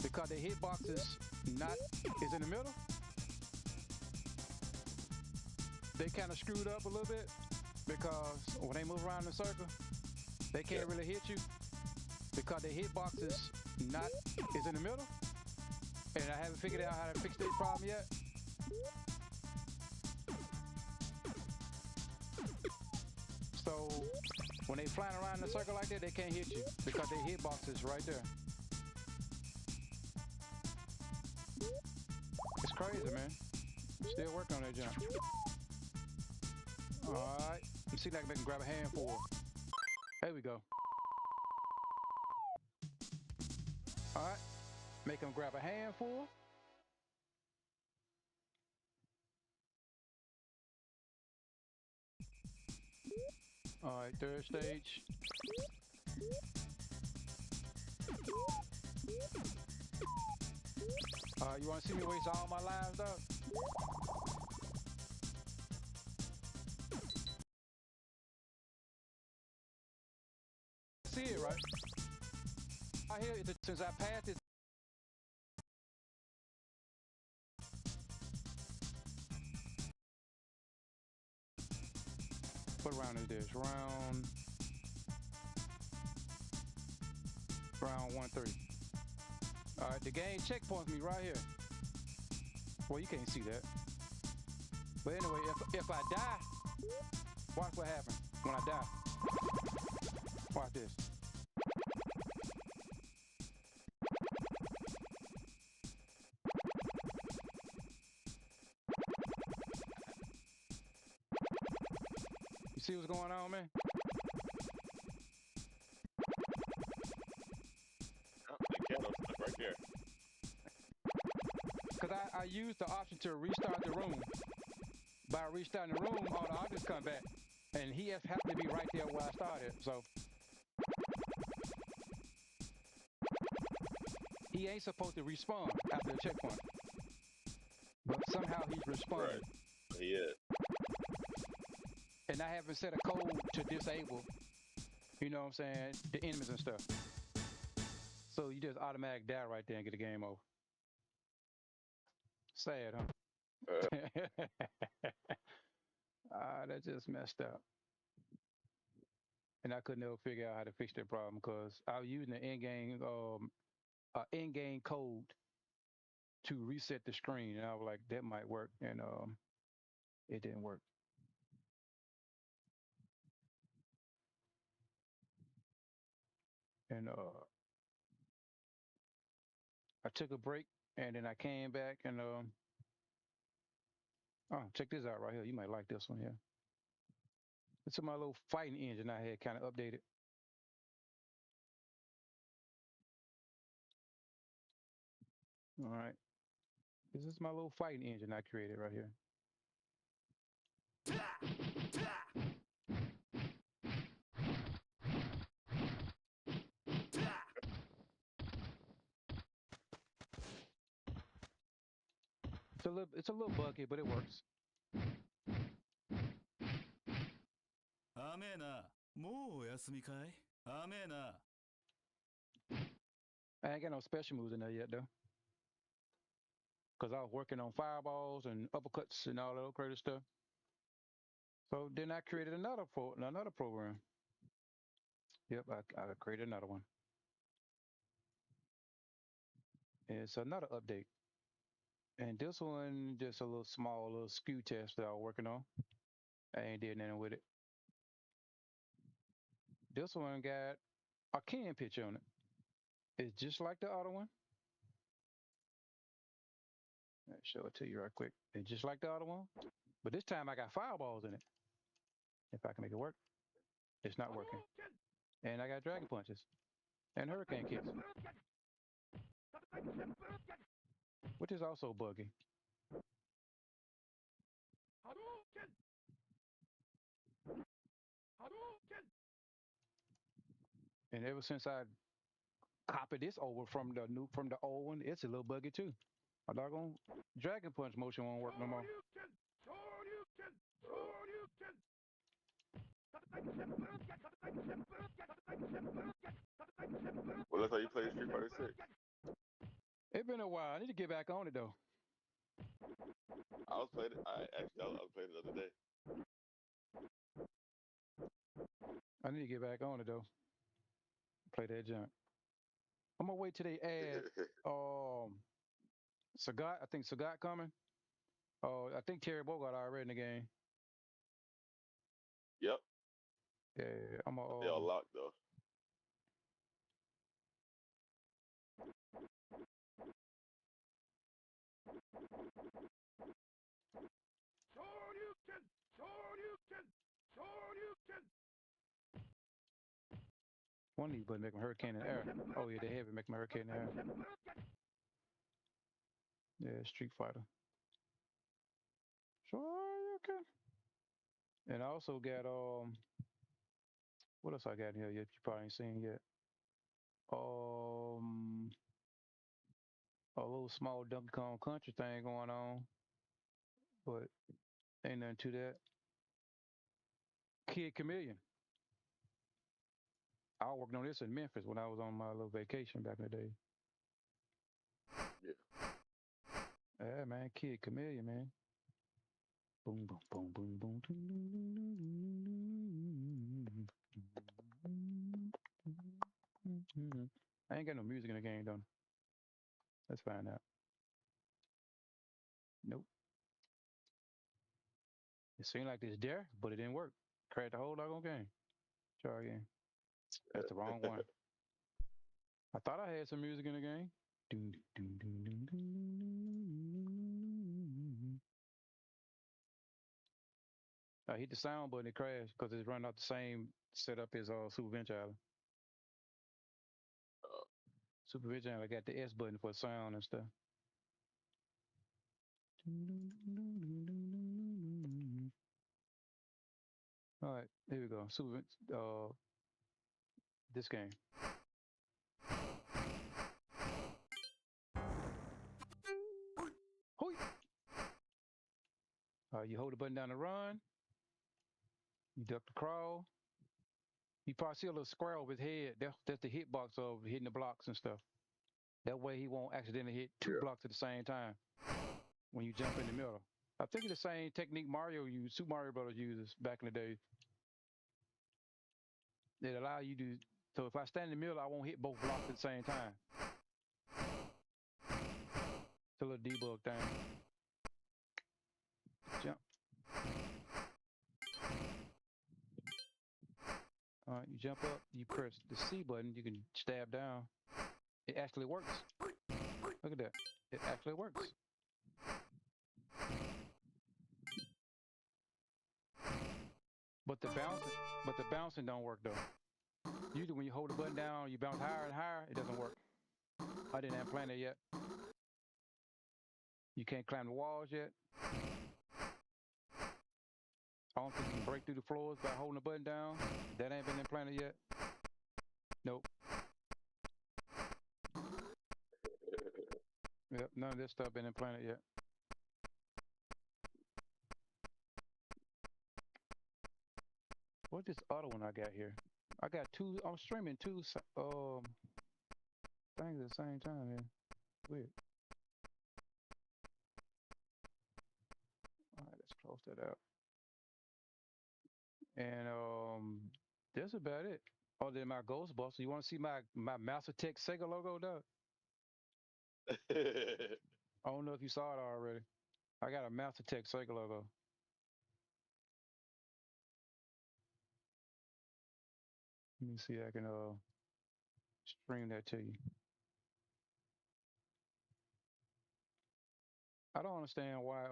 because their hitbox is in the middle. They kind of screwed up a little bit because when they move around in a circle, they can't really hit you because their hitbox is in the middle. And I haven't figured out how to fix this problem yet. So when they flying around in a circle like that, they can't hit you because their hitbox is right there. It's crazy, man. Still working on that jump. Alright. Let's see if I can make him grab a handful. There we go. Alright. Make him grab a handful. Alright, third stage. Alright, you wanna see me waste all my lives, dog? See it, right? I hear it since I passed it. What round is this? Round 1-3. All right, the game checkpoints me right here. Well, you can't see that. But anyway, if I die, watch what happens when I die. Watch this. You see what's going on, man? Oh, the piano stuck right there. Because I used the option to restart the room. By restarting the room, all the objects come back. And he has happened to be right there where I started. So he ain't supposed to respawn after the checkpoint. But somehow he's responded. Right. He is. And I haven't set a code to disable, you know what I'm saying, the enemies and stuff. So you just automatic die right there and get the game over. Sad, huh? That just messed up. And I could never figure out how to fix that problem because I was using the in-game code to reset the screen, and I was like, that might work, and it didn't work. And I took a break, and then I came back, and oh, check this out right here. You might like this one here. It's my little fighting engine I had kind of updated. All right. This is my little fighting engine I created right here. It's a little buggy, but it works. I ain't got no special moves in there yet though, because I was working on fireballs and uppercuts and all that crazy stuff. So then I created another program. Yep, I created another one. It's another update. And this one, just a little small little SKU test that I was working on. I ain't did nothing with it. This one got a can picture on it. It's just like the other one. I'll show it to you right quick. It's just like the other one, but this time I got fireballs in it. If I can make it work. It's not working. And I got dragon punches and hurricane kicks, which is also buggy. And ever since I copied this over from the old one, it's a little buggy too. A doggone dragon punch motion won't work no more. Well, that's how you play Street Fighter 6. It's been a while. I need to get back on it though. I was playing it. I was playing it the other day. I need to get back on it though. Play that junk. I'm gonna wait till they add Sagat. I think Sagat coming. I think Terry Bogard already in the game. Yep. Yeah, I'm gonna. They all locked though. One of these buttons make my hurricane in the air. Oh yeah, the heavy make my hurricane in the air. Yeah, Street Fighter. Shoryuken. And I also got what else I got in here yet? You probably ain't seen yet. A little small Donkey Kong Country thing going on, but ain't nothing to that. Kid Chameleon. I was working on this in Memphis when I was on my little vacation back in the day. Yeah, man, Kid Chameleon, man. Boom, boom, boom, boom, boom. I ain't got no music in the game, though. Let's find out. It seemed like it's there, but it didn't work. Crashed the whole doggone game. Try again. That's the wrong one. I thought I had some music in the game. I hit the sound button, it crashed because it's running off the same setup as Super Adventure Island. Super Adventure Island got the S button for sound and stuff. All right, here we go. This game. You hold the button down to run. You duck the crawl. You probably see a little square over his head. That's the hitbox of hitting the blocks and stuff. That way he won't accidentally hit two blocks at the same time when you jump in the middle. I think it's the same technique Super Mario Brothers uses back in the day. It allow you to, so if I stand in the middle, I won't hit both blocks at the same time. It's a little debug thing. Jump. All right, you jump up, you press the C button, you can stab down. It actually works. Look at that. It actually works. But the bouncing don't work though. Usually when you hold the button down, you bounce higher and higher, it doesn't work. I didn't have planned it yet. You can't climb the walls yet. I don't think you can break through the floors by holding the button down. That ain't been implanted yet. Nope. Yep, none of this stuff been implanted yet. What's this other one I got here? I got two. I'm streaming two things at the same time here. Weird. All right, let's close that out. And that's about it. Oh, then my Ghostbuster. You want to see my MastasTech Sega logo, Doug? I don't know if you saw it already. I got a MastasTech Sega logo. Let me see if I can stream that to you. I don't understand why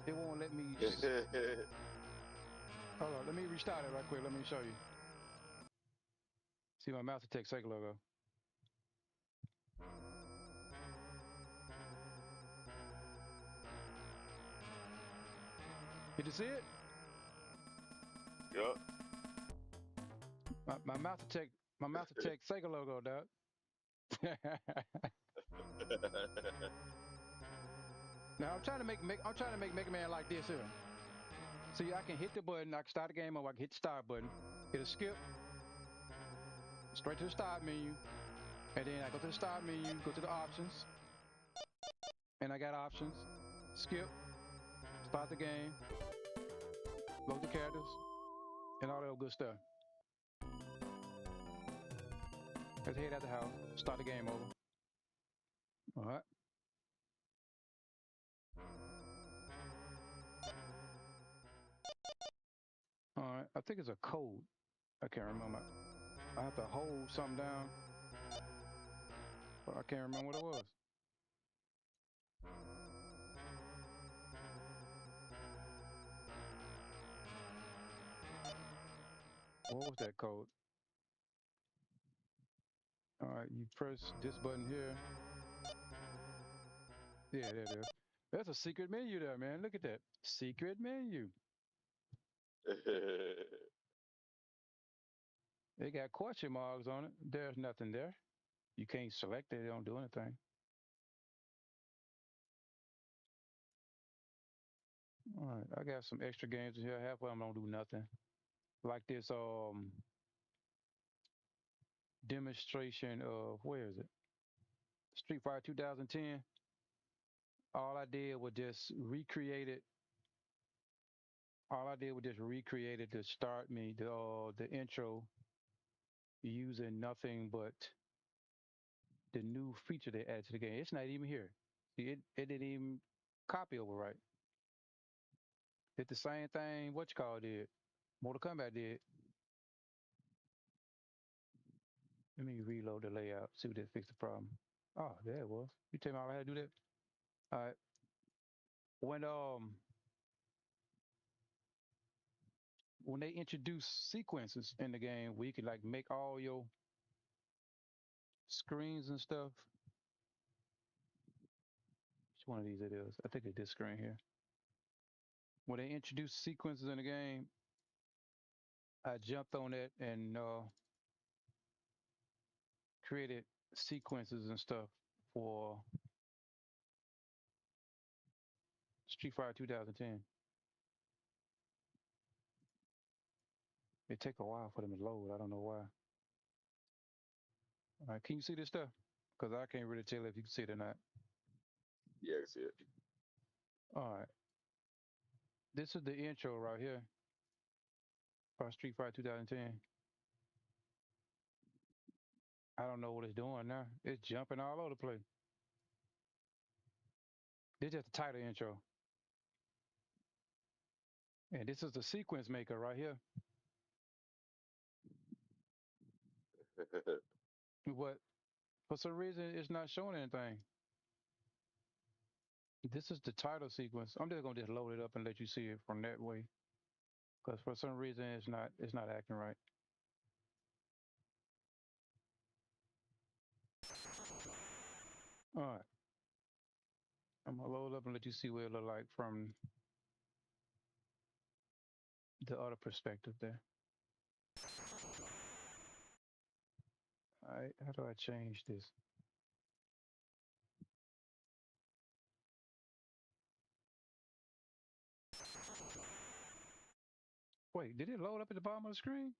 it won't let me. Hold on, let me restart it right quick. Let me show you. See my MastasTech Sega logo. Did you see it? Yup. My MastasTech Sega logo, Doug. Now I'm trying to make Mega Man like this here. See, I can hit the button, I can start the game up, I can hit the start button, hit a skip, straight to the start menu, and then I go to the start menu, go to the options, and I got options, skip, start the game, load the characters, and all that good stuff. Let's head out the house, start the game over. All right. All right, I think it's a code. I can't remember. I have to hold something down, but I can't remember what it was. What was that code? All right, you press this button here. Yeah, there it is. That's a secret menu there, man. Look at that. Secret menu. They got question marks on it. There's nothing there. You can't select it. It don't do anything. All right, I got some extra games in here. Half of them don't do nothing. Like this demonstration of, where is it? Street Fighter 2010. All I did was just recreate it. All I did was just recreate it to start me the intro using nothing but the new feature they added to the game. It's not even here. See, it didn't even copy over right. Did the same thing what you call it did. Mortal Kombat did. Let me reload the layout, see if that fixed the problem. Oh, there it was. You tell me all I had to do that? All right. When they introduce sequences in the game where you can like make all your screens and stuff. Which one of these it is? I think it's this screen here. When they introduce sequences in the game, I jumped on it and created sequences and stuff for Street Fighter 2010. It take a while for them to load. I don't know why. All right, can you see this stuff? Because I can't really tell if you can see it or not. Yeah, I see it. All right. This is the intro right here for Street Fighter 2010. I don't know what it's doing now. It's jumping all over the place. This is just the title intro. And this is the sequence maker right here. But for some reason, it's not showing anything. This is the title sequence. I'm just gonna load it up and let you see it from that way. Because for some reason, it's not acting right. All right. I'm gonna load it up and let you see what it look like from the other perspective there. All right, how do I change this? Wait, did it load up at the bottom of the screen?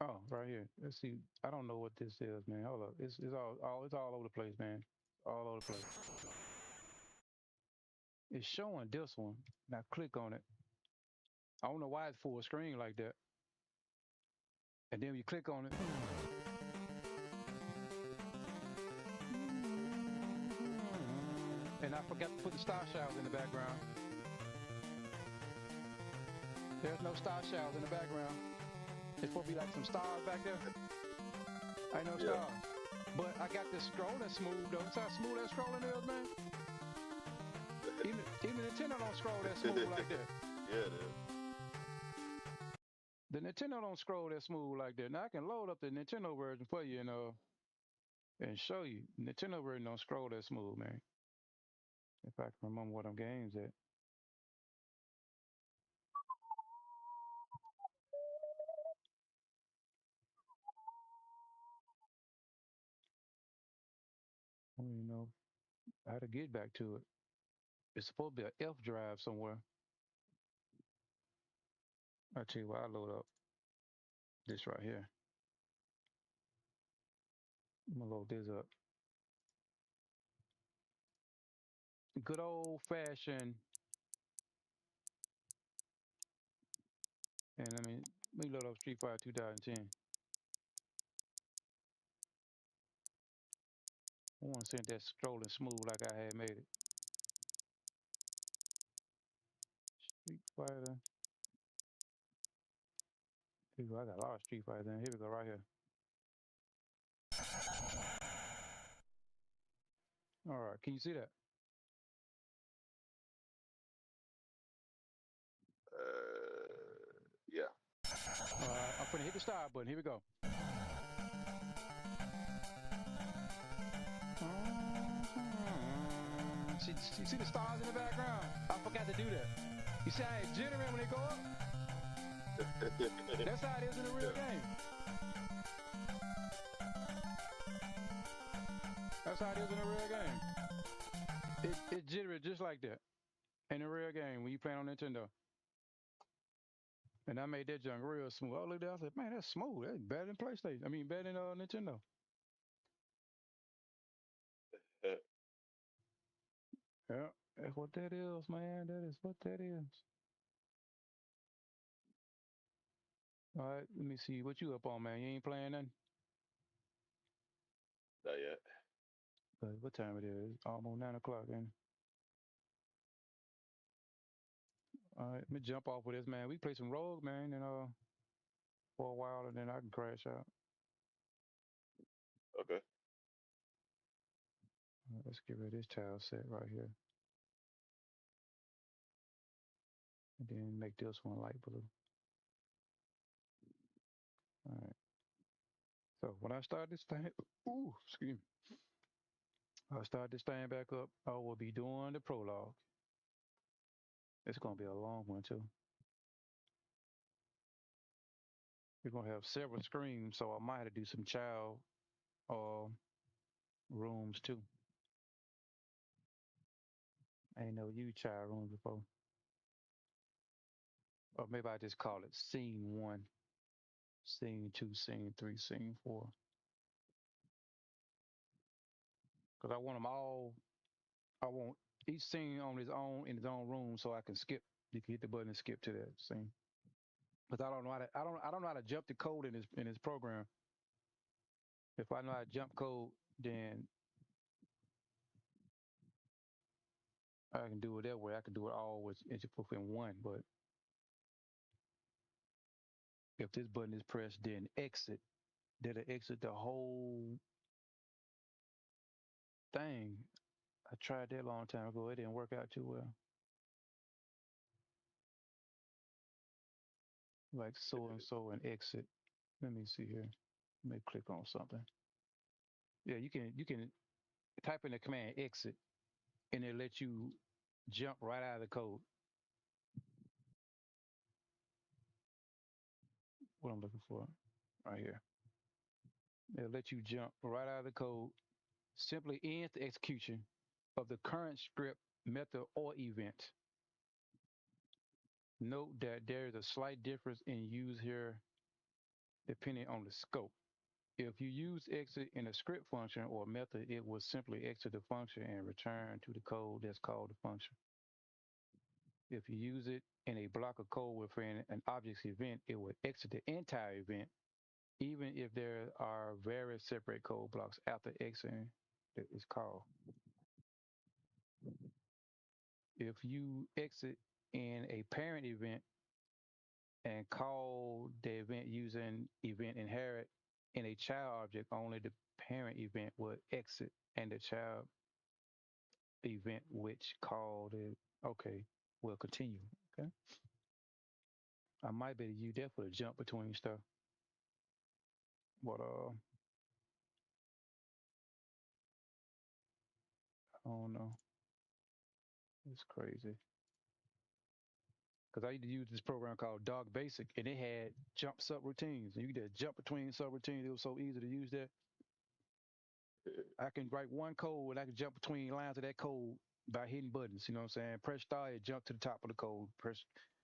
Oh, right here. Let's see. I don't know what this is, man. Hold up. It's all over the place, man. All over the place. It's showing this one. Now click on it. I don't know why it's full screen like that. And then you click on it. And I forgot to put the star showers in the background. There's no star showers in the background. It's supposed to be like some stars back there. Ain't no stars. But I got this scrolling smooth though. See how smooth that scrolling is, man? Even Nintendo don't scroll that smooth like that. Yeah, it is. The Nintendo don't scroll that smooth like that. Now I can load up the Nintendo version for you and show you. Nintendo version don't scroll that smooth, man. If I can remember what them games at. I don't even know how to get back to it. It's supposed to be an F drive somewhere. I'll tell you what, I load up this right here. I'm gonna load this up. Good old fashioned. And let me load up Street Fighter 2010. I want to send that scrolling smooth like I had made it. Street Fighter. Here we go. I got a lot of Street Fighters in. Here we go, right here. All right, can you see that? Yeah. All right, I'm finna hit the start button. Here we go. See the stars in the background? I forgot to do that. You see how it generates when they go up? That's how it is in the real game. That's how it is in the real game. It generates just like that in the real game when you play on Nintendo. And I made that junk real smooth. I looked at it, I said, man, that's smooth. That's better than PlayStation. I mean, better than Nintendo. Yeah, that's what that is, man. That is what that is. All right, let me see what you up on, man. You ain't playing nothing? Not yet. But what time it is? Almost 9 o'clock. And all right, let me jump off with this, man. We play some Rogue, man, and for a while, and then I can crash out. Okay. Let's get rid of this tile set right here, and then make this one light blue. All right. So when I start this thing, ooh, excuse me. I start this thing back up. I will be doing the prologue. It's gonna be a long one too. We're gonna have several screens, so I might have to do some child uh, rooms too. I ain't know you child rooms before, or maybe I just call it scene one, scene two, scene three, scene four, because I want them all. I want each scene on its own in its own room, so I can skip. You can hit the button and skip to that scene. Because I don't know how to. I don't know how to jump the code in this program. If I know how to jump code, then I can do it that way. I can do it all within one. But if this button is pressed, then exit. Did it exit the whole thing? I tried that a long time ago. It didn't work out too well. Like so and so and exit. Let me see here. Let me click on something. Yeah, you can type in the command exit, and it lets you jump right out of the code. What I'm looking for, right here. It'll let you jump right out of the code. Simply ends the execution of the current script method or event. Note that there is a slight difference in use here depending on the scope. If you use exit in a script function or method, it will simply exit the function and return to the code that's called the function. If you use it in a block of code within an object's event, it will exit the entire event, even if there are various separate code blocks after exiting that is called. If you exit in a parent event and call the event using event inherit in a child object, only the parent event will exit and the child event which called it, okay, will continue. Okay. I might be able to use that for the jump between stuff. But I don't know. It's crazy. Because I used to use this program called Dog Basic, and it had jump subroutines. And you could just jump between subroutines. It was so easy to use that. I can write one code and I can jump between lines of that code by hitting buttons. You know what I'm saying? Press start, it jump to the top of the code. Press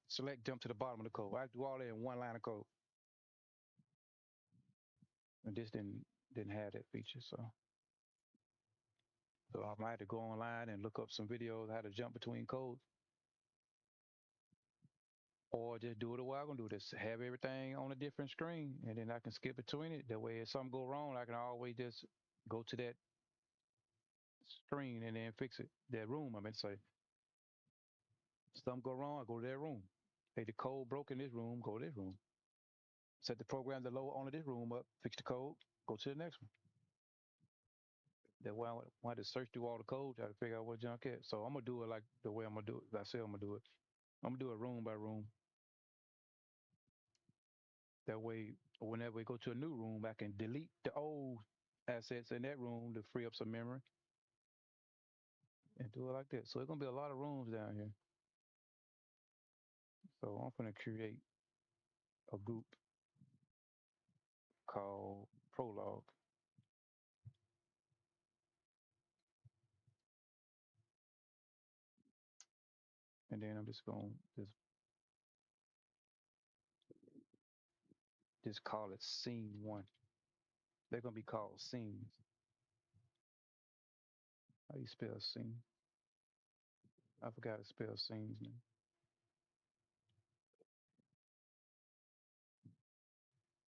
select, jump to the bottom of the code. I do all that in one line of code. And this didn't have that feature. So I might have to go online and look up some videos how to jump between codes. Or just do it the way I'm gonna do this. Have everything on a different screen and then I can skip between it. That way if something go wrong, I can always just go to that screen and then fix it. That room, I meant to say. Something go wrong, I go to that room. Hey, the code broke in this room, go to this room. Set the program to load only this room up, fix the code, go to the next one. That way I want to search through all the code, try to figure out what junk is. So I'm gonna do it like the way I'm gonna do it. I say I'm gonna do it. I'm gonna do it room by room. That way, whenever we go to a new room, I can delete the old assets in that room to free up some memory and do it like that. So it's gonna be a lot of rooms down here. So I'm gonna create a group called Prologue. And then I'm just gonna just call it scene one. They're gonna be called scenes. How do you spell scene? I forgot to spell scenes, man.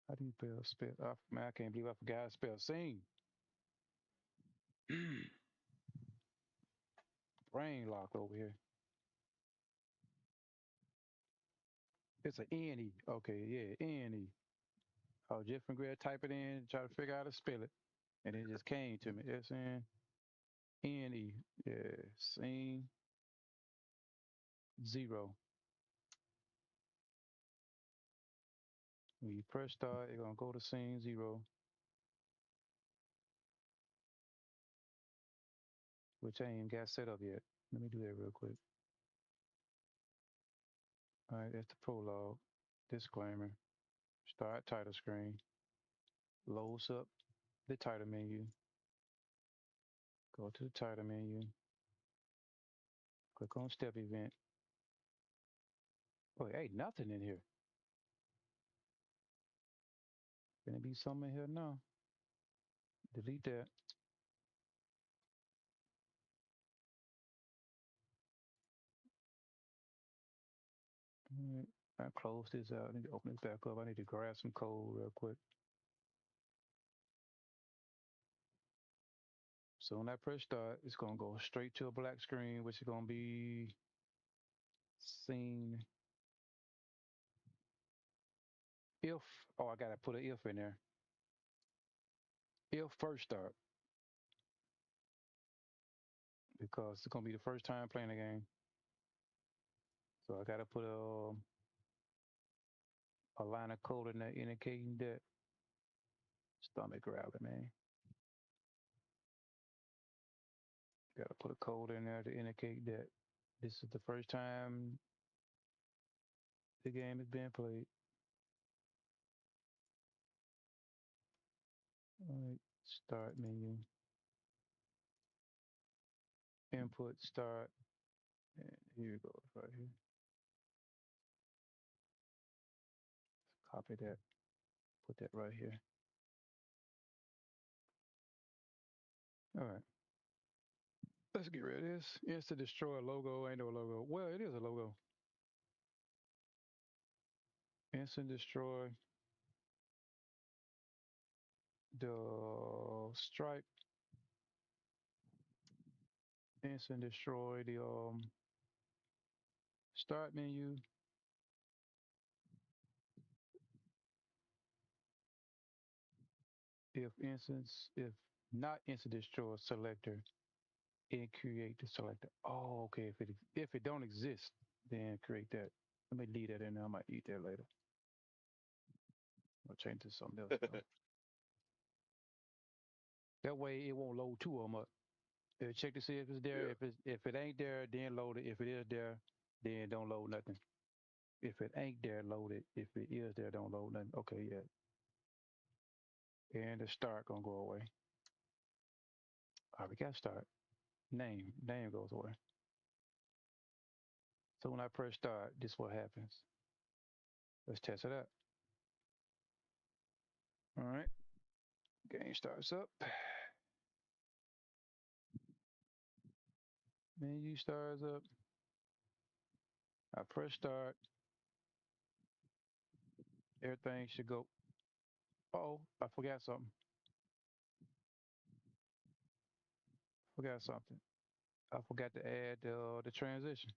How do you spell? Man, I can't believe I forgot to spell scene. Brain lock over here. It's an N-E. Okay, yeah, N-E. I was just from grade type it in, try to figure out how to spell it. And it just came to me. SNE. Yeah, scene zero. When you press start, it's gonna go to scene zero, which I ain't even got set up yet. Let me do that real quick. All right, that's the prologue. Disclaimer. Start title screen. Loads up the title menu. Go to the title menu. Click on step event. Oh, ain't nothing in here. Gonna be something in here now. Delete that. All right. I close this out. I need to open this back up. I need to grab some code real quick. So when I press start, it's gonna go straight to a black screen, which is gonna be scene if. Oh, I gotta put an if in there. If first start, because it's gonna be the first time playing the game. So I gotta put a line of code in there indicating that stomach growling, man. Gotta put a code in there to indicate that this is the first time the game is being played. All right, start menu, input, start, and here it goes right here. Copy that, put that right here. All right, let's get rid of this. Instant destroy logo, ain't no logo. Well, it is a logo. Instant destroy the stripe. Instant destroy the start menu. If not instant destroy selector, and create the selector. Oh, okay. If it don't exist, then create that. Let me leave that in there. I might eat that later. I'll change to something else though. That way it won't load two of them up. Check to see if it's there. Yeah. If it ain't there, then load it. If it is there, then don't load nothing. If it ain't there, load it. If it is there, don't load nothing. Okay, yeah. And the start gonna go away. All right, we got start. Name goes away. So when I press start, this is what happens. Let's test it out. All right, game starts up. Menu starts up. I press start. Everything should go. Oh, I forgot something. Forgot something. I forgot to add the transition.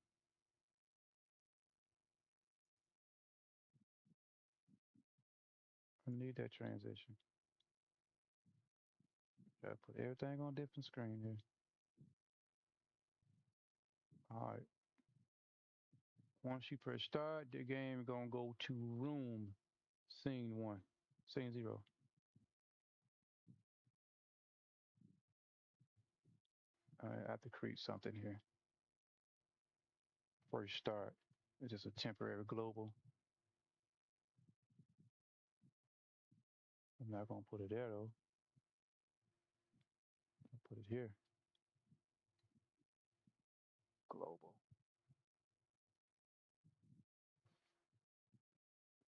I need that transition. Gotta put everything on different screen here. All right. Once you press start, the game gonna go to room scene one, scene zero. All right, I have to create something here. First start. It's just a temporary global. I'm not gonna put it there though. I'll put it here. Global.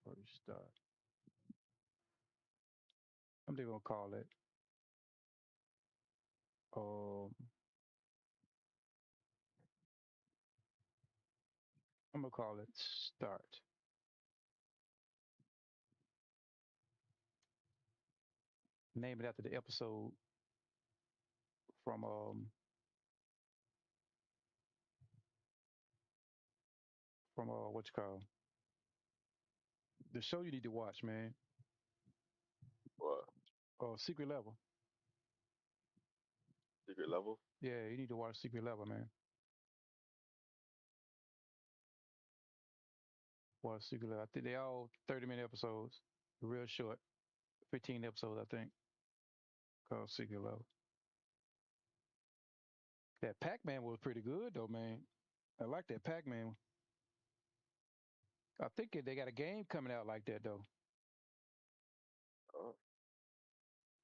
First start. I'm just gonna call it um I'm gonna call it start. Name it after the episode from what you call the show you need to watch, man. What? Secret Level. Secret Level? Yeah, you need to watch Secret Level, man. Watch Secret Level. I think they all 30-minute episodes, real short, 15 episodes, I think, called Secret Level. That Pac-Man was pretty good though, man. I like that Pac-Man. I think they got a game coming out like that though. Oh,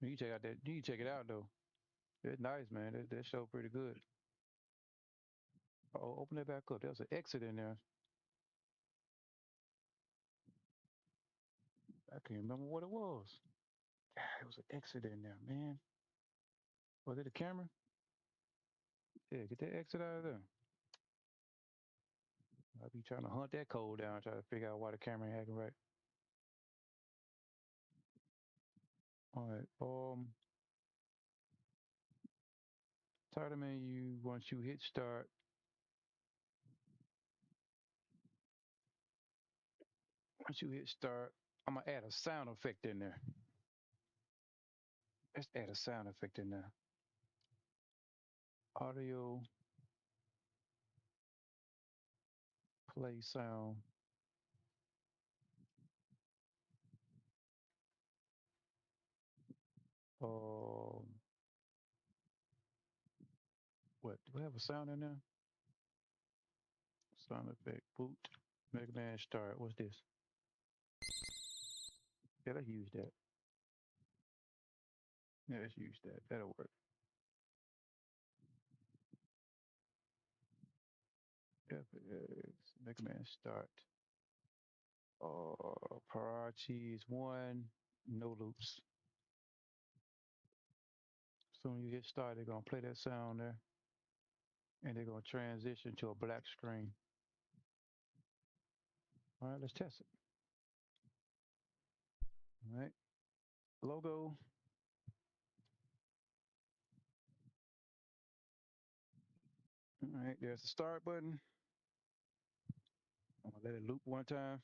You check out that. You check it out though. It's nice, man. That show pretty good. Oh, open it back up. There's an exit in there. I can't remember what it was. God, it was an exit in there, man. Was it a camera? Yeah, get that exit out of there. I'll be trying to hunt that code down, try to figure out why the camera ain't acting right. All right. Title menu. Once you hit start, I'm gonna add a sound effect in there. Let's add a sound effect in there. Audio play sound. Um, what? Do we have a sound in there? Sound effect. Boot. Mega Man start. What's this? Yeah, let's use that. Yeah, let's use that. That'll work. FX. Mega Man start. Priority is 1. No loops. Soon you hit start, they're gonna play that sound there, and they're gonna transition to a black screen. All right, let's test it. All right, logo. All right, there's the start button. I'm gonna let it loop one time.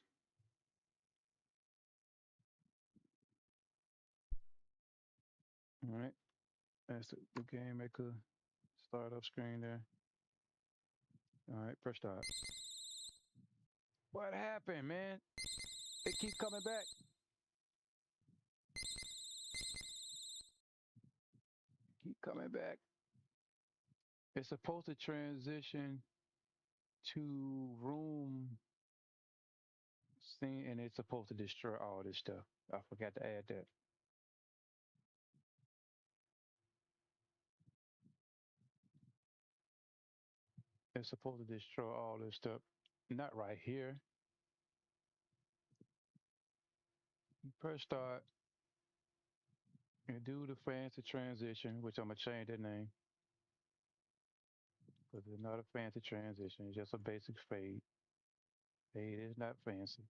All right, that's the Gamemaker startup screen there. All right, press start. What happened, man? It keep coming back. Keep coming back. It's supposed to transition to room scene, and it's supposed to destroy all this stuff. I forgot to add that. It's supposed to destroy all this stuff. Not right here. You press start and do the fancy transition, which I'm gonna change that name because it's not a fancy transition. It's just a basic fade. Fade is not fancy.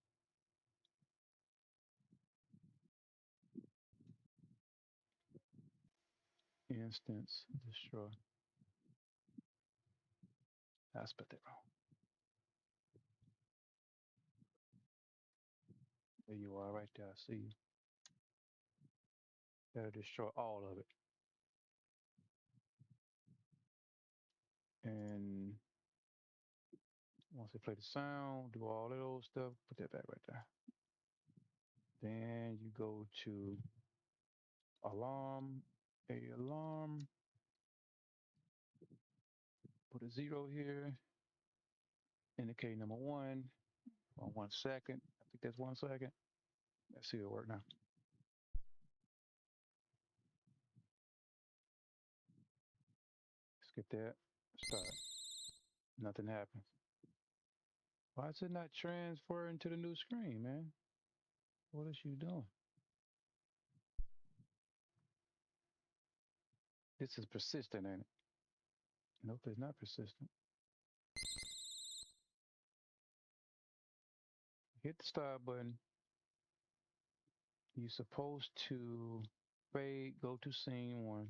Instance destroy. I spelled that wrong. There you are, right there. I see you. That'll destroy all of it. And once they play the sound, do all of those stuff, put that back right there. Then you go to alarm, alarm, put a 0 here, indicate number 1 on 1 second. I think that's 1 second. Let's see it work now. Skip that, start. Nothing happens. Why is it not transferring to the new screen, man? What is you doing? This is persistent, ain't it? Nope, it's not persistent. Hit the start button. You're supposed to fade, go to scene 1.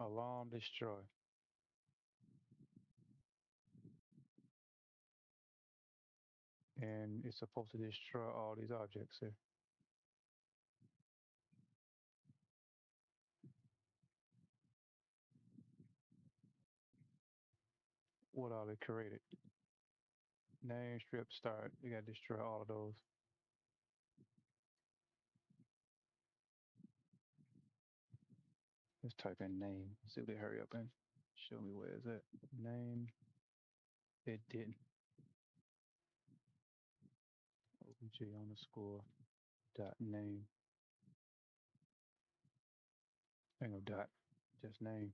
Alarm destroy. And it's supposed to destroy all these objects here. What are they created? Name, strip, start. You gotta destroy all of those. Let's type in name. See if they hurry up and show me where is it. Name. It didn't. OBJ underscore dot name. Ain't no dot. Just name.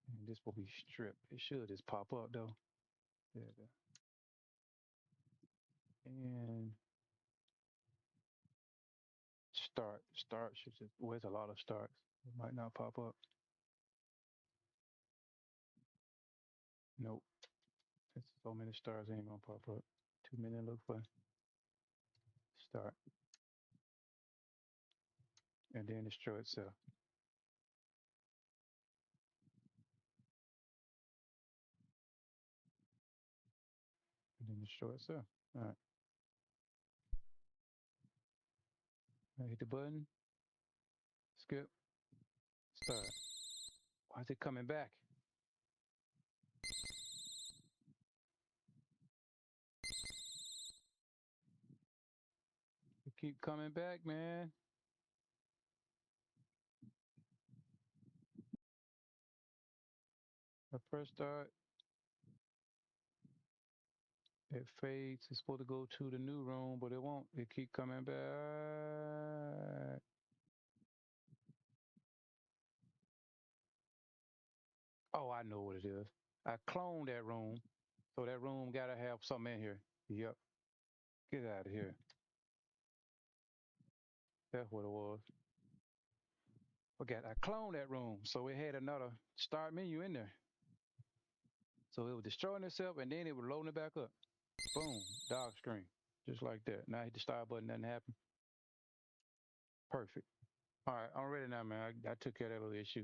And this will be strip. It should just pop up though. There it is. And start. Start should just, well, there's a lot of starts. It might not pop up. Nope. It's so many stars ain't gonna pop up. Too many to look for. Start. And then destroy itself. And then destroy itself. All right. I hit the button. Skip. Start. Why is it coming back? It keep coming back, man. I press start. It fades. It's supposed to go to the new room, but it won't. It keep coming back. Oh, I know what it is. I cloned that room, so that room gotta have something in here. Yep. Get out of here. That's what it was. Forgot I cloned that room, so it had another start menu in there. So it was destroying itself, and then it was loading it back up. Boom, dog screen, just like that. Now I hit the start button, nothing happened. Perfect. All right, I'm ready now, man. I took care of that little issue.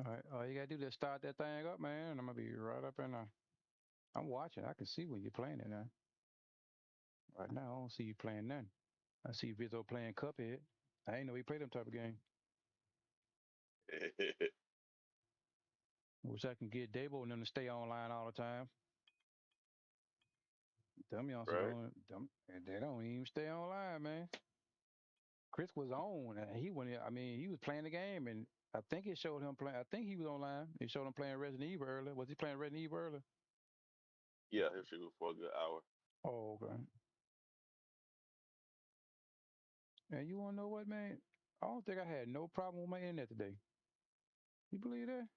All right, all you gotta do is start that thing up, man. And I'm gonna be right up in there. I'm watching. I can see when you're playing it now. Right now, I don't see you playing nothing. I see Vizzo playing Cuphead. I ain't know he played them type of game. Wish I can get Dabo and them to stay online all the time. Them youngsters Right? don't. They don't even stay online, man. Chris was on, and he went. I mean, he was playing the game, and I think it showed him playing. I think he was online. It showed him playing Resident Evil earlier. Was he playing Resident Evil earlier? Yeah, he'll shoot for a good hour. Oh, okay. And you wanna know what, man? I don't think I had no problem with my internet today. You believe that?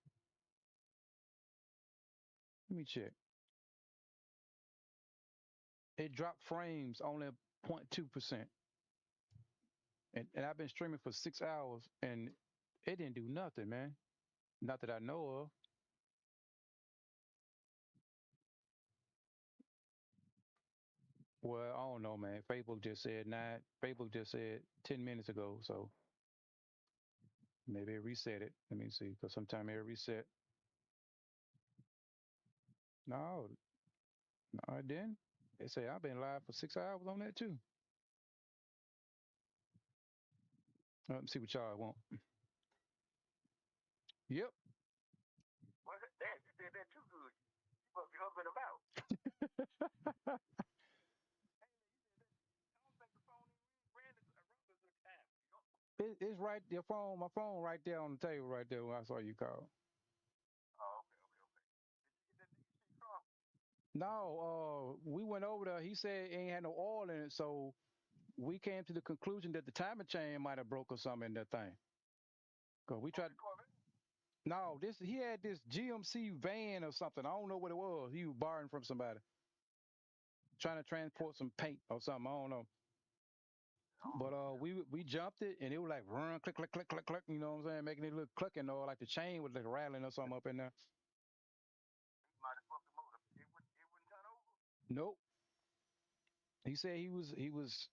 Let me check. It dropped frames only 0.2%. And I've been streaming for 6 hours and it didn't do nothing, man. Not that I know of. Well, I don't know, man. Facebook just said 10 minutes ago, so maybe it reset it. Let me see, because sometimes it reset. No, no, it didn't. They say I've been live for 6 hours on that too. Let me see what y'all want. Yep. Well, damn, you did that too good. You must be huffing about. It's right, your phone, my phone right there on the table right there when I saw you call. Oh, okay. Did you get that nigga shit car? No, we went over there. He said it ain't had no oil in it, so we came to the conclusion that the timing chain might have broke or something in that thing. Cause we tried. No, this he had this GMC van or something. I don't know what it was. He was borrowing from somebody, trying to transport some paint or something. I don't know. But we jumped it and it was like run, click, click, click, click, click. You know what I'm saying? Making it look clicking or like the chain was like rattling or something up in there. You might have fucked the motor. It wouldn't turn over. Nope. He said he was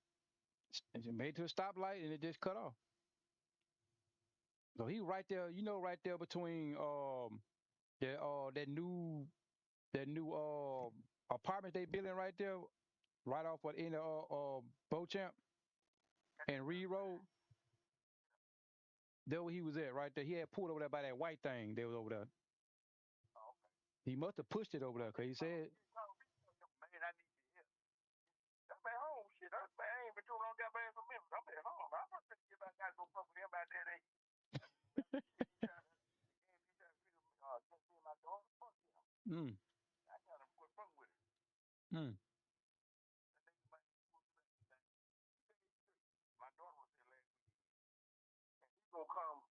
And it made it to a stoplight and it just cut off. So he right there, right there between that new apartment they building right there, right off of in the Beauchamp and Reed Road. There where he was at, right there. He had pulled over there by that white thing. They was over there. He must have pushed it over there, cause he said. Man, I need to hear. I'm at home. Shit, I ain't been too long. Got back from Memphis. I'm at home. I'm not gonna get back. Gotta go fuck with him out there. He trying to figure see my daughter. Fuck him. I gotta quit fucking with him. My daughter was here last week, and he's gonna come.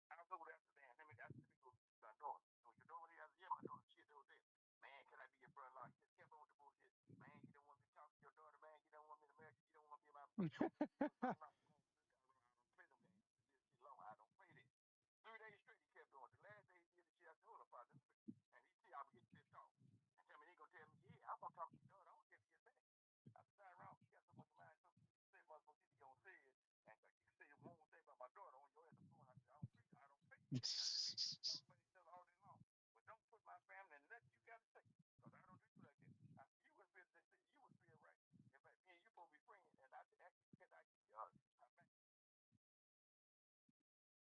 I was over there today, and let me go see my daughter. So your daughter here? Yeah, my daughter. Shit, over there. Man, can I be your brother? Like, just kept on with the bullshit. Man, you don't want me to talk to your daughter, man. You don't want me to marry you. You don't want me to my play them games. This shit long. I don't play this. 3 days straight he kept doing. The last day he did the shit, I told him about this. And he see I was getting pissed off. And tell me he gonna tell me, yeah, I'm gonna talk to your daughter. I don't care if you get back. I said, around, she got so much mind, so she say motherfucker, she gonna say it. And like you say one more thing about my daughter on your ass the phone. I said, I don't play. I said, talk about each other all day long. But don't put my family in nothing you gotta say. Because I don't do you like that. I said, you would feel right. If me and you supposed to be friends,